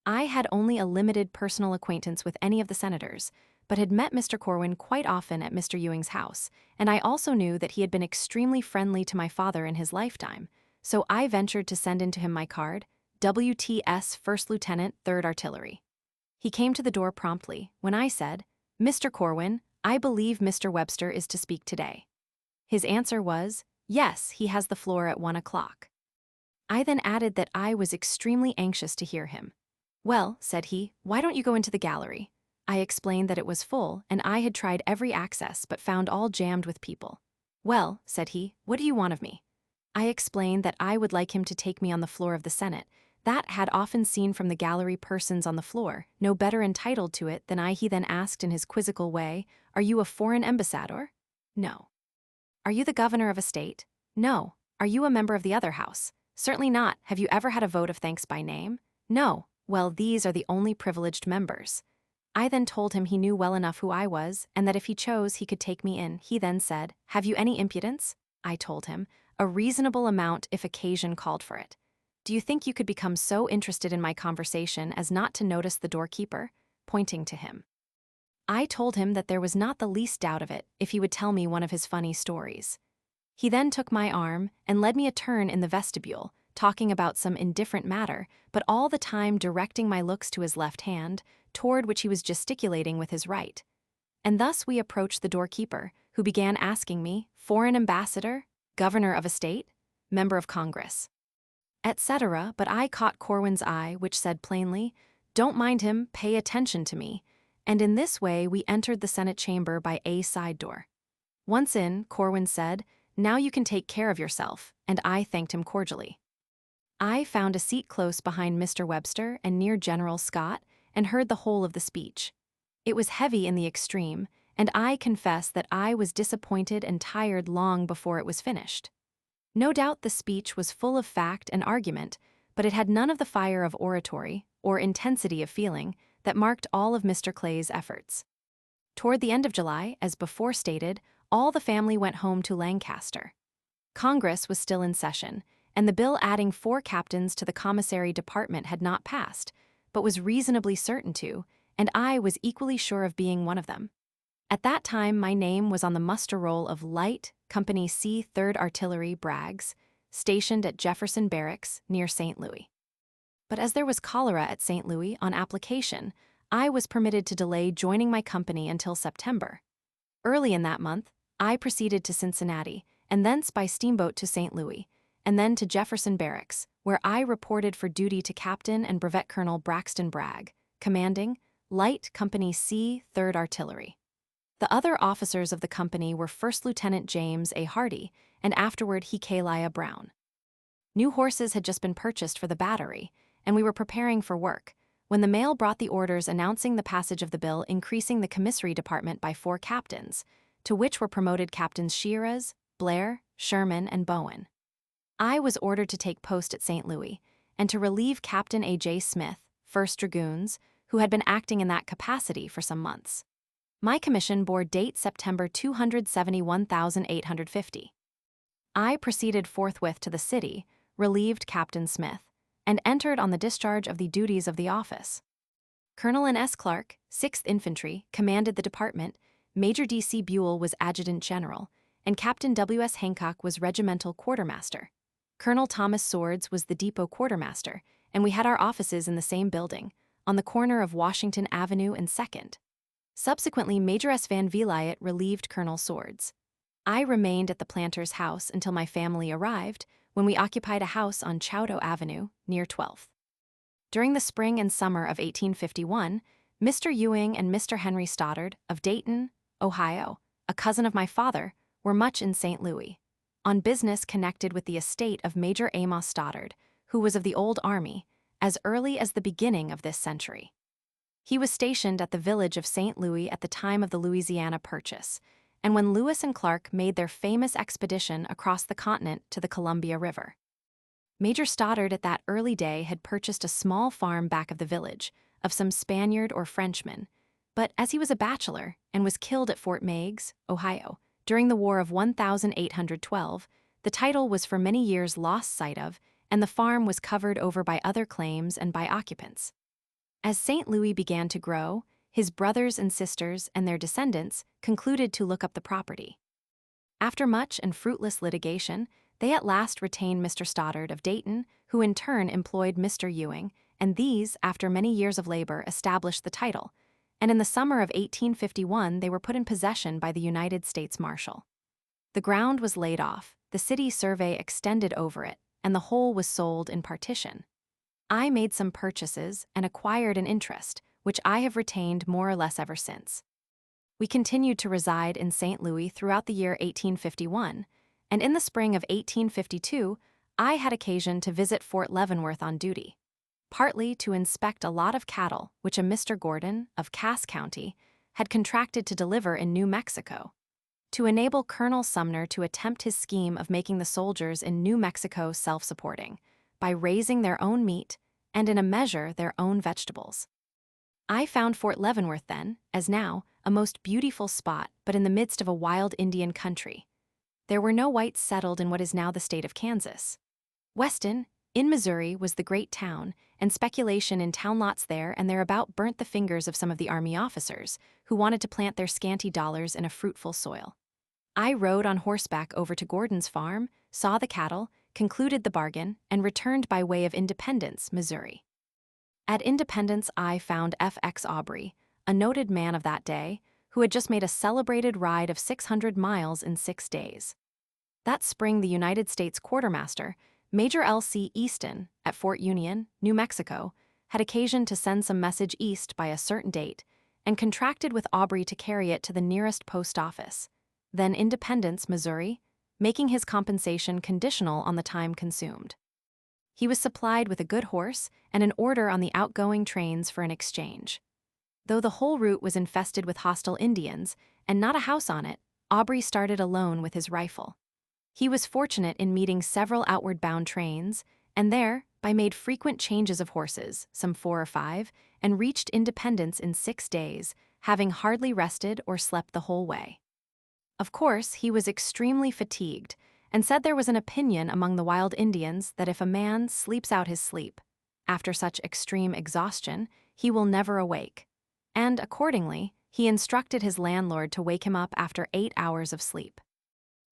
I had only a limited personal acquaintance with any of the senators, but had met Mr. Corwin quite often at Mr. Ewing's house, and I also knew that he had been extremely friendly to my father in his lifetime, so I ventured to send in to him my card, WTS First Lieutenant, 3rd Artillery. He came to the door promptly when I said, "Mr. Corwin, I believe Mr. Webster is to speak today." His answer was, "Yes, he has the floor at 1 o'clock." I then added that I was extremely anxious to hear him. "Well," said he, "why don't you go into the gallery?" I explained that it was full, and I had tried every access but found all jammed with people. "Well," said he, "what do you want of me?" I explained that I would like him to take me on the floor of the Senate, that had often seen from the gallery persons on the floor, no better entitled to it than I. He then asked in his quizzical way, "Are you a foreign ambassador?" "No." "Are you the governor of a state?" "No." "Are you a member of the other house?" "Certainly not. Have you ever had a vote of thanks by name?" "No." "Well, these are the only privileged members." I then told him he knew well enough who I was, and that if he chose he could take me in. He then said, "Have you any impudence?" I told him, "A reasonable amount if occasion called for it." "Do you think you could become so interested in my conversation as not to notice the doorkeeper?" pointing to him. I told him that there was not the least doubt of it if he would tell me one of his funny stories. He then took my arm and led me a turn in the vestibule, talking about some indifferent matter, but all the time directing my looks to his left hand, toward which he was gesticulating with his right. And thus we approached the doorkeeper, who began asking me, "Foreign ambassador? Governor of a state? Member of Congress?" etc. But I caught Corwin's eye, which said plainly, "Don't mind him, pay attention to me." And in this way we entered the Senate chamber by a side door. Once in, Corwin said, "Now you can take care of yourself," and I thanked him cordially. I found a seat close behind Mr. Webster and near General Scott, and heard the whole of the speech. It was heavy in the extreme, and I confess that I was disappointed and tired long before it was finished. No doubt the speech was full of fact and argument, but it had none of the fire of oratory, or intensity of feeling, that marked all of Mr. Clay's efforts. Toward the end of July, as before stated, all the family went home to Lancaster. Congress was still in session, and the bill adding 4 captains to the commissary department had not passed, but was reasonably certain to, and I was equally sure of being one of them. At that time my name was on the muster roll of Light, Company C 3rd Artillery Braggs, stationed at Jefferson Barracks near St. Louis. But as there was cholera at St. Louis on application, I was permitted to delay joining my company until September. Early in that month, I proceeded to Cincinnati, and thence by steamboat to St. Louis, and then to Jefferson Barracks, where I reported for duty to Captain and Brevet Colonel Braxton Bragg, commanding Light Company C 3rd Artillery. The other officers of the company were First Lieutenant James A. Hardy and afterward Hekeliah Brown. New horses had just been purchased for the battery, and we were preparing for work, when the mail brought the orders announcing the passage of the bill increasing the commissary department by 4 captains, to which were promoted Captains Shiras, Blair, Sherman, and Bowen. I was ordered to take post at St. Louis, and to relieve Captain A.J. Smith, 1st Dragoons, who had been acting in that capacity for some months. My commission bore date September 271,850. I proceeded forthwith to the city, relieved Captain Smith, and entered on the discharge of the duties of the office. Colonel N.S. Clark, 6th Infantry, commanded the department, Major D.C. Buell was Adjutant General, and Captain W.S. Hancock was Regimental Quartermaster. Colonel Thomas Swords was the Depot Quartermaster, and we had our offices in the same building, on the corner of Washington Avenue and 2nd. Subsequently, Major S. Van Vliet relieved Colonel Swords. I remained at the planter's house until my family arrived, when we occupied a house on Chowdo Avenue, near 12th. During the spring and summer of 1851, Mr. Ewing and Mr. Henry Stoddard, of Dayton, Ohio, a cousin of my father, were much in St. Louis, on business connected with the estate of Major Amos Stoddard, who was of the old army, as early as the beginning of this century. He was stationed at the village of St. Louis at the time of the Louisiana Purchase, and when Lewis and Clark made their famous expedition across the continent to the Columbia River. Major Stoddard at that early day had purchased a small farm back of the village, of some Spaniard or Frenchman, but as he was a bachelor and was killed at Fort Meigs, Ohio, during the War of 1812, the title was for many years lost sight of, and the farm was covered over by other claims and by occupants. As St. Louis began to grow, his brothers and sisters and their descendants concluded to look up the property. After much and fruitless litigation, they at last retained Mr. Stoddard of Dayton, who in turn employed Mr. Ewing, and these, after many years of labor, established the title, and in the summer of 1851 they were put in possession by the United States Marshal. The ground was laid off, the city survey extended over it, and the whole was sold in partition. I made some purchases and acquired an interest, which I have retained more or less ever since. We continued to reside in St. Louis throughout the year 1851, and in the spring of 1852, I had occasion to visit Fort Leavenworth on duty, partly to inspect a lot of cattle which a Mr. Gordon, of Cass County, had contracted to deliver in New Mexico, to enable Colonel Sumner to attempt his scheme of making the soldiers in New Mexico self-supporting, by raising their own meat and in a measure their own vegetables. I found Fort Leavenworth then, as now, a most beautiful spot, but in the midst of a wild Indian country. There were no whites settled in what is now the state of Kansas. Weston, in Missouri, was the great town, and speculation in town lots there and thereabout burnt the fingers of some of the army officers, who wanted to plant their scanty dollars in a fruitful soil. I rode on horseback over to Gordon's farm, saw the cattle, concluded the bargain, and returned by way of Independence, Missouri. At Independence I found F.X. Aubrey, a noted man of that day, who had just made a celebrated ride of 600 miles in 6 days. That spring the United States quartermaster, Major L.C. Easton, at Fort Union, New Mexico, had occasion to send some message east by a certain date and contracted with Aubrey to carry it to the nearest post office, then Independence, Missouri, making his compensation conditional on the time consumed. He was supplied with a good horse and an order on the outgoing trains for an exchange. Though the whole route was infested with hostile Indians and not a house on it, Aubrey started alone with his rifle. He was fortunate in meeting several outward-bound trains, and there, made frequent changes of horses, some 4 or 5, and reached Independence in 6 days, having hardly rested or slept the whole way. Of course, he was extremely fatigued, and said there was an opinion among the wild Indians that if a man sleeps out his sleep, after such extreme exhaustion, he will never awake, and accordingly, he instructed his landlord to wake him up after 8 hours of sleep.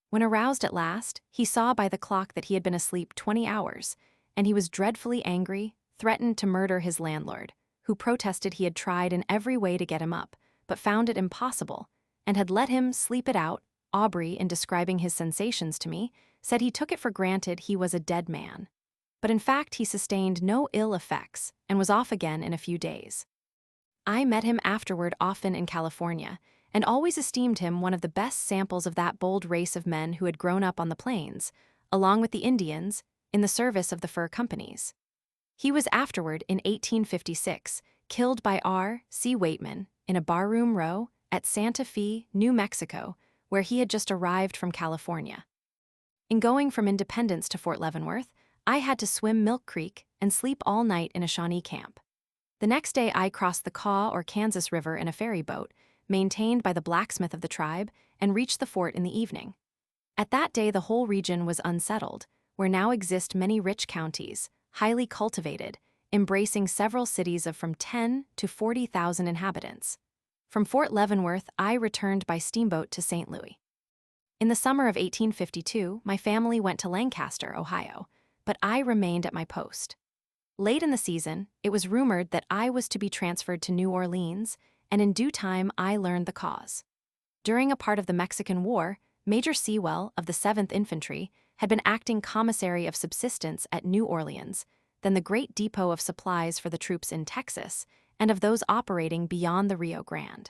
When aroused at last, he saw by the clock that he had been asleep 20 hours, and he was dreadfully angry, threatened to murder his landlord, who protested he had tried in every way to get him up, but found it impossible, and had let him sleep it out. Aubrey, in describing his sensations to me, said he took it for granted he was a dead man. But in fact he sustained no ill effects, and was off again in a few days. I met him afterward often in California, and always esteemed him one of the best samples of that bold race of men who had grown up on the plains, along with the Indians, in the service of the fur companies. He was afterward, in 1856, killed by R.C. Waitman in a barroom row at Santa Fe, New Mexico, where he had just arrived from California. In going from Independence to Fort Leavenworth, I had to swim Milk Creek and sleep all night in a Shawnee camp. The next day I crossed the Kaw or Kansas River in a ferry boat, maintained by the blacksmith of the tribe, and reached the fort in the evening. At that day the whole region was unsettled, where now exist many rich counties, highly cultivated, embracing several cities of from 10 to 40,000 inhabitants. From Fort Leavenworth I returned by steamboat to St. Louis. In the summer of 1852 my family went to Lancaster, Ohio, but I remained at my post. Late in the season, it was rumored that I was to be transferred to New Orleans, and in due time I learned the cause. During a part of the Mexican War, Major Sewell of the 7th Infantry had been acting commissary of subsistence at New Orleans, then the great depot of supplies for the troops in Texas and of those operating beyond the Rio Grande.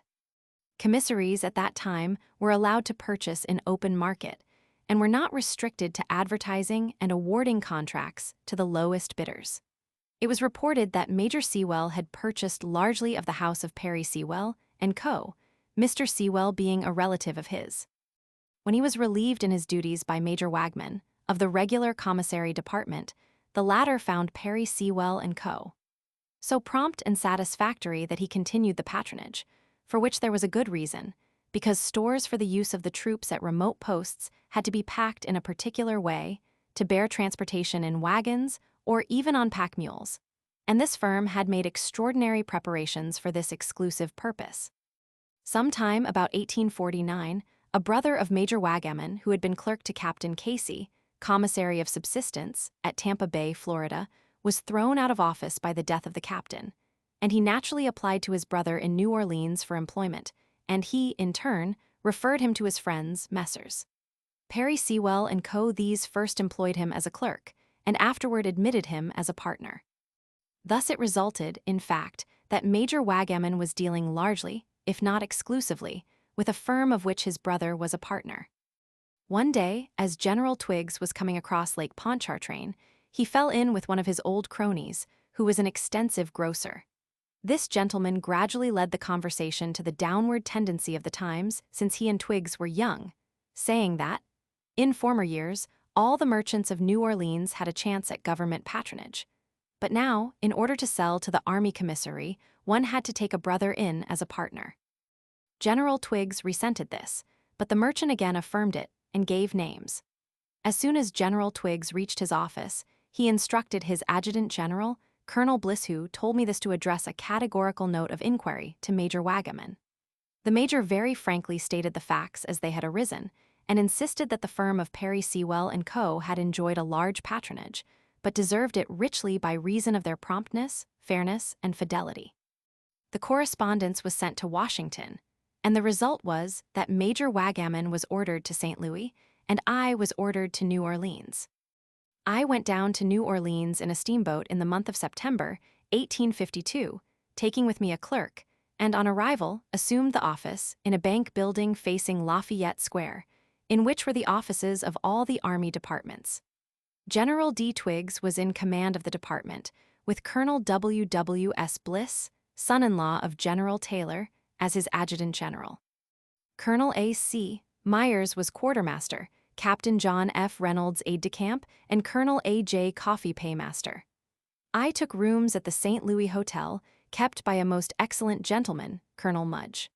Commissaries at that time were allowed to purchase in open market and were not restricted to advertising and awarding contracts to the lowest bidders. It was reported that Major Sewell had purchased largely of the house of Perry Sewell and Co., Mr. Sewell being a relative of his. When he was relieved in his duties by Major Wagman, of the regular commissary department, the latter found Perry Sewell and Co. so prompt and satisfactory that he continued the patronage, for which there was a good reason, because stores for the use of the troops at remote posts had to be packed in a particular way, to bear transportation in wagons or even on pack mules, and this firm had made extraordinary preparations for this exclusive purpose. Sometime about 1849, a brother of Major Waggaman, who had been clerk to Captain Casey, commissary of subsistence, at Tampa Bay, Florida, was thrown out of office by the death of the captain, and he naturally applied to his brother in New Orleans for employment, and he, in turn, referred him to his friends, Messrs. Perry Sewell and Co. These first employed him as a clerk, and afterward admitted him as a partner. Thus it resulted, in fact, that Major Waggaman was dealing largely, if not exclusively, with a firm of which his brother was a partner. One day, as General Twiggs was coming across Lake Pontchartrain, he fell in with one of his old cronies, who was an extensive grocer. This gentleman gradually led the conversation to the downward tendency of the times since he and Twiggs were young, saying that, in former years, all the merchants of New Orleans had a chance at government patronage. But now, in order to sell to the army commissary, one had to take a brother in as a partner. General Twiggs resented this, but the merchant again affirmed it and gave names. As soon as General Twiggs reached his office, he instructed his adjutant general, Colonel Blisshu, told me this to address a categorical note of inquiry to Major Waggaman. The major very frankly stated the facts as they had arisen, and insisted that the firm of Perry Sewell and Co. had enjoyed a large patronage, but deserved it richly by reason of their promptness, fairness, and fidelity. The correspondence was sent to Washington, and the result was that Major Waggaman was ordered to St. Louis, and I was ordered to New Orleans. I went down to New Orleans in a steamboat in the month of September, 1852, taking with me a clerk, and on arrival assumed the office in a bank building facing Lafayette Square, in which were the offices of all the Army departments. General D. Twiggs was in command of the department, with Colonel W. W. S. Bliss, son-in-law of General Taylor, as his adjutant general. Colonel A. C. Myers was quartermaster, Captain John F. Reynolds aide-de-camp, and Colonel A. J. Coffey paymaster. I took rooms at the St. Louis Hotel, kept by a most excellent gentleman, Colonel Mudge.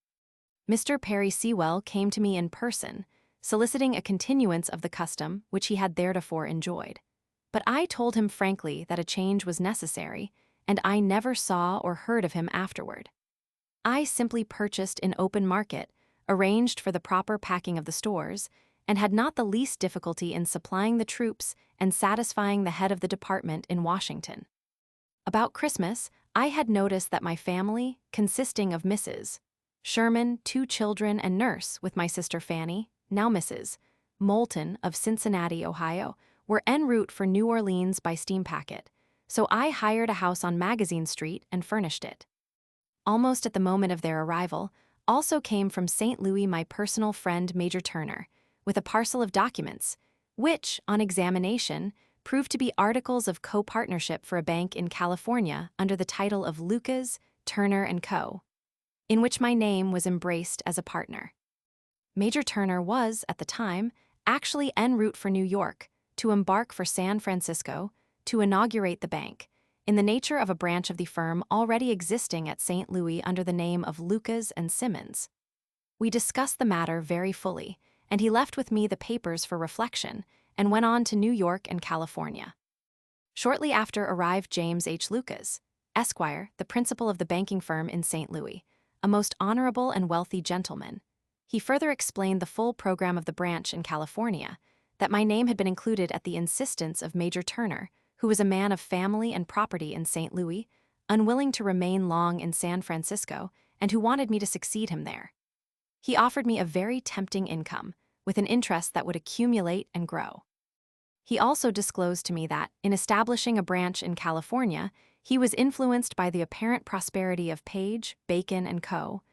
Mr. Perry Sewell came to me in person, soliciting a continuance of the custom which he had theretofore enjoyed. But I told him frankly that a change was necessary, and I never saw or heard of him afterward. I simply purchased in open market, arranged for the proper packing of the stores, and had not the least difficulty in supplying the troops and satisfying the head of the department in Washington. About Christmas, I had noticed that my family, consisting of Mrs. Sherman, 2 children, and nurse with my sister Fanny, now Mrs. Moulton of Cincinnati, Ohio, were en route for New Orleans by steam packet, so I hired a house on Magazine Street and furnished it. Almost at the moment of their arrival, also came from St. Louis my personal friend Major Turner, with a parcel of documents, which, on examination, proved to be articles of co-partnership for a bank in California under the title of Lucas, Turner & Co., in which my name was embraced as a partner. Major Turner was, at the time, actually en route for New York to embark for San Francisco to inaugurate the bank, in the nature of a branch of the firm already existing at St. Louis under the name of Lucas and Simmons. We discussed the matter very fully, and he left with me the papers for reflection and went on to New York and California. Shortly after arrived James H. Lucas, Esquire, the principal of the banking firm in St. Louis, a most honorable and wealthy gentleman. He further explained the full program of the branch in California, that my name had been included at the insistence of Major Turner, who was a man of family and property in St. Louis, unwilling to remain long in San Francisco, and who wanted me to succeed him there. He offered me a very tempting income, with an interest that would accumulate and grow. He also disclosed to me that, in establishing a branch in California, he was influenced by the apparent prosperity of Page, Bacon & Co.,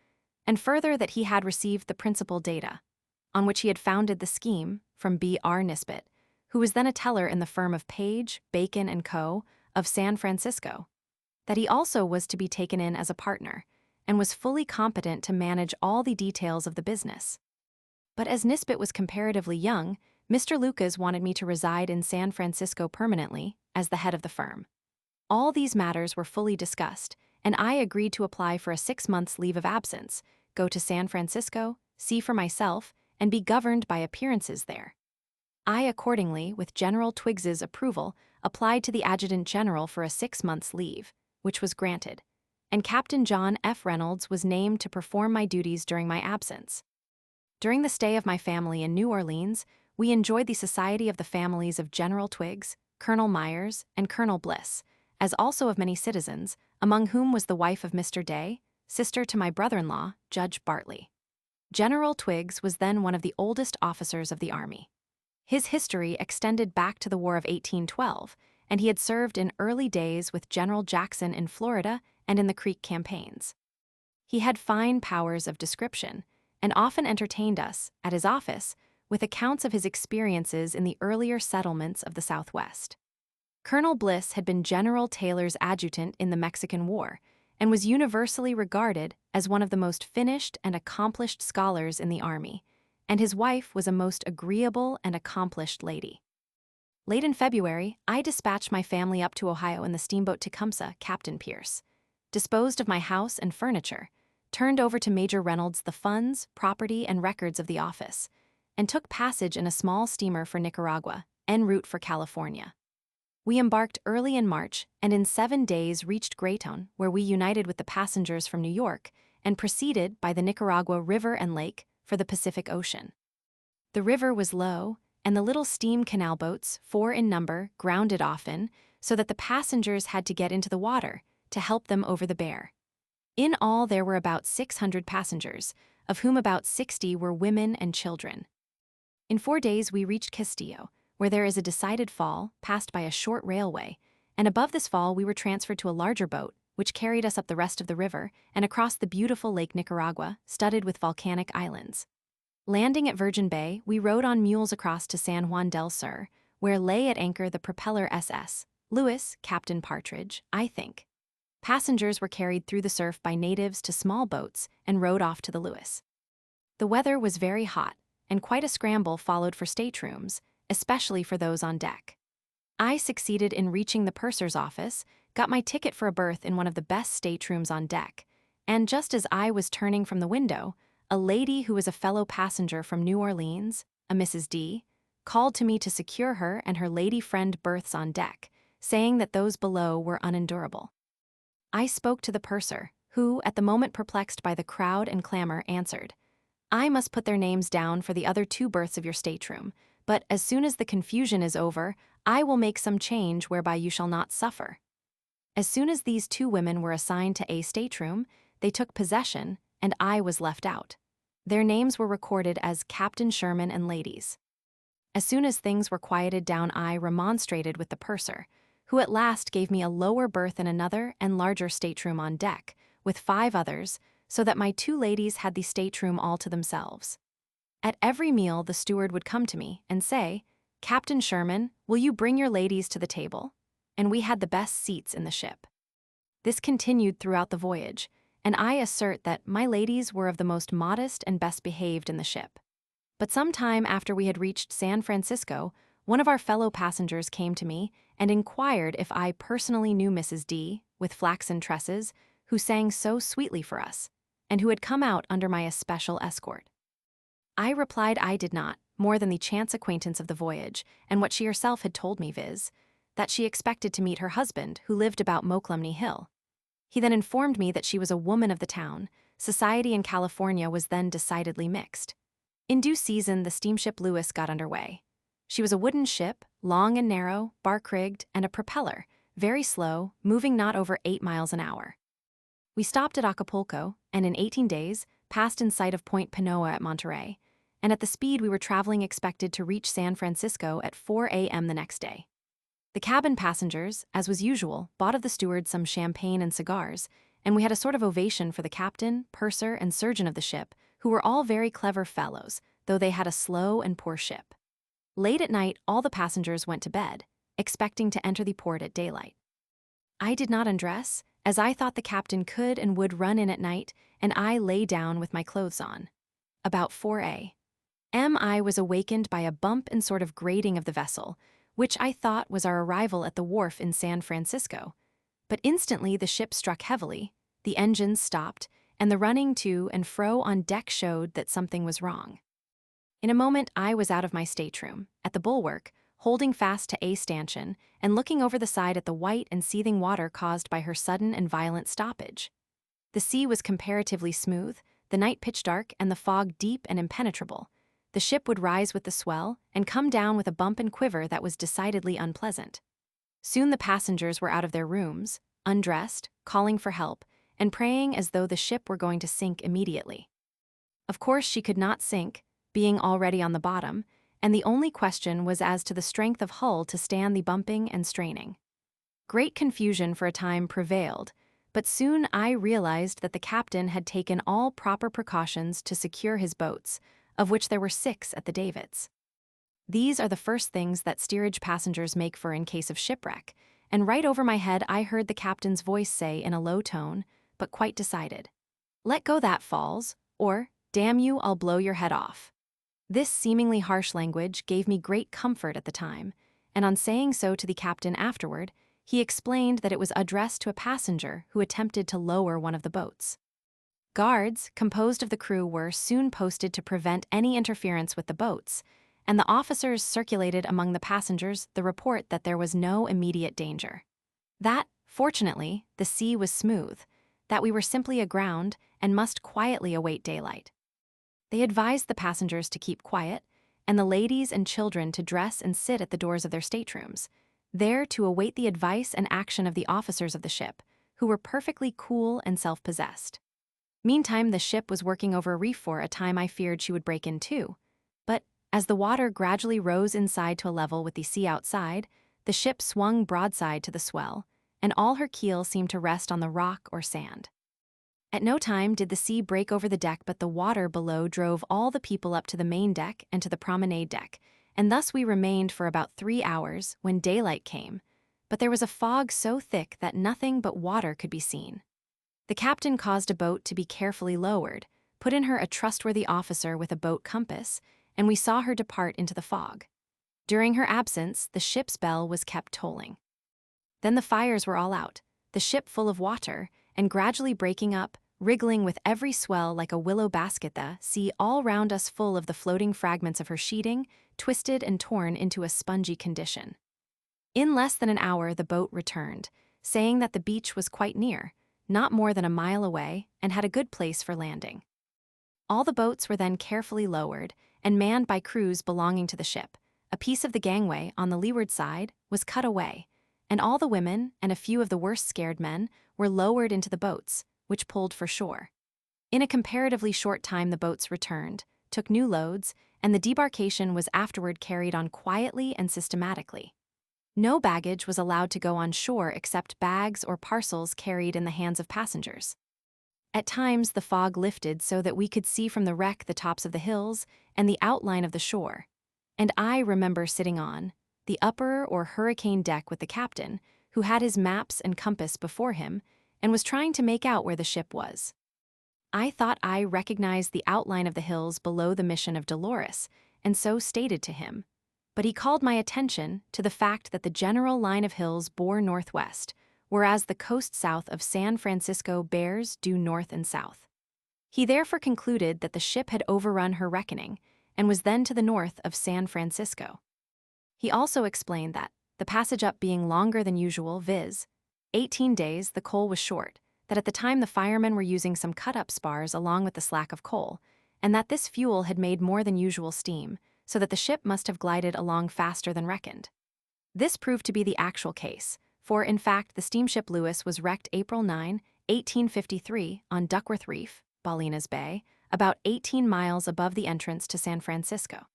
and further that he had received the principal data, on which he had founded the scheme, from B. R. Nisbet, who was then a teller in the firm of Page, Bacon & Co. of San Francisco, that he also was to be taken in as a partner, and was fully competent to manage all the details of the business. But as Nisbet was comparatively young, Mr. Lucas wanted me to reside in San Francisco permanently, as the head of the firm. All these matters were fully discussed, and I agreed to apply for a 6 months' leave of absence, go to San Francisco, see for myself, and be governed by appearances there. I accordingly, with General Twiggs's approval, applied to the Adjutant General for a 6 months' leave, which was granted, and Captain John F. Reynolds was named to perform my duties during my absence. During the stay of my family in New Orleans, we enjoyed the society of the families of General Twiggs, Colonel Myers, and Colonel Bliss, as also of many citizens, among whom was the wife of Mr. Day, sister to my brother-in-law, Judge Bartley. General Twiggs was then one of the oldest officers of the Army. His history extended back to the War of 1812, and he had served in early days with General Jackson in Florida and in the Creek campaigns. He had fine powers of description, and often entertained us, at his office, with accounts of his experiences in the earlier settlements of the Southwest. Colonel Bliss had been General Taylor's adjutant in the Mexican War, and was universally regarded as one of the most finished and accomplished scholars in the Army, and his wife was a most agreeable and accomplished lady. Late in February, I dispatched my family up to Ohio in the steamboat Tecumseh, Captain Pierce, disposed of my house and furniture, turned over to Major Reynolds the funds, property, and records of the office, and took passage in a small steamer for Nicaragua, en route for California. We embarked early in March, and in 7 days reached Graytown, where we united with the passengers from New York, and proceeded by the Nicaragua River and Lake for the Pacific Ocean. The river was low, and the little steam canal boats, 4 in number, grounded often, so that the passengers had to get into the water to help them over the bear. In all, there were about 600 passengers, of whom about 60 were women and children. In 4 days we reached Castillo, where there is a decided fall, passed by a short railway, and above this fall we were transferred to a larger boat, which carried us up the rest of the river and across the beautiful Lake Nicaragua, studded with volcanic islands. Landing at Virgin Bay, we rode on mules across to San Juan del Sur, where lay at anchor the propeller SS, Lewis, Captain Partridge, I think. Passengers were carried through the surf by natives to small boats and rowed off to the Lewis. The weather was very hot, and quite a scramble followed for staterooms, especially for those on deck. I succeeded in reaching the purser's office, got my ticket for a berth in one of the best staterooms on deck, and just as I was turning from the window, a lady who was a fellow passenger from New Orleans, a Mrs. D, called to me to secure her and her lady friend berths on deck, saying that those below were unendurable. I spoke to the purser, who, at the moment perplexed by the crowd and clamor, answered, "I must put their names down for the other 2 berths of your stateroom, but as soon as the confusion is over, I will make some change whereby you shall not suffer." As soon as these 2 women were assigned to a stateroom, they took possession, and I was left out. Their names were recorded as Captain Sherman and ladies. As soon as things were quieted down, I remonstrated with the purser, who at last gave me a lower berth in another and larger stateroom on deck, with 5 others, so that my 2 ladies had the stateroom all to themselves. At every meal the steward would come to me and say, "Captain Sherman, will you bring your ladies to the table?" And we had the best seats in the ship. This continued throughout the voyage, and I assert that my ladies were of the most modest and best behaved in the ship. But some time after we had reached San Francisco, one of our fellow passengers came to me and inquired if I personally knew Mrs. D, with flaxen tresses, who sang so sweetly for us, and who had come out under my especial escort. I replied I did not, more than the chance acquaintance of the voyage, and what she herself had told me, viz., that she expected to meet her husband, who lived about Moclumney Hill. He then informed me that she was a woman of the town. Society in California was then decidedly mixed. In due season, the steamship Lewis got under way. She was a wooden ship, long and narrow, bark-rigged, and a propeller, very slow, moving not over 8 miles an hour. We stopped at Acapulco, and in 18 days, passed in sight of Point Panoa at Monterey, and at the speed we were traveling expected to reach San Francisco at 4 a.m. the next day. The cabin passengers, as was usual, bought of the steward some champagne and cigars, and we had a sort of ovation for the captain, purser, and surgeon of the ship, who were all very clever fellows, though they had a slow and poor ship. Late at night, all the passengers went to bed, expecting to enter the port at daylight. I did not undress, as I thought the captain could and would run in at night, and I lay down with my clothes on. About 4 a.m. I was awakened by a bump and sort of grating of the vessel, which I thought was our arrival at the wharf in San Francisco. But instantly the ship struck heavily, the engines stopped, and the running to and fro on deck showed that something was wrong. In a moment I was out of my stateroom, at the bulwark, holding fast to a stanchion, and looking over the side at the white and seething water caused by her sudden and violent stoppage. The sea was comparatively smooth, the night pitch dark, and the fog deep and impenetrable. The ship would rise with the swell, and come down with a bump and quiver that was decidedly unpleasant. Soon the passengers were out of their rooms, undressed, calling for help, and praying as though the ship were going to sink immediately. Of course she could not sink, being already on the bottom, and the only question was as to the strength of hull to stand the bumping and straining. Great confusion for a time prevailed, but soon I realized that the captain had taken all proper precautions to secure his boats, of which there were 6 at the davits. These are the first things that steerage passengers make for in case of shipwreck, and right over my head I heard the captain's voice say in a low tone, but quite decided, "Let go that, Falls, or, damn you, I'll blow your head off." This seemingly harsh language gave me great comfort at the time, and on saying so to the captain afterward, he explained that it was addressed to a passenger who attempted to lower one of the boats. Guards, composed of the crew, were soon posted to prevent any interference with the boats, and the officers circulated among the passengers the report that there was no immediate danger. That, fortunately, the sea was smooth, that we were simply aground and must quietly await daylight. They advised the passengers to keep quiet, and the ladies and children to dress and sit at the doors of their staterooms, there to await the advice and action of the officers of the ship, who were perfectly cool and self-possessed. Meantime, the ship was working over a reef for a time I feared she would break in two, but As the water gradually rose inside to a level with the sea outside, the ship swung broadside to the swell, and all her keel seemed to rest on the rock or sand. At no time did the sea break over the deck, but the water below drove all the people up to the main deck and to the promenade deck, and thus we remained for about 3 hours when daylight came, but there was a fog so thick that nothing but water could be seen. The captain caused a boat to be carefully lowered, put in her a trustworthy officer with a boat compass, and we saw her depart into the fog. During her absence, the ship's bell was kept tolling. Then the fires were all out, the ship full of water, and gradually breaking up, wriggling with every swell like a willow basket, the sea all round us full of the floating fragments of her sheeting, twisted and torn into a spongy condition. In less than an hour the boat returned, saying that the beach was quite near, not more than a mile away, and had a good place for landing. All the boats were then carefully lowered and manned by crews belonging to the ship. A piece of the gangway on the leeward side was cut away, and all the women and a few of the worst scared men were lowered into the boats, which pulled for shore. In a comparatively short time the boats returned, took new loads, and the debarkation was afterward carried on quietly and systematically. No baggage was allowed to go on shore except bags or parcels carried in the hands of passengers. At times the fog lifted so that we could see from the wreck the tops of the hills and the outline of the shore, and I remember sitting on the upper or hurricane deck with the captain, who had his maps and compass before him and was trying to make out where the ship was. I thought I recognized the outline of the hills below the mission of Dolores, and so stated to him, but he called my attention to the fact that the general line of hills bore northwest, whereas the coast south of San Francisco bears due north and south. He therefore concluded that the ship had overrun her reckoning and was then to the north of San Francisco. He also explained that, the passage up being longer than usual, viz., 18 days, the coal was short, that at the time the firemen were using some cut-up spars along with the slack of coal, and that this fuel had made more than usual steam, so that the ship must have glided along faster than reckoned. This proved to be the actual case, for in fact the steamship Lewis was wrecked April 9, 1853 on Duckworth Reef, Ballina's Bay, about 18 miles above the entrance to San Francisco.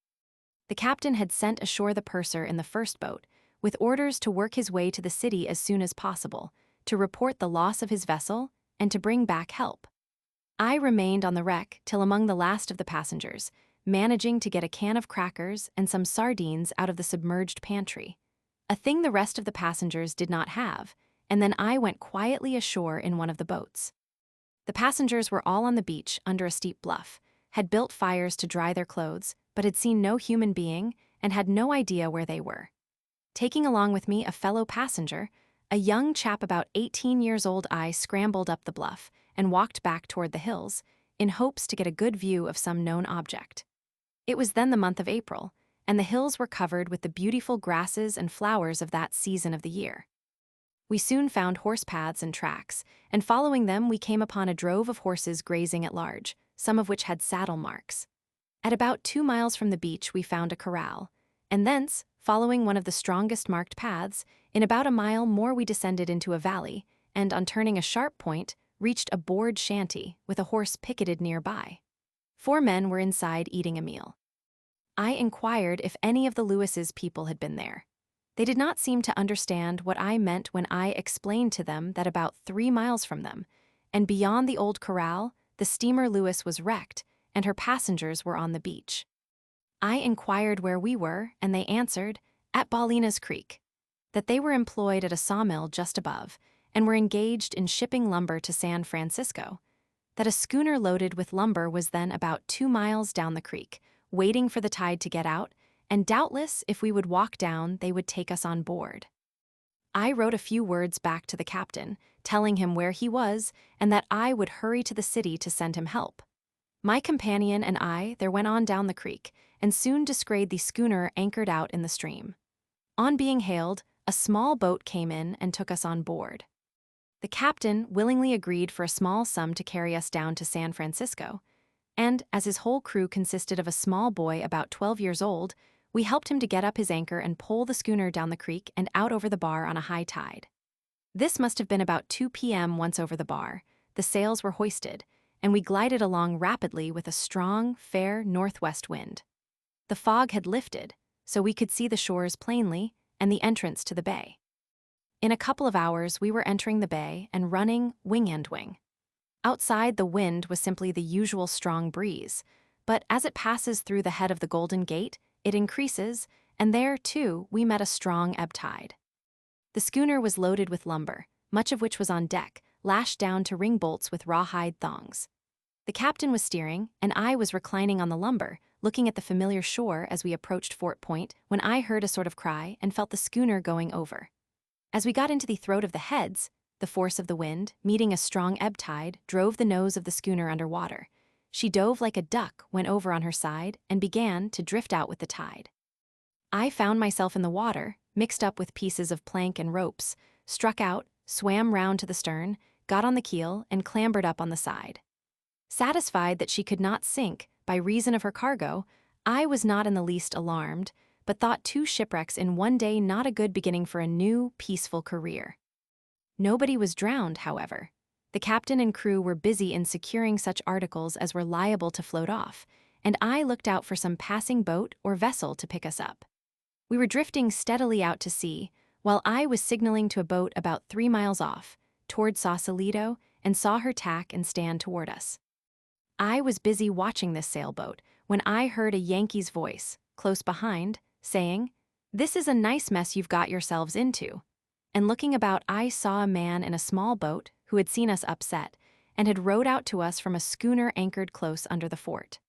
The captain had sent ashore the purser in the first boat, with orders to work his way to the city as soon as possible, to report the loss of his vessel, and to bring back help. I remained on the wreck till among the last of the passengers, managing to get a can of crackers and some sardines out of the submerged pantry, a thing the rest of the passengers did not have, and then I went quietly ashore in one of the boats. The passengers were all on the beach under a steep bluff, had built fires to dry their clothes, but had seen no human being and had no idea where they were. Taking along with me a fellow passenger, a young chap about 18 years old, I scrambled up the bluff and walked back toward the hills, in hopes to get a good view of some known object. It was then the month of April, and the hills were covered with the beautiful grasses and flowers of that season of the year. We soon found horse paths and tracks, and following them we came upon a drove of horses grazing at large, some of which had saddle marks. At about 2 miles from the beach we found a corral, and thence, following one of the strongest marked paths, in about a mile more we descended into a valley, and on turning a sharp point, reached a board shanty with a horse picketed nearby. 4 men were inside eating a meal. I inquired if any of the Lewis's people had been there. They did not seem to understand what I meant when I explained to them that about 3 miles from them, and beyond the old corral, the steamer Lewis was wrecked, and her passengers were on the beach. I inquired where we were, and they answered, at Ballina's Creek, that they were employed at a sawmill just above, and were engaged in shipping lumber to San Francisco, that a schooner loaded with lumber was then about 2 miles down the creek, waiting for the tide to get out, and doubtless if we would walk down they would take us on board. I wrote a few words back to the captain, telling him where he was and that I would hurry to the city to send him help. My companion and I there went on down the creek, and soon descried the schooner anchored out in the stream. On being hailed, a small boat came in and took us on board. The captain willingly agreed for a small sum to carry us down to San Francisco, and, as his whole crew consisted of a small boy about 12 years old, we helped him to get up his anchor and pole the schooner down the creek and out over the bar on a high tide. This must have been about 2 p.m. once over the bar, the sails were hoisted, and we glided along rapidly with a strong, fair northwest wind. The fog had lifted, so we could see the shores plainly and the entrance to the bay. In a couple of hours, we were entering the bay and running wing and wing. Outside, the wind was simply the usual strong breeze, but as it passes through the head of the Golden Gate, it increases, and there, too, we met a strong ebb tide. The schooner was loaded with lumber, much of which was on deck, lashed down to ring bolts with rawhide thongs. The captain was steering, and I was reclining on the lumber, looking at the familiar shore as we approached Fort Point, when I heard a sort of cry and felt the schooner going over. As we got into the throat of the heads, the force of the wind, meeting a strong ebb tide, drove the nose of the schooner under water. She dove like a duck, went over on her side, and began to drift out with the tide. I found myself in the water, mixed up with pieces of plank and ropes, struck out, swam round to the stern, got on the keel, and clambered up on the side. Satisfied that she could not sink by reason of her cargo, I was not in the least alarmed, but thought 2 shipwrecks in one day not a good beginning for a new, peaceful career. Nobody was drowned, however. The captain and crew were busy in securing such articles as were liable to float off, and I looked out for some passing boat or vessel to pick us up. We were drifting steadily out to sea, while I was signaling to a boat about 3 miles off, toward Sausalito, and saw her tack and stand toward us. I was busy watching this sailboat when I heard a Yankee's voice, close behind, saying, "This is a nice mess you've got yourselves into." And looking about, I saw a man in a small boat who had seen us upset and had rowed out to us from a schooner anchored close under the fort.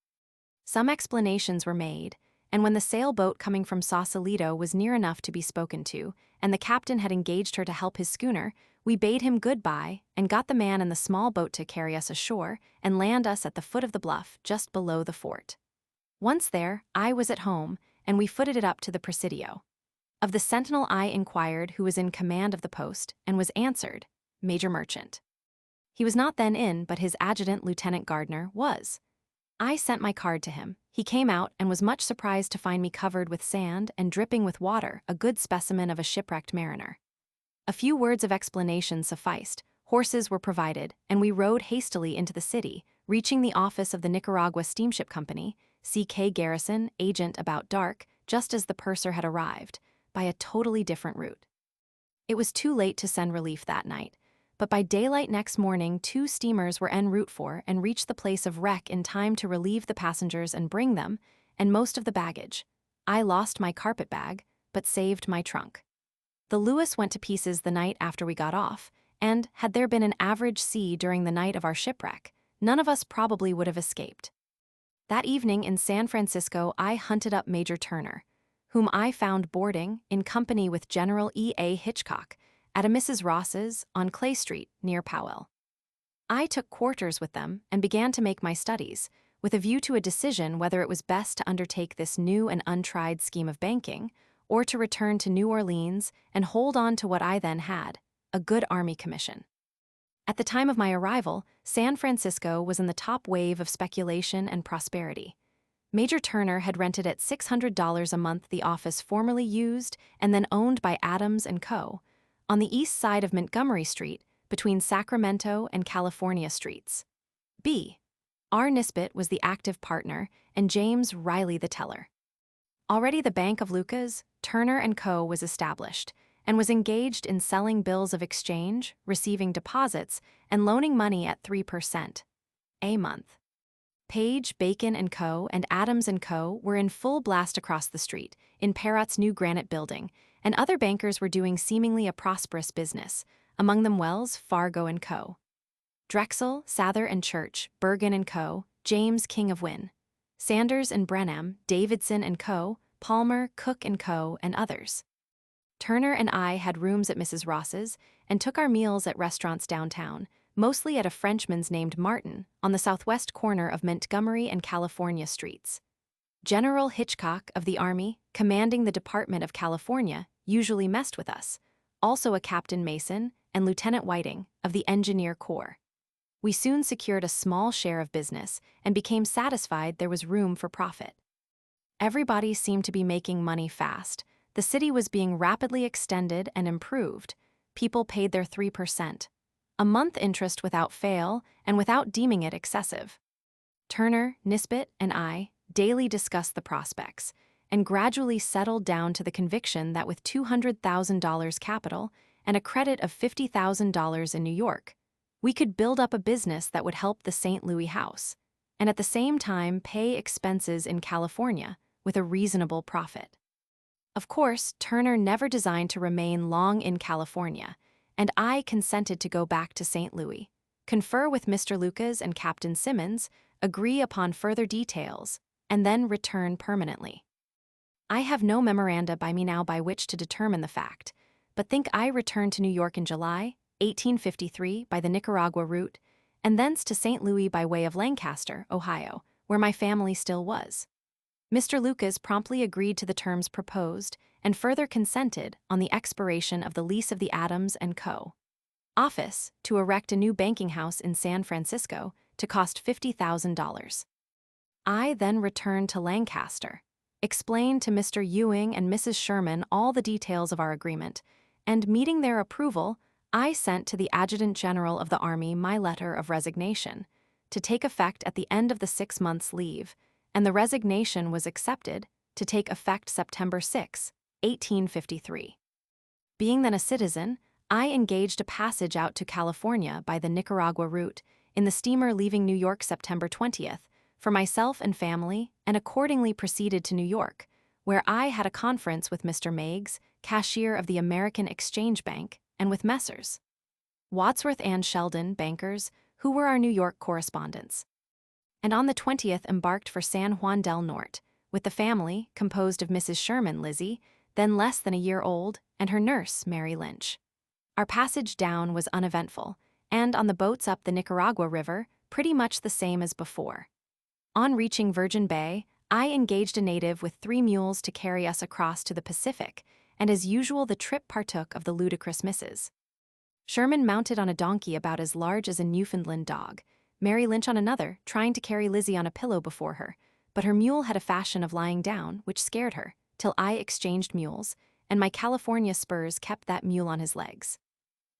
Some explanations were made, and when the sailboat coming from Sausalito was near enough to be spoken to, and the captain had engaged her to help his schooner, we bade him goodbye and got the man in the small boat to carry us ashore and land us at the foot of the bluff just below the fort. Once there, I was at home, and we footed it up to the Presidio. Of the sentinel I inquired who was in command of the post, and was answered, Major Merchant. He was not then in, but his adjutant, Lieutenant Gardner, was. I sent my card to him. He came out and was much surprised to find me covered with sand and dripping with water, a good specimen of a shipwrecked mariner. A few words of explanation sufficed. Horses were provided, and we rode hastily into the city, reaching the office of the Nicaragua Steamship Company, C.K. Garrison, agent, about dark, just as the purser had arrived, by a totally different route. It was too late to send relief that night, but by daylight next morning 2 steamers were en route for and reached the place of wreck in time to relieve the passengers and bring them, and most of the baggage. I lost my carpet bag, but saved my trunk. The Lewis went to pieces the night after we got off, and, had there been an average sea during the night of our shipwreck, none of us probably would have escaped. That evening in San Francisco, I hunted up Major Turner, whom I found boarding, in company with General E.A. Hitchcock, at a Mrs. Ross's on Clay Street, near Powell. I took quarters with them and began to make my studies, with a view to a decision whether it was best to undertake this new and untried scheme of banking, or to return to New Orleans and hold on to what I then had, a good Army commission. At the time of my arrival, San Francisco was in the top wave of speculation and prosperity. Major Turner had rented at $600 a month the office formerly used and then owned by Adams & Co., on the east side of Montgomery Street, between Sacramento and California Streets. B. R. Nisbet was the active partner, and James Riley the teller. Already the Bank of Lucas, Turner & Co. was established, and was engaged in selling bills of exchange, receiving deposits, and loaning money at 3% a month. Page, Bacon & Co. and Adams & Co. were in full blast across the street, in Perrot's new granite building, and other bankers were doing seemingly a prosperous business, among them Wells, Fargo & Co. Drexel, Sather & Church, Bergen & Co., James King of Wynne, Sanders & Brenham, Davidson & Co., Palmer, Cook & Co., and others. Turner and I had rooms at Mrs. Ross's and took our meals at restaurants downtown, mostly at a Frenchman's named Martin, on the southwest corner of Montgomery and California streets. General Hitchcock of the Army, commanding the Department of California, usually messed with us, also a Captain Mason and Lieutenant Whiting of the Engineer Corps. We soon secured a small share of business and became satisfied there was room for profit. Everybody seemed to be making money fast. The city was being rapidly extended and improved. People paid their 3%. A month interest without fail and without deeming it excessive. Turner, Nisbet, and I, daily discussed the prospects, and gradually settled down to the conviction that with $200,000 capital and a credit of $50,000 in New York, we could build up a business that would help the St. Louis house, and at the same time pay expenses in California with a reasonable profit. Of course, Turner never designed to remain long in California, and I consented to go back to St. Louis, confer with Mr. Lucas and Captain Simmons, agree upon further details, and then return permanently. I have no memoranda by me now by which to determine the fact, but think I returned to New York in July 1853 by the Nicaragua route, and thence to St. Louis by way of Lancaster, Ohio, where my family still was. Mr. Lucas promptly agreed to the terms proposed and further consented on the expiration of the lease of the Adams & Co. office to erect a new banking house in San Francisco to cost $50,000. I then returned to Lancaster, explained to Mr. Ewing and Mrs. Sherman all the details of our agreement, and meeting their approval, I sent to the Adjutant General of the Army my letter of resignation, to take effect at the end of the 6 months' leave, and the resignation was accepted to take effect September 6, 1853. Being then a citizen, I engaged a passage out to California by the Nicaragua route in the steamer leaving New York September 20th for myself and family, and accordingly proceeded to New York, where I had a conference with Mr. Meigs, cashier of the American Exchange Bank, and with Messrs. Wadsworth and Sheldon, bankers, who were our New York correspondents, and on the 20th embarked for San Juan del Norte, with the family, composed of Mrs. Sherman, Lizzie, then less than a year old, and her nurse, Mary Lynch. Our passage down was uneventful, and on the boats up the Nicaragua River, pretty much the same as before. On reaching Virgin Bay, I engaged a native with 3 mules to carry us across to the Pacific, and as usual the trip partook of the ludicrous Mrs. Sherman mounted on a donkey about as large as a Newfoundland dog, Mary Lynch on another, trying to carry Lizzie on a pillow before her, but her mule had a fashion of lying down, which scared her, till I exchanged mules, and my California spurs kept that mule on his legs.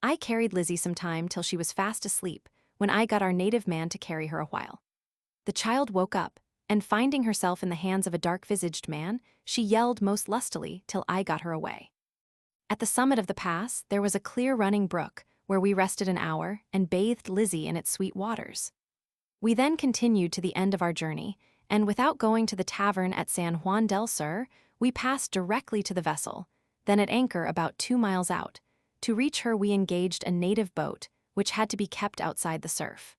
I carried Lizzie some time till she was fast asleep, when I got our native man to carry her a while. The child woke up, and finding herself in the hands of a dark-visaged man, she yelled most lustily till I got her away. At the summit of the pass there was a clear running brook, where we rested an hour and bathed Lizzie in its sweet waters. We then continued to the end of our journey, and without going to the tavern at San Juan del Sur, we passed directly to the vessel, then at anchor about 2 miles out. To reach her we engaged a native boat, which had to be kept outside the surf.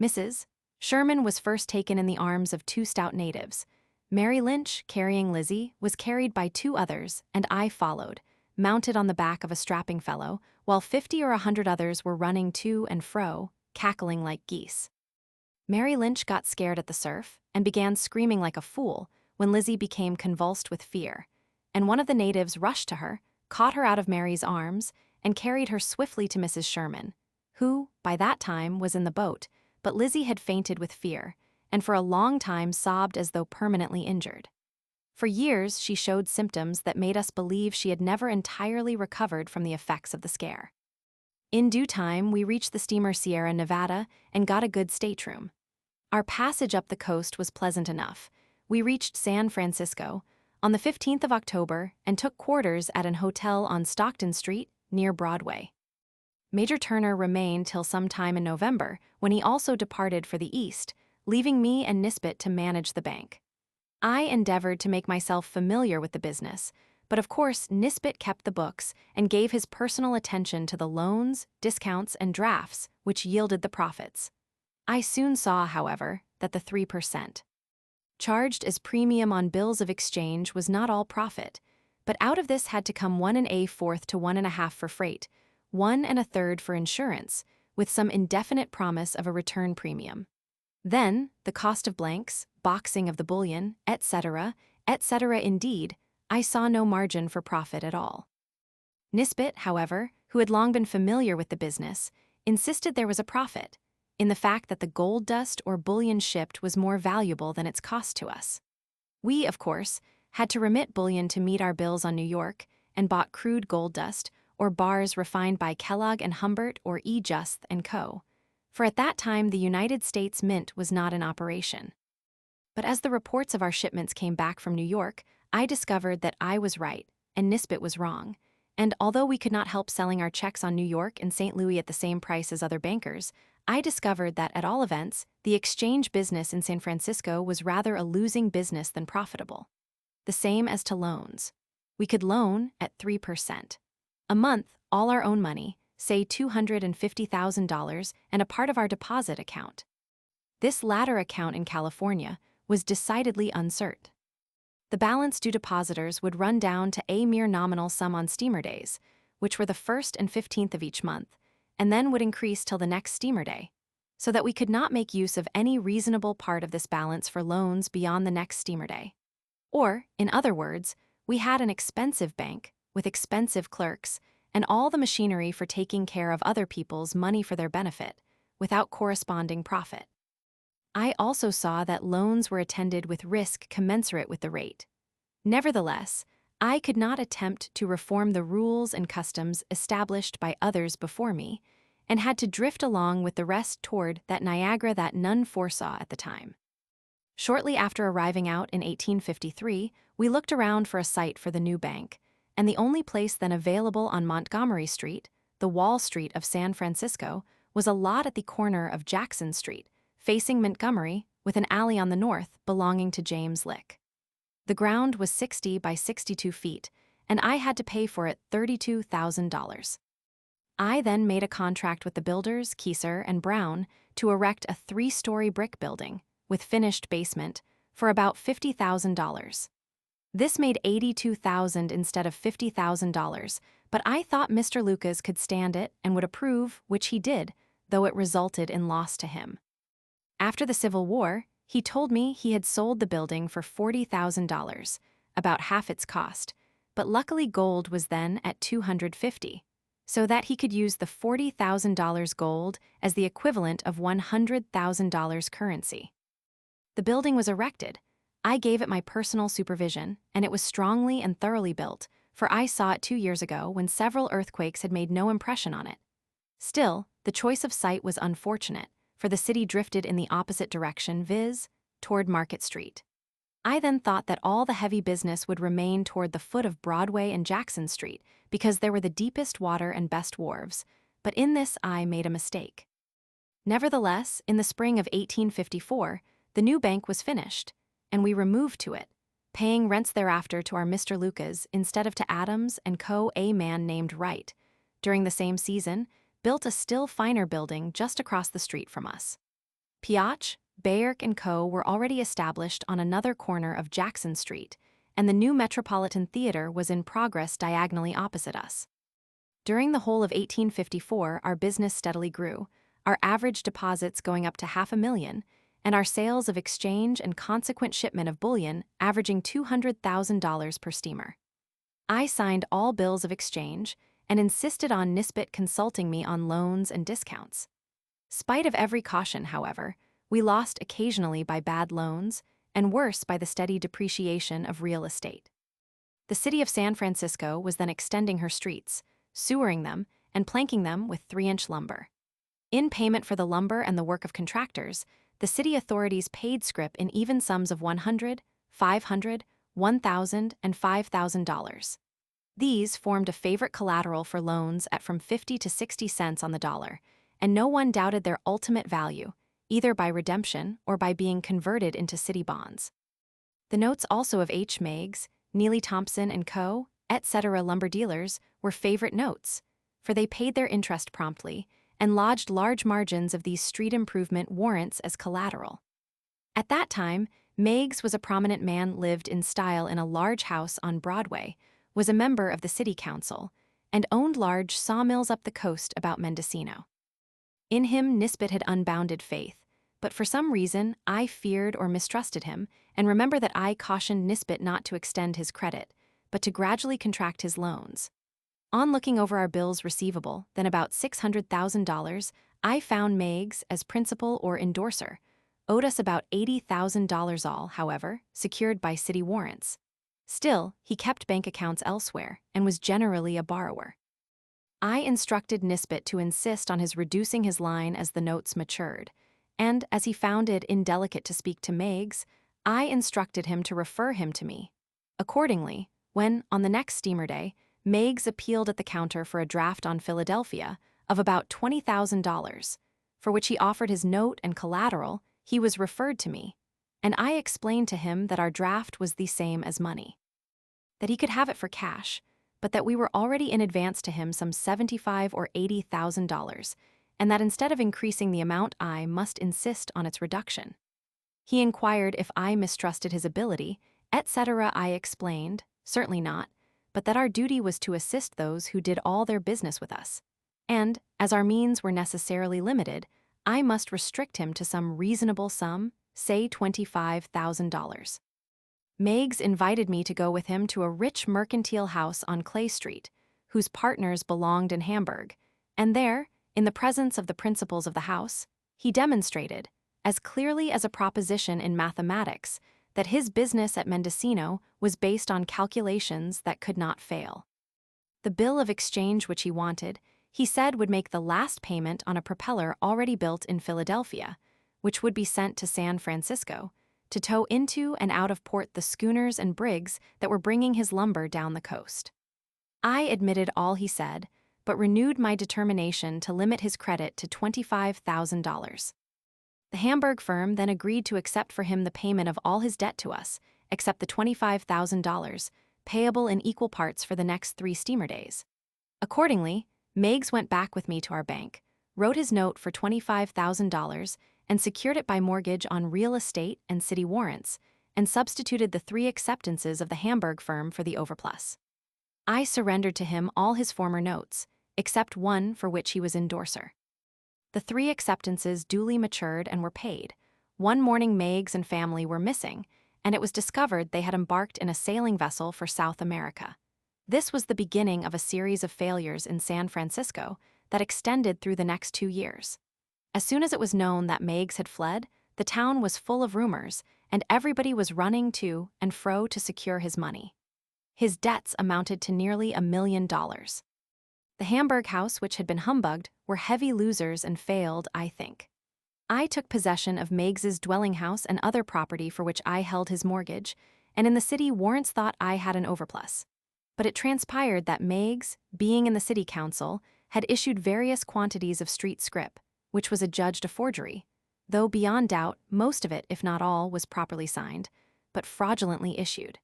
Mrs. Sherman was first taken in the arms of 2 stout natives. Mary Lynch, carrying Lizzie, was carried by 2 others, and I followed, mounted on the back of a strapping fellow, while 50 or 100 others were running to and fro, cackling like geese. Mary Lynch got scared at the surf, and began screaming like a fool, when Lizzie became convulsed with fear, and one of the natives rushed to her, caught her out of Mary's arms, and carried her swiftly to Mrs. Sherman, who, by that time, was in the boat, but Lizzie had fainted with fear, and for a long time sobbed as though permanently injured. For years she showed symptoms that made us believe she had never entirely recovered from the effects of the scare. In due time we reached the steamer Sierra Nevada and got a good stateroom. Our passage up the coast was pleasant enough. We reached San Francisco on the 15th of October and took quarters at an hotel on Stockton Street near Broadway. Major Turner remained till some time in November, when he also departed for the East, leaving me and Nisbet to manage the bank. I endeavored to make myself familiar with the business, but of course Nisbet kept the books and gave his personal attention to the loans, discounts, and drafts, which yielded the profits. I soon saw, however, that the 3% charged as premium on bills of exchange was not all profit, but out of this had to come 1 1/4 to 1 1/2 for freight, 1 1/3 for insurance, with some indefinite promise of a return premium. Then, the cost of blanks, boxing of the bullion, etc., etc. Indeed, I saw no margin for profit at all. Nisbet, however, who had long been familiar with the business, insisted there was a profit, in the fact that the gold dust or bullion shipped was more valuable than its cost to us. We, of course, had to remit bullion to meet our bills on New York, and bought crude gold dust, or bars refined by Kellogg and Humbert or E. Just and Co., for at that time the United States Mint was not in operation. But as the reports of our shipments came back from New York, I discovered that I was right and Nisbet was wrong. And although we could not help selling our checks on New York and St. Louis at the same price as other bankers, I discovered that, at all events, the exchange business in San Francisco was rather a losing business than profitable. The same as to loans. We could loan at 3%. A month, all our own money, say $250,000, and a part of our deposit account. This latter account in California was decidedly uncertain. The balance due depositors would run down to a mere nominal sum on steamer days, which were the 1st and 15th of each month, and then would increase till the next steamer day, so that we could not make use of any reasonable part of this balance for loans beyond the next steamer day. Or, in other words, we had an expensive bank with expensive clerks and all the machinery for taking care of other people's money for their benefit, without corresponding profit. I also saw that loans were attended with risk commensurate with the rate. Nevertheless, I could not attempt to reform the rules and customs established by others before me, and had to drift along with the rest toward that Niagara that none foresaw at the time. Shortly after arriving out in 1853, we looked around for a site for the new bank, and the only place then available on Montgomery Street, the Wall Street of San Francisco, was a lot at the corner of Jackson Street, facing Montgomery, with an alley on the north belonging to James Lick. The ground was 60 by 62 feet, and I had to pay for it $32,000. I then made a contract with the builders, Kieser and Brown, to erect a 3-story brick building, with finished basement, for about $50,000. This made $82,000 instead of $50,000, but I thought Mr. Lucas could stand it and would approve, which he did, though it resulted in loss to him. After the Civil War, he told me he had sold the building for $40,000, about half its cost, but luckily gold was then at $250, so that he could use the $40,000 gold as the equivalent of $100,000 currency. The building was erected. I gave it my personal supervision, and it was strongly and thoroughly built, for I saw it 2 years ago when several earthquakes had made no impression on it. Still, the choice of site was unfortunate, for the city drifted in the opposite direction, viz., toward Market Street. I then thought that all the heavy business would remain toward the foot of Broadway and Jackson Street, because there were the deepest water and best wharves, but in this I made a mistake. Nevertheless, in the spring of 1854, the new bank was finished, and we removed to it, paying rents thereafter to our Mr. Lucas instead of to Adams and Co. A man named Wright. During the same season, built a still finer building just across the street from us. Piach, Bayard and Co. were already established on another corner of Jackson Street, and the new Metropolitan Theater was in progress diagonally opposite us. During the whole of 1854, our business steadily grew, our average deposits going up to $500,000, and our sales of exchange and consequent shipment of bullion averaging $200,000 per steamer. I signed all bills of exchange and insisted on Nisbet consulting me on loans and discounts. Spite of every caution, however, we lost occasionally by bad loans, and worse by the steady depreciation of real estate. The city of San Francisco was then extending her streets, sewering them, and planking them with 3-inch lumber. In payment for the lumber and the work of contractors, the city authorities paid scrip in even sums of $100, $500, $1,000, and $5,000. These formed a favorite collateral for loans at from 50 to 60 cents on the dollar, and no one doubted their ultimate value, either by redemption or by being converted into city bonds. The notes also of H. Meigs, Neely Thompson and Co., etc. lumber dealers were favorite notes, for they paid their interest promptly and lodged large margins of these street improvement warrants as collateral. At that time, Meigs was a prominent man, lived in style in a large house on Broadway, was a member of the city council, and owned large sawmills up the coast about Mendocino. In him Nisbet had unbounded faith, but for some reason I feared or mistrusted him, and remember that I cautioned Nisbet not to extend his credit, but to gradually contract his loans. On looking over our bills receivable, then about $600,000, I found Meigs, as principal or endorser, owed us about $80,000 all, however, secured by city warrants. Still, he kept bank accounts elsewhere and was generally a borrower. I instructed Nisbet to insist on his reducing his line as the notes matured, and, as he found it indelicate to speak to Meigs, I instructed him to refer him to me. Accordingly, when, on the next steamer day, Meigs appealed at the counter for a draft on Philadelphia of about $20,000, for which he offered his note and collateral, he was referred to me, and I explained to him that our draft was the same as money, that he could have it for cash, but that we were already in advance to him some $75,000 or $80,000, and that instead of increasing the amount, I must insist on its reduction. He inquired if I mistrusted his ability, etc. I explained, certainly not, but that our duty was to assist those who did all their business with us. And, as our means were necessarily limited, I must restrict him to some reasonable sum, say $25,000. Meigs invited me to go with him to a rich mercantile house on Clay Street, whose partners belonged in Hamburg, and there, in the presence of the principals of the house, he demonstrated, as clearly as a proposition in mathematics, that his business at Mendocino was based on calculations that could not fail. The bill of exchange which he wanted, he said would make the last payment on a propeller already built in Philadelphia, which would be sent to San Francisco, to tow into and out of port the schooners and brigs that were bringing his lumber down the coast. I admitted all he said, but renewed my determination to limit his credit to $25,000. The Hamburg firm then agreed to accept for him the payment of all his debt to us, except the $25,000, payable in equal parts for the next 3 steamer days. Accordingly, Meigs went back with me to our bank, wrote his note for $25,000, and secured it by mortgage on real estate and city warrants, and substituted the 3 acceptances of the Hamburg firm for the overplus. I surrendered to him all his former notes, except one for which he was endorser. The 3 acceptances duly matured and were paid. One morning Meigs and family were missing, and it was discovered they had embarked in a sailing vessel for South America. This was the beginning of a series of failures in San Francisco that extended through the next 2 years. As soon as it was known that Meigs had fled, the town was full of rumors, and everybody was running to and fro to secure his money. His debts amounted to nearly $1 million. The Hamburg house, which had been humbugged, were heavy losers and failed, I think. I took possession of Meigs's dwelling house and other property for which I held his mortgage, and in the city warrants thought I had an overplus. But it transpired that Meigs, being in the city council, had issued various quantities of street scrip, which was adjudged a forgery, though beyond doubt most of it, if not all, was properly signed, but fraudulently issued.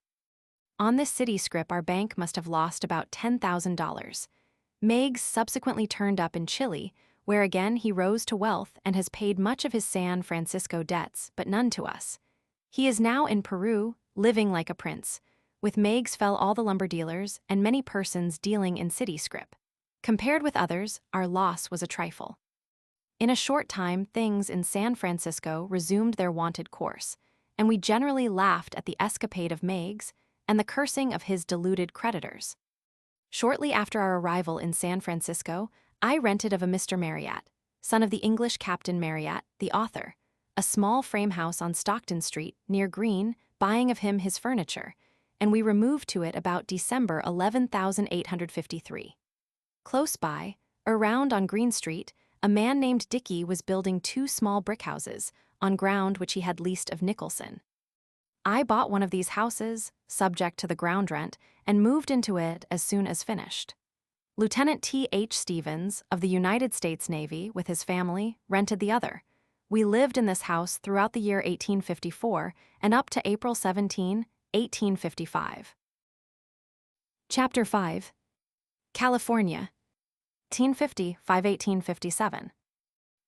On this city scrip our bank must have lost about $10,000. Meigs subsequently turned up in Chile, where again he rose to wealth and has paid much of his San Francisco debts, but none to us. He is now in Peru, living like a prince. With Meigs fell all the lumber dealers and many persons dealing in city scrip. Compared with others, our loss was a trifle. In a short time, things in San Francisco resumed their wonted course, and we generally laughed at the escapade of Meigs and the cursing of his deluded creditors. Shortly after our arrival in San Francisco, I rented of a Mr. Marriott, son of the English Captain Marriott, the author, a small frame house on Stockton Street, near Green, buying of him his furniture, and we removed to it about December 11,853. Close by, around on Green Street, a man named Dickey was building 2 small brick houses on ground which he had leased of Nicholson. I bought one of these houses, subject to the ground rent, and moved into it as soon as finished. Lieutenant T.H. Stevens, of the United States Navy, with his family, rented the other. We lived in this house throughout the year 1854 and up to April 17, 1855. Chapter 5. California, 1850–1857.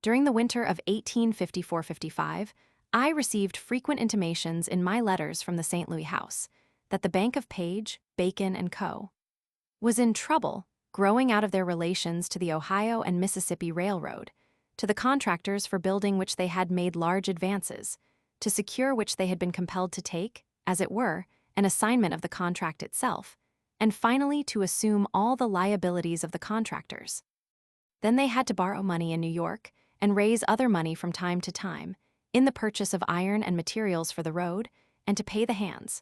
During the winter of 1854–55, I received frequent intimations in my letters from the St. Louis house that the Bank of Page, Bacon & Co. was in trouble, growing out of their relations to the Ohio and Mississippi Railroad, to the contractors for building which they had made large advances, to secure which they had been compelled to take, as it were, an assignment of the contract itself, and finally to assume all the liabilities of the contractors. Then they had to borrow money in New York and raise other money from time to time, in the purchase of iron and materials for the road, and to pay the hands.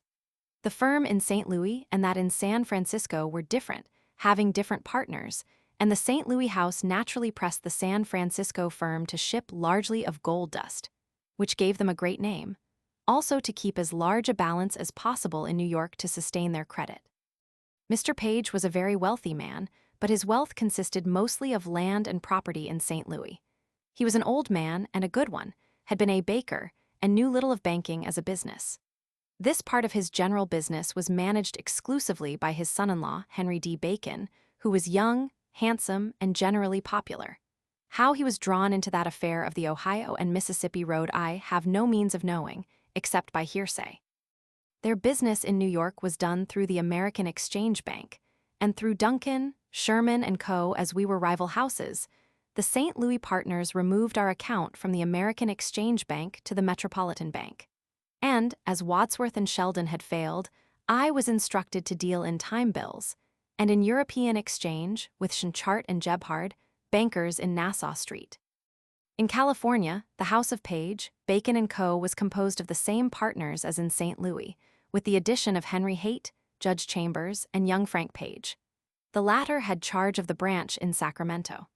The firm in St. Louis and that in San Francisco were different, having different partners, and the St. Louis house naturally pressed the San Francisco firm to ship largely of gold dust, which gave them a great name. also to keep as large a balance as possible in New York to sustain their credit. Mr. Page was a very wealthy man, but his wealth consisted mostly of land and property in St. Louis. He was an old man and a good one, had been a baker, and knew little of banking as a business. This part of his general business was managed exclusively by his son-in-law, Henry D. Bacon, who was young, handsome, and generally popular. How he was drawn into that affair of the Ohio and Mississippi Road I have no means of knowing, except by hearsay. Their business in New York was done through the American Exchange Bank, and through Duncan, Sherman, and Co., as we were rival houses, the St. Louis partners removed our account from the American Exchange Bank to the Metropolitan Bank. And, as Wadsworth and Sheldon had failed, I was instructed to deal in time bills, and in European exchange with Schinchart and Gebhard, bankers in Nassau Street. In California, the House of Page, Bacon and Co. was composed of the same partners as in St. Louis, with the addition of Henry Haight, Judge Chambers, and young Frank Page. The latter had charge of the branch in Sacramento.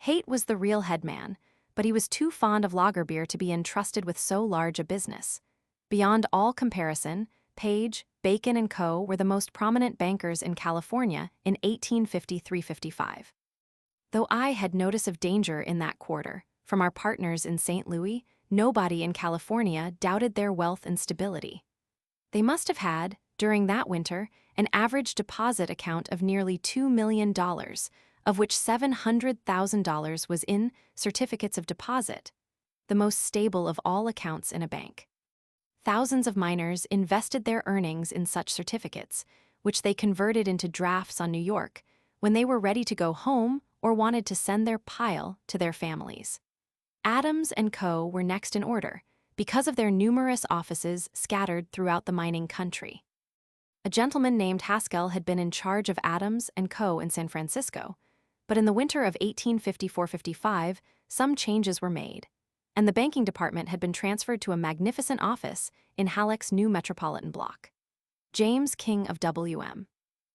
Haight was the real head man, but he was too fond of lager beer to be entrusted with so large a business. Beyond all comparison, Page, Bacon and Co. were the most prominent bankers in California in 1853-55. Though I had notice of danger in that quarter, from our partners in St. Louis, nobody in California doubted their wealth and stability. They must have had, during that winter, an average deposit account of nearly $2 million, of which $700,000 was in certificates of deposit, the most stable of all accounts in a bank. Thousands of miners invested their earnings in such certificates, which they converted into drafts on New York when they were ready to go home or wanted to send their pile to their families. Adams and Co. were next in order, because of their numerous offices scattered throughout the mining country. A gentleman named Haskell had been in charge of Adams and Co. in San Francisco, but in the winter of 1854-55, some changes were made, and the banking department had been transferred to a magnificent office in Halleck's new metropolitan block. James King of W.M.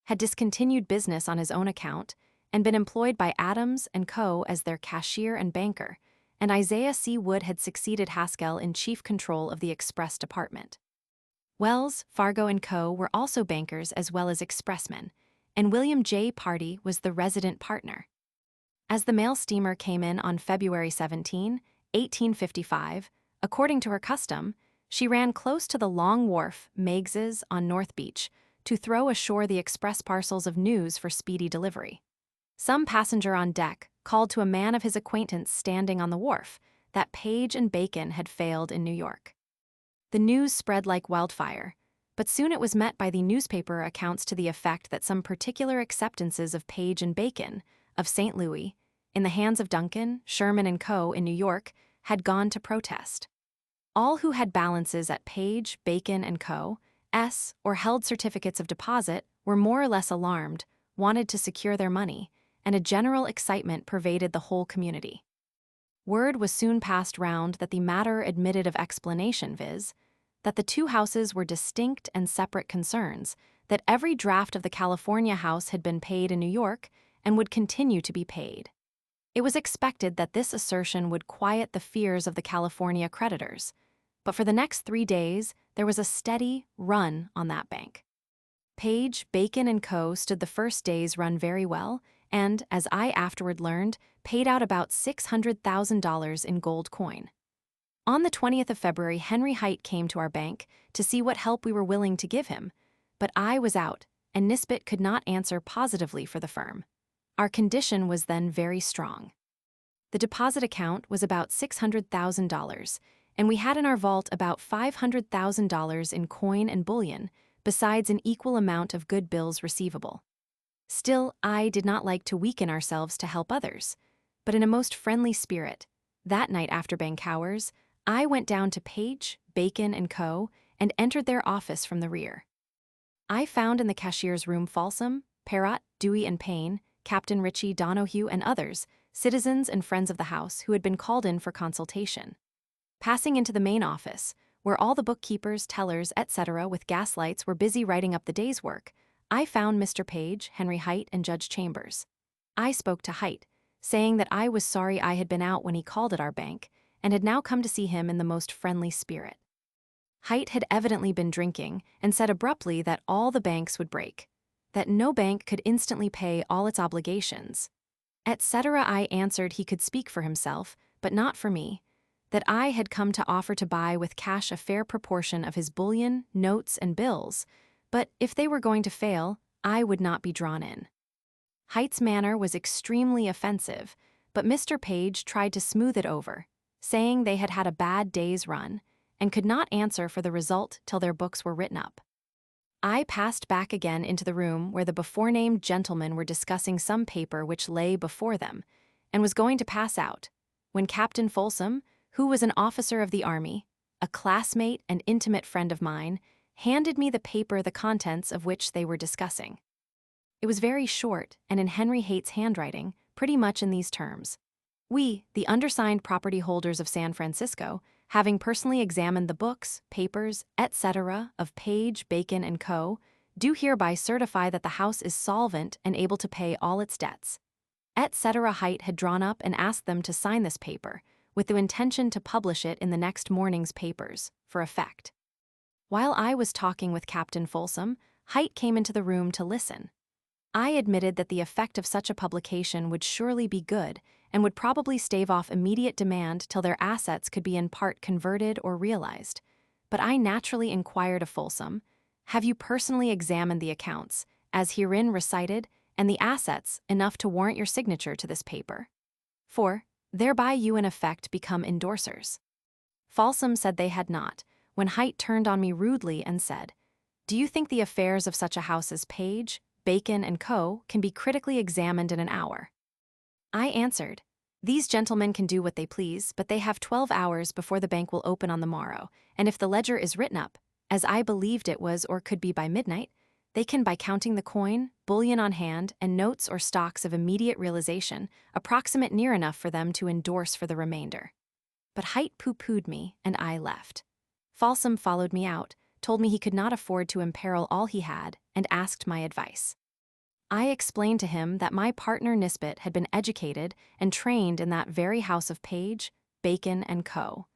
had discontinued business on his own account and been employed by Adams and Co. as their cashier and banker, and Isaiah C. Wood had succeeded Haskell in chief control of the express department. Wells, Fargo and Co. were also bankers as well as expressmen, and William J. Pardee was the resident partner. As the mail steamer came in on February 17, 1855, according to her custom, she ran close to the long wharf, Meigs's, on North Beach, to throw ashore the express parcels of news for speedy delivery. Some passenger on deck called to a man of his acquaintance standing on the wharf that Page and Bacon had failed in New York. The news spread like wildfire, but soon it was met by the newspaper accounts to the effect that some particular acceptances of Page and Bacon, of St. Louis, in the hands of Duncan, Sherman and Co. in New York, had gone to protest. All who had balances at Page, Bacon and Co. S. or held certificates of deposit were more or less alarmed, wanted to secure their money, and a general excitement pervaded the whole community. Word was soon passed round that the matter admitted of explanation, viz., that the two houses were distinct and separate concerns, that every draft of the California house had been paid in New York and would continue to be paid. It was expected that this assertion would quiet the fears of the California creditors, but for the next 3 days there was a steady run on that bank. Page, Bacon and Co. stood the first day's run very well, and, as I afterward learned, paid out about $600,000 in gold coin. On the 20th of February, Henry Haight came to our bank to see what help we were willing to give him, but I was out, and Nisbet could not answer positively for the firm. Our condition was then very strong. The deposit account was about $600,000, and we had in our vault about $500,000 in coin and bullion, besides an equal amount of good bills receivable. Still, I did not like to weaken ourselves to help others, but in a most friendly spirit, that night after bank hours, I went down to Page, Bacon and Co. and entered their office from the rear. I found in the cashier's room Folsom, Perrott, Dewey and Payne, Captain Ritchie, Donohue and others, citizens and friends of the house who had been called in for consultation. Passing into the main office, where all the bookkeepers, tellers, etc. with gas lights were busy writing up the day's work, I found Mr. Page, Henry Haight, and Judge Chambers. I spoke to Haight, saying that I was sorry I had been out when he called at our bank, and had now come to see him in the most friendly spirit. Haidt had evidently been drinking and said abruptly that all the banks would break, that no bank could instantly pay all its obligations, etc. I answered he could speak for himself, but not for me, that I had come to offer to buy with cash a fair proportion of his bullion, notes, and bills, but if they were going to fail, I would not be drawn in. Haidt's manner was extremely offensive, but Mr. Page tried to smooth it over, saying they had had a bad day's run and could not answer for the result till their books were written up. I passed back again into the room where the before-named gentlemen were discussing some paper which lay before them, and was going to pass out, when Captain Folsom, who was an officer of the army, a classmate and intimate friend of mine, handed me the paper the contents of which they were discussing. It was very short, and in Henry Haight's handwriting, pretty much in these terms. We, the undersigned property holders of San Francisco, having personally examined the books, papers, etc. of Page, Bacon & Co., do hereby certify that the house is solvent and able to pay all its debts, etc. Haight had drawn up and asked them to sign this paper, with the intention to publish it in the next morning's papers, for effect. While I was talking with Captain Folsom, Haight came into the room to listen. I admitted that the effect of such a publication would surely be good and would probably stave off immediate demand till their assets could be in part converted or realized. But I naturally inquired of Folsom, "Have you personally examined the accounts, as herein recited, and the assets enough to warrant your signature to this paper? For, thereby you in effect become endorsers." Folsom said they had not, when Haight turned on me rudely and said, "Do you think the affairs of such a house as Page, Bacon & Co. can be critically examined in an hour?" I answered, "These gentlemen can do what they please, but they have 12 hours before the bank will open on the morrow, and if the ledger is written up, as I believed it was or could be by midnight, they can, by counting the coin, bullion on hand, and notes or stocks of immediate realization, approximate near enough for them to endorse for the remainder." But Haight pooh-poohed me, and I left. Folsom followed me out, told me he could not afford to imperil all he had, and asked my advice. I explained to him that my partner Nisbet had been educated and trained in that very house of Page, Bacon & Co.,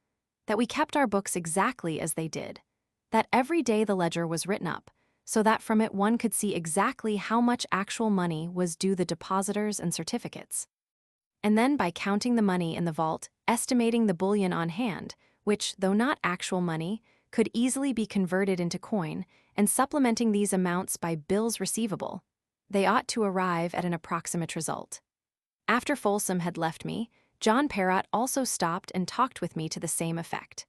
that we kept our books exactly as they did, that every day the ledger was written up, so that from it one could see exactly how much actual money was due the depositors and certificates. And then by counting the money in the vault, estimating the bullion on hand, which, though not actual money, could easily be converted into coin, and supplementing these amounts by bills receivable, they ought to arrive at an approximate result. After Folsom had left me, John Perrott also stopped and talked with me to the same effect.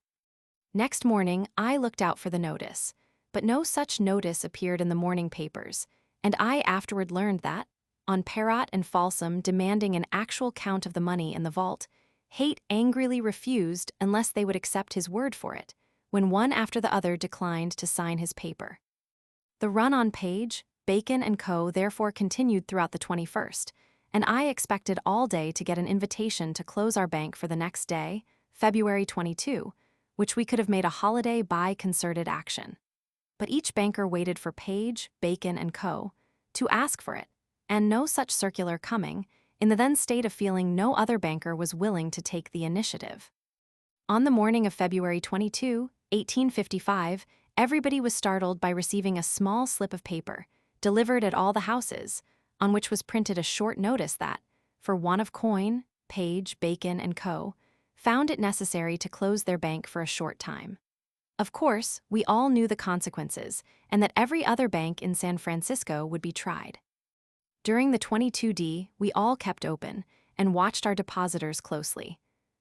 Next morning, I looked out for the notice, but no such notice appeared in the morning papers, and I afterward learned that, on Perrott and Folsom demanding an actual count of the money in the vault, Haight angrily refused unless they would accept his word for it, when one after the other declined to sign his paper. The run on Page, Bacon & Co. therefore continued throughout the 21st, and I expected all day to get an invitation to close our bank for the next day, February 22, which we could have made a holiday by concerted action. But each banker waited for Page, Bacon & Co. to ask for it, and no such circular coming, in the then state of feeling no other banker was willing to take the initiative. On the morning of February 22, 1855, everybody was startled by receiving a small slip of paper, delivered at all the houses, on which was printed a short notice that, for want of coin, Page, Bacon & Co. found it necessary to close their bank for a short time. Of course, we all knew the consequences, and that every other bank in San Francisco would be tried. During the 22d, we all kept open, and watched our depositors closely.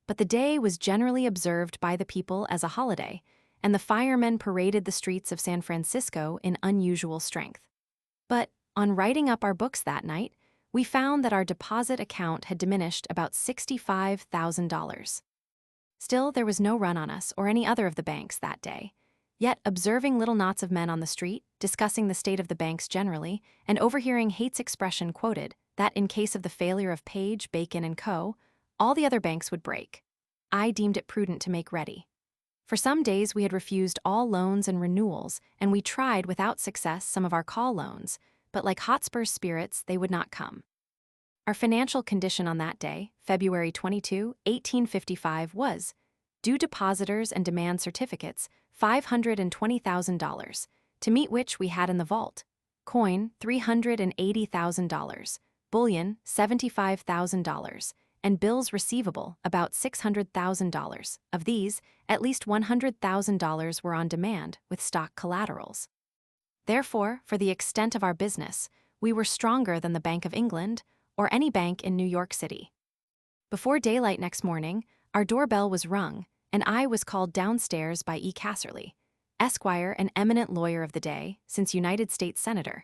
But the day was generally observed by the people as a holiday, and the firemen paraded the streets of San Francisco in unusual strength. But, on writing up our books that night, we found that our deposit account had diminished about $65,000. Still, there was no run on us or any other of the banks that day. Yet, observing little knots of men on the street, discussing the state of the banks generally, and overhearing Haight's expression quoted, that in case of the failure of Page, Bacon & Co., all the other banks would break, I deemed it prudent to make ready. For some days we had refused all loans and renewals, and we tried without success some of our call loans, but like Hotspur's spirits, they would not come. Our financial condition on that day, February 22, 1855, was: due depositors and demand certificates, $520,000, to meet which we had in the vault coin $380,000, bullion $75,000, and bills receivable about $600,000. Of these, at least $100,000 were on demand with stock collaterals. Therefore, for the extent of our business, we were stronger than the Bank of England or any bank in New York City. Before daylight next morning, our doorbell was rung, and I was called downstairs by E. Casserly, Esquire, an eminent lawyer of the day, since United States Senator,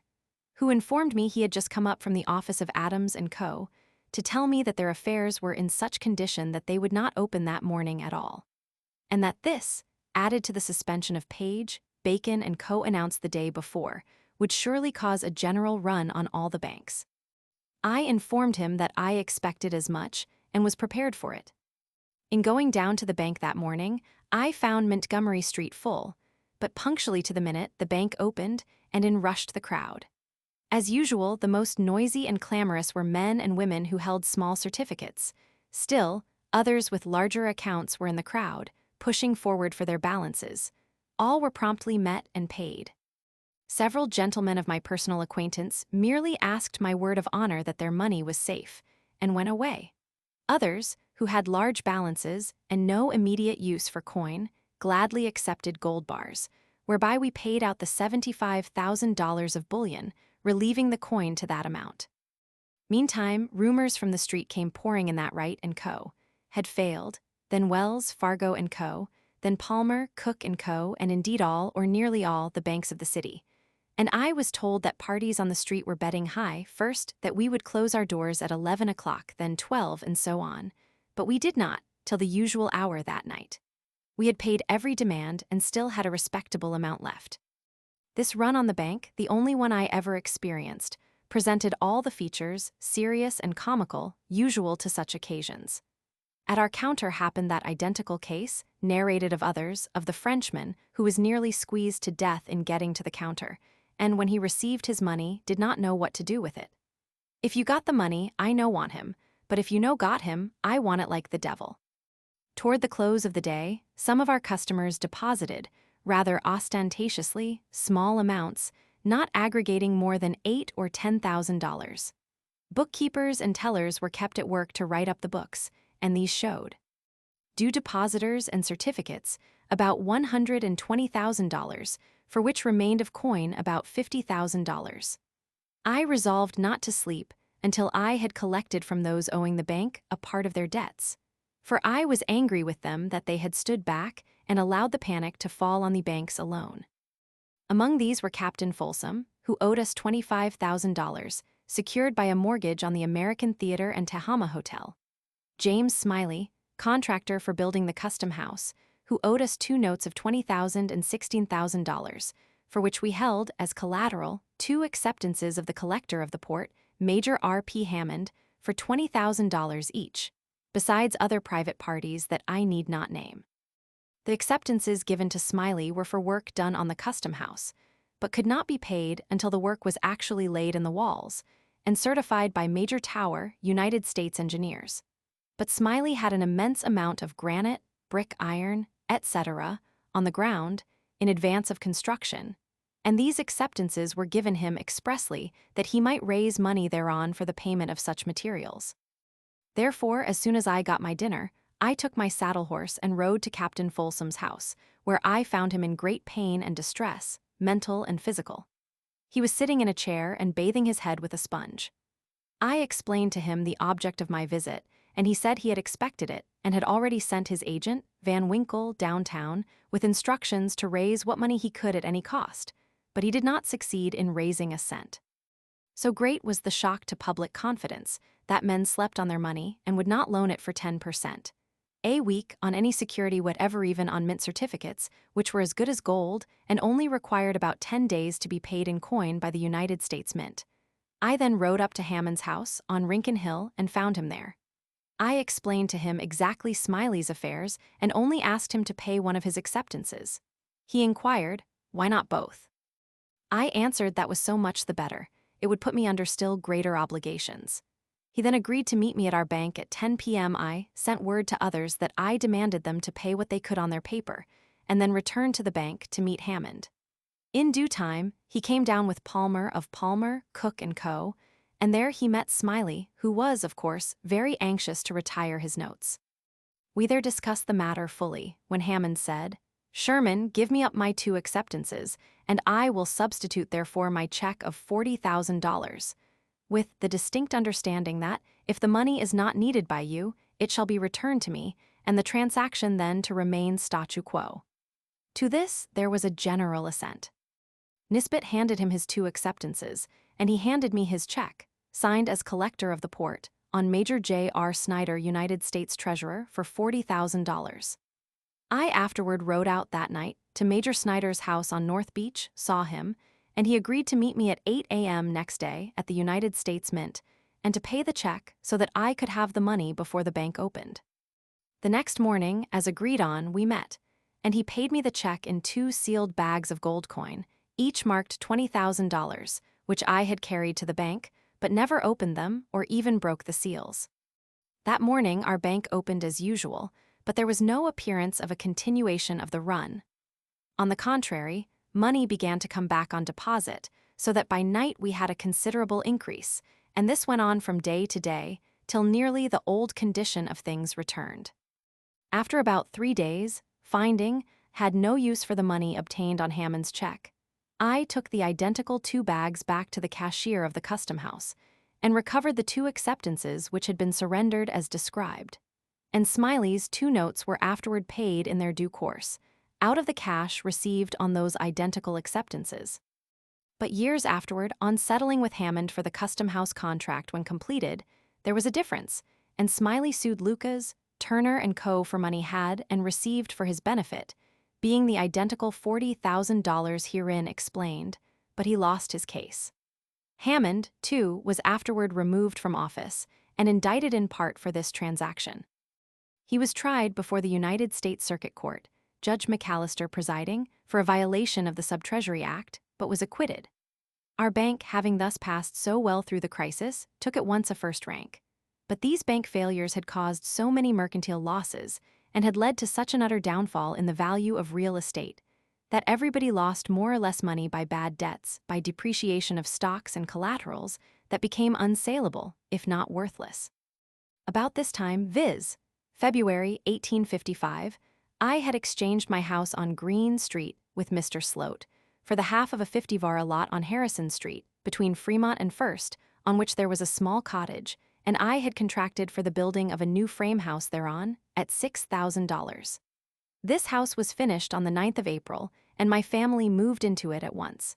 who informed me he had just come up from the office of Adams & Co. to tell me that their affairs were in such condition that they would not open that morning at all, and that this, added to the suspension of Page, Bacon & Co. announced the day before, would surely cause a general run on all the banks. I informed him that I expected as much and was prepared for it. In going down to the bank that morning, I found Montgomery Street full, but punctually to the minute the bank opened and in rushed the crowd. As usual, the most noisy and clamorous were men and women who held small certificates. Still, others with larger accounts were in the crowd, pushing forward for their balances. All were promptly met and paid. Several gentlemen of my personal acquaintance merely asked my word of honor that their money was safe, and went away. Others, who had large balances and no immediate use for coin, gladly accepted gold bars, whereby we paid out the $75,000 of bullion, relieving the coin to that amount. Meantime, rumors from the street came pouring in that Wright & Co. had failed, then Wells, Fargo & Co., then Palmer, Cook & Co., and indeed all, or nearly all, the banks of the city. And I was told that parties on the street were betting high, first, that we would close our doors at 11 o'clock, then 12, and so on. But we did not, till the usual hour that night. We had paid every demand and still had a respectable amount left. This run on the bank, the only one I ever experienced, presented all the features, serious and comical, usual to such occasions. At our counter happened that identical case, narrated of others, of the Frenchman who was nearly squeezed to death in getting to the counter, and when he received his money did not know what to do with it. If you got the money, I no want him, but if you no got him, I want it like the devil. Toward the close of the day, some of our customers deposited, rather ostentatiously, small amounts, not aggregating more than $8,000 or $10,000. Bookkeepers and tellers were kept at work to write up the books, and these showed. Due depositors and certificates, about $120,000, for which remained of coin about $50,000. I resolved not to sleep until I had collected from those owing the bank a part of their debts, for I was angry with them that they had stood back and allowed the panic to fall on the banks alone. Among these were Captain Folsom, who owed us $25,000, secured by a mortgage on the American Theater and Tehama Hotel; James Smiley, contractor for building the Custom House, who owed us 2 notes of $20,000 and $16,000, for which we held, as collateral, 2 acceptances of the collector of the port, Major R.P. Hammond, for $20,000 each, besides other private parties that I need not name. The acceptances given to Smiley were for work done on the Custom House, but could not be paid until the work was actually laid in the walls, and certified by Major Tower, United States Engineers. But Smiley had an immense amount of granite, brick iron, etc., on the ground, in advance of construction, and these acceptances were given him expressly that he might raise money thereon for the payment of such materials. Therefore, as soon as I got my dinner, I took my saddle horse and rode to Captain Folsom's house, where I found him in great pain and distress, mental and physical. He was sitting in a chair and bathing his head with a sponge. I explained to him the object of my visit, and he said he had expected it and had already sent his agent, Van Winkle, downtown, with instructions to raise what money he could at any cost, but he did not succeed in raising a cent. So great was the shock to public confidence that men slept on their money and would not loan it for 10% a week on any security whatever, even on mint certificates, which were as good as gold and only required about 10 days to be paid in coin by the United States Mint. I then rode up to Hammond's house on Rincon Hill and found him there. I explained to him exactly Smiley's affairs and only asked him to pay one of his acceptances. He inquired, why not both? I answered that was so much the better. It would put me under still greater obligations. He then agreed to meet me at our bank at 10 p.m. I sent word to others that I demanded them to pay what they could on their paper, and then returned to the bank to meet Hammond. In due time, he came down with Palmer of Palmer, Cook & Co., and there he met Smiley, who was, of course, very anxious to retire his notes. We there discussed the matter fully, when Hammond said, "Sherman, give me up my 2 acceptances, and I will substitute therefore my check of $40,000, with the distinct understanding that, if the money is not needed by you, it shall be returned to me, and the transaction then to remain statu quo." To this there was a general assent. Nisbet handed him his 2 acceptances, and he handed me his check, signed as collector of the port, on Major J. R. Snyder, United States Treasurer, for $40,000. I afterward rode out that night to Major Snyder's house on North Beach, saw him, and he agreed to meet me at 8 a.m. next day at the United States Mint, and to pay the check so that I could have the money before the bank opened. The next morning, as agreed on, we met, and he paid me the check in 2 sealed bags of gold coin, each marked $20,000, which I had carried to the bank, but never opened them or even broke the seals. That morning our bank opened as usual, but there was no appearance of a continuation of the run. On the contrary, money began to come back on deposit, so that by night we had a considerable increase, and this went on from day to day, till nearly the old condition of things returned. After about 3 days, finding had no use for the money obtained on Hammond's check, I took the identical 2 bags back to the cashier of the custom house, and recovered the 2 acceptances which had been surrendered as described. And Smiley's 2 notes were afterward paid in their due course, out of the cash received on those identical acceptances. But years afterward, on settling with Hammond for the custom house contract when completed, there was a difference, and Smiley sued Lucas, Turner & Co. for money had and received for his benefit, being the identical $40,000 herein explained, but he lost his case. Hammond, too, was afterward removed from office and indicted in part for this transaction. He was tried before the United States Circuit Court, Judge McAllister presiding, for a violation of the Subtreasury Act, but was acquitted. Our bank, having thus passed so well through the crisis, took at once a first rank. But these bank failures had caused so many mercantile losses and had led to such an utter downfall in the value of real estate that everybody lost more or less money by bad debts, by depreciation of stocks and collaterals that became unsaleable, if not worthless. About this time, viz., February 1855, I had exchanged my house on Green Street with Mr. Sloat for the half of a 50-vara lot on Harrison Street, between Fremont and First, on which there was a small cottage, and I had contracted for the building of a new frame house thereon at $6,000. This house was finished on the 9th of April, and my family moved into it at once.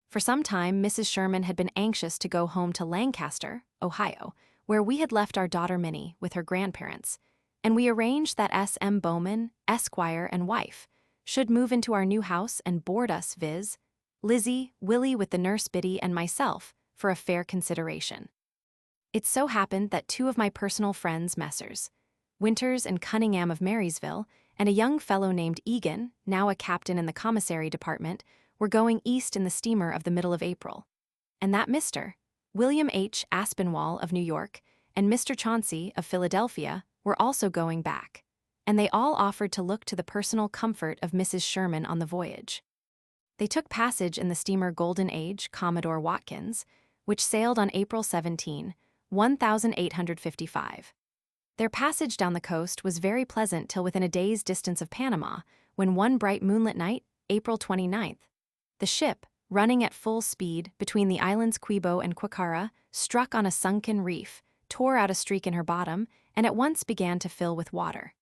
For some time, Mrs. Sherman had been anxious to go home to Lancaster, Ohio, where we had left our daughter Minnie with her grandparents, and we arranged that S.M. Bowman, Esquire, and wife should move into our new house and board us, viz., Lizzie, Willie with the nurse Biddy, and myself, for a fair consideration. It so happened that 2 of my personal friends, Messrs. Winters and Cunningham of Marysville, and a young fellow named Egan, now a captain in the commissary department, were going east in the steamer of the middle of April, and that Mr. William H. Aspinwall of New York and Mr. Chauncey of Philadelphia were also going back, and they all offered to look to the personal comfort of Mrs. Sherman on the voyage. They took passage in the steamer Golden Age, Commodore Watkins, which sailed on April 17, 1855. Their passage down the coast was very pleasant till within a day's distance of Panama, when one bright moonlit night, April 29th, the ship, running at full speed between the islands Quibo and Quicara, struck on a sunken reef, tore out a streak in her bottom, and at once began to fill with water.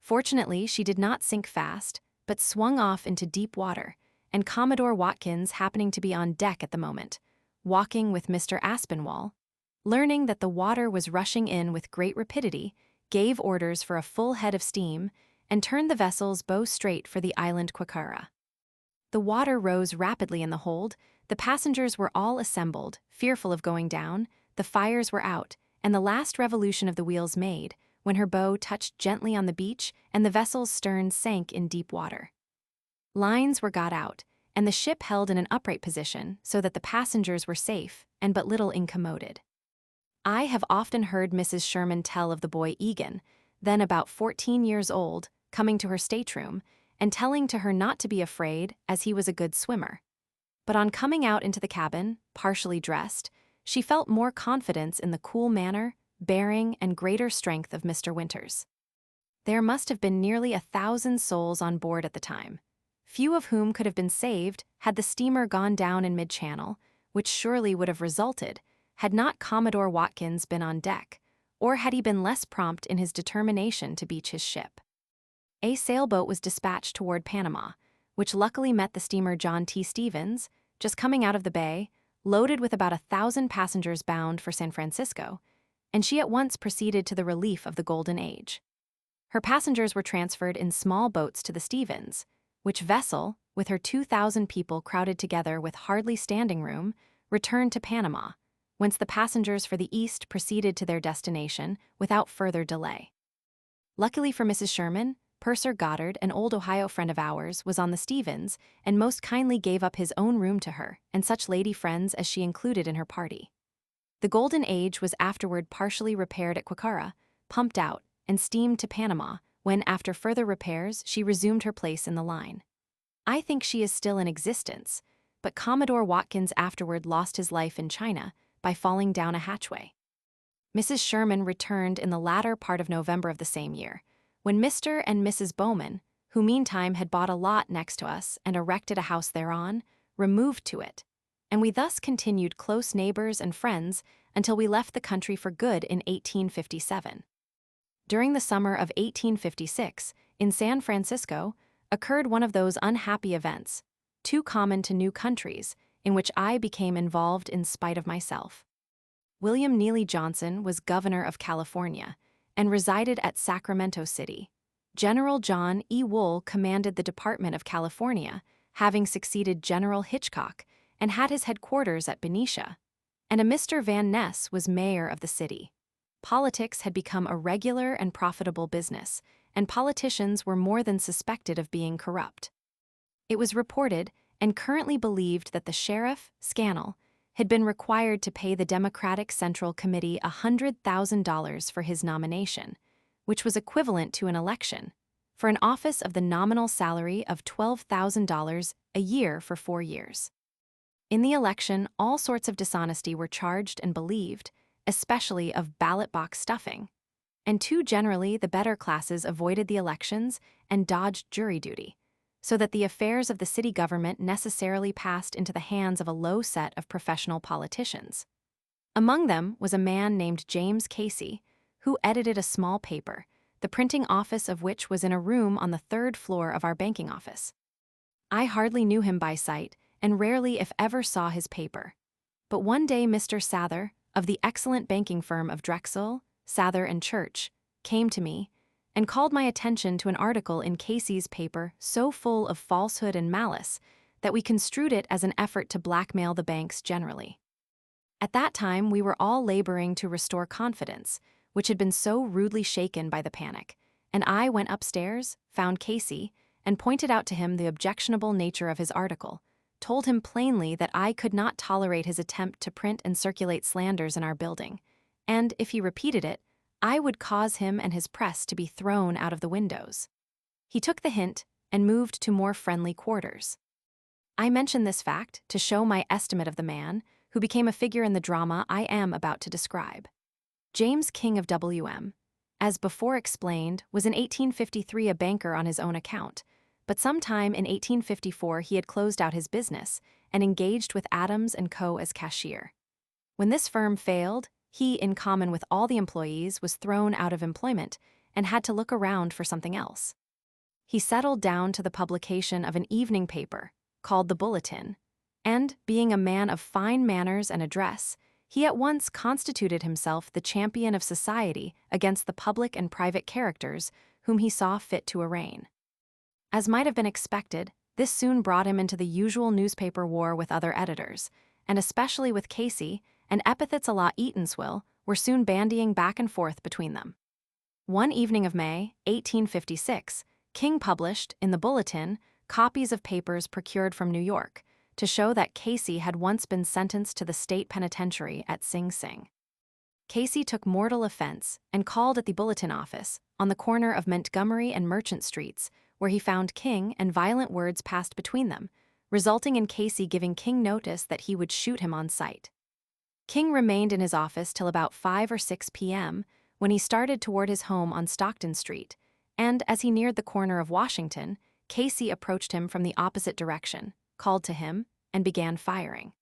Fortunately, she did not sink fast, but swung off into deep water, and Commodore Watkins, happening to be on deck at the moment, walking with Mr. Aspinwall, learning that the water was rushing in with great rapidity, gave orders for a full head of steam, and turned the vessel's bow straight for the island Quicara. The water rose rapidly in the hold, the passengers were all assembled, fearful of going down, the fires were out, and the last revolution of the wheels made, when her bow touched gently on the beach and the vessel's stern sank in deep water. Lines were got out, and the ship held in an upright position so that the passengers were safe and but little incommoded. I have often heard Mrs. Sherman tell of the boy Egan, then about 14 years old, coming to her stateroom, and telling to her not to be afraid as he was a good swimmer. But on coming out into the cabin, partially dressed, she felt more confidence in the cool manner, bearing, and greater strength of Mr. Winters. There must have been nearly 1,000 souls on board at the time, few of whom could have been saved had the steamer gone down in mid-channel, which surely would have resulted had not Commodore Watkins been on deck, or had he been less prompt in his determination to beach his ship. A sailboat was dispatched toward Panama, which luckily met the steamer John T. Stevens, just coming out of the bay, loaded with about 1,000 passengers bound for San Francisco, and she at once proceeded to the relief of the Golden Age. Her passengers were transferred in small boats to the Stevens, which vessel, with her 2,000 people crowded together with hardly standing room, returned to Panama, whence the passengers for the East proceeded to their destination without further delay. Luckily for Mrs. Sherman, Purser Goddard, an old Ohio friend of ours, was on the Stevens and most kindly gave up his own room to her and such lady friends as she included in her party. The Golden Age was afterward partially repaired at Quicara, pumped out, and steamed to Panama, when, after further repairs, she resumed her place in the line. I think she is still in existence, but Commodore Watkins afterward lost his life in China by falling down a hatchway. Mrs. Sherman returned in the latter part of November of the same year, when Mr. and Mrs. Bowman, who meantime had bought a lot next to us and erected a house thereon, removed to it, and we thus continued close neighbors and friends until we left the country for good in 1857. During the summer of 1856, in San Francisco, occurred one of those unhappy events, too common to new countries, in which I became involved in spite of myself. William Neely Johnson was governor of California and resided at Sacramento City. General John E. Wool commanded the Department of California, having succeeded General Hitchcock, and had his headquarters at Benicia, and a Mr. Van Ness was mayor of the city. Politics had become a regular and profitable business, and politicians were more than suspected of being corrupt. It was reported and currently believed that the sheriff, Scannell, had been required to pay the Democratic Central Committee $100,000 for his nomination, which was equivalent to an election, for an office of the nominal salary of $12,000 a year for 4 years. In the election, all sorts of dishonesty were charged and believed, especially of ballot box stuffing, and too generally the better classes avoided the elections and dodged jury duty, so that the affairs of the city government necessarily passed into the hands of a low set of professional politicians. Among them was a man named James Casey, who edited a small paper, the printing office of which was in a room on the 3rd floor of our banking office. I hardly knew him by sight, and rarely if ever saw his paper. But one day Mr. Sather, of the excellent banking firm of Drexel, Sather and Church, came to me and called my attention to an article in Casey's paper so full of falsehood and malice that we construed it as an effort to blackmail the banks generally. At that time, we were all laboring to restore confidence, which had been so rudely shaken by the panic, and I went upstairs, found Casey, and pointed out to him the objectionable nature of his article, told him plainly that I could not tolerate his attempt to print and circulate slanders in our building, and, if he repeated it, I would cause him and his press to be thrown out of the windows. He took the hint and moved to more friendly quarters. I mention this fact to show my estimate of the man, who became a figure in the drama I am about to describe. James King of W.M., as before explained, was in 1853 a banker on his own account, but sometime in 1854 he had closed out his business and engaged with Adams & Co. as cashier. When this firm failed, he, in common with all the employees, was thrown out of employment and had to look around for something else. He settled down to the publication of an evening paper called The Bulletin, and, being a man of fine manners and address, he at once constituted himself the champion of society against the public and private characters whom he saw fit to arraign. As might have been expected, this soon brought him into the usual newspaper war with other editors, and especially with Casey, and epithets a la Eatanswill were soon bandying back and forth between them. One evening of May, 1856, King published, in the Bulletin, copies of papers procured from New York, to show that Casey had once been sentenced to the state penitentiary at Sing Sing. Casey took mortal offense and called at the Bulletin office, on the corner of Montgomery and Merchant Streets, where he found King and violent words passed between them, resulting in Casey giving King notice that he would shoot him on sight. King remained in his office till about 5 or 6 p.m., when he started toward his home on Stockton Street, and as he neared the corner of Washington, Casey approached him from the opposite direction, called to him, and began firing.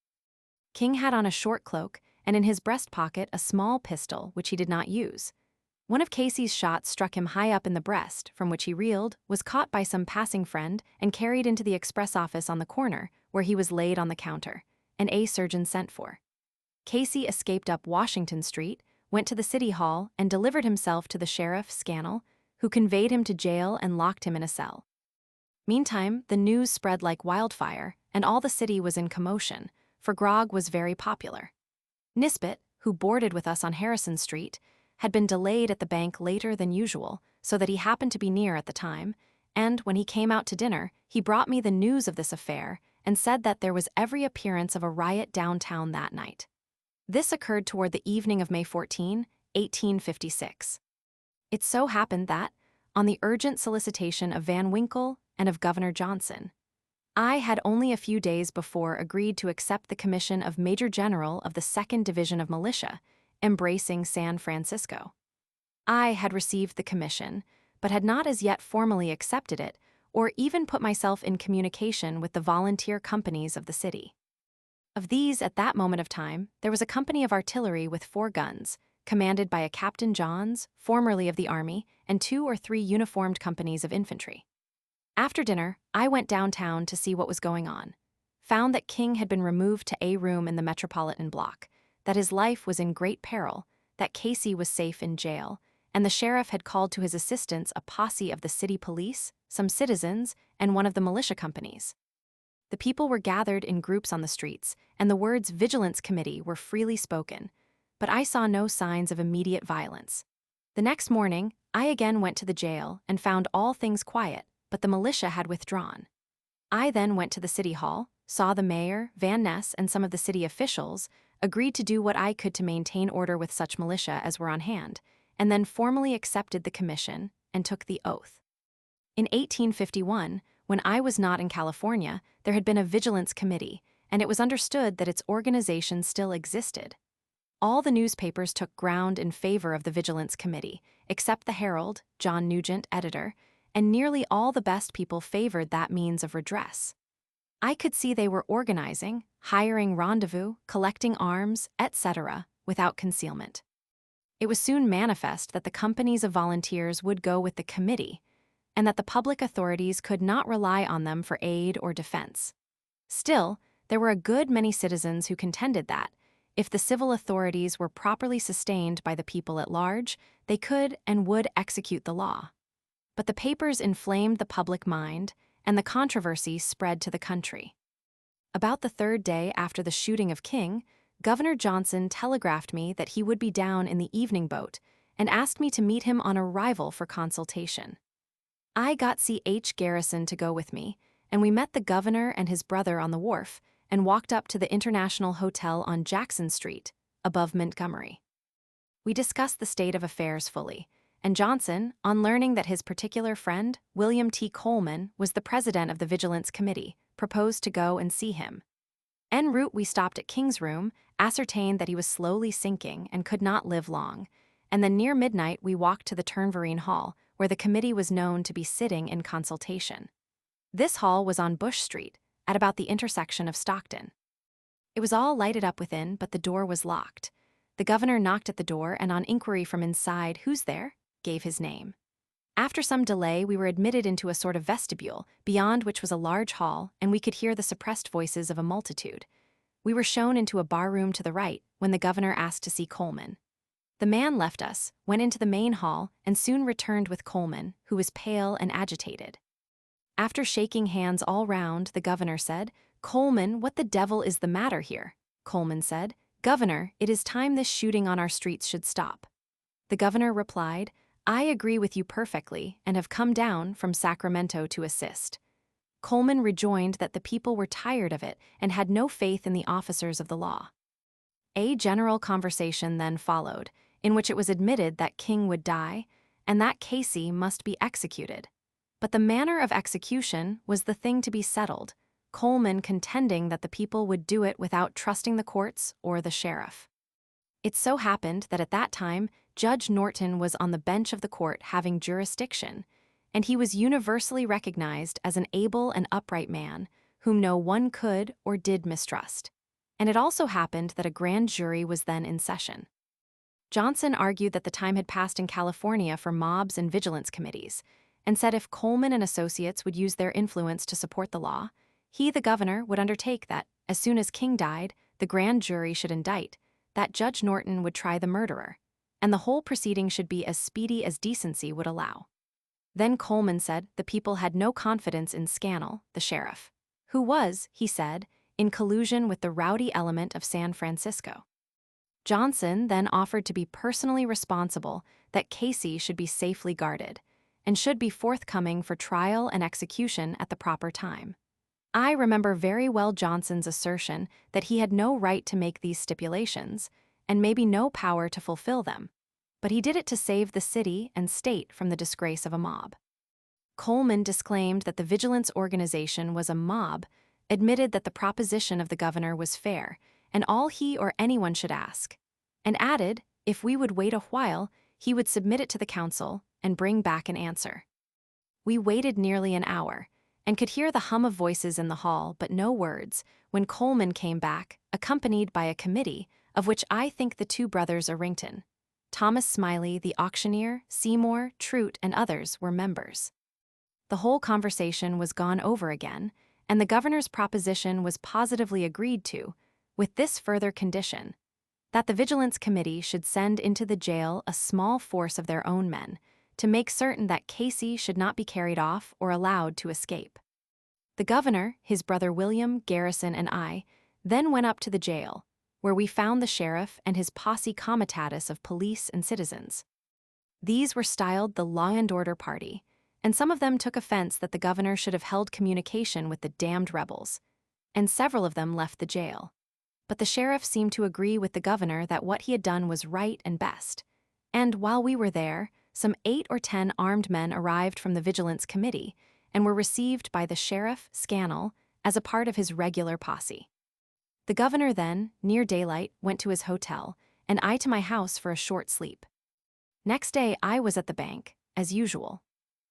King had on a short cloak and in his breast pocket a small pistol, which he did not use. One of Casey's shots struck him high up in the breast, from which he reeled, was caught by some passing friend, and carried into the express office on the corner, where he was laid on the counter, and a surgeon sent for. Casey escaped up Washington Street, went to the city hall, and delivered himself to the sheriff, Scannell, who conveyed him to jail and locked him in a cell. Meantime, the news spread like wildfire, and all the city was in commotion, for grog was very popular. Nisbet, who boarded with us on Harrison Street, had been delayed at the bank later than usual, so that he happened to be near at the time, and when he came out to dinner, he brought me the news of this affair and said that there was every appearance of a riot downtown that night. This occurred toward the evening of May 14, 1856. It so happened that, on the urgent solicitation of Van Winkle and of Governor Johnson, I had only a few days before agreed to accept the commission of Major General of the 2nd Division of Militia, embracing San Francisco. I had received the commission, but had not as yet formally accepted it, or even put myself in communication with the volunteer companies of the city. Of these, at that moment of time, there was a company of artillery with 4 guns, commanded by a Captain Johns, formerly of the Army, and 2 or 3 uniformed companies of infantry. After dinner, I went downtown to see what was going on, found that King had been removed to a room in the Metropolitan Block, that his life was in great peril, that Casey was safe in jail, and the sheriff had called to his assistance a posse of the city police, some citizens, and one of the militia companies. The people were gathered in groups on the streets, and the words Vigilance Committee were freely spoken, but I saw no signs of immediate violence. The next morning, I again went to the jail and found all things quiet, but the militia had withdrawn. I then went to the city hall, saw the mayor, Van Ness, and some of the city officials, agreed to do what I could to maintain order with such militia as were on hand, and then formally accepted the commission and took the oath. In 1851, when I was not in California, there had been a Vigilance Committee, and it was understood that its organization still existed. All the newspapers took ground in favor of the Vigilance Committee, except the Herald, John Nugent, editor, and nearly all the best people favored that means of redress. I could see they were organizing, hiring rendezvous, collecting arms, etc., without concealment. It was soon manifest that the companies of volunteers would go with the committee, and that the public authorities could not rely on them for aid or defense. Still, there were a good many citizens who contended that, if the civil authorities were properly sustained by the people at large, they could and would execute the law. But the papers inflamed the public mind, and the controversy spread to the country. About the 3rd day after the shooting of King, Governor Johnson telegraphed me that he would be down in the evening boat and asked me to meet him on arrival for consultation. I got C.H. Garrison to go with me, and we met the governor and his brother on the wharf and walked up to the International Hotel on Jackson Street, above Montgomery. We discussed the state of affairs fully, and Johnson, on learning that his particular friend, William T. Coleman, was the president of the Vigilance Committee, proposed to go and see him. En route, we stopped at King's room, ascertained that he was slowly sinking and could not live long, and then near midnight we walked to the Turnverein Hall, where the committee was known to be sitting in consultation. This hall was on Bush Street, at about the intersection of Stockton. It was all lighted up within, but the door was locked. The governor knocked at the door, and on inquiry from inside, "Who's there?" gave his name. After some delay, we were admitted into a sort of vestibule, beyond which was a large hall, and we could hear the suppressed voices of a multitude. We were shown into a bar-room to the right, when the governor asked to see Coleman. The man left us, went into the main hall, and soon returned with Coleman, who was pale and agitated. After shaking hands all round, the governor said, "Coleman, what the devil is the matter here?" Coleman said, "Governor, it is time this shooting on our streets should stop." The governor replied, "I agree with you perfectly, and have come down from Sacramento to assist." Coleman rejoined that the people were tired of it and had no faith in the officers of the law. A general conversation then followed, in which it was admitted that King would die, and that Casey must be executed. But the manner of execution was the thing to be settled, Coleman contending that the people would do it without trusting the courts or the sheriff. It so happened that at that time, Judge Norton was on the bench of the court having jurisdiction, and he was universally recognized as an able and upright man whom no one could or did mistrust. And it also happened that a grand jury was then in session. Johnson argued that the time had passed in California for mobs and vigilance committees, and said if Coleman and associates would use their influence to support the law, he, the governor, would undertake that, as soon as King died, the grand jury should indict, that Judge Norton would try the murderer, and the whole proceeding should be as speedy as decency would allow. Then Coleman said the people had no confidence in Scannell, the sheriff, who was, he said, in collusion with the rowdy element of San Francisco. Johnson then offered to be personally responsible that Casey should be safely guarded, and should be forthcoming for trial and execution at the proper time. I remember very well Johnson's assertion that he had no right to make these stipulations, and maybe no power to fulfill them, but he did it to save the city and state from the disgrace of a mob. Coleman disclaimed that the vigilance organization was a mob, admitted that the proposition of the governor was fair, and all he or anyone should ask, and added, if we would wait a while, he would submit it to the council and bring back an answer. We waited nearly an hour, and could hear the hum of voices in the hall but no words, when Coleman came back, accompanied by a committee, of which I think the two brothers Errington, Thomas Smiley, the auctioneer, Seymour, Trout, and others were members. The whole conversation was gone over again, and the governor's proposition was positively agreed to, with this further condition, that the Vigilance Committee should send into the jail a small force of their own men, to make certain that Casey should not be carried off or allowed to escape. The governor, his brother William, Garrison, and I then went up to the jail, where we found the sheriff and his posse comitatus of police and citizens. These were styled the Law and Order Party, and some of them took offense that the governor should have held communication with the damned rebels, and several of them left the jail. But the sheriff seemed to agree with the governor that what he had done was right and best, and while we were there, some 8 or 10 armed men arrived from the Vigilance Committee and were received by the sheriff, Scannell, as a part of his regular posse. The governor then, near daylight, went to his hotel, and I to my house for a short sleep. Next day I was at the bank, as usual.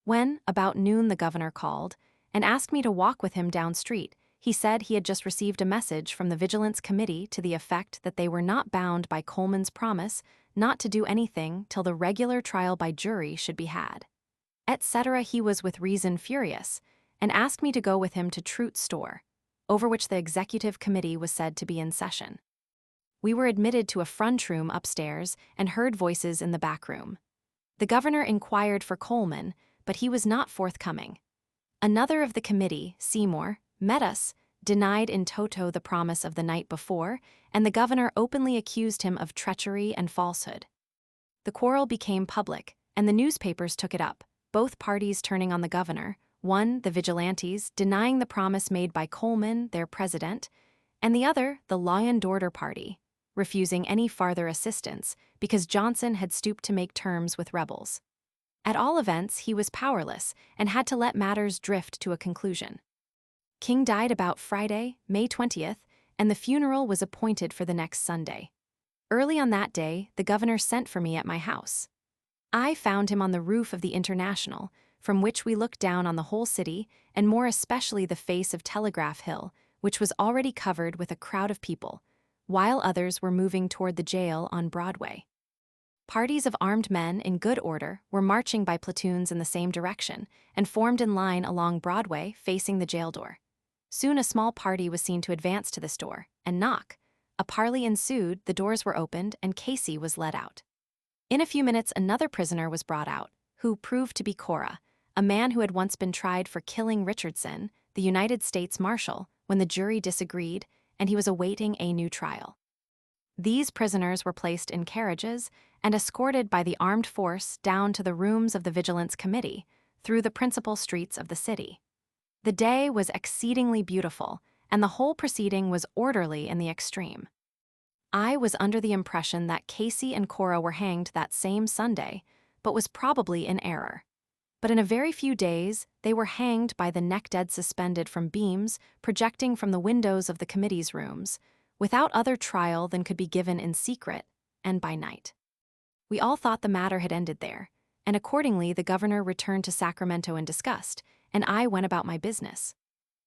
When, about noon, the governor called and asked me to walk with him down street, he said he had just received a message from the Vigilance Committee to the effect that they were not bound by Coleman's promise not to do anything till the regular trial by jury should be had. Etc. He was with reason furious, and asked me to go with him to Trout's store, over which the executive committee was said to be in session. We were admitted to a front room upstairs and heard voices in the back room. The governor inquired for Coleman, but he was not forthcoming. Another of the committee, Seymour, met us, denied in toto the promise of the night before, and the governor openly accused him of treachery and falsehood. The quarrel became public, and the newspapers took it up, both parties turning on the governor, one, the vigilantes, denying the promise made by Coleman, their president, and the other, the Law and Order Party, refusing any farther assistance because Johnson had stooped to make terms with rebels. At all events, he was powerless and had to let matters drift to a conclusion. King died about Friday, May 20th, and the funeral was appointed for the next Sunday. Early on that day, the governor sent for me at my house. I found him on the roof of the International, from which we looked down on the whole city, and more especially the face of Telegraph Hill, which was already covered with a crowd of people, while others were moving toward the jail on Broadway. Parties of armed men in good order were marching by platoons in the same direction and formed in line along Broadway facing the jail door. Soon a small party was seen to advance to this door and knock. A parley ensued, the doors were opened, and Casey was led out. In a few minutes another prisoner was brought out, who proved to be Cora, a man who had once been tried for killing Richardson, the United States Marshal, when the jury disagreed, and he was awaiting a new trial. These prisoners were placed in carriages and escorted by the armed force down to the rooms of the Vigilance Committee through the principal streets of the city. The day was exceedingly beautiful, and the whole proceeding was orderly in the extreme. I was under the impression that Casey and Cora were hanged that same Sunday, but was probably in error. But in a very few days, they were hanged by the neck dead suspended from beams projecting from the windows of the committee's rooms, without other trial than could be given in secret and by night. We all thought the matter had ended there, and accordingly the governor returned to Sacramento in disgust, and I went about my business.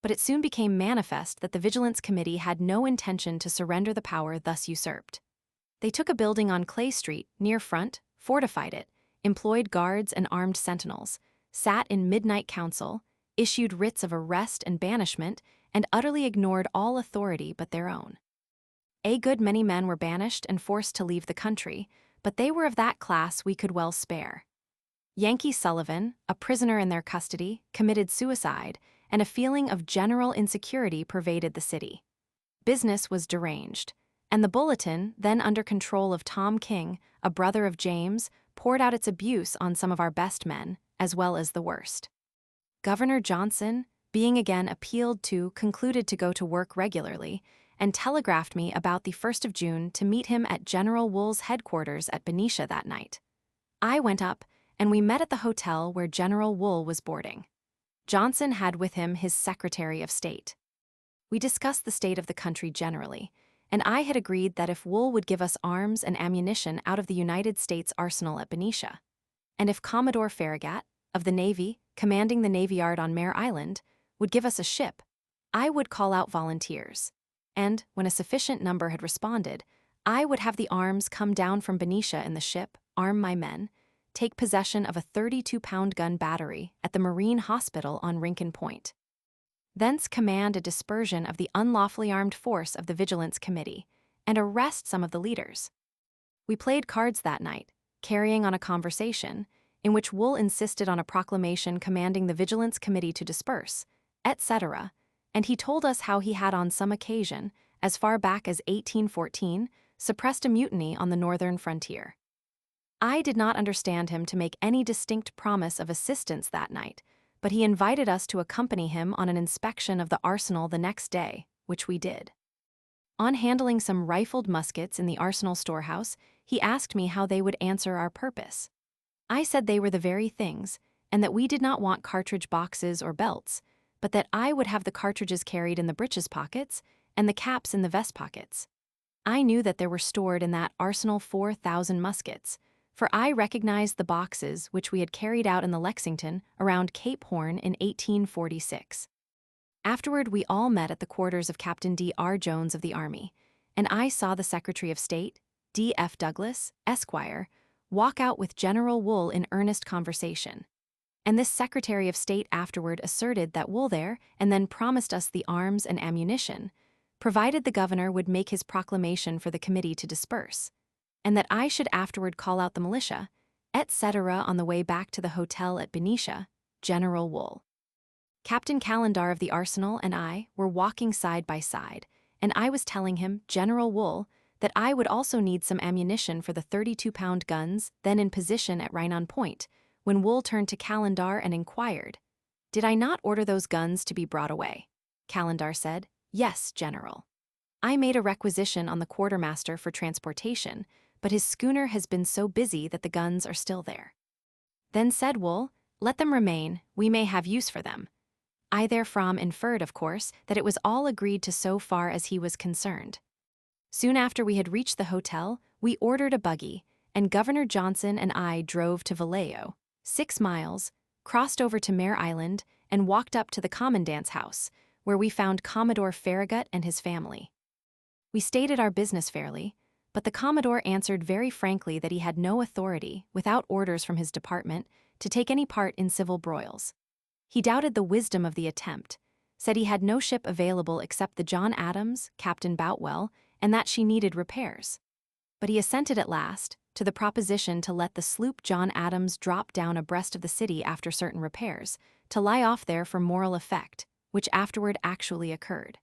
But it soon became manifest that the Vigilance Committee had no intention to surrender the power thus usurped. They took a building on Clay Street, near Front, fortified it, employed guards and armed sentinels, sat in midnight council, issued writs of arrest and banishment, and utterly ignored all authority but their own. A good many men were banished and forced to leave the country, but they were of that class we could well spare. Yankee Sullivan, a prisoner in their custody, committed suicide, and a feeling of general insecurity pervaded the city. Business was deranged, and the Bulletin, then under control of Tom King, a brother of James, poured out its abuse on some of our best men, as well as the worst. Governor Johnson, being again appealed to, concluded to go to work regularly, and telegraphed me about the 1st of June to meet him at General Wool's headquarters at Benicia that night. I went up, and we met at the hotel where General Wool was boarding. Johnson had with him his Secretary of State. We discussed the state of the country generally, and I had agreed that if Wool would give us arms and ammunition out of the United States arsenal at Benicia, and if Commodore Farragut, of the Navy, commanding the Navy Yard on Mare Island, would give us a ship, I would call out volunteers, and, when a sufficient number had responded, I would have the arms come down from Benicia in the ship, arm my men, take possession of a 32-pound gun battery at the Marine Hospital on Rincon Point. Thence command a dispersion of the unlawfully armed force of the Vigilance Committee, and arrest some of the leaders. We played cards that night, carrying on a conversation, in which Wool insisted on a proclamation commanding the Vigilance Committee to disperse, etc., and he told us how he had on some occasion, as far back as 1814, suppressed a mutiny on the northern frontier. I did not understand him to make any distinct promise of assistance that night, but he invited us to accompany him on an inspection of the arsenal the next day, which we did. On handling some rifled muskets in the arsenal storehouse, he asked me how they would answer our purpose. I said they were the very things, and that we did not want cartridge boxes or belts, but that I would have the cartridges carried in the breeches pockets and the caps in the vest pockets. I knew that there were stored in that arsenal 4,000 muskets, for I recognized the boxes which we had carried out in the Lexington around Cape Horn in 1846. Afterward we all met at the quarters of Captain D.R. Jones of the Army, and I saw the Secretary of State, D.F. Douglas, Esquire, walk out with General Wool in earnest conversation. And this Secretary of State afterward asserted that Wool there, and then promised us the arms and ammunition, provided the governor would make his proclamation for the committee to disperse, and that I should afterward call out the militia, etc. on the way back to the hotel at Benicia, General Wool. Captain Calendar of the Arsenal and I were walking side by side, and I was telling him, General Wool, that I would also need some ammunition for the 32-pound guns then in position at Rincon Point, when Wool turned to Calendar and inquired, "Did I not order those guns to be brought away?" Calendar said, "Yes, General. I made a requisition on the quartermaster for transportation, but his schooner has been so busy that the guns are still there." Then said Wool, "Let them remain, we may have use for them." I therefrom inferred, of course, that it was all agreed to so far as he was concerned. Soon after we had reached the hotel, we ordered a buggy, and Governor Johnson and I drove to Vallejo, 6 miles, crossed over to Mare Island, and walked up to the commandant's house, where we found Commodore Farragut and his family. We stated our business fairly, but the Commodore answered very frankly that he had no authority, without orders from his department, to take any part in civil broils. He doubted the wisdom of the attempt, said he had no ship available except the John Adams, Captain Boutwell, and that she needed repairs. But he assented at last to the proposition to let the sloop John Adams drop down abreast of the city after certain repairs, to lie off there for moral effect, which afterward actually occurred.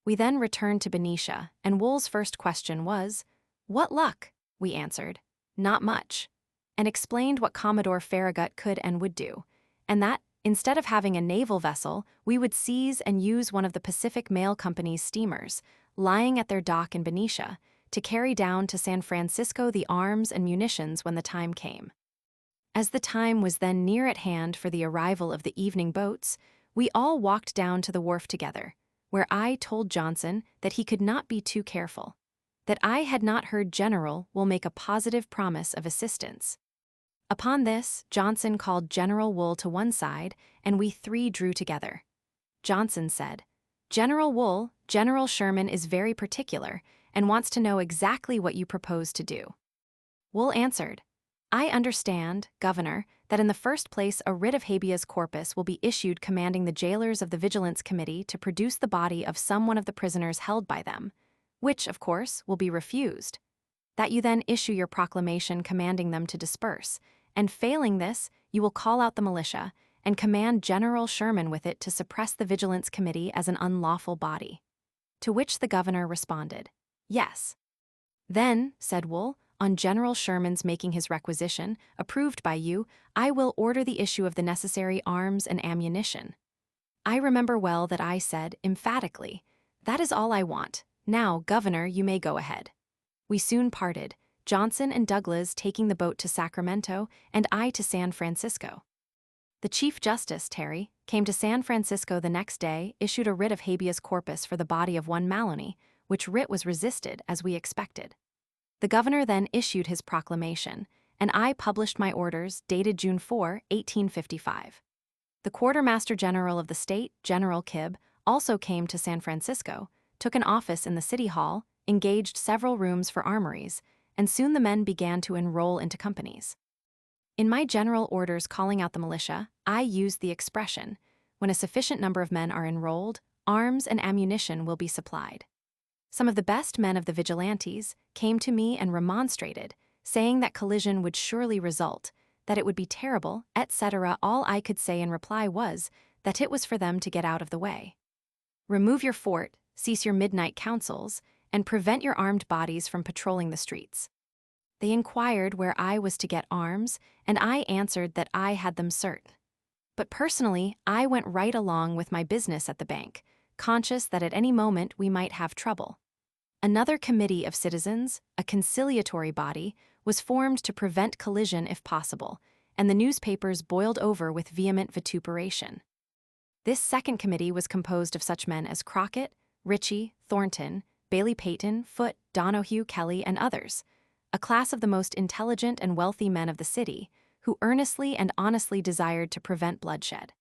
We then returned to Benicia, and Wool's first question was, "What luck?" We answered, "Not much," and explained what Commodore Farragut could and would do, and that, instead of having a naval vessel, we would seize and use one of the Pacific Mail Company's steamers, lying at their dock in Benicia, to carry down to San Francisco the arms and munitions when the time came. As the time was then near at hand for the arrival of the evening boats, we all walked down to the wharf together, where I told Johnson that he could not be too careful, that I had not heard General Wool make a positive promise of assistance. Upon this, Johnson called General Wool to one side, and we three drew together. Johnson said, "General Wool, General Sherman is very particular and wants to know exactly what you propose to do." Wool answered, "I understand, Governor, that in the first place a writ of habeas corpus will be issued commanding the jailers of the Vigilance Committee to produce the body of some one of the prisoners held by them, which, of course, will be refused. That you then issue your proclamation commanding them to disperse, and failing this, you will call out the militia and command General Sherman with it to suppress the Vigilance Committee as an unlawful body." To which the governor responded, "Yes." "Then," said Wool, "on General Sherman's making his requisition, approved by you, I will order the issue of the necessary arms and ammunition." I remember well that I said, emphatically, "That is all I want. Now, Governor, you may go ahead." We soon parted, Johnson and Douglas taking the boat to Sacramento and I to San Francisco. The Chief Justice, Terry, came to San Francisco the next day, issued a writ of habeas corpus for the body of one Maloney, which writ was resisted, as we expected. The governor then issued his proclamation, and I published my orders dated June 4, 1855. The Quartermaster General of the state, General Kibb, also came to San Francisco, took an office in the City Hall, engaged several rooms for armories, and soon the men began to enroll into companies. In my general orders calling out the militia, I used the expression, "When a sufficient number of men are enrolled, arms and ammunition will be supplied." Some of the best men of the vigilantes came to me and remonstrated, saying that collision would surely result, that it would be terrible, etc. All I could say in reply was that it was for them to get out of the way. Remove your fort, cease your midnight councils, and prevent your armed bodies from patrolling the streets. They inquired where I was to get arms, and I answered that I had them cert. But personally, I went right along with my business at the bank, conscious that at any moment we might have trouble. Another committee of citizens, a conciliatory body, was formed to prevent collision if possible, and the newspapers boiled over with vehement vituperation. This second committee was composed of such men as Crockett, Ritchie, Thornton, Bailey Peyton, Foote, Donohue, Kelly, and others, a class of the most intelligent and wealthy men of the city, who earnestly and honestly desired to prevent bloodshed.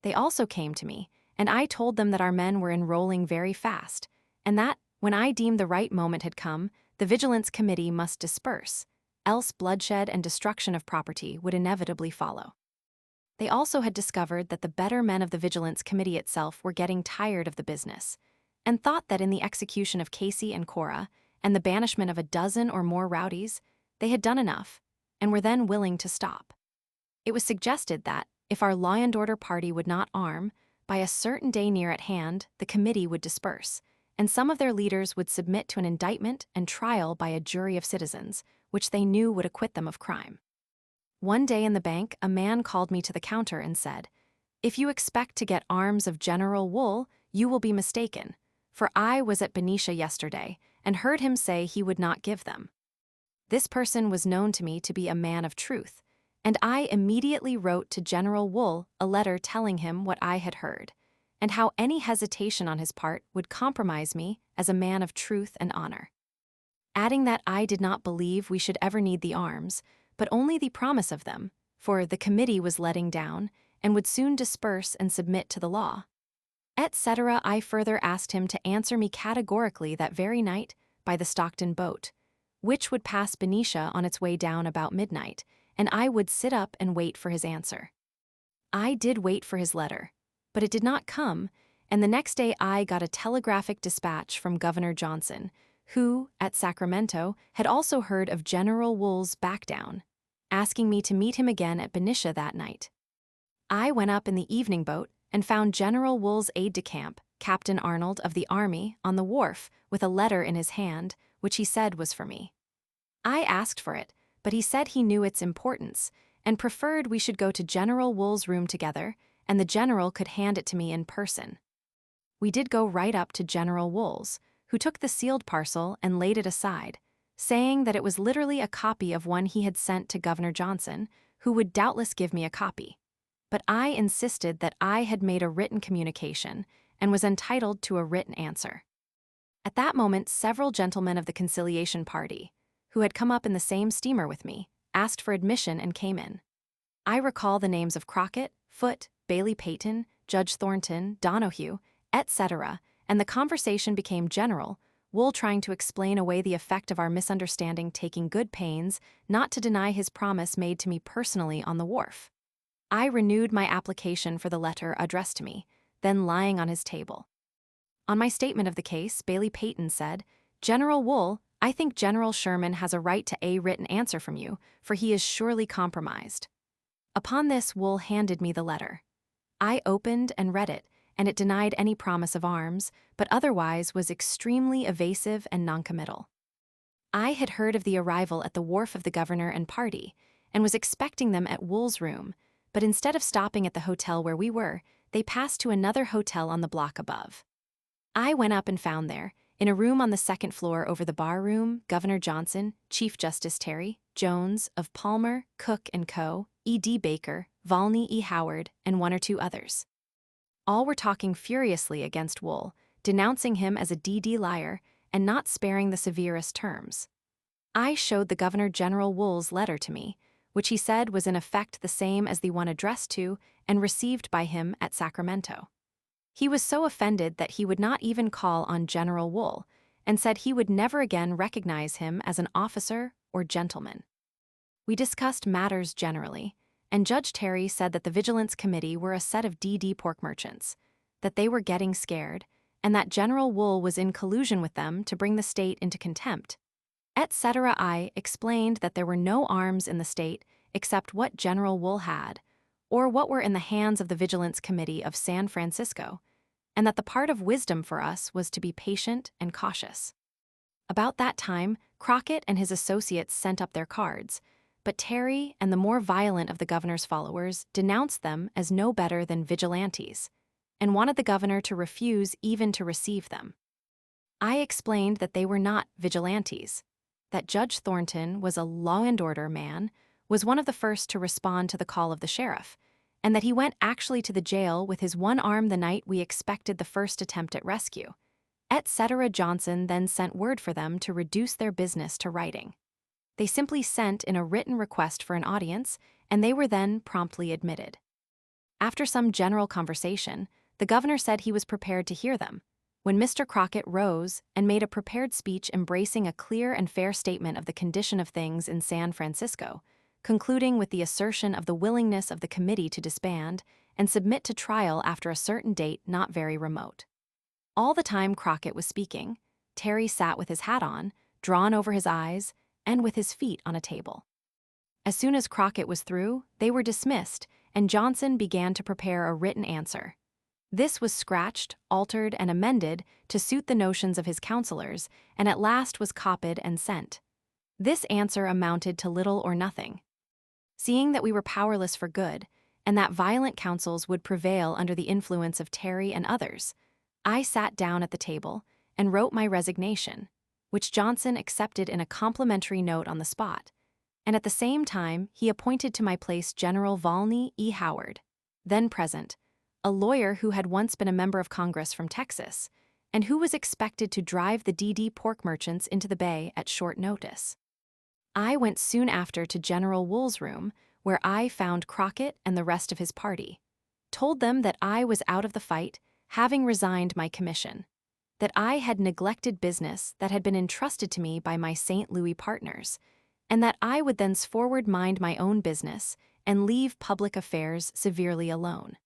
They also came to me, and I told them that our men were enrolling very fast, and that, when I deemed the right moment had come, the Vigilance Committee must disperse, else bloodshed and destruction of property would inevitably follow. They also had discovered that the better men of the Vigilance Committee itself were getting tired of the business, and thought that in the execution of Casey and Cora, and the banishment of a dozen or more rowdies, they had done enough, and were then willing to stop. It was suggested that, if our law and order party would not arm, by a certain day near at hand, the committee would disperse, and some of their leaders would submit to an indictment and trial by a jury of citizens, which they knew would acquit them of crime. One day in the bank, a man called me to the counter and said, "If you expect to get arms of General Wool, you will be mistaken, for I was at Benicia yesterday and heard him say he would not give them." This person was known to me to be a man of truth, and I immediately wrote to General Wool a letter telling him what I had heard, and how any hesitation on his part would compromise me as a man of truth and honor. Adding that I did not believe we should ever need the arms, but only the promise of them, for the committee was letting down and would soon disperse and submit to the law, etc. I further asked him to answer me categorically that very night by the Stockton boat, which would pass Benicia on its way down about midnight, and I would sit up and wait for his answer. I did wait for his letter, but it did not come, and the next day I got a telegraphic dispatch from Governor Johnson, who, at Sacramento, had also heard of General Wool's backdown, asking me to meet him again at Benicia that night. I went up in the evening boat and found General Wool's aide-de-camp, Captain Arnold of the Army, on the wharf with a letter in his hand, which he said was for me. I asked for it, but he said he knew its importance and preferred we should go to General Wool's room together, and the general could hand it to me in person. We did go right up to General Wool's, who took the sealed parcel and laid it aside, saying that it was literally a copy of one he had sent to Governor Johnson, who would doubtless give me a copy. But I insisted that I had made a written communication and was entitled to a written answer. At that moment, several gentlemen of the conciliation party, who had come up in the same steamer with me, asked for admission and came in. I recall the names of Crockett, Foote, Bailey Peyton, Judge Thornton, Donohue, etc., and the conversation became general, Wool trying to explain away the effect of our misunderstanding, taking good pains not to deny his promise made to me personally on the wharf. I renewed my application for the letter addressed to me, then lying on his table. On my statement of the case, Bailey Peyton said, "General Wool, I think General Sherman has a right to a written answer from you, for he is surely compromised." Upon this, Wool handed me the letter. I opened and read it, and it denied any promise of arms, but otherwise was extremely evasive and noncommittal. I had heard of the arrival at the wharf of the governor and party, and was expecting them at Wool's room, but instead of stopping at the hotel where we were, they passed to another hotel on the block above. I went up and found there, in a room on the second floor over the bar room, Governor Johnson, Chief Justice Terry, Jones, of Palmer, Cook & Co., E.D. Baker, Volney E. Howard, and one or two others. All were talking furiously against Wool, denouncing him as a D.D. liar, and not sparing the severest terms. I showed the Governor General Wool's letter to me, which he said was in effect the same as the one addressed to and received by him at Sacramento. He was so offended that he would not even call on General Wool, and said he would never again recognize him as an officer or gentleman. We discussed matters generally, and Judge Terry said that the Vigilance Committee were a set of D.D. pork merchants, that they were getting scared, and that General Wool was in collusion with them to bring the state into contempt, etc. I explained that there were no arms in the state except what General Wool had, or what were in the hands of the Vigilance Committee of San Francisco, and that the part of wisdom for us was to be patient and cautious. About that time, Crockett and his associates sent up their cards, but Terry and the more violent of the governor's followers denounced them as no better than vigilantes, and wanted the governor to refuse even to receive them. I explained that they were not vigilantes, that Judge Thornton was a law and order man, was one of the first to respond to the call of the sheriff, and that he went actually to the jail with his one arm the night we expected the first attempt at rescue, etc. Johnson then sent word for them to reduce their business to writing. They simply sent in a written request for an audience, and they were then promptly admitted. After some general conversation, the governor said he was prepared to hear them, when Mr. Crockett rose and made a prepared speech embracing a clear and fair statement of the condition of things in San Francisco, concluding with the assertion of the willingness of the committee to disband and submit to trial after a certain date not very remote. All the time Crockett was speaking, Terry sat with his hat on, drawn over his eyes, and with his feet on a table. As soon as Crockett was through, they were dismissed, and Johnson began to prepare a written answer. This was scratched, altered, and amended to suit the notions of his counselors, and at last was copied and sent. This answer amounted to little or nothing. Seeing that we were powerless for good, and that violent counsels would prevail under the influence of Terry and others, I sat down at the table and wrote my resignation, which Johnson accepted in a complimentary note on the spot, and at the same time he appointed to my place General Volney E. Howard, then present, a lawyer who had once been a member of Congress from Texas, and who was expected to drive the D.D. pork merchants into the bay at short notice. I went soon after to General Wool's room, where I found Crockett and the rest of his party, told them that I was out of the fight, having resigned my commission, that I had neglected business that had been entrusted to me by my St. Louis partners, and that I would thenceforward mind my own business and leave public affairs severely alone.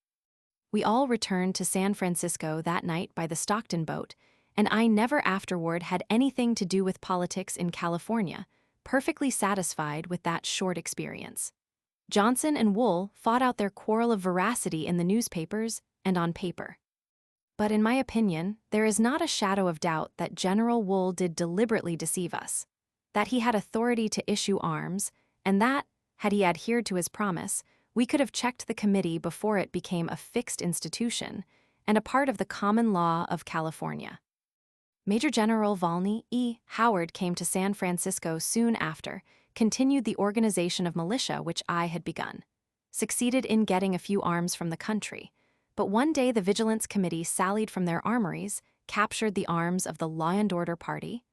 We all returned to San Francisco that night by the Stockton boat, and I never afterward had anything to do with politics in California, perfectly satisfied with that short experience. Johnson and Wool fought out their quarrel of veracity in the newspapers and on paper. But in my opinion, there is not a shadow of doubt that General Wool did deliberately deceive us, that he had authority to issue arms, and that, had he adhered to his promise, we could have checked the committee before it became a fixed institution and a part of the common law of California. Major General Volney E. Howard came to San Francisco soon after, continued the organization of militia which I had begun, succeeded in getting a few arms from the country. But one day the Vigilance Committee sallied from their armories, captured the arms of the Law and Order Party,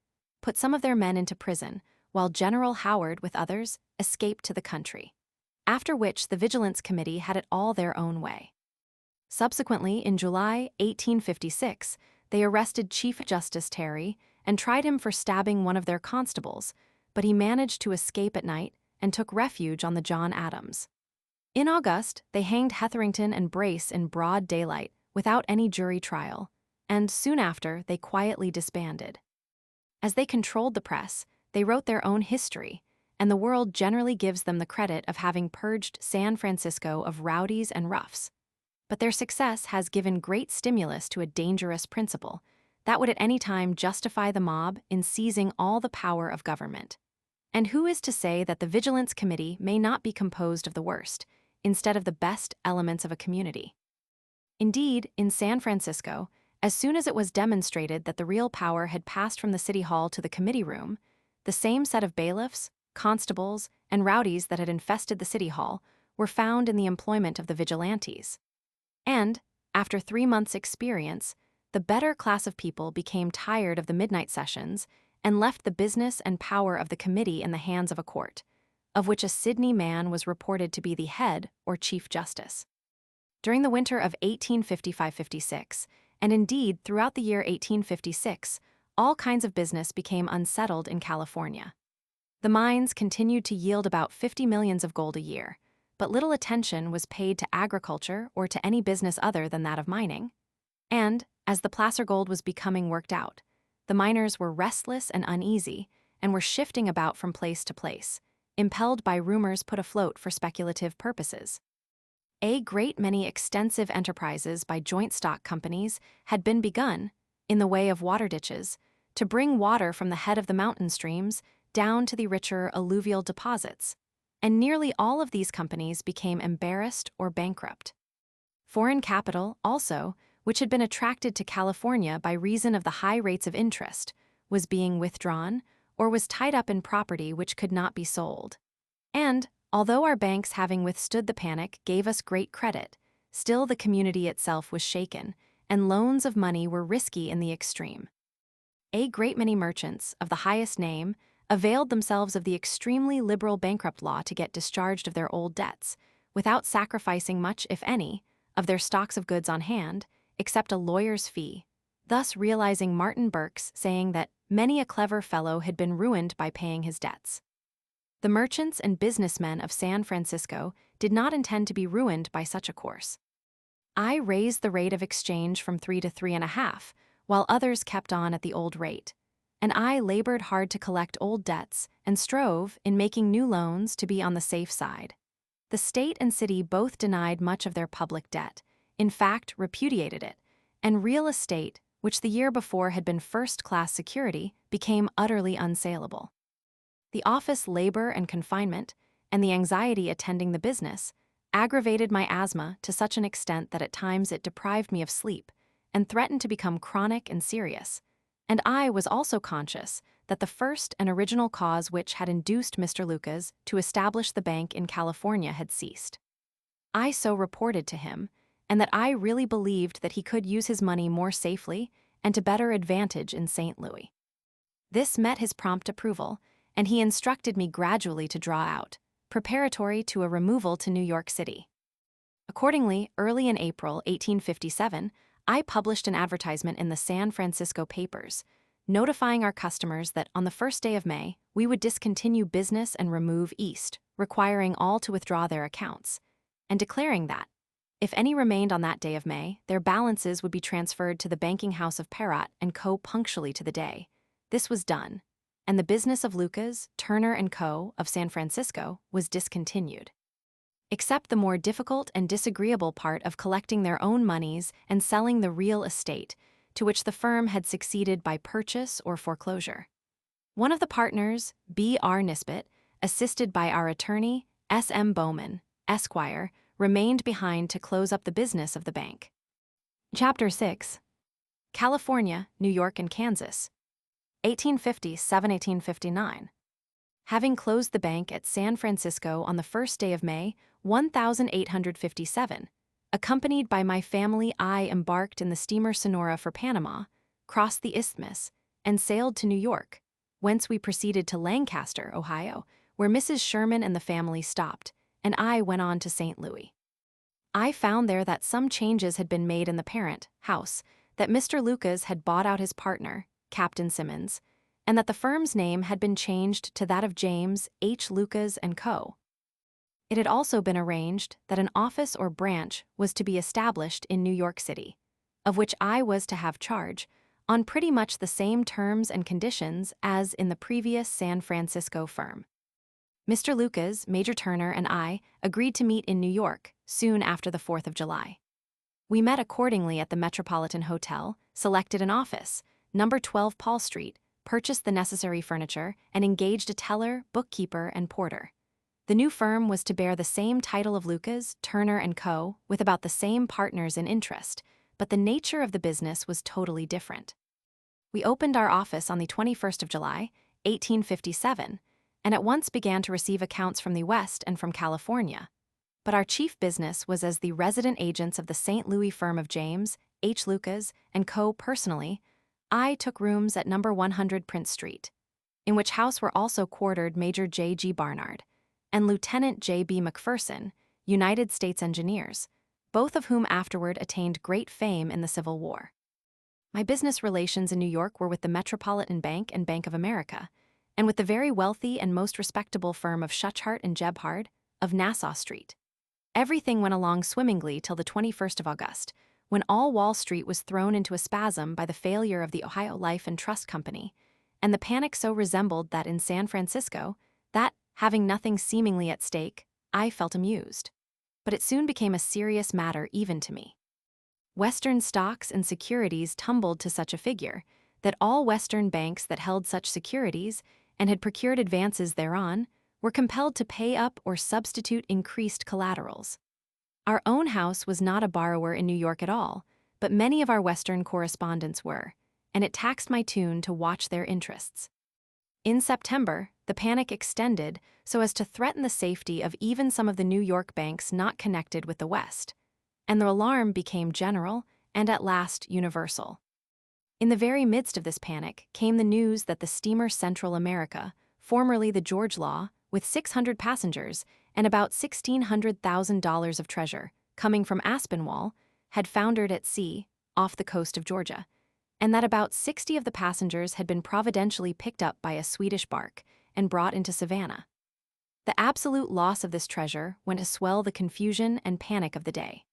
put some of their men into prison, while General Howard, with others, escaped to the country. After which the Vigilance Committee had it all their own way. Subsequently, in July 1856, they arrested Chief Justice Terry and tried him for stabbing one of their constables, but he managed to escape at night and took refuge on the John Adams. In August, they hanged Hetherington and Brace in broad daylight without any jury trial, and soon after they quietly disbanded. As they controlled the press, they wrote their own history, and the world generally gives them the credit of having purged San Francisco of rowdies and roughs. But their success has given great stimulus to a dangerous principle that would at any time justify the mob in seizing all the power of government. And who is to say that the Vigilance Committee may not be composed of the worst, instead of the best elements of a community? Indeed, in San Francisco, as soon as it was demonstrated that the real power had passed from the city hall to the committee room, the same set of bailiffs, constables, and rowdies that had infested the city hall were found in the employment of the vigilantes. And, after 3 months' experience, the better class of people became tired of the midnight sessions and left the business and power of the committee in the hands of a court, of which a Sydney man was reported to be the head or chief justice. During the winter of 1855-56, and indeed throughout the year 1856, all kinds of business became unsettled in California. The mines continued to yield about 50 millions of gold a year, but little attention was paid to agriculture or to any business other than that of mining. And, as the placer gold was becoming worked out, the miners were restless and uneasy and were shifting about from place to place, impelled by rumors put afloat for speculative purposes. A great many extensive enterprises by joint stock companies had been begun, in the way of water ditches, to bring water from the head of the mountain streams down to the richer alluvial deposits, and nearly all of these companies became embarrassed or bankrupt. Foreign capital, also, which had been attracted to California by reason of the high rates of interest, was being withdrawn or was tied up in property which could not be sold. And, although our banks, having withstood the panic, gave us great credit, still the community itself was shaken, and loans of money were risky in the extreme. A great many merchants, of the highest name, availed themselves of the extremely liberal bankrupt law to get discharged of their old debts, without sacrificing much, if any, of their stocks of goods on hand, except a lawyer's fee, thus realizing Martin Burke's saying that many a clever fellow had been ruined by paying his debts. The merchants and businessmen of San Francisco did not intend to be ruined by such a course. I raised the rate of exchange from 3 to 3.5, while others kept on at the old rate, and I labored hard to collect old debts and strove, in making new loans, to be on the safe side. The state and city both denied much of their public debt, in fact repudiated it, and real estate, which the year before had been first-class security, became utterly unsaleable. The office labor and confinement, and the anxiety attending the business, aggravated my asthma to such an extent that at times it deprived me of sleep and threatened to become chronic and serious, and I was also conscious that the first and original cause which had induced Mr. Lucas to establish the bank in California had ceased. I so reported to him, and that I really believed that he could use his money more safely and to better advantage in St. Louis. This met his prompt approval, and he instructed me gradually to draw out, preparatory to a removal to New York City. Accordingly, early in April 1857, I published an advertisement in the San Francisco papers, notifying our customers that on the first day of May, we would discontinue business and remove east, requiring all to withdraw their accounts, and declaring that, if any remained on that day of May, their balances would be transferred to the banking house of Perrott and Co. punctually to the day. This was done, and the business of Lucas, Turner & Co. of San Francisco was discontinued. Except the more difficult and disagreeable part of collecting their own moneys and selling the real estate, to which the firm had succeeded by purchase or foreclosure. One of the partners, B.R. Nisbet, assisted by our attorney, S.M. Bowman, Esquire, remained behind to close up the business of the bank. Chapter 6. California, New York, and Kansas. 1857-1859. having closed the bank at San Francisco on the first day of May, 1857, accompanied by my family, I embarked in the steamer Sonora for Panama, crossed the isthmus, and sailed to New York, whence we proceeded to Lancaster, Ohio, where Mrs. Sherman and the family stopped, and I went on to St. Louis. I found there that some changes had been made in the parent house, that Mr. Lucas had bought out his partner, Captain Simmons, and that the firm's name had been changed to that of James H. Lucas & Co. It had also been arranged that an office or branch was to be established in New York City, of which I was to have charge, on pretty much the same terms and conditions as in the previous San Francisco firm. Mr. Lucas, Major Turner, and I agreed to meet in New York soon after the 4th of July. We met accordingly at the Metropolitan Hotel, selected an office, number 12 Paul Street, purchased the necessary furniture, and engaged a teller, bookkeeper, and porter. The new firm was to bear the same title of Lucas, Turner & Co., with about the same partners in interest, but the nature of the business was totally different. We opened our office on the 21st of July, 1857, and at once began to receive accounts from the West and from California. But our chief business was as the resident agents of the St. Louis firm of James H. Lucas & Co. Personally, I took rooms at number 100 Prince Street, in which house were also quartered Major J. G. Barnard and Lieutenant J. B. McPherson, United States Engineers, both of whom afterward attained great fame in the Civil War. My business relations in New York were with the Metropolitan Bank and Bank of America, and with the very wealthy and most respectable firm of Schuchart and Gebhard of Nassau Street. Everything went along swimmingly till the 21st of August, when all Wall Street was thrown into a spasm by the failure of the Ohio Life and Trust Company, and the panic so resembled that in San Francisco, that, having nothing seemingly at stake, I felt amused. But it soon became a serious matter even to me. Western stocks and securities tumbled to such a figure that all Western banks that held such securities and had procured advances thereon were compelled to pay up or substitute increased collaterals. Our own house was not a borrower in New York at all, but many of our Western correspondents were, and it taxed my tune to watch their interests. In September, the panic extended so as to threaten the safety of even some of the New York banks not connected with the West, and the alarm became general and at last universal. In the very midst of this panic came the news that the steamer Central America, formerly the George Law, with 600 passengers and about $1,600,000 of treasure, coming from Aspinwall, had foundered at sea, off the coast of Georgia, and that about 60 of the passengers had been providentially picked up by a Swedish bark and brought into Savannah. The absolute loss of this treasure went to swell the confusion and panic of the day.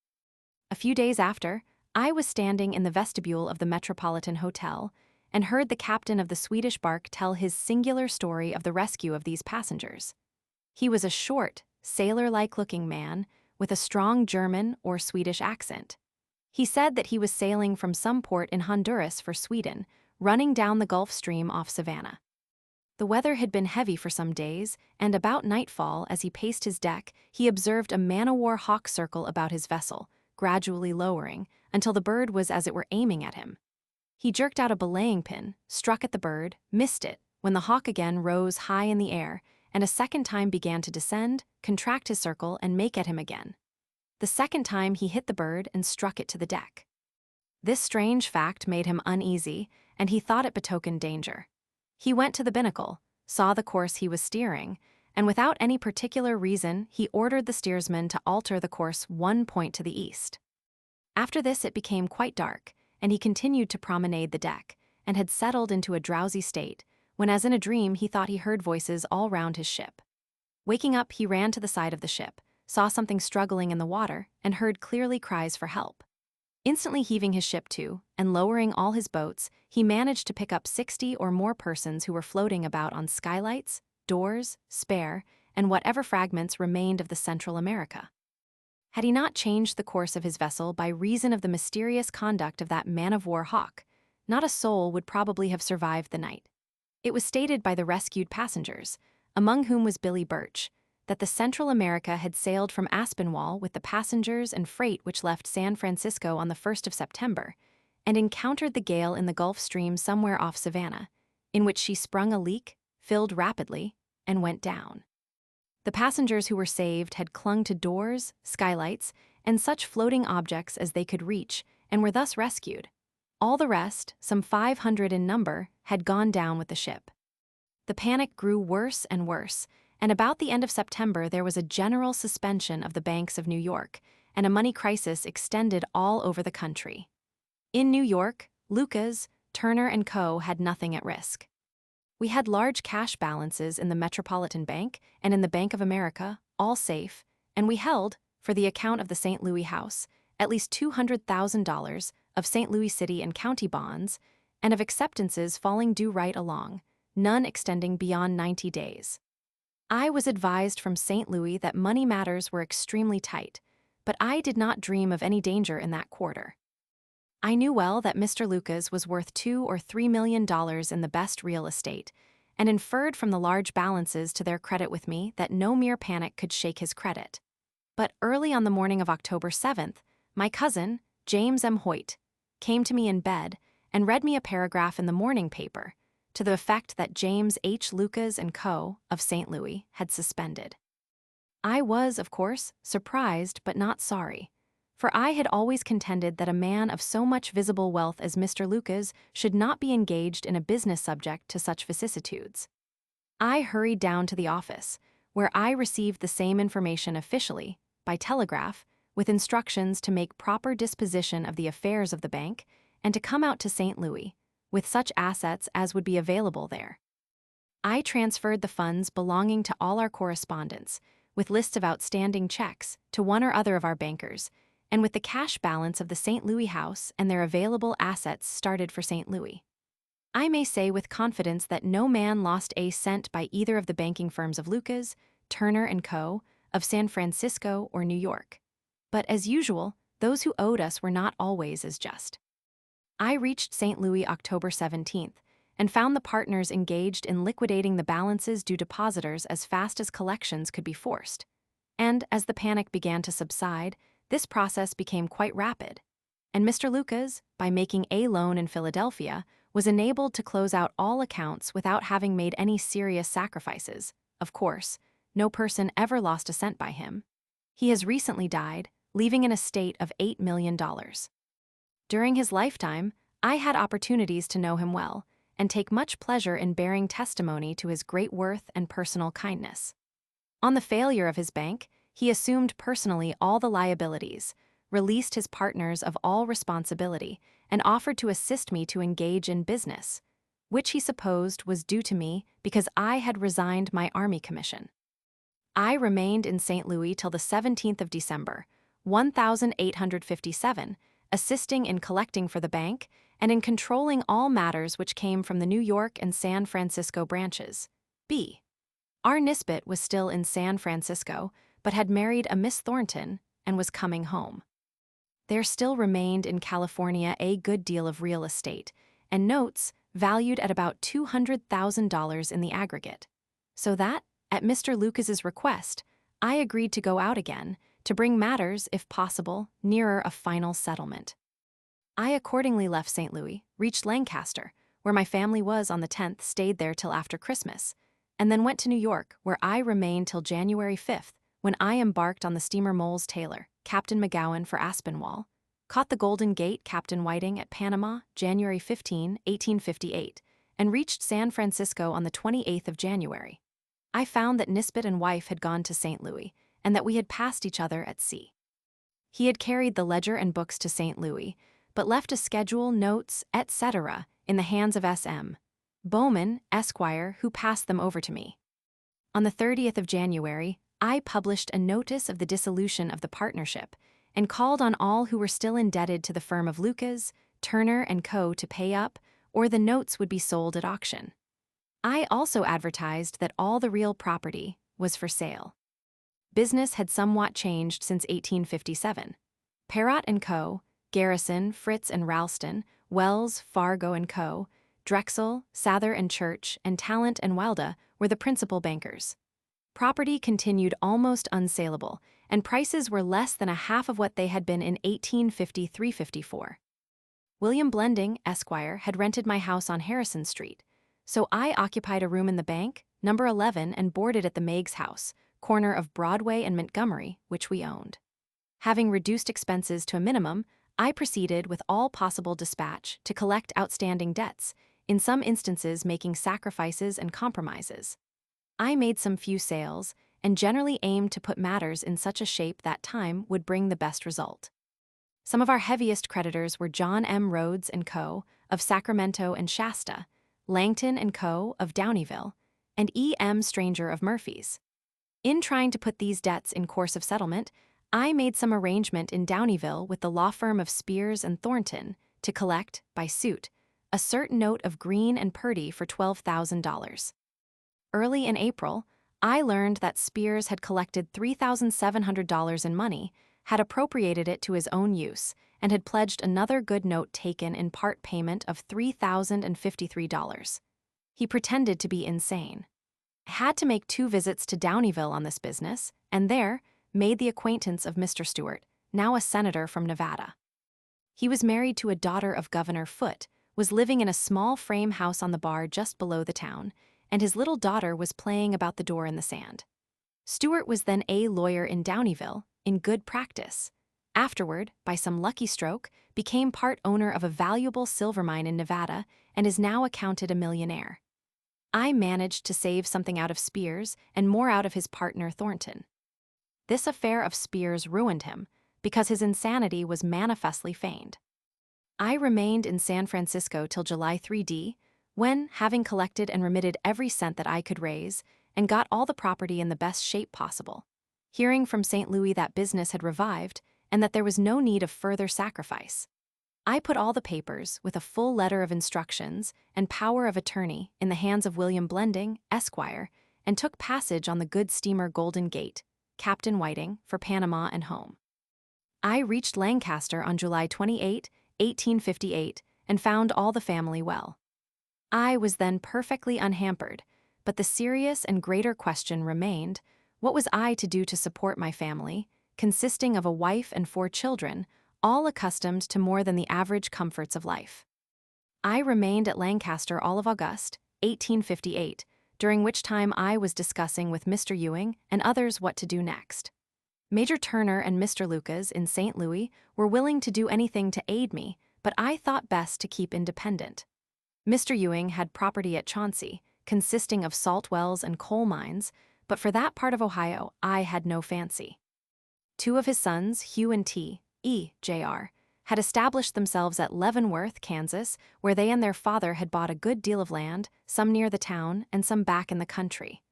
A few days after, I was standing in the vestibule of the Metropolitan Hotel and heard the captain of the Swedish bark tell his singular story of the rescue of these passengers. He was a short, sailor-like looking man with a strong German or Swedish accent. He said that he was sailing from some port in Honduras for Sweden, running down the Gulf Stream off Savannah. The weather had been heavy for some days, and about nightfall, as he paced his deck, he observed a man-o'-war hawk circle about his vessel, gradually lowering, until the bird was as it were aiming at him. He jerked out a belaying pin, struck at the bird, missed it, when the hawk again rose high in the air, and a second time began to descend, contract his circle, and make at him again. The second time he hit the bird and struck it to the deck. This strange fact made him uneasy, and he thought it betokened danger. He went to the binnacle, saw the course he was steering, and without any particular reason he ordered the steersman to alter the course 1 point to the east. After this it became quite dark, and he continued to promenade the deck, and had settled into a drowsy state, when as in a dream he thought he heard voices all round his ship. Waking up, he ran to the side of the ship, saw something struggling in the water, and heard clearly cries for help. Instantly heaving his ship to, and lowering all his boats, he managed to pick up 60 or more persons who were floating about on skylights, doors, spare, and whatever fragments remained of the Central America. Had he not changed the course of his vessel by reason of the mysterious conduct of that man-of-war hawk, not a soul would probably have survived the night. It was stated by the rescued passengers, among whom was Billy Birch, that the Central America had sailed from Aspinwall with the passengers and freight which left San Francisco on the 1st of September, and encountered the gale in the Gulf Stream somewhere off Savannah, in which she sprung a leak, filled rapidly, and went down. The passengers who were saved had clung to doors, skylights, and such floating objects as they could reach, and were thus rescued. All the rest, some 500 in number, had gone down with the ship. The panic grew worse and worse, and about the end of September there was a general suspension of the banks of New York, and a money crisis extended all over the country. In New York, Lucas, Turner & Co. had nothing at risk. We had large cash balances in the Metropolitan Bank and in the Bank of America, all safe, and we held, for the account of the St. Louis House, at least $200,000 of St. Louis City and County bonds, and of acceptances falling due right along, none extending beyond 90 days. I was advised from St. Louis that money matters were extremely tight, but I did not dream of any danger in that quarter. I knew well that Mr. Lucas was worth $2 or $3 million in the best real estate, and inferred from the large balances to their credit with me that no mere panic could shake his credit. But early on the morning of October 7th, my cousin, James M. Hoyt, came to me in bed and read me a paragraph in the morning paper to the effect that James H. Lucas & Co. of St. Louis had suspended. I was, of course, surprised but not sorry, for I had always contended that a man of so much visible wealth as Mr. Lucas should not be engaged in a business subject to such vicissitudes. I hurried down to the office, where I received the same information officially, by telegraph, with instructions to make proper disposition of the affairs of the bank and to come out to St. Louis, with such assets as would be available there. I transferred the funds belonging to all our correspondents, with lists of outstanding checks, to one or other of our bankers, and with the cash balance of the St. Louis House and their available assets started for St. Louis. I may say with confidence that no man lost a cent by either of the banking firms of Lucas, Turner & Co., of San Francisco or New York. But as usual, those who owed us were not always as just. I reached St. Louis October 17th and found the partners engaged in liquidating the balances due depositors as fast as collections could be forced. And as the panic began to subside, this process became quite rapid, and Mr. Lucas, by making a loan in Philadelphia, was enabled to close out all accounts without having made any serious sacrifices. Of course, no person ever lost a cent by him. He has recently died, leaving an estate of $8 million. During his lifetime, I had opportunities to know him well, and take much pleasure in bearing testimony to his great worth and personal kindness. On the failure of his bank, he assumed personally all the liabilities, released his partners of all responsibility, and offered to assist me to engage in business, which he supposed was due to me because I had resigned my army commission. I remained in St. Louis till the 17th of December, 1857, assisting in collecting for the bank and in controlling all matters which came from the New York and San Francisco branches. B. Our Nisbet was still in San Francisco, but had married a Miss Thornton and was coming home. There still remained in California a good deal of real estate, and notes valued at about $200,000 in the aggregate, so that, at Mr. Lucas's request, I agreed to go out again, to bring matters, if possible, nearer a final settlement. I accordingly left St. Louis, reached Lancaster, where my family was on the 10th, stayed there till after Christmas, and then went to New York, where I remained till January 5th, when I embarked on the steamer Moles Taylor, Captain McGowan for Aspinwall, caught the Golden Gate Captain Whiting at Panama, January 15, 1858, and reached San Francisco on the 28th of January. I found that Nisbet and wife had gone to St. Louis, and that we had passed each other at sea. He had carried the ledger and books to St. Louis, but left a schedule, notes, etc., in the hands of S.M. Bowman, Esquire, who passed them over to me. On the 30th of January, I published a notice of the dissolution of the partnership and called on all who were still indebted to the firm of Lucas, Turner & Co. to pay up, or the notes would be sold at auction. I also advertised that all the real property was for sale. Business had somewhat changed since 1857. Perrott & Co., Garrison, Fritz & Ralston, Wells, Fargo & Co., Drexel, Sather & Church, and Talent & Wilda were the principal bankers. Property continued almost unsaleable, and prices were less than a half of what they had been in 1853-54. William Blending, Esquire, had rented my house on Harrison Street, so I occupied a room in the bank, number 11, and boarded at the Meigs House, corner of Broadway and Montgomery, which we owned. Having reduced expenses to a minimum, I proceeded with all possible dispatch to collect outstanding debts, in some instances making sacrifices and compromises. I made some few sales, and generally aimed to put matters in such a shape that time would bring the best result. Some of our heaviest creditors were John M. Rhodes & Co. of Sacramento and Shasta, Langton & Co. of Downeyville, and E. M. Stranger of Murphy's. In trying to put these debts in course of settlement, I made some arrangement in Downeyville with the law firm of Spears and Thornton to collect, by suit, a certain note of Green and Purdy for $12,000. Early in April, I learned that Spears had collected $3,700 in money, had appropriated it to his own use, and had pledged another good note taken in part payment of $3,053. He pretended to be insane. I had to make 2 visits to Downeyville on this business, and there made the acquaintance of Mr. Stewart, now a senator from Nevada. He was married to a daughter of Governor Foote, was living in a small frame house on the bar just below the town, and his little daughter was playing about the door in the sand. Stewart was then a lawyer in Downeyville, in good practice. Afterward, by some lucky stroke, became part owner of a valuable silver mine in Nevada and is now accounted a millionaire. I managed to save something out of Spears and more out of his partner Thornton. This affair of Spears ruined him, because his insanity was manifestly feigned. I remained in San Francisco till July 3d, when, having collected and remitted every cent that I could raise, and got all the property in the best shape possible, hearing from St. Louis that business had revived and that there was no need of further sacrifice, I put all the papers, with a full letter of instructions and power of attorney, in the hands of William Blending, Esquire, and took passage on the good steamer Golden Gate, Captain Whiting, for Panama and home. I reached Lancaster on July 28, 1858, and found all the family well. I was then perfectly unhampered, but the serious and greater question remained: what was I to do to support my family, consisting of a wife and 4 children, all accustomed to more than the average comforts of life? I remained at Lancaster all of August, 1858, during which time I was discussing with Mr. Ewing and others what to do next. Major Turner and Mr. Lucas in St. Louis were willing to do anything to aid me, but I thought best to keep independent. Mr. Ewing had property at Chauncey, consisting of salt wells and coal mines, but for that part of Ohio I had no fancy. 2 of his sons, Hugh and Jr., had established themselves at Leavenworth, Kansas, where they and their father had bought a good deal of land, some near the town and some back in the country.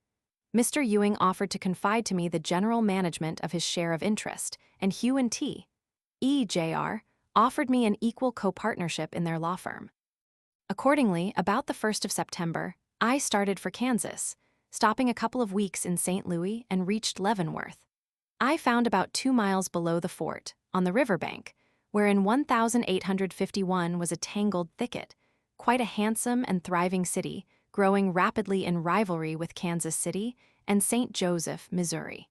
Mr. Ewing offered to confide to me the general management of his share of interest, and Hugh and Jr. offered me an equal co-partnership in their law firm. Accordingly, about the 1st of September, I started for Kansas, stopping a couple of weeks in St. Louis, and reached Leavenworth. I found about 2 miles below the fort, on the riverbank, where in 1851 was a tangled thicket, quite a handsome and thriving city, growing rapidly in rivalry with Kansas City and St. Joseph, Missouri.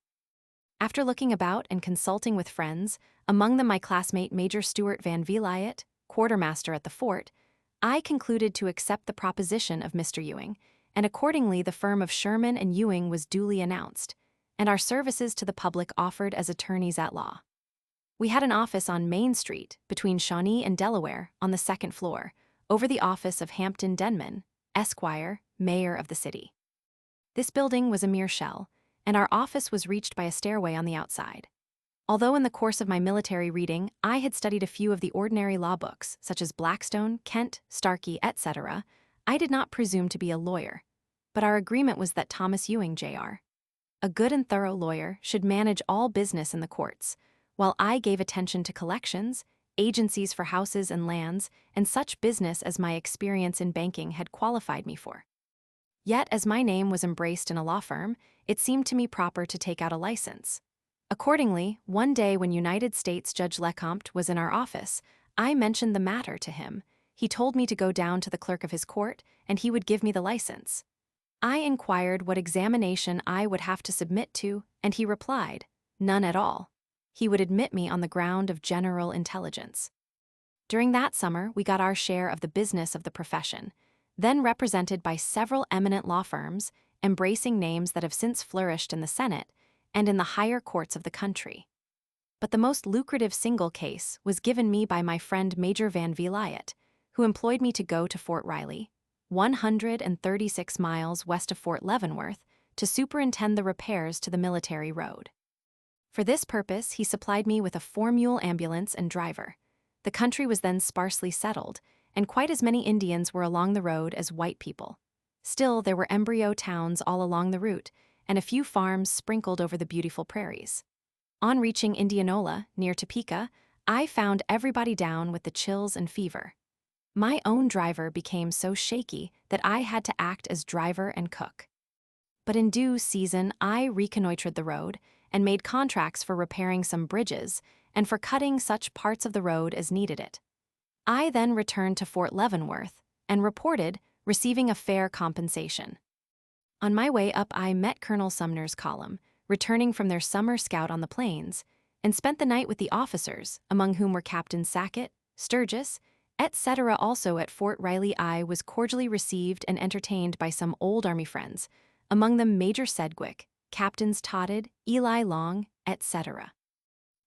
After looking about and consulting with friends, among them my classmate Major Stuart Van Vliet, quartermaster at the fort, I concluded to accept the proposition of Mr. Ewing, and accordingly the firm of Sherman and Ewing was duly announced, and our services to the public offered as attorneys at law. We had an office on Main Street, between Shawnee and Delaware, on the 2nd floor, over the office of Hampton Denman, Esquire, mayor of the city. This building was a mere shell, and our office was reached by a stairway on the outside. Although in the course of my military reading I had studied a few of the ordinary law books, such as Blackstone, Kent, Starkey, etc., I did not presume to be a lawyer, but our agreement was that Thomas Ewing, Jr., a good and thorough lawyer, should manage all business in the courts, while I gave attention to collections, agencies for houses and lands, and such business as my experience in banking had qualified me for. Yet, as my name was embraced in a law firm, it seemed to me proper to take out a license. Accordingly, one day when United States Judge Lecomte was in our office, I mentioned the matter to him. He told me to go down to the clerk of his court, and he would give me the license. I inquired what examination I would have to submit to, and he replied, none at all. He would admit me on the ground of general intelligence. During that summer, we got our share of the business of the profession, then represented by several eminent law firms, embracing names that have since flourished in the Senate and in the higher courts of the country. But the most lucrative single case was given me by my friend Major Van Vliet, who employed me to go to Fort Riley, 136 miles west of Fort Leavenworth, to superintend the repairs to the military road. For this purpose, he supplied me with a 4-mule ambulance and driver. The country was then sparsely settled, and quite as many Indians were along the road as white people. Still, there were embryo towns all along the route, and a few farms sprinkled over the beautiful prairies. On reaching Indianola, near Topeka, I found everybody down with the chills and fever. My own driver became so shaky that I had to act as driver and cook. But in due season, I reconnoitered the road and made contracts for repairing some bridges and for cutting such parts of the road as needed it. I then returned to Fort Leavenworth and reported receiving a fair compensation. On my way up, I met Colonel Sumner's column, returning from their summer scout on the plains, and spent the night with the officers, among whom were Captain Sackett, Sturgis, etc. Also at Fort Riley, I was cordially received and entertained by some old Army friends, among them Major Sedgwick, Captains Totted, Eli Long, etc.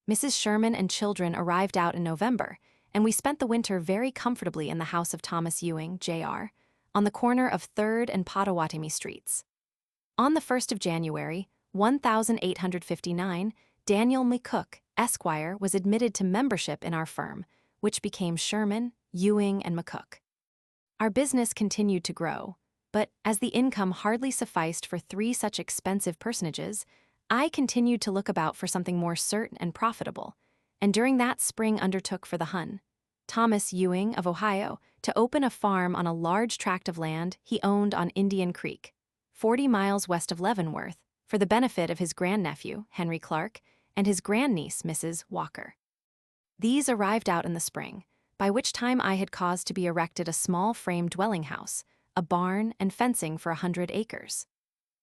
Mrs. Sherman and children arrived out in November, and we spent the winter very comfortably in the house of Thomas Ewing, Jr., on the corner of 3rd and Pottawatomie Streets. On the 1st of January, 1859, Daniel McCook, Esquire, was admitted to membership in our firm, which became Sherman, Ewing, and McCook. Our business continued to grow, but as the income hardly sufficed for 3 such expensive personages, I continued to look about for something more certain and profitable, and during that spring undertook for the Hun, Thomas Ewing of Ohio, to open a farm on a large tract of land he owned on Indian Creek, 40 miles west of Leavenworth, for the benefit of his grandnephew, Henry Clark, and his grandniece, Mrs. Walker. These arrived out in the spring, by which time I had caused to be erected a small frame dwelling house, a barn, and fencing for 100 acres.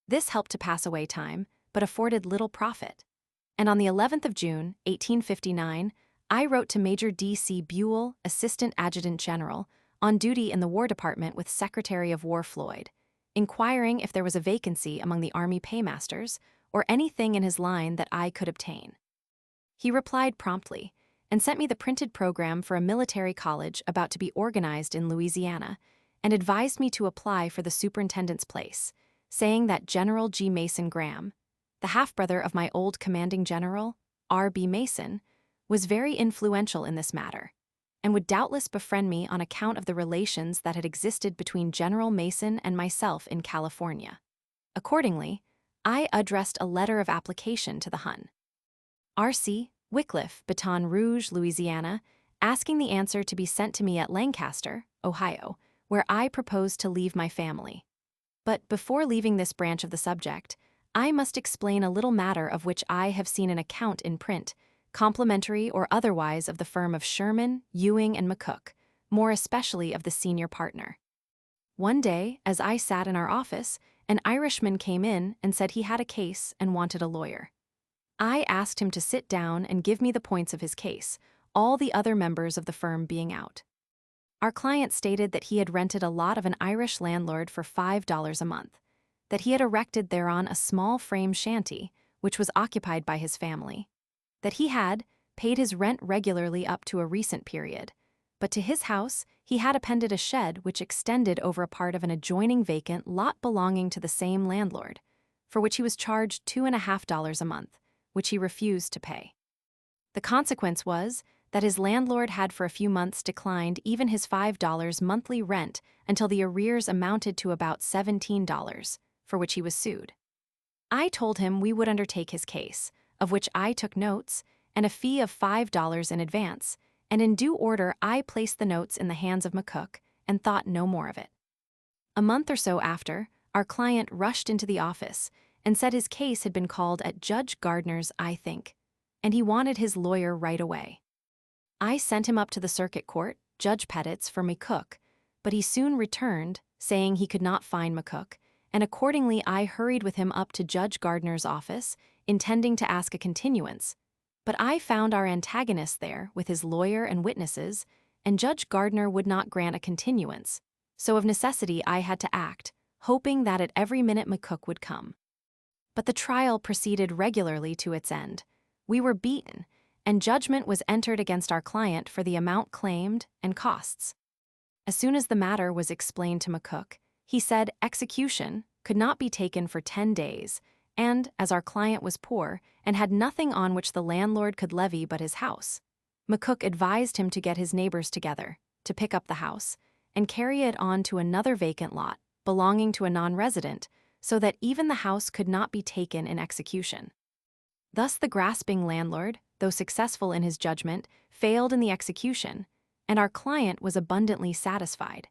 This helped to pass away time, but afforded little profit. And on the 11th of June, 1859, I wrote to Major D.C. Buell, Assistant Adjutant General, on duty in the War Department with Secretary of War Floyd, inquiring if there was a vacancy among the Army paymasters or anything in his line that I could obtain. He replied promptly and sent me the printed program for a military college about to be organized in Louisiana, and advised me to apply for the superintendent's place, saying that General G. Mason Graham, the half-brother of my old commanding general, R.B. Mason, was very influential in this matter, and would doubtless befriend me on account of the relations that had existed between General Mason and myself in California. Accordingly, I addressed a letter of application to the Hun, R.C. Wickliffe, Baton Rouge, Louisiana, asking the answer to be sent to me at Lancaster, Ohio, where I proposed to leave my family. But before leaving this branch of the subject, I must explain a little matter of which I have seen an account in print, complimentary or otherwise, of the firm of Sherman, Ewing, and McCook, more especially of the senior partner. One day, as I sat in our office, an Irishman came in and said he had a case and wanted a lawyer. I asked him to sit down and give me the points of his case, all the other members of the firm being out. Our client stated that he had rented a lot of an Irish landlord for $5 a month, that he had erected thereon a small frame shanty, which was occupied by his family, that he had paid his rent regularly up to a recent period, but to his house he had appended a shed which extended over a part of an adjoining vacant lot belonging to the same landlord, for which he was charged $2.50 a month, which he refused to pay. The consequence was that his landlord had for a few months declined even his $5 monthly rent until the arrears amounted to about $17, for which he was sued. I told him we would undertake his case, of which I took notes, and a fee of $5 in advance, and in due order I placed the notes in the hands of McCook and thought no more of it. A month or so after, our client rushed into the office and said his case had been called at Judge Gardner's, I think, and he wanted his lawyer right away. I sent him up to the circuit court, Judge Pettit's, for McCook, but he soon returned, saying he could not find McCook, and accordingly I hurried with him up to Judge Gardner's office, intending to ask a continuance. But I found our antagonist there with his lawyer and witnesses, and Judge Gardner would not grant a continuance, so of necessity I had to act, hoping that at every minute McCook would come. But the trial proceeded regularly to its end. We were beaten, and judgment was entered against our client for the amount claimed and costs. As soon as the matter was explained to McCook, he said execution could not be taken for 10 days, and, as our client was poor and had nothing on which the landlord could levy but his house, McCook advised him to get his neighbors together, to pick up the house, and carry it on to another vacant lot belonging to a non-resident, so that even the house could not be taken in execution. Thus the grasping landlord, though successful in his judgment, failed in the execution, and our client was abundantly satisfied.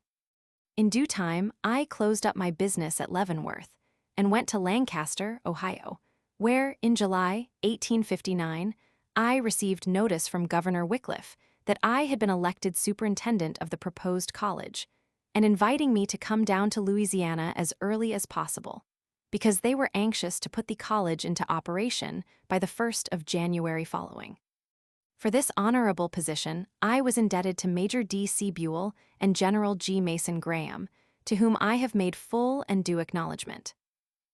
In due time, I closed up my business at Leavenworth and went to Lancaster, Ohio, where, in July 1859, I received notice from Governor Wycliffe that I had been elected superintendent of the proposed college, and inviting me to come down to Louisiana as early as possible, because they were anxious to put the college into operation by the 1st of January following. For this honorable position, I was indebted to Major D.C. Buell and General G. Mason Graham, to whom I have made full and due acknowledgment.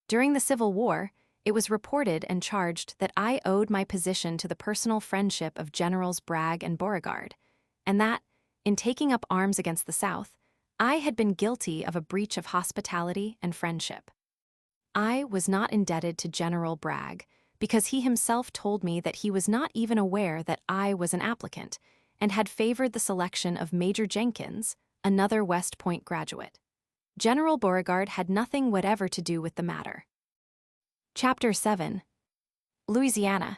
During the Civil War, it was reported and charged that I owed my position to the personal friendship of Generals Bragg and Beauregard, and that, in taking up arms against the South, I had been guilty of a breach of hospitality and friendship. I was not indebted to General Bragg because he himself told me that he was not even aware that I was an applicant and had favored the selection of Major Jenkins, another West Point graduate. General Beauregard had nothing whatever to do with the matter. Chapter 7. Louisiana,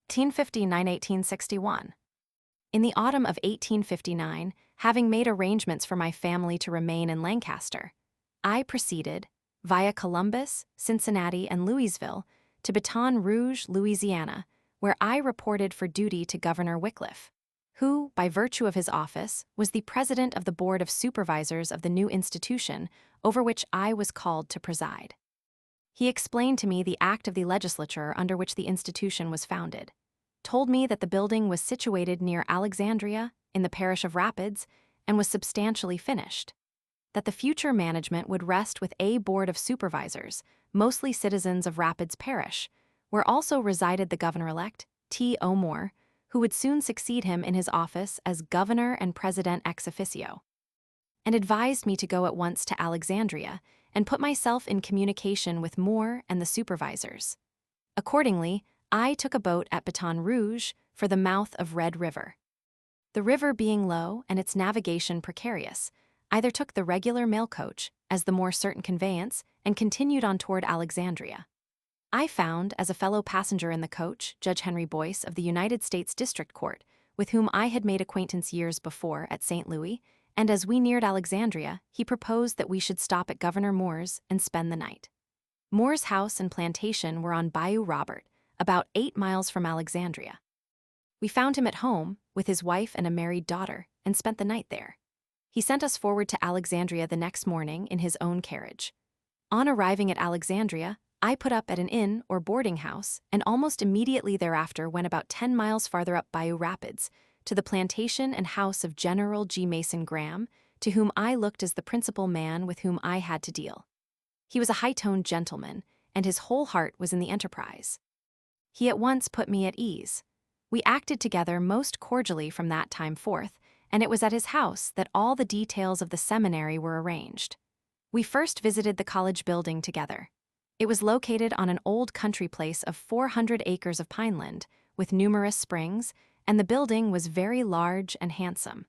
1859–1861. In the autumn of 1859, having made arrangements for my family to remain in Lancaster, I proceeded, via Columbus, Cincinnati, and Louisville, to Baton Rouge, Louisiana, where I reported for duty to Governor Wycliffe, who, by virtue of his office, was the president of the Board of Supervisors of the new institution over which I was called to preside. He explained to me the act of the legislature under which the institution was founded, told me that the building was situated near Alexandria, in the parish of Rapids, and was substantially finished, that the future management would rest with a board of supervisors, mostly citizens of Rapids Parish, where also resided the governor-elect, T. O. Moore, who would soon succeed him in his office as governor and president ex officio, and advised me to go at once to Alexandria and put myself in communication with Moore and the supervisors. Accordingly, I took a boat at Baton Rouge for the mouth of Red River. The river being low and its navigation precarious, either took the regular mail coach as the more certain conveyance and continued on toward Alexandria. I found, as a fellow passenger in the coach, Judge Henry Boyce of the United States District Court, with whom I had made acquaintance years before at St. Louis, and as we neared Alexandria, he proposed that we should stop at Governor Moore's and spend the night. Moore's house and plantation were on Bayou Robert, about 8 miles from Alexandria. We found him at home, with his wife and a married daughter, and spent the night there. He sent us forward to Alexandria the next morning in his own carriage. On arriving at Alexandria, I put up at an inn or boarding house, and almost immediately thereafter went about 10 miles farther up Bayou Rapids, to the plantation and house of General G. Mason Graham, to whom I looked as the principal man with whom I had to deal. He was a high-toned gentleman, and his whole heart was in the enterprise. He at once put me at ease. We acted together most cordially from that time forth, and it was at his house that all the details of the seminary were arranged. We first visited the college building together. It was located on an old country place of 400 acres of pineland, with numerous springs, and the building was very large and handsome.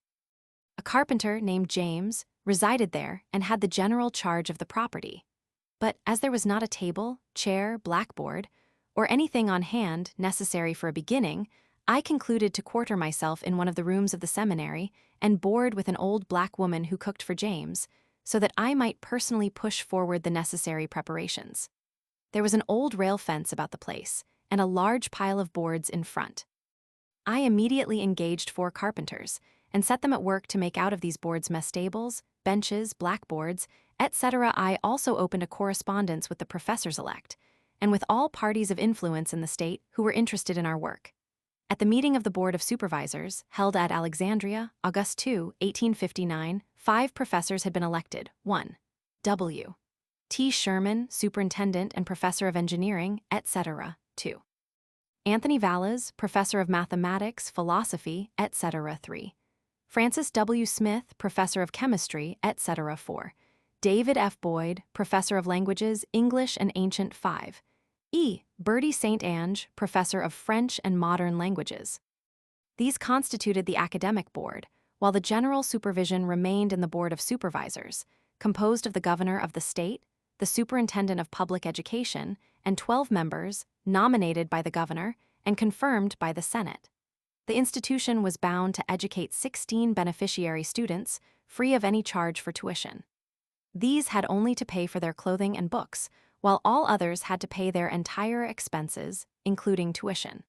A carpenter named James resided there and had the general charge of the property. But as there was not a table, chair, blackboard, or anything on hand necessary for a beginning, I concluded to quarter myself in one of the rooms of the seminary and board with an old black woman who cooked for James, so that I might personally push forward the necessary preparations. There was an old rail fence about the place, and a large pile of boards in front. I immediately engaged 4 carpenters, and set them at work to make out of these boards mess tables, benches, blackboards, etc. I also opened a correspondence with the professors-elect, and with all parties of influence in the state who were interested in our work. At the meeting of the Board of Supervisors, held at Alexandria, August 2, 1859, 5 professors had been elected. 1. W. T. Sherman, Superintendent and Professor of Engineering, etc. 2. Anthony Valles, Professor of Mathematics, Philosophy, etc. 3. Francis W. Smith, Professor of Chemistry, etc. 4. David F. Boyd, Professor of Languages, English and Ancient 5. E. Bertie St. Ange, Professor of French and Modern Languages. These constituted the academic board, while the general supervision remained in the Board of Supervisors, composed of the governor of the state, the superintendent of public education, and 12 members, nominated by the governor and confirmed by the Senate. The institution was bound to educate 16 beneficiary students, free of any charge for tuition. These had only to pay for their clothing and books, while all others had to pay their entire expenses, including tuition.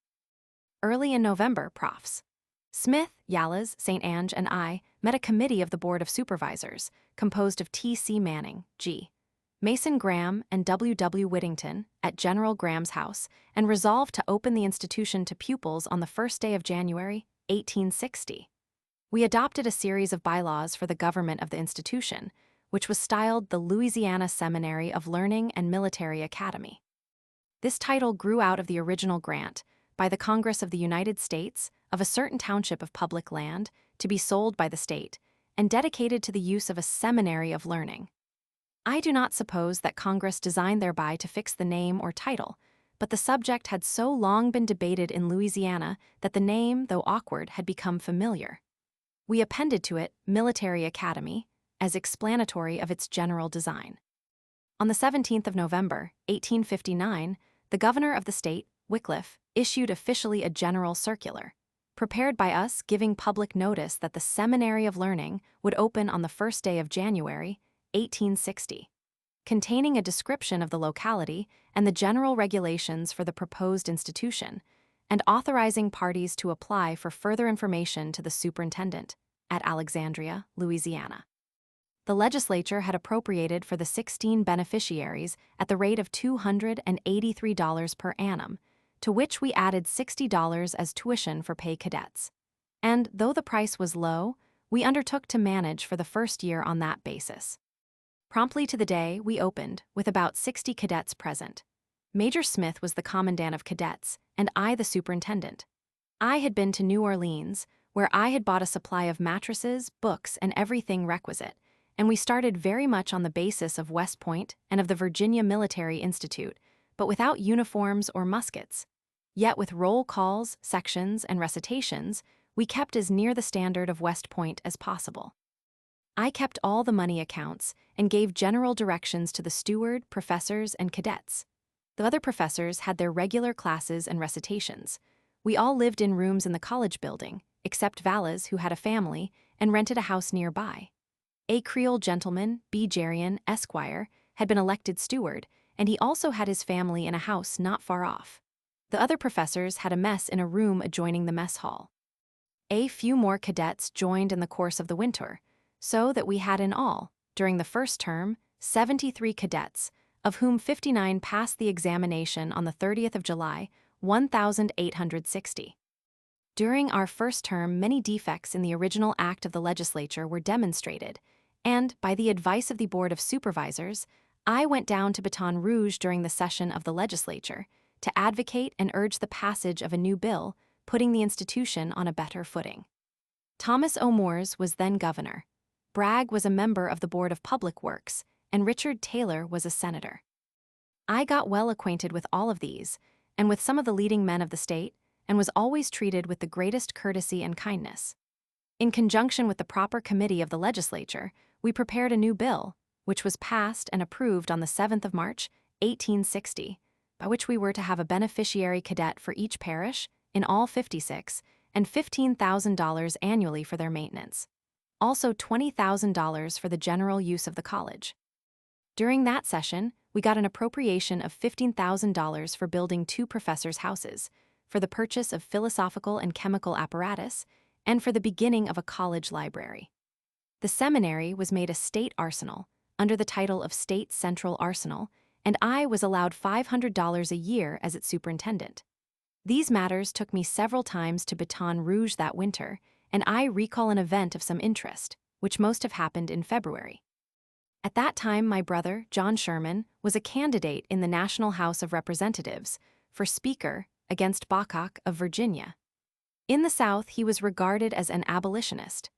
Early in November, Profs. Smith, Yallas, St. Ange, and I met a committee of the Board of Supervisors, composed of T.C. Manning, G. Mason Graham, and W.W. Whittington, at General Graham's house, and resolved to open the institution to pupils on the first day of January, 1860. We adopted a series of bylaws for the government of the institution, which was styled the Louisiana Seminary of Learning and Military Academy. This title grew out of the original grant, by the Congress of the United States, of a certain township of public land, to be sold by the state, and dedicated to the use of a seminary of learning. I do not suppose that Congress designed thereby to fix the name or title, but the subject had so long been debated in Louisiana that the name, though awkward, had become familiar. We appended to it Military Academy, as explanatory of its general design. On the 17th of November, 1859, the governor of the state, Wycliffe, issued officially a general circular, prepared by us giving public notice that the Seminary of Learning would open on the first day of January, 1860, containing a description of the locality and the general regulations for the proposed institution, and authorizing parties to apply for further information to the superintendent at Alexandria, Louisiana. The legislature had appropriated for the 16 beneficiaries at the rate of $283 per annum, to which we added $60 as tuition for pay cadets. And, though the price was low, we undertook to manage for the first year on that basis. Promptly to the day, we opened, with about 60 cadets present. Major Smith was the commandant of cadets, and I the superintendent. I had been to New Orleans, where I had bought a supply of mattresses, books, and everything requisite, and we started very much on the basis of West Point and of the Virginia Military Institute, but without uniforms or muskets. Yet with roll calls, sections, and recitations, we kept as near the standard of West Point as possible. I kept all the money accounts and gave general directions to the steward, professors, and cadets. The other professors had their regular classes and recitations. We all lived in rooms in the college building, except Valles, who had a family, and rented a house nearby. A Creole gentleman, B. Jerian, Esquire, had been elected steward, and he also had his family in a house not far off. The other professors had a mess in a room adjoining the mess hall. A few more cadets joined in the course of the winter, so that we had in all, during the first term, 73 cadets, of whom 59 passed the examination on the 30th of July, 1,860. During our first term, many defects in the original act of the legislature were demonstrated, and, by the advice of the Board of Supervisors, I went down to Baton Rouge during the session of the legislature to advocate and urge the passage of a new bill, putting the institution on a better footing. Thomas O. Moores was then governor. Bragg was a member of the Board of Public Works, and Richard Taylor was a senator. I got well acquainted with all of these, and with some of the leading men of the state, and was always treated with the greatest courtesy and kindness. In conjunction with the proper committee of the legislature, we prepared a new bill, which was passed and approved on the 7th of March, 1860, by which we were to have a beneficiary cadet for each parish, in all 56, and $15,000 annually for their maintenance. Also $20,000 for the general use of the college. During that session, we got an appropriation of $15,000 for building 2 professors' houses, for the purchase of philosophical and chemical apparatus, and for the beginning of a college library. The seminary was made a state arsenal, under the title of State Central Arsenal, and I was allowed $500 a year as its superintendent. These matters took me several times to Baton Rouge that winter, and I recall an event of some interest, which must have happened in February. At that time, my brother, John Sherman, was a candidate in the National House of Representatives for Speaker against Babcock of Virginia. In the South, he was regarded as an abolitionist,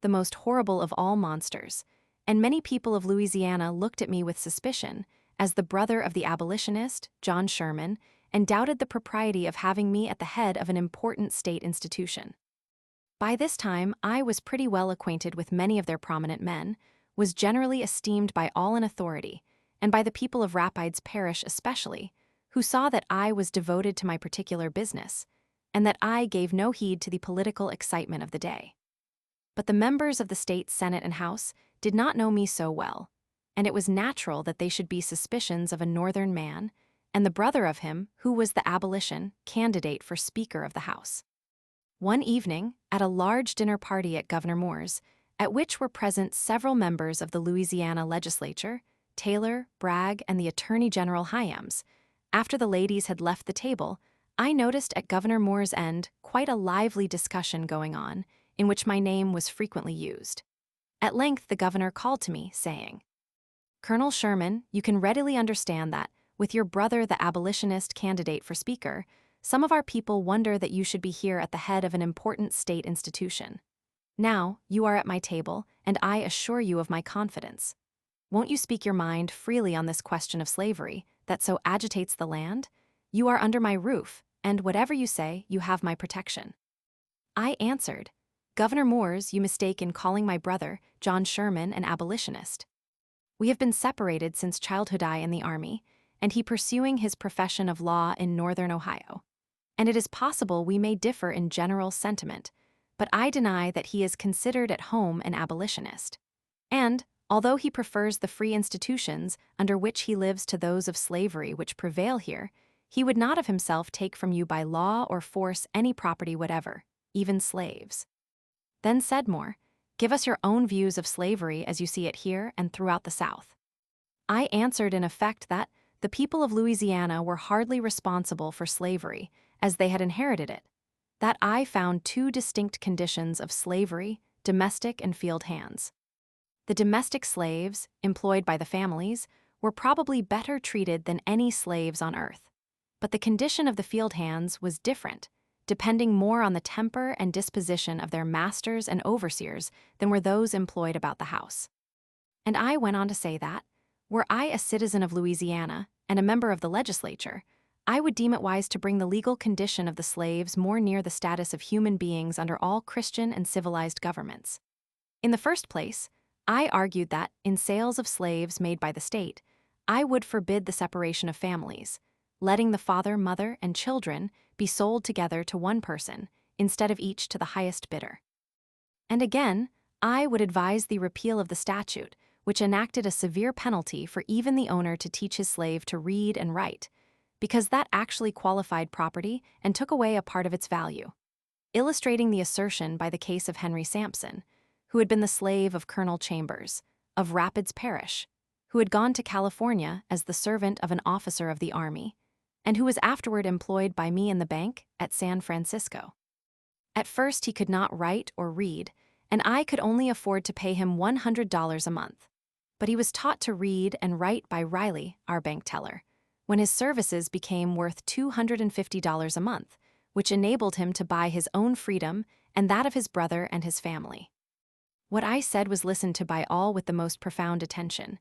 the most horrible of all monsters, and many people of Louisiana looked at me with suspicion as the brother of the abolitionist, John Sherman, and doubted the propriety of having me at the head of an important state institution. By this time, I was pretty well acquainted with many of their prominent men, was generally esteemed by all in authority, and by the people of Rapides Parish especially, who saw that I was devoted to my particular business, and that I gave no heed to the political excitement of the day. But the members of the state Senate and House did not know me so well, and it was natural that they should be suspicions of a Northern man, and the brother of him who was the abolition candidate for Speaker of the House. One evening, at a large dinner party at Governor Moore's, at which were present several members of the Louisiana legislature, Taylor, Bragg, and the Attorney General Hyams, after the ladies had left the table, I noticed at Governor Moore's end quite a lively discussion going on, in which my name was frequently used. At length the governor called to me, saying, "Colonel Sherman, you can readily understand that, with your brother the abolitionist candidate for Speaker, some of our people wonder that you should be here at the head of an important state institution. Now, you are at my table, and I assure you of my confidence. Won't you speak your mind freely on this question of slavery that so agitates the land? You are under my roof, and whatever you say, you have my protection." I answered, "Governor Moore's, you mistake in calling my brother, John Sherman, an abolitionist. We have been separated since childhood, I in the Army, and he pursuing his profession of law in northern Ohio. And it is possible we may differ in general sentiment, but I deny that he is considered at home an abolitionist. And, although he prefers the free institutions under which he lives to those of slavery which prevail here, he would not of himself take from you by law or force any property whatever, even slaves." Then said Moore, "Give us your own views of slavery as you see it here and throughout the South." I answered in effect that the people of Louisiana were hardly responsible for slavery, as they had inherited it, that I found two distinct conditions of slavery, domestic and field hands. The domestic slaves, employed by the families, were probably better treated than any slaves on earth. But the condition of the field hands was different, depending more on the temper and disposition of their masters and overseers than were those employed about the house. And I went on to say that, were I a citizen of Louisiana and a member of the legislature, I would deem it wise to bring the legal condition of the slaves more near the status of human beings under all Christian and civilized governments. In the first place, I argued that, in sales of slaves made by the state, I would forbid the separation of families, letting the father, mother, and children be sold together to one person, instead of each to the highest bidder. And again, I would advise the repeal of the statute, which enacted a severe penalty for even the owner to teach his slave to read and write, because that actually qualified property and took away a part of its value, illustrating the assertion by the case of Henry Sampson, who had been the slave of Colonel Chambers, of Rapides Parish, who had gone to California as the servant of an officer of the Army, and who was afterward employed by me in the bank at San Francisco. At first he could not write or read, and I could only afford to pay him $100 a month. But he was taught to read and write by Riley, our bank teller, when his services became worth $250 a month, which enabled him to buy his own freedom and that of his brother and his family. What I said was listened to by all with the most profound attention,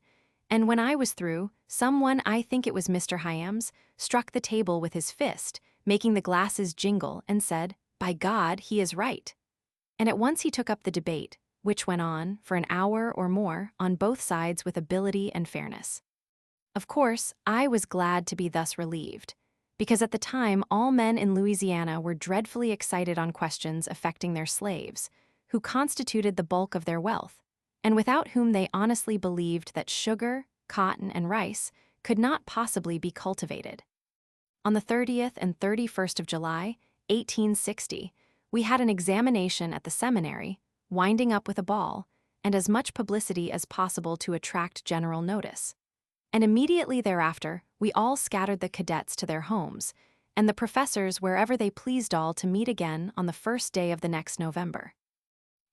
and when I was through, someone, I think it was Mr. Hyams, struck the table with his fist, making the glasses jingle, and said, "By God, he is right." And at once he took up the debate, which went on, for an hour or more, on both sides with ability and fairness. Of course, I was glad to be thus relieved, because at the time all men in Louisiana were dreadfully excited on questions affecting their slaves, who constituted the bulk of their wealth, and without whom they honestly believed that sugar, cotton, and rice could not possibly be cultivated. On the 30th and 31st of July, 1860, we had an examination at the seminary, winding up with a ball, and as much publicity as possible to attract general notice. And immediately thereafter, we all scattered the cadets to their homes, and the professors wherever they pleased, all to meet again on the first day of the next November.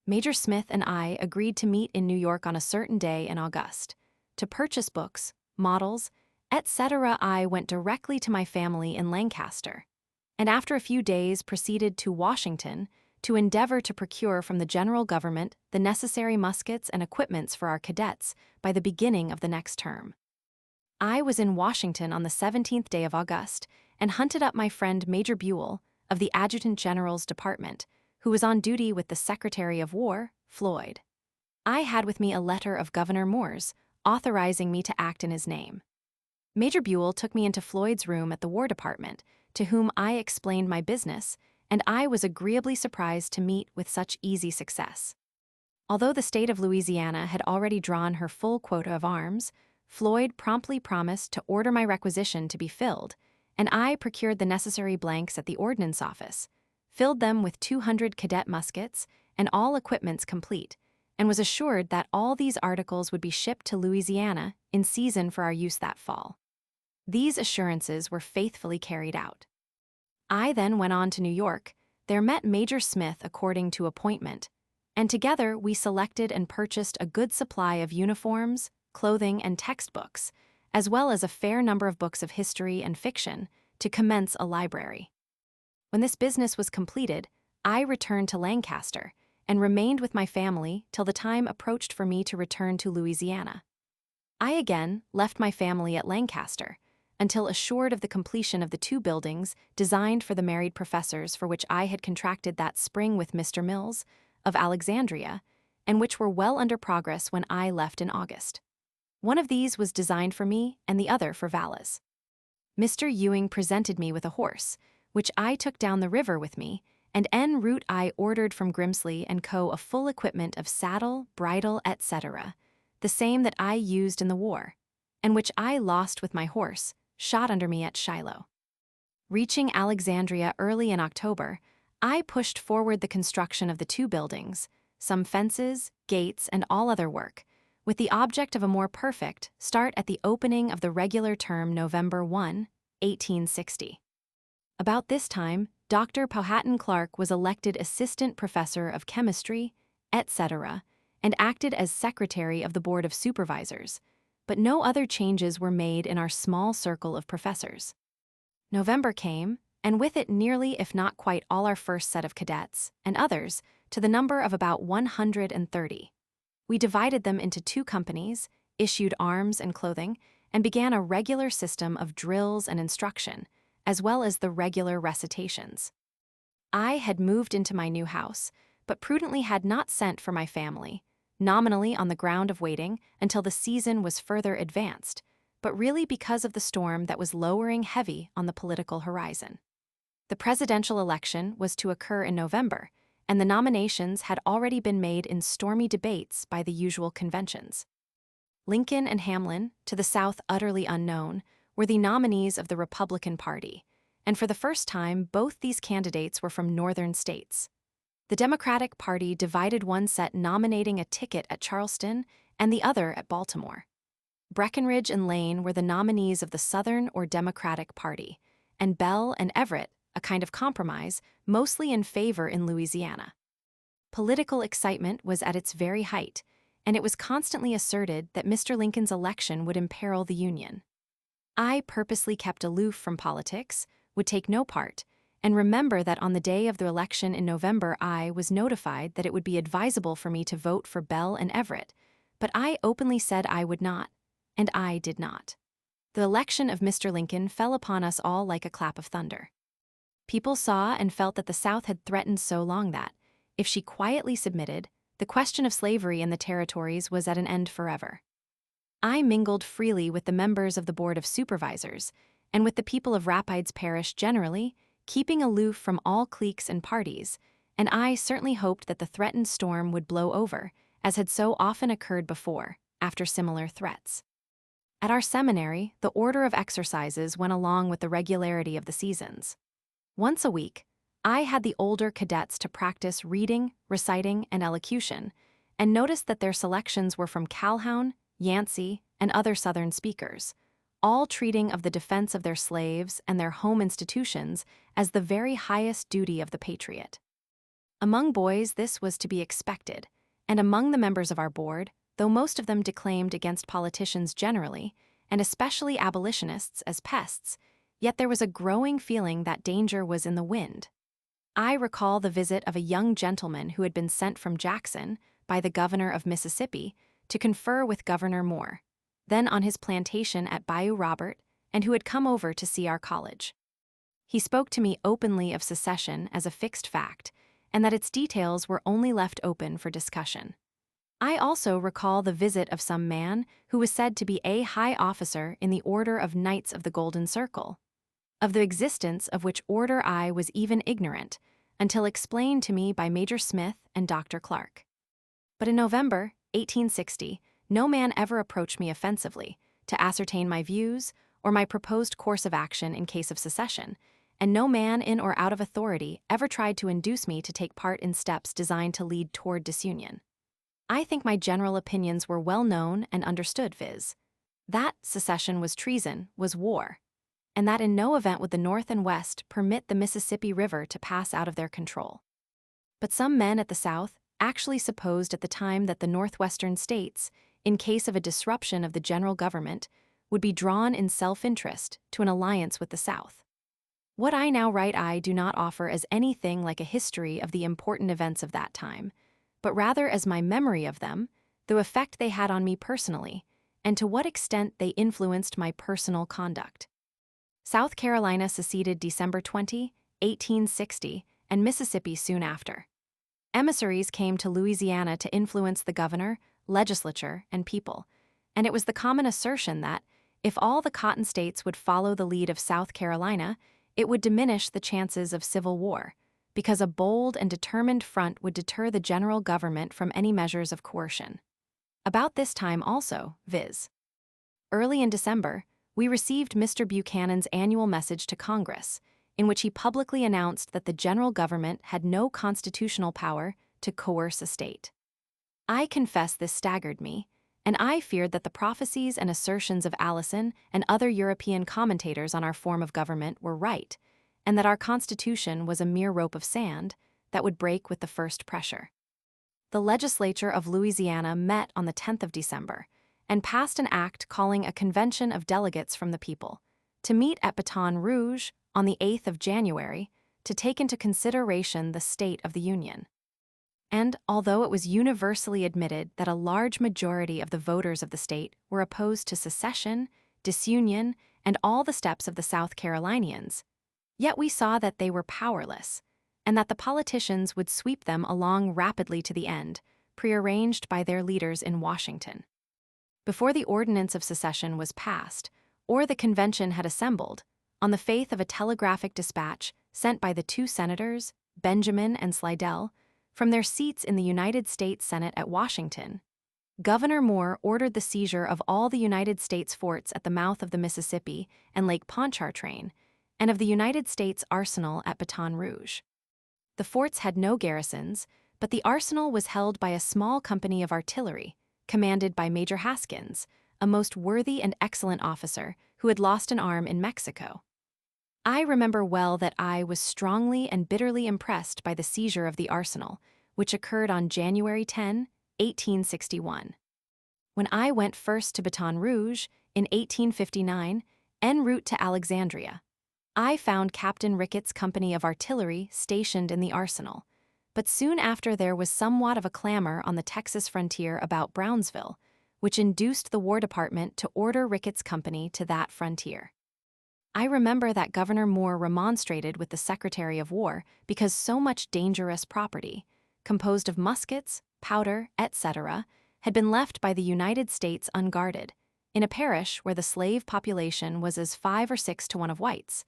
Major Smith and I agreed to meet in New York on a certain day in August, to purchase books, models, etc., I went directly to my family in Lancaster, and after a few days proceeded to Washington to endeavor to procure from the general government the necessary muskets and equipments for our cadets by the beginning of the next term. I was in Washington on the 17th day of August and hunted up my friend Major Buell of the Adjutant General's Department, who was on duty with the Secretary of War, Floyd. I had with me a letter of Governor Moore's authorizing me to act in his name. Major Buell took me into Floyd's room at the War Department, to whom I explained my business, and I was agreeably surprised to meet with such easy success. Although the state of Louisiana had already drawn her full quota of arms, Floyd promptly promised to order my requisition to be filled, and I procured the necessary blanks at the Ordnance Office, filled them with 200 cadet muskets, and all equipments complete, and was assured that all these articles would be shipped to Louisiana in season for our use that fall. These assurances were faithfully carried out. I then went on to New York, there met Major Smith according to appointment, and together we selected and purchased a good supply of uniforms, clothing, and textbooks, as well as a fair number of books of history and fiction, to commence a library. When this business was completed, I returned to Lancaster and remained with my family till the time approached for me to return to Louisiana. I again left my family at Lancaster, until assured of the completion of the 2 buildings designed for the married professors for which I had contracted that spring with Mr. Mills, of Alexandria, and which were well under progress when I left in August. One of these was designed for me and the other for Valas. Mr. Ewing presented me with a horse, which I took down the river with me, and en route I ordered from Grimsley & Co. a full equipment of saddle, bridle, etc., the same that I used in the war, and which I lost with my horse, shot under me at Shiloh. Reaching Alexandria early in October, I pushed forward the construction of the 2 buildings, some fences, gates, and all other work, with the object of a more perfect start at the opening of the regular term November 1, 1860. About this time, Dr. Powhatan Clark was elected Assistant Professor of Chemistry, etc., and acted as Secretary of the Board of Supervisors, but no other changes were made in our small circle of professors. November came, and with it nearly if not quite all our first set of cadets, and others, to the number of about 130. We divided them into 2 companies, issued arms and clothing, and began a regular system of drills and instruction, as well as the regular recitations. I had moved into my new house, but prudently had not sent for my family, nominally on the ground of waiting until the season was further advanced, but really because of the storm that was lowering heavy on the political horizon. The presidential election was to occur in November, and the nominations had already been made in stormy debates by the usual conventions. Lincoln and Hamlin, to the South utterly unknown, were the nominees of the Republican Party, and for the first time both these candidates were from northern states. The Democratic Party divided one set nominating a ticket at Charleston and the other at Baltimore. Breckinridge and Lane were the nominees of the Southern or Democratic Party, and Bell and Everett, a kind of compromise, mostly in favor in Louisiana. Political excitement was at its very height, and it was constantly asserted that Mr. Lincoln's election would imperil the Union. I purposely kept aloof from politics, would take no part, and remember that on the day of the election in November I was notified that it would be advisable for me to vote for Bell and Everett, but I openly said I would not, and I did not. The election of Mr. Lincoln fell upon us all like a clap of thunder. People saw and felt that the South had threatened so long that, if she quietly submitted, the question of slavery in the territories was at an end forever. I mingled freely with the members of the Board of Supervisors, and with the people of Rapides Parish generally, keeping aloof from all cliques and parties, and I certainly hoped that the threatened storm would blow over, as had so often occurred before, after similar threats. At our seminary, the order of exercises went along with the regularity of the seasons. Once a week, I had the older cadets to practice reading, reciting, and elocution, and noticed that their selections were from Calhoun, Yancey, and other Southern speakers, all treating of the defense of their slaves and their home institutions as the very highest duty of the patriot. Among boys this was to be expected, and among the members of our board, though most of them declaimed against politicians generally, and especially abolitionists, as pests, yet there was a growing feeling that danger was in the wind. I recall the visit of a young gentleman who had been sent from Jackson by the governor of Mississippi to confer with Governor Moore, then on his plantation at Bayou Robert, and who had come over to see our college. He spoke to me openly of secession as a fixed fact, and that its details were only left open for discussion. I also recall the visit of some man who was said to be a high officer in the Order of Knights of the Golden Circle, of the existence of which order I was even ignorant, until explained to me by Major Smith and Dr. Clark. But in November 1860, no man ever approached me offensively to ascertain my views or my proposed course of action in case of secession, and no man in or out of authority ever tried to induce me to take part in steps designed to lead toward disunion. I think my general opinions were well known and understood, viz. That secession was treason, was war, and that in no event would the North and West permit the Mississippi River to pass out of their control. But some men at the South actually supposed at the time that the Northwestern states, in case of a disruption of the general government, would be drawn in self-interest to an alliance with the South. What I now write I do not offer as anything like a history of the important events of that time, but rather as my memory of them, the effect they had on me personally, and to what extent they influenced my personal conduct. South Carolina seceded December 20, 1860, and Mississippi soon after. Emissaries came to Louisiana to influence the governor, legislature, and people, and it was the common assertion that, if all the cotton states would follow the lead of South Carolina, it would diminish the chances of civil war, because a bold and determined front would deter the general government from any measures of coercion. About this time also, viz. Early in December, we received Mr. Buchanan's annual message to Congress, in which he publicly announced that the general government had no constitutional power to coerce a state. I confess this staggered me, and I feared that the prophecies and assertions of Allison and other European commentators on our form of government were right, and that our Constitution was a mere rope of sand that would break with the first pressure. The legislature of Louisiana met on the 10th of December and passed an act calling a convention of delegates from the people to meet at Baton Rouge on the 8th of January to take into consideration the state of the Union. And although it was universally admitted that a large majority of the voters of the state were opposed to secession, disunion, and all the steps of the South Carolinians, yet we saw that they were powerless, and that the politicians would sweep them along rapidly to the end, prearranged by their leaders in Washington. Before the ordinance of secession was passed, or the convention had assembled, on the faith of a telegraphic dispatch sent by the two senators, Benjamin and Slidell, from their seats in the United States Senate at Washington, Governor Moore ordered the seizure of all the United States forts at the mouth of the Mississippi and Lake Pontchartrain, and of the United States Arsenal at Baton Rouge. The forts had no garrisons, but the arsenal was held by a small company of artillery, commanded by Major Haskins, a most worthy and excellent officer who had lost an arm in Mexico. I remember well that I was strongly and bitterly impressed by the seizure of the arsenal, which occurred on January 10, 1861. When I went first to Baton Rouge in 1859, en route to Alexandria, I found Captain Ricketts' company of artillery stationed in the arsenal, but soon after there was somewhat of a clamor on the Texas frontier about Brownsville, which induced the War Department to order Ricketts' company to that frontier. I remember that Governor Moore remonstrated with the Secretary of War because so much dangerous property, composed of muskets, powder, etc., had been left by the United States unguarded, in a parish where the slave population was as 5 or 6 to 1 of whites,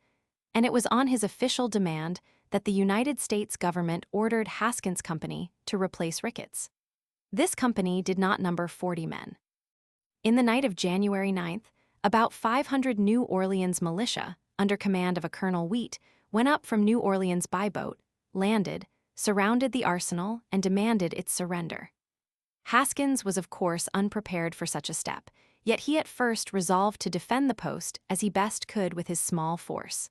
and it was on his official demand that the United States government ordered Haskins' company to replace Ricketts. This company did not number 40 men. In the night of January 9th, about 500 New Orleans militia, under command of a Colonel Wheat, went up from New Orleans by boat, landed, surrounded the arsenal, and demanded its surrender. Haskins was of course unprepared for such a step, yet he at first resolved to defend the post as he best could with his small force.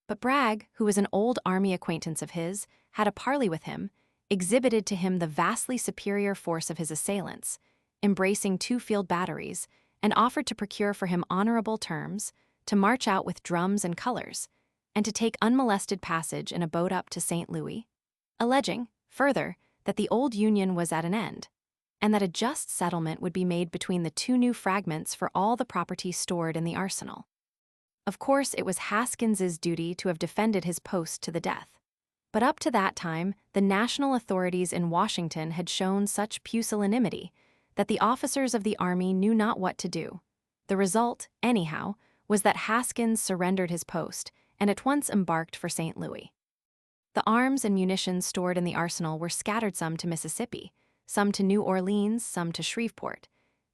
But Bragg, who was an old army acquaintance of his, had a parley with him, exhibited to him the vastly superior force of his assailants, embracing 2 field batteries, and offered to procure for him honorable terms, to march out with drums and colors, and to take unmolested passage in a boat up to St. Louis, alleging, further, that the old Union was at an end, and that a just settlement would be made between the 2 new fragments for all the property stored in the arsenal. Of course, it was Haskins's duty to have defended his post to the death. But up to that time, the national authorities in Washington had shown such pusillanimity that the officers of the army knew not what to do. The result, anyhow, was that Haskins surrendered his post and at once embarked for St. Louis. The arms and munitions stored in the arsenal were scattered, some to Mississippi, some to New Orleans, some to Shreveport,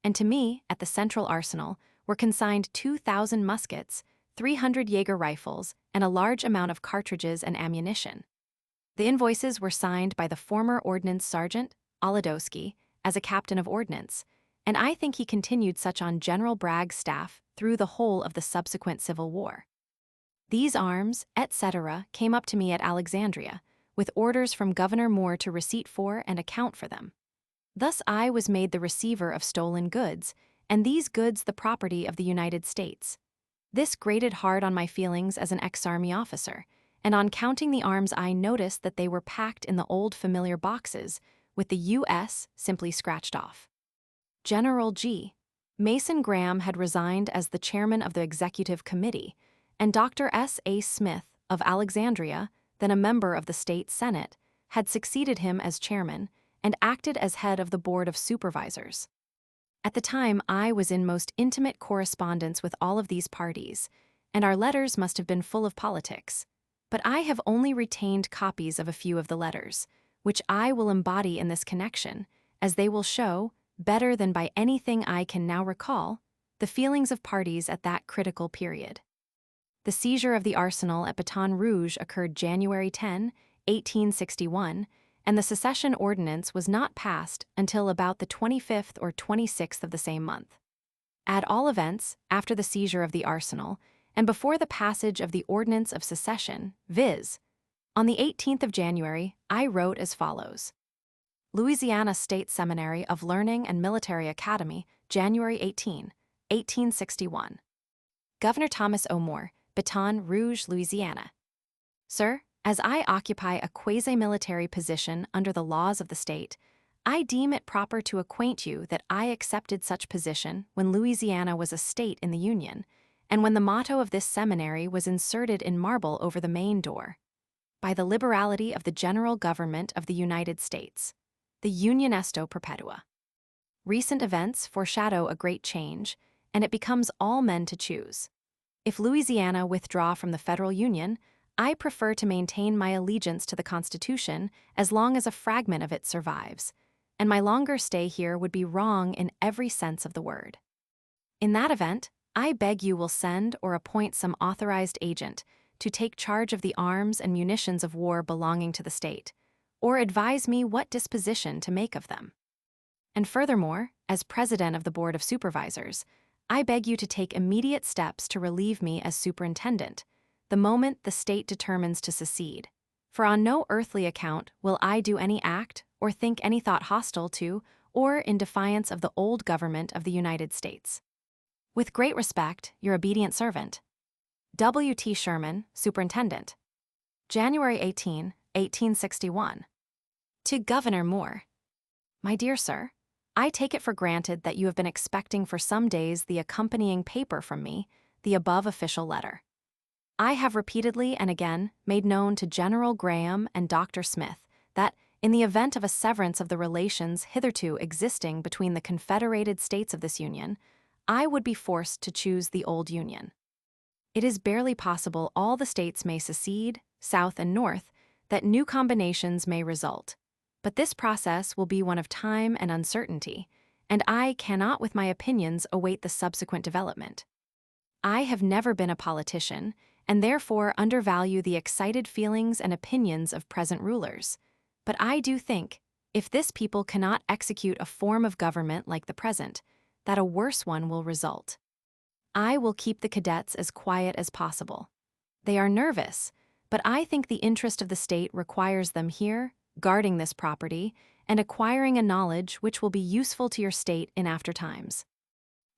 and to me, at the central arsenal, were consigned 2,000 muskets, 300 Jaeger rifles, and a large amount of cartridges and ammunition. The invoices were signed by the former Ordnance Sergeant, Olodowski, as a captain of ordnance, and I think he continued such on General Bragg's staff through the whole of the subsequent Civil War. These arms, etc., came up to me at Alexandria, with orders from Governor Moore to receipt for and account for them. Thus I was made the receiver of stolen goods, and these goods the property of the United States. This grated hard on my feelings as an ex-army officer, and on counting the arms I noticed that they were packed in the old familiar boxes, with the U.S. simply scratched off. General G. Mason Graham had resigned as the chairman of the executive committee, and Dr. S. A. Smith, of Alexandria, then a member of the state senate, had succeeded him as chairman and acted as head of the board of supervisors. At the time, I was in most intimate correspondence with all of these parties, and our letters must have been full of politics. But I have only retained copies of a few of the letters, which I will embody in this connection, as they will show, better than by anything I can now recall, the feelings of parties at that critical period. The seizure of the arsenal at Baton Rouge occurred January 10, 1861, and the secession ordinance was not passed until about the 25th or 26th of the same month. At all events, after the seizure of the arsenal, and before the passage of the Ordinance of Secession, viz., on the 18th of January, I wrote as follows. Louisiana State Seminary of Learning and Military Academy, January 18, 1861. Governor Thomas O. Moore, Baton Rouge, Louisiana. Sir, as I occupy a quasi-military position under the laws of the state, I deem it proper to acquaint you that I accepted such position when Louisiana was a state in the Union, and when the motto of this seminary was inserted in marble over the main door. By the liberality of the general government of the United States, the Union Esto Perpetua. Recent events foreshadow a great change, and it becomes all men to choose. If Louisiana withdraw from the federal union, I prefer to maintain my allegiance to the Constitution as long as a fragment of it survives, and my longer stay here would be wrong in every sense of the word. In that event, I beg you will send or appoint some authorized agent to take charge of the arms and munitions of war belonging to the state, or advise me what disposition to make of them. And furthermore, as president of the Board of Supervisors, I beg you to take immediate steps to relieve me as superintendent, the moment the state determines to secede. For on no earthly account will I do any act or think any thought hostile to or in defiance of the old government of the United States. With great respect, your obedient servant, W. T. Sherman, Superintendent. January 18, 1861. To Governor Moore. My dear sir, I take it for granted that you have been expecting for some days the accompanying paper from me, the above official letter. I have repeatedly and again made known to General Graham and Dr. Smith that, in the event of a severance of the relations hitherto existing between the confederated states of this Union, I would be forced to choose the old Union. It is barely possible all the states may secede, south and north, that new combinations may result. But this process will be one of time and uncertainty, and I cannot with my opinions await the subsequent development. I have never been a politician, and therefore undervalue the excited feelings and opinions of present rulers. But I do think, if this people cannot execute a form of government like the present, that a worse one will result. I will keep the cadets as quiet as possible. They are nervous, but I think the interest of the state requires them here, guarding this property, and acquiring a knowledge which will be useful to your state in after times.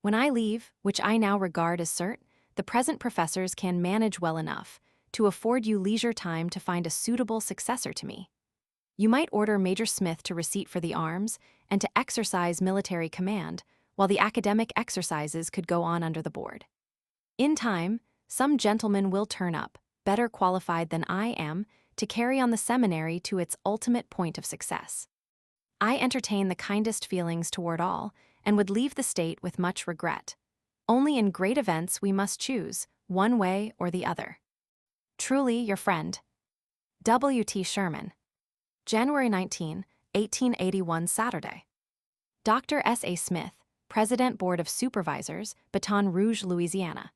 When I leave, which I now regard as cert, the present professors can manage well enough to afford you leisure time to find a suitable successor to me. You might order Major Smith to receipt for the arms and to exercise military command, while the academic exercises could go on under the board. In time, some gentleman will turn up, better qualified than I am, to carry on the seminary to its ultimate point of success. I entertain the kindest feelings toward all, and would leave the state with much regret. Only in great events we must choose, one way or the other. Truly your friend, W. T. Sherman. January 19, 1881, Saturday. Dr. S. A. Smith, President Board of Supervisors, Baton Rouge, Louisiana.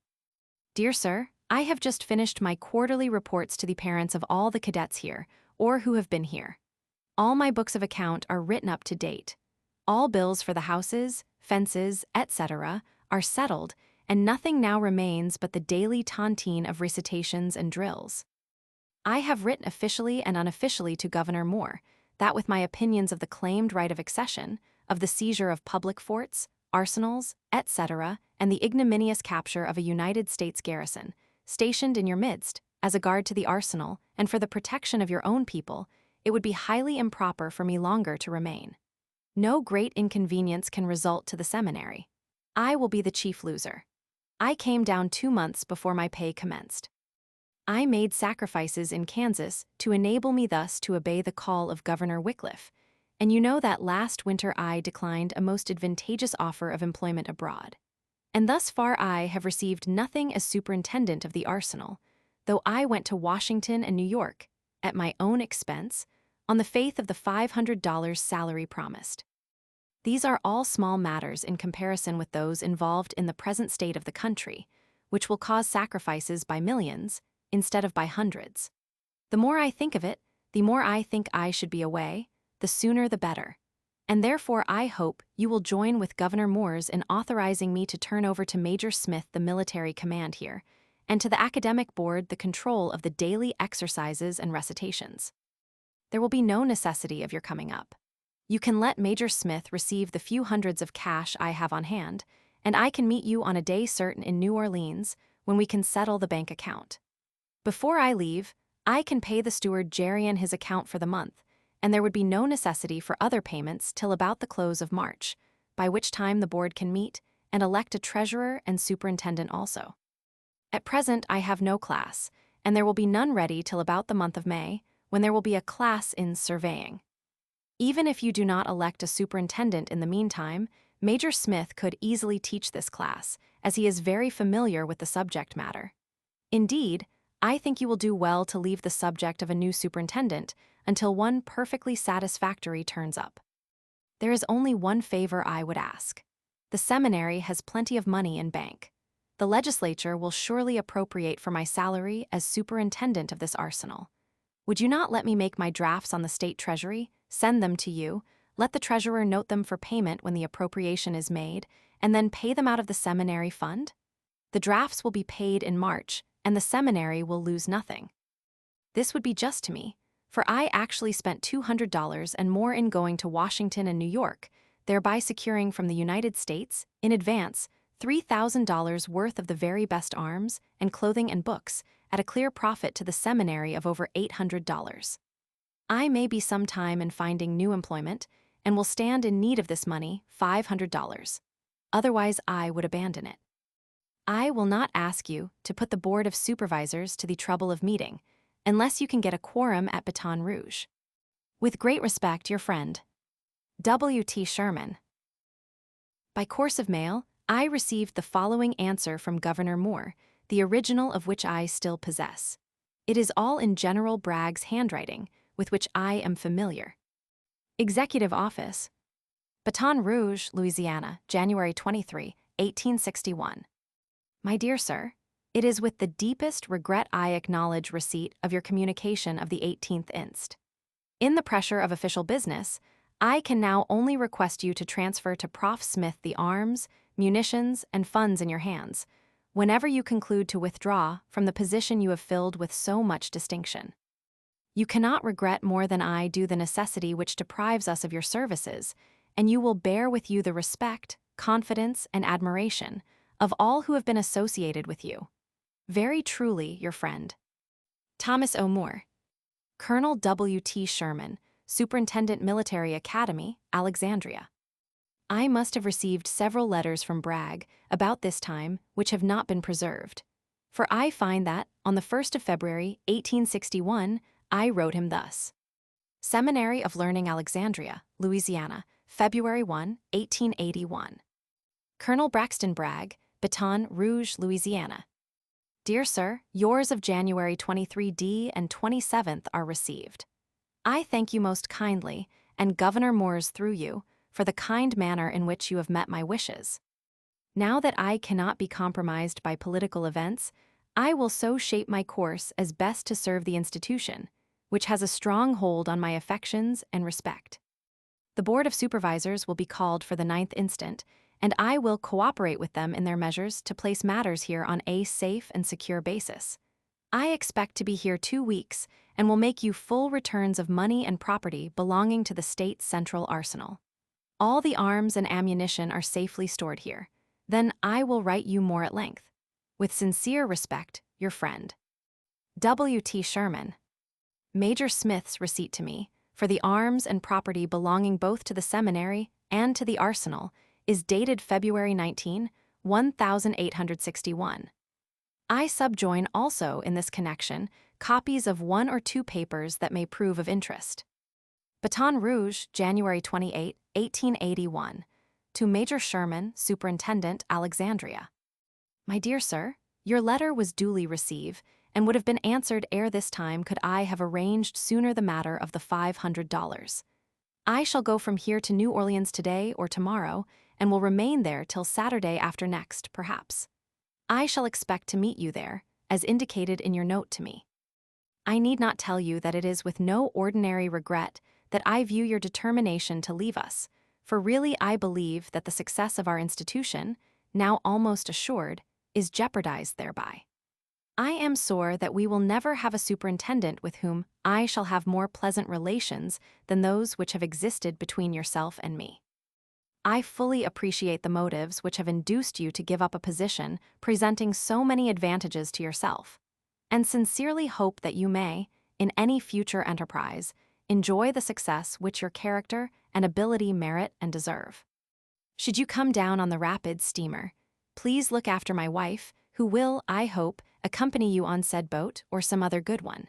Dear Sir, I have just finished my quarterly reports to the parents of all the cadets here, or who have been here. All my books of account are written up to date. All bills for the houses, fences, etc., are settled, and nothing now remains but the daily tontine of recitations and drills. I have written officially and unofficially to Governor Moore, that with my opinions of the claimed right of accession, of the seizure of public forts, arsenals, etc., and the ignominious capture of a United States garrison, stationed in your midst, as a guard to the arsenal, and for the protection of your own people, it would be highly improper for me longer to remain. No great inconvenience can result to the seminary. I will be the chief loser. I came down 2 months before my pay commenced. I made sacrifices in Kansas to enable me thus to obey the call of Governor Wycliffe, and you know that last winter I declined a most advantageous offer of employment abroad. And thus far I have received nothing as superintendent of the arsenal, though I went to Washington and New York, at my own expense, on the faith of the $500 salary promised. These are all small matters in comparison with those involved in the present state of the country, which will cause sacrifices by millions, instead of by hundreds. The more I think of it, the more I think I should be away, the sooner the better. And therefore I hope you will join with Governor Moores in authorizing me to turn over to Major Smith the military command here, and to the academic board the control of the daily exercises and recitations. There will be no necessity of your coming up. You can let Major Smith receive the few hundreds of cash I have on hand, and I can meet you on a day certain in New Orleans, when we can settle the bank account. Before I leave, I can pay the steward Jerian his account for the month, and there would be no necessity for other payments till about the close of March, by which time the board can meet and elect a treasurer and superintendent also. At present I have no class, and there will be none ready till about the month of May, when there will be a class in surveying. Even if you do not elect a superintendent in the meantime, Major Smith could easily teach this class, as he is very familiar with the subject matter. Indeed, I think you will do well to leave the subject of a new superintendent until one perfectly satisfactory turns up. There is only one favor I would ask. The seminary has plenty of money in bank. The legislature will surely appropriate for my salary as superintendent of this arsenal. Would you not let me make my drafts on the state treasury, send them to you, let the treasurer note them for payment when the appropriation is made, and then pay them out of the seminary fund? The drafts will be paid in March, and the seminary will lose nothing. This would be just to me, for I actually spent $200 and more in going to Washington and New York, thereby securing from the United States, in advance, $3,000 worth of the very best arms, and clothing and books, at a clear profit to the seminary of over $800. I may be some time in finding new employment, and will stand in need of this money, $500. Otherwise I would abandon it. I will not ask you to put the Board of Supervisors to the trouble of meeting, unless you can get a quorum at Baton Rouge. With great respect, your friend, W. T. Sherman. By course of mail, I received the following answer from Governor Moore, the original of which I still possess. It is all in General Bragg's handwriting, with which I am familiar. Executive Office, Baton Rouge, Louisiana, January 23, 1861. My dear sir, it is with the deepest regret I acknowledge receipt of your communication of the 18th inst. In the pressure of official business, I can now only request you to transfer to Prof. Smith the arms, munitions, and funds in your hands, whenever you conclude to withdraw from the position you have filled with so much distinction. You cannot regret more than I do the necessity which deprives us of your services, and you will bear with you the respect, confidence, and admiration of all who have been associated with you. Very truly, your friend, Thomas O. Moore. Colonel W. T. Sherman, Superintendent Military Academy, Alexandria. I must have received several letters from Bragg about this time which have not been preserved. For I find that, on the 1st of February, 1861, I wrote him thus. Seminary of Learning, Alexandria, Louisiana, February 1, 1881. Colonel Braxton Bragg, Baton Rouge, Louisiana. Dear Sir, yours of January 23d and 27th are received. I thank you most kindly, and Governor Moore's through you, for the kind manner in which you have met my wishes. Now that I cannot be compromised by political events, I will so shape my course as best to serve the institution, which has a strong hold on my affections and respect. The Board of Supervisors will be called for the 9th instant, and I will cooperate with them in their measures to place matters here on a safe and secure basis. I expect to be here 2 weeks and will make you full returns of money and property belonging to the State Central Arsenal. All the arms and ammunition are safely stored here. Then I will write you more at length. With sincere respect, your friend, W. T. Sherman. Major Smith's receipt to me, for the arms and property belonging both to the seminary and to the arsenal, is dated February 19, 1861. I subjoin also in this connection copies of 1 or 2 papers that may prove of interest. Baton Rouge, January 28, 1881. To Major Sherman, Superintendent, Alexandria. My dear Sir, your letter was duly received, and would have been answered ere this time could I have arranged sooner the matter of the $500. I shall go from here to New Orleans today or tomorrow, and will remain there till Saturday after next, perhaps. I shall expect to meet you there, as indicated in your note to me. I need not tell you that it is with no ordinary regret that I view your determination to leave us, for really I believe that the success of our institution, now almost assured, is jeopardized thereby. I am sore that we will never have a superintendent with whom I shall have more pleasant relations than those which have existed between yourself and me. I fully appreciate the motives which have induced you to give up a position presenting so many advantages to yourself, and sincerely hope that you may, in any future enterprise, enjoy the success which your character and ability merit and deserve. Should you come down on the rapid steamer, please look after my wife, who will, I hope, accompany you on said boat or some other good one.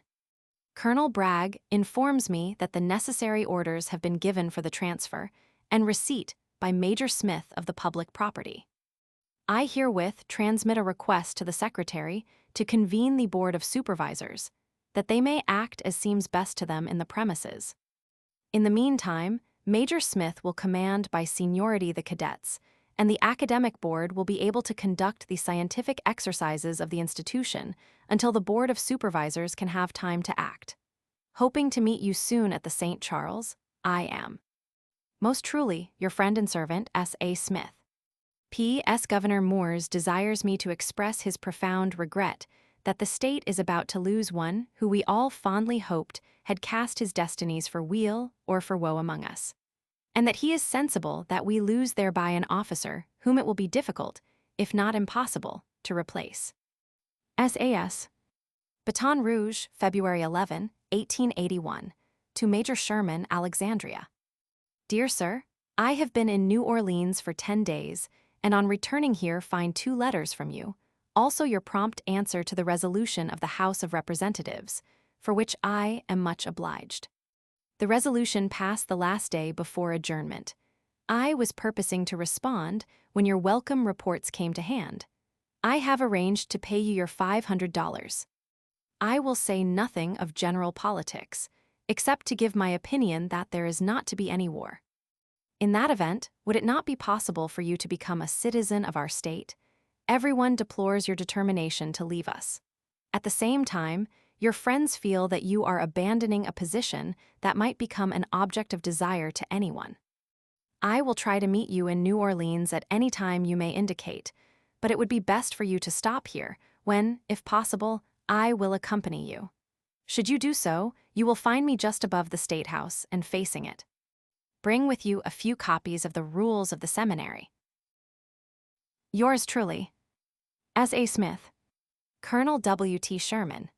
Colonel Bragg informs me that the necessary orders have been given for the transfer and receipt by Major Smith of the public property. I herewith transmit a request to the Secretary to convene the Board of Supervisors, that they may act as seems best to them in the premises. In the meantime, Major Smith will command by seniority the cadets, and the Academic Board will be able to conduct the scientific exercises of the institution until the Board of Supervisors can have time to act. Hoping to meet you soon at the St. Charles, I am. Most truly, your friend and servant, S. A. Smith. P.S. Governor Moores desires me to express his profound regret that the state is about to lose one who we all fondly hoped had cast his destinies for weal or for woe among us, and that he is sensible that we lose thereby an officer whom it will be difficult, if not impossible, to replace. S.A.S. Baton Rouge, February 11, 1881. To Major Sherman, Alexandria. Dear Sir, I have been in New Orleans for 10 days, and on returning here find 2 letters from you, also your prompt answer to the resolution of the House of Representatives, for which I am much obliged. The resolution passed the last day before adjournment. I was purposing to respond when your welcome reports came to hand. I have arranged to pay you your $500. I will say nothing of general politics, except to give my opinion that there is not to be any war. In that event, would it not be possible for you to become a citizen of our state? Everyone deplores your determination to leave us. At the same time, your friends feel that you are abandoning a position that might become an object of desire to anyone. I will try to meet you in New Orleans at any time you may indicate, but it would be best for you to stop here, when, if possible, I will accompany you. Should you do so, you will find me just above the State House and facing it. Bring with you a few copies of the rules of the seminary. Yours truly, S.A. Smith, Colonel W.T. Sherman.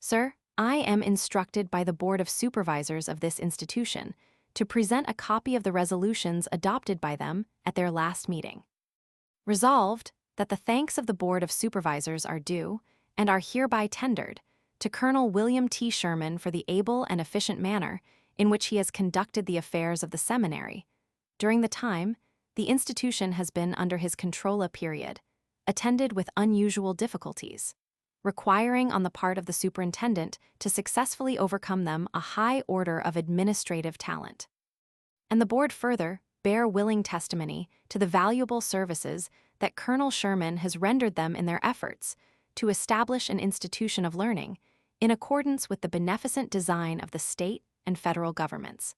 Sir, I am instructed by the Board of Supervisors of this institution to present a copy of the resolutions adopted by them at their last meeting. Resolved, that the thanks of the Board of Supervisors are due, and are hereby tendered, to Colonel William T. Sherman for the able and efficient manner in which he has conducted the affairs of the seminary. During the time, the institution has been under his control a period, attended with unusual difficulties, requiring on the part of the superintendent to successfully overcome them a high order of administrative talent. And the board further bear willing testimony to the valuable services that Colonel Sherman has rendered them in their efforts to establish an institution of learning in accordance with the beneficent design of the state and federal governments,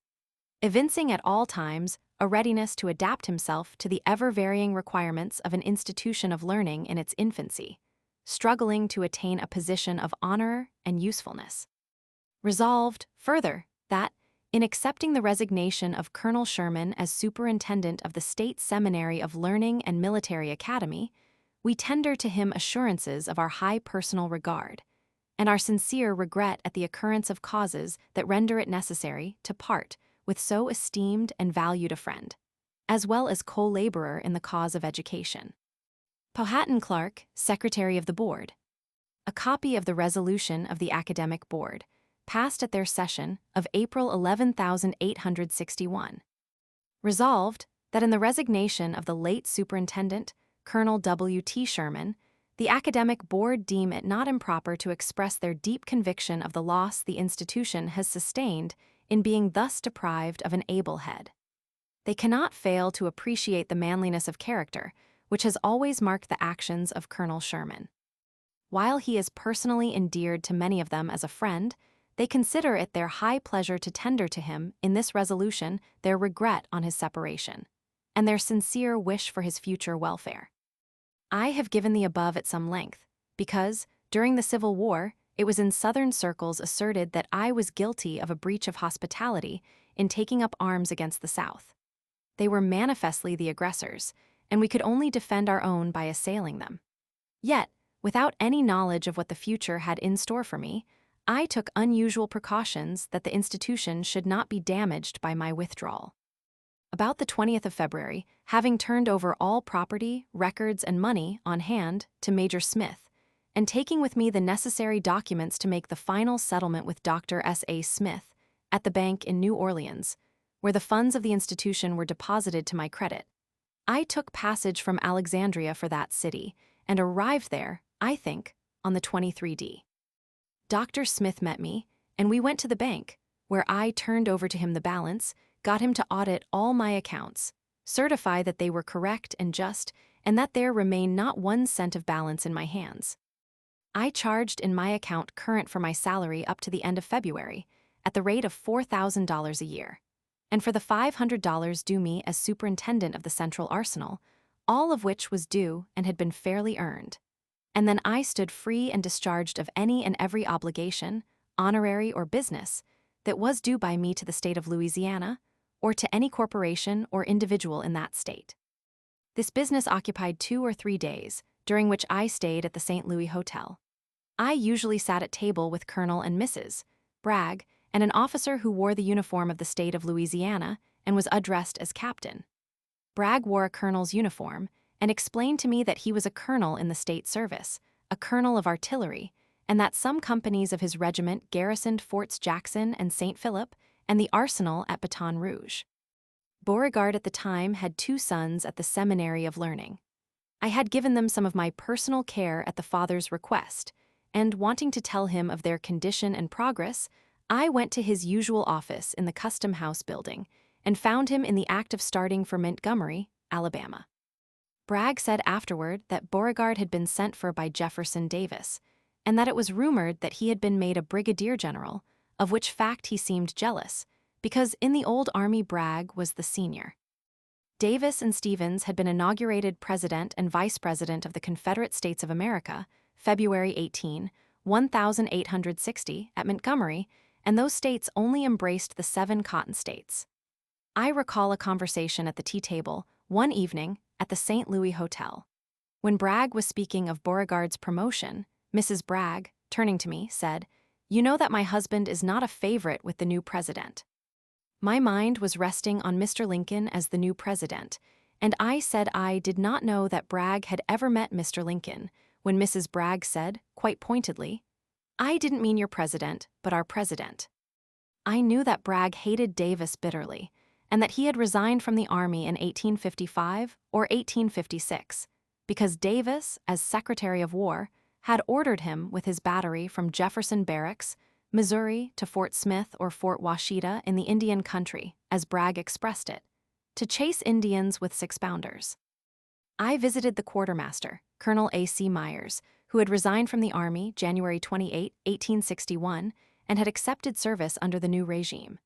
evincing at all times a readiness to adapt himself to the ever-varying requirements of an institution of learning in its infancy, struggling to attain a position of honor and usefulness. Resolved, further, that, in accepting the resignation of Colonel Sherman as Superintendent of the State Seminary of Learning and Military Academy, we tender to him assurances of our high personal regard, and our sincere regret at the occurrence of causes that render it necessary to part with so esteemed and valued a friend, as well as co-laborer in the cause of education. Powhatan Clark, Secretary of the Board. A copy of the resolution of the Academic Board, passed at their session of April 11,861. Resolved, that in the resignation of the late Superintendent, Colonel W.T. Sherman, the Academic Board deem it not improper to express their deep conviction of the loss the institution has sustained in being thus deprived of an able head. They cannot fail to appreciate the manliness of character which has always marked the actions of Colonel Sherman. While he is personally endeared to many of them as a friend, they consider it their high pleasure to tender to him, in this resolution, their regret on his separation, and their sincere wish for his future welfare. I have given the above at some length, because, during the Civil War, it was in Southern circles asserted that I was guilty of a breach of hospitality in taking up arms against the South. They were manifestly the aggressors, and we could only defend our own by assailing them. Yet, without any knowledge of what the future had in store for me, I took unusual precautions that the institution should not be damaged by my withdrawal. About the 20th of February, having turned over all property, records, and money on hand to Major Smith, and taking with me the necessary documents to make the final settlement with Dr. S.A. Smith at the bank in New Orleans, where the funds of the institution were deposited to my credit, I took passage from Alexandria for that city and arrived there, I think, on the 23d. Dr. Smith met me, and we went to the bank, where I turned over to him the balance, got him to audit all my accounts, certify that they were correct and just, and that there remained not 1 cent of balance in my hands. I charged in my account current for my salary up to the end of February, at the rate of $4,000 a year, and for the $500 due me as superintendent of the Central Arsenal, all of which was due and had been fairly earned. And then I stood free and discharged of any and every obligation, honorary or business, that was due by me to the state of Louisiana, or to any corporation or individual in that state. This business occupied 2 or 3 days, during which I stayed at the St. Louis Hotel. I usually sat at table with Colonel and Mrs. Bragg and an officer who wore the uniform of the state of Louisiana and was addressed as captain. Bragg wore a colonel's uniform and explained to me that he was a colonel in the state service, a colonel of artillery, and that some companies of his regiment garrisoned Forts Jackson and St. Philip and the arsenal at Baton Rouge. Beauregard at the time had 2 sons at the Seminary of Learning. I had given them some of my personal care at the father's request, and wanting to tell him of their condition and progress, I went to his usual office in the Custom House building and found him in the act of starting for Montgomery, Alabama. Bragg said afterward that Beauregard had been sent for by Jefferson Davis, and that it was rumored that he had been made a brigadier general, of which fact he seemed jealous, because in the old army Bragg was the senior. Davis and Stevens had been inaugurated President and Vice President of the Confederate States of America, February 18, 1,860 at Montgomery, and those states only embraced the 7 cotton states. I recall a conversation at the tea table one evening at the St. Louis Hotel. When Bragg was speaking of Beauregard's promotion, Mrs. Bragg, turning to me, said, "You know that my husband is not a favorite with the new president." My mind was resting on Mr. Lincoln as the new president, and I said I did not know that Bragg had ever met Mr. Lincoln, when Mrs. Bragg said, quite pointedly, "I didn't mean your president, but our president." I knew that Bragg hated Davis bitterly, and that he had resigned from the Army in 1855 or 1856, because Davis, as Secretary of War, had ordered him with his battery from Jefferson Barracks, Missouri, to Fort Smith or Fort Washita in the Indian country, as Bragg expressed it, to chase Indians with 6-pounders. I visited the quartermaster, Colonel A.C. Myers, who had resigned from the Army January 28, 1861, and had accepted service under the new regime.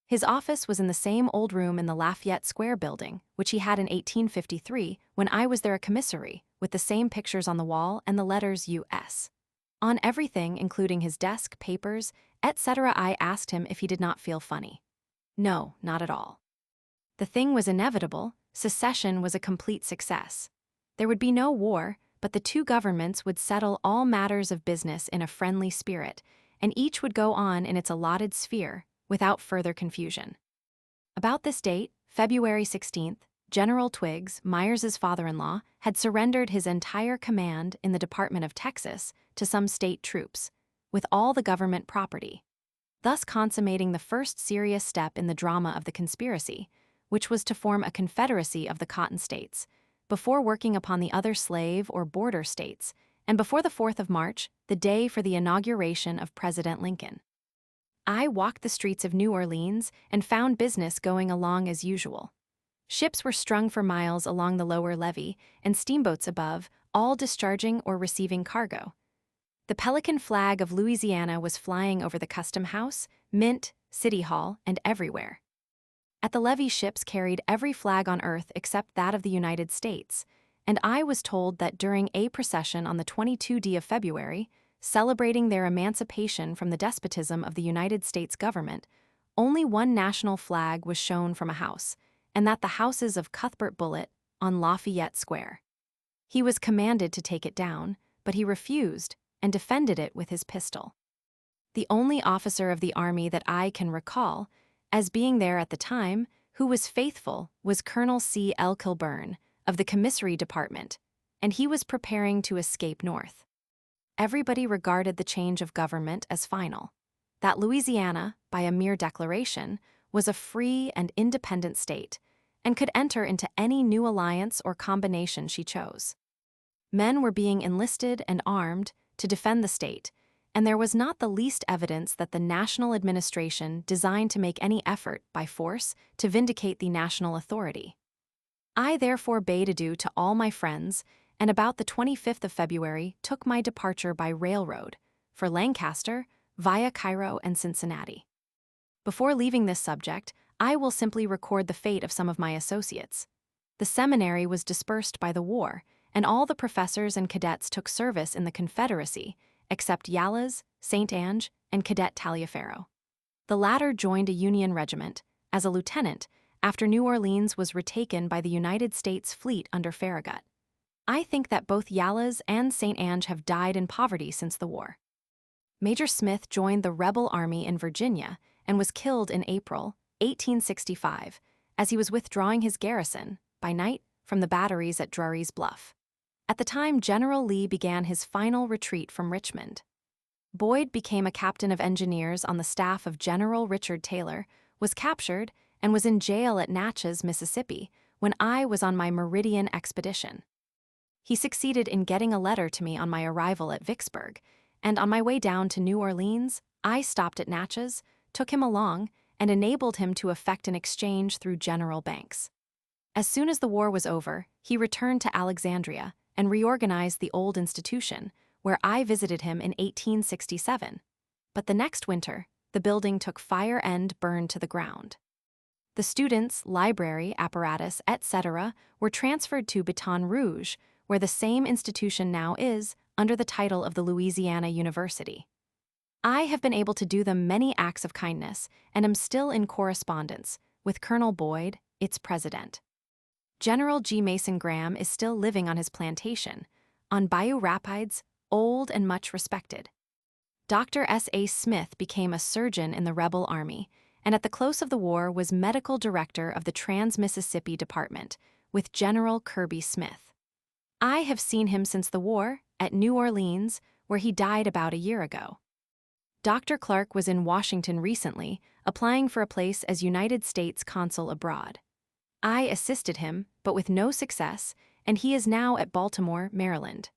His office was in the same old room in the Lafayette Square building, which he had in 1853 when I was there a commissary, with the same pictures on the wall and the letters U.S. on everything, including his desk, papers, etc. I asked him if he did not feel funny. No, not at all. The thing was inevitable. Secession was a complete success. There would be no war, but the 2 governments would settle all matters of business in a friendly spirit, and each would go on in its allotted sphere, without further confusion. About this date, February 16th, General Twiggs, Myers's father-in-law, had surrendered his entire command in the Department of Texas to some state troops, with all the government property, thus consummating the first serious step in the drama of the conspiracy, which was to form a confederacy of the Cotton States, before working upon the other slave or border states, and before the 4th of March, the day for the inauguration of President Lincoln. I walked the streets of New Orleans and found business going along as usual. Ships were strung for miles along the lower levee, and steamboats above, all discharging or receiving cargo. The pelican flag of Louisiana was flying over the Custom House, Mint, City Hall, and everywhere. At the levee, ships carried every flag on earth except that of the United States, and I was told that during a procession on the 22nd of February, celebrating their emancipation from the despotism of the United States government, only one national flag was shown from a house, and that the houses of Cuthbert Bullitt on Lafayette Square. He was commanded to take it down, but he refused and defended it with his pistol. The only officer of the Army that I can recall, as being there at the time, who was faithful was Colonel C. L. Kilburn of the Commissary Department, and he was preparing to escape north. Everybody regarded the change of government as final, that Louisiana, by a mere declaration, was a free and independent state, and could enter into any new alliance or combination she chose. Men were being enlisted and armed to defend the state, and there was not the least evidence that the national administration designed to make any effort, by force, to vindicate the national authority. I therefore bade adieu to all my friends, and about the 25th of February took my departure by railroad, for Lancaster, via Cairo and Cincinnati. Before leaving this subject, I will simply record the fate of some of my associates. The seminary was dispersed by the war, and all the professors and cadets took service in the Confederacy, except Yala's, St. Ange, and Cadet Taliaferro. The latter joined a Union regiment, as a lieutenant, after New Orleans was retaken by the United States fleet under Farragut. I think that both Yala's and St. Ange have died in poverty since the war. Major Smith joined the rebel army in Virginia and was killed in April 1865 as he was withdrawing his garrison, by night, from the batteries at Drury's Bluff. At the time General Lee began his final retreat from Richmond. Boyd became a captain of engineers on the staff of General Richard Taylor, was captured, and was in jail at Natchez, Mississippi, when I was on my Meridian expedition. He succeeded in getting a letter to me on my arrival at Vicksburg, and on my way down to New Orleans, I stopped at Natchez, took him along, and enabled him to effect an exchange through General Banks. As soon as the war was over, he returned to Alexandria and reorganized the old institution, where I visited him in 1867. But the next winter, the building took fire and burned to the ground. The students, library, apparatus, etc., were transferred to Baton Rouge, where the same institution now is, under the title of the Louisiana University. I have been able to do them many acts of kindness and am still in correspondence with Colonel Boyd, its president. General G. Mason Graham is still living on his plantation, on Bayou Rapides, old and much respected. Dr. S. A. Smith became a surgeon in the rebel army, and at the close of the war was medical director of the Trans-Mississippi Department with General Kirby Smith. I have seen him since the war at New Orleans, where he died about a year ago. Dr. Clark was in Washington recently, applying for a place as United States consul abroad. I assisted him, but with no success, and he is now at Baltimore, Maryland.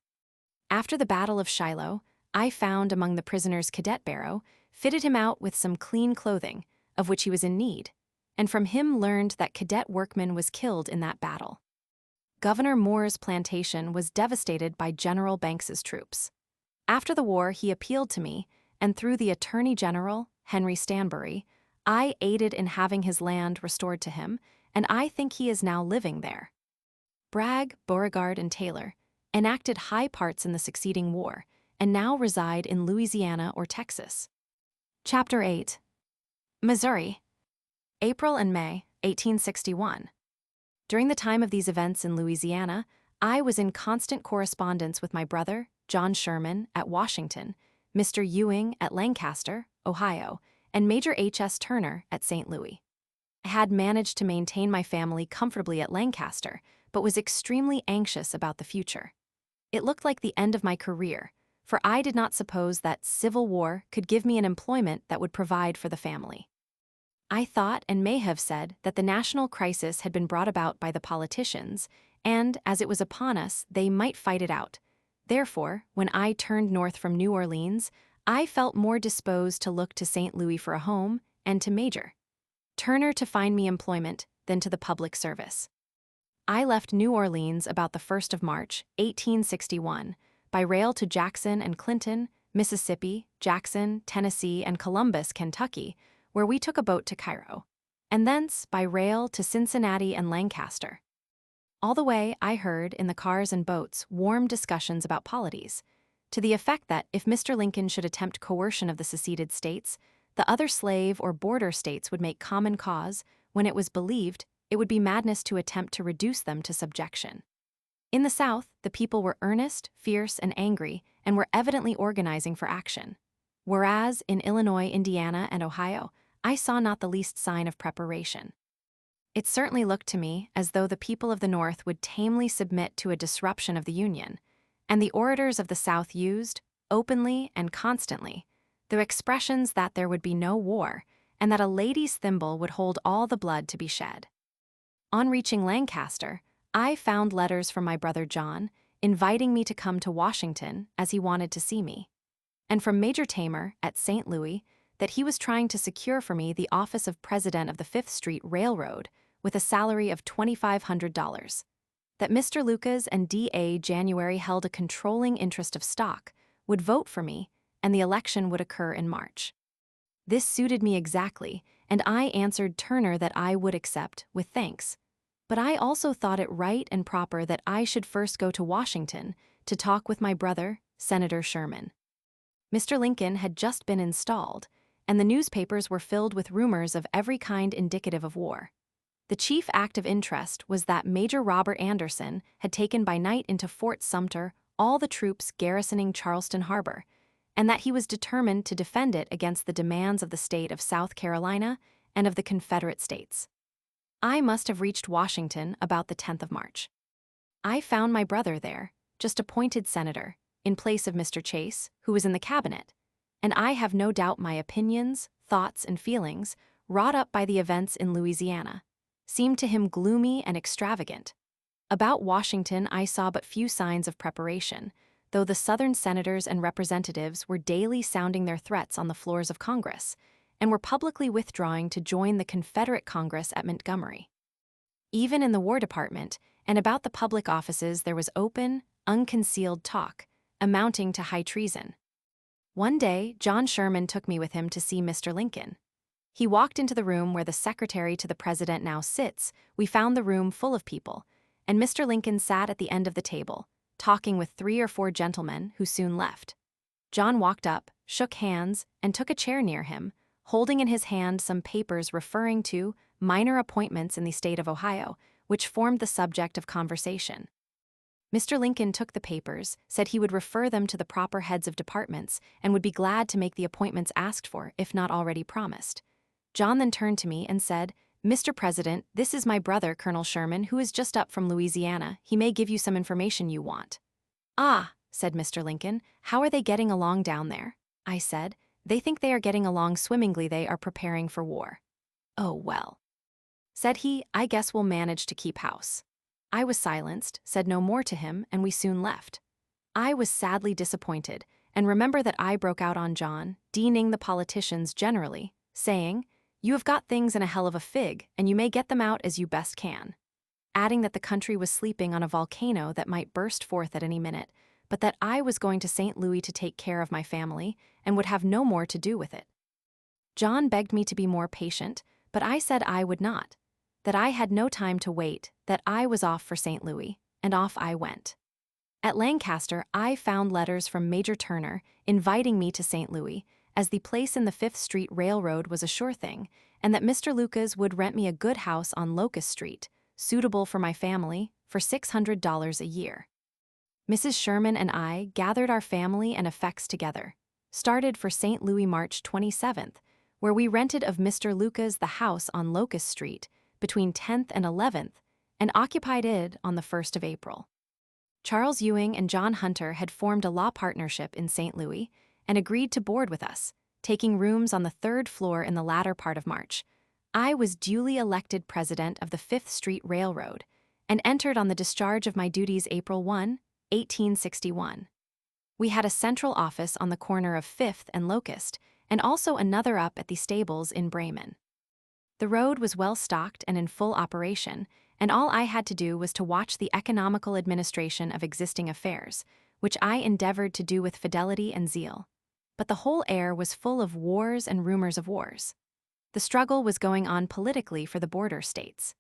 After the Battle of Shiloh, I found among the prisoners' cadet barrow, fitted him out with some clean clothing, of which he was in need, and from him learned that cadet workman was killed in that battle. Governor Moore's plantation was devastated by General Banks's troops. After the war, he appealed to me, and through the Attorney General, Henry Stanbury, I aided in having his land restored to him, and I think he is now living there. Bragg, Beauregard, and Taylor enacted high parts in the succeeding war, and now reside in Louisiana or Texas. Chapter 8. Missouri. April and May, 1861. During the time of these events in Louisiana, I was in constant correspondence with my brother, John Sherman, at Washington, Mr. Ewing at Lancaster, Ohio, and Major H.S. Turner at St. Louis. I had managed to maintain my family comfortably at Lancaster, but was extremely anxious about the future. It looked like the end of my career, for I did not suppose that civil war could give me an employment that would provide for the family. I thought and may have said that the national crisis had been brought about by the politicians, and, as it was upon us, they might fight it out. Therefore, when I turned north from New Orleans, I felt more disposed to look to St. Louis for a home and to Major Turner to find me employment than to the public service. I left New Orleans about the 1st of March, 1861, by rail to Jackson and Clinton, Mississippi, Jackson, Tennessee, and Columbus, Kentucky, where we took a boat to Cairo, and thence by rail to Cincinnati and Lancaster. All the way, I heard, in the cars and boats, warm discussions about polities, to the effect that if Mr. Lincoln should attempt coercion of the seceded states, the other slave or border states would make common cause, when it was believed it would be madness to attempt to reduce them to subjection. In the South, the people were earnest, fierce, and angry, and were evidently organizing for action. Whereas in Illinois, Indiana, and Ohio, I saw not the least sign of preparation. It certainly looked to me as though the people of the North would tamely submit to a disruption of the Union, and the orators of the South used, openly and constantly, the expressions that there would be no war, and that a lady's thimble would hold all the blood to be shed. On reaching Lancaster, I found letters from my brother John, inviting me to come to Washington as he wanted to see me, and from Major Tamer at St. Louis that he was trying to secure for me the office of president of the Fifth Street Railroad with a salary of $2,500, that Mr. Lucas and D.A. January held a controlling interest of stock, would vote for me, and the election would occur in March. This suited me exactly, and I answered Turner that I would accept, with thanks. But I also thought it right and proper that I should first go to Washington to talk with my brother, Senator Sherman. Mr. Lincoln had just been installed, and the newspapers were filled with rumors of every kind indicative of war. The chief act of interest was that Major Robert Anderson had taken by night into Fort Sumter all the troops garrisoning Charleston Harbor, and that he was determined to defend it against the demands of the state of South Carolina and of the Confederate States. I must have reached Washington about the 10th of March. I found my brother there, just appointed senator, in place of Mr. Chase, who was in the cabinet, and I have no doubt my opinions, thoughts, and feelings, wrought up by the events in Louisiana, seemed to him gloomy and extravagant. About Washington I saw but few signs of preparation, though the Southern senators and representatives were daily sounding their threats on the floors of Congress, and were publicly withdrawing to join the Confederate Congress at Montgomery. Even in the War Department and about the public offices there was open, unconcealed talk, amounting to high treason. One day, John Sherman took me with him to see Mr. Lincoln. He walked into the room where the secretary to the president now sits. We found the room full of people, and Mr. Lincoln sat at the end of the table, talking with 3 or 4 gentlemen who soon left. John walked up, shook hands, and took a chair near him, holding in his hand some papers referring to minor appointments in the state of Ohio, which formed the subject of conversation. Mr. Lincoln took the papers, said he would refer them to the proper heads of departments, and would be glad to make the appointments asked for, if not already promised. John then turned to me and said, "Mr. President, this is my brother, Colonel Sherman, who is just up from Louisiana. He may give you some information you want." "Ah," said Mr. Lincoln, "how are they getting along down there?" I said, "They think they are getting along swimmingly. They are preparing for war." "Oh, well," said he, "I guess we'll manage to keep house." I was silenced, said no more to him, and we soon left. I was sadly disappointed, and remember that I broke out on John, deaning the politicians generally, saying, "You have got things in a hell of a fig, and you may get them out as you best can," adding that the country was sleeping on a volcano that might burst forth at any minute, but that I was going to St. Louis to take care of my family, and would have no more to do with it. John begged me to be more patient, but I said I would not, that I had no time to wait, that I was off for St. Louis, and off I went. At Lancaster, I found letters from Major Turner inviting me to St. Louis, as the place in the 5th Street Railroad was a sure thing, and that Mr. Lucas would rent me a good house on Locust Street, suitable for my family, for $600 a year. Mrs. Sherman and I gathered our family and effects together, started for St. Louis March 27th, where we rented of Mr. Lucas the house on Locust Street between 10th and 11th, and occupied it on the 1st of April. Charles Ewing and John Hunter had formed a law partnership in St. Louis and agreed to board with us, taking rooms on the 3rd floor in the latter part of March. I was duly elected president of the 5th Street Railroad and entered on the discharge of my duties April 1, 1861. We had a central office on the corner of 5th and Locust, and also another up at the stables in Bremen. The road was well stocked and in full operation, and all I had to do was to watch the economical administration of existing affairs, which I endeavored to do with fidelity and zeal. But the whole air was full of wars and rumors of wars. The struggle was going on politically for the border states.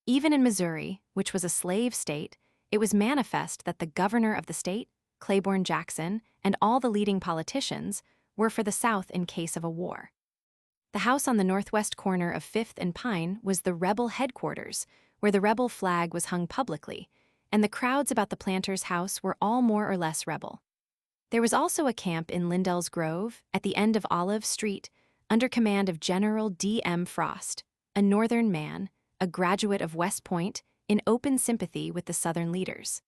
Even in Missouri, which was a slave state, it was manifest that the governor of the state, Claiborne Jackson, and all the leading politicians were for the South in case of a war. The house on the northwest corner of 5th and Pine was the rebel headquarters, where the rebel flag was hung publicly, and the crowds about the planter's house were all more or less rebel. There was also a camp in Lindell's Grove, at the end of Olive Street, under command of General D.M. Frost, a Northern man, a graduate of West Point, in open sympathy with the Southern leaders.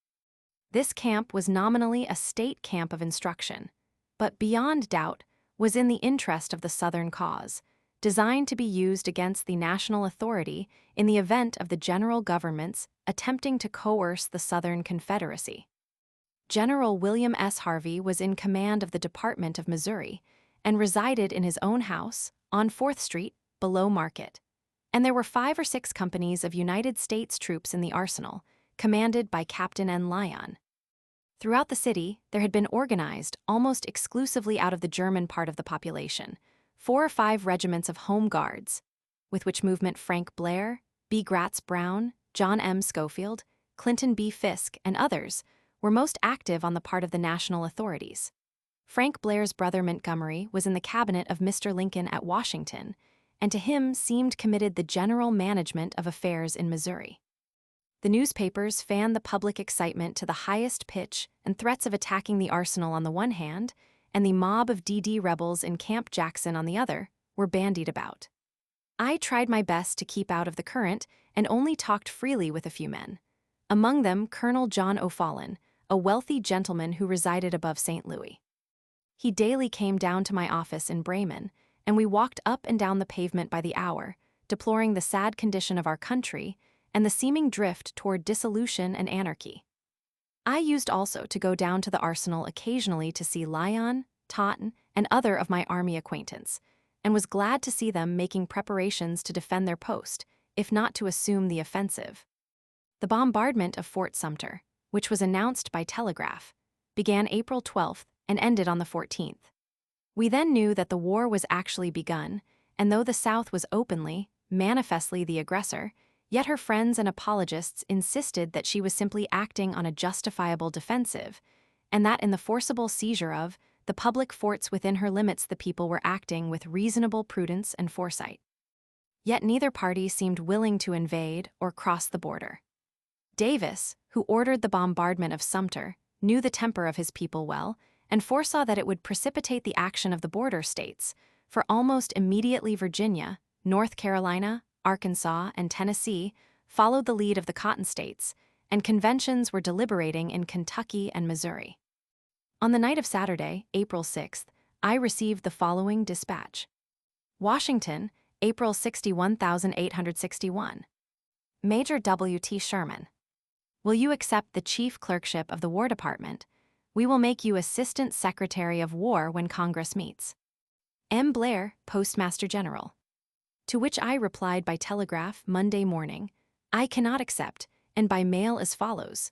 This camp was nominally a state camp of instruction, but beyond doubt was in the interest of the Southern cause, designed to be used against the national authority in the event of the general government's attempting to coerce the Southern Confederacy. General William S. Harvey was in command of the Department of Missouri and resided in his own house on 4th Street, below Market, and there were 5 or 6 companies of United States troops in the arsenal, commanded by Captain N. Lyon. Throughout the city, there had been organized, almost exclusively out of the German part of the population, 4 or 5 regiments of Home Guards, with which movement Frank Blair, B. Gratz Brown, John M. Schofield, Clinton B. Fisk, and others were most active on the part of the national authorities. Frank Blair's brother Montgomery was in the cabinet of Mr. Lincoln at Washington, and to him seemed committed the general management of affairs in Missouri. The newspapers fanned the public excitement to the highest pitch, and threats of attacking the arsenal on the one hand, and the mob of DD rebels in Camp Jackson on the other, were bandied about. I tried my best to keep out of the current and only talked freely with a few men, among them Colonel John O'Fallon, a wealthy gentleman who resided above St. Louis. He daily came down to my office in Bremen, and we walked up and down the pavement by the hour, deploring the sad condition of our country and the seeming drift toward dissolution and anarchy. I used also to go down to the arsenal occasionally to see Lyon, Totten, and other of my army acquaintance, and was glad to see them making preparations to defend their post, if not to assume the offensive. The bombardment of Fort Sumter, which was announced by telegraph, began April 12th and ended on the 14th. We then knew that the war was actually begun, and though the South was openly, manifestly the aggressor, Yet her friends and apologists insisted that she was simply acting on a justifiable defensive, and that in the forcible seizure of the public forts within her limits the people were acting with reasonable prudence and foresight. Yet neither party seemed willing to invade or cross the border. Davis, who ordered the bombardment of Sumter, knew the temper of his people well and foresaw that it would precipitate the action of the border states, for almost immediately Virginia, North Carolina, Arkansas, and Tennessee followed the lead of the Cotton States, and conventions were deliberating in Kentucky and Missouri. On the night of Saturday, April 6th, I received the following dispatch. Washington, April 61,861. Major W. T. Sherman. Will you accept the chief clerkship of the War Department? We will make you Assistant Secretary of War when Congress meets. M. Blair, Postmaster General. To which I replied by telegraph Monday morning, I cannot accept, and by mail as follows.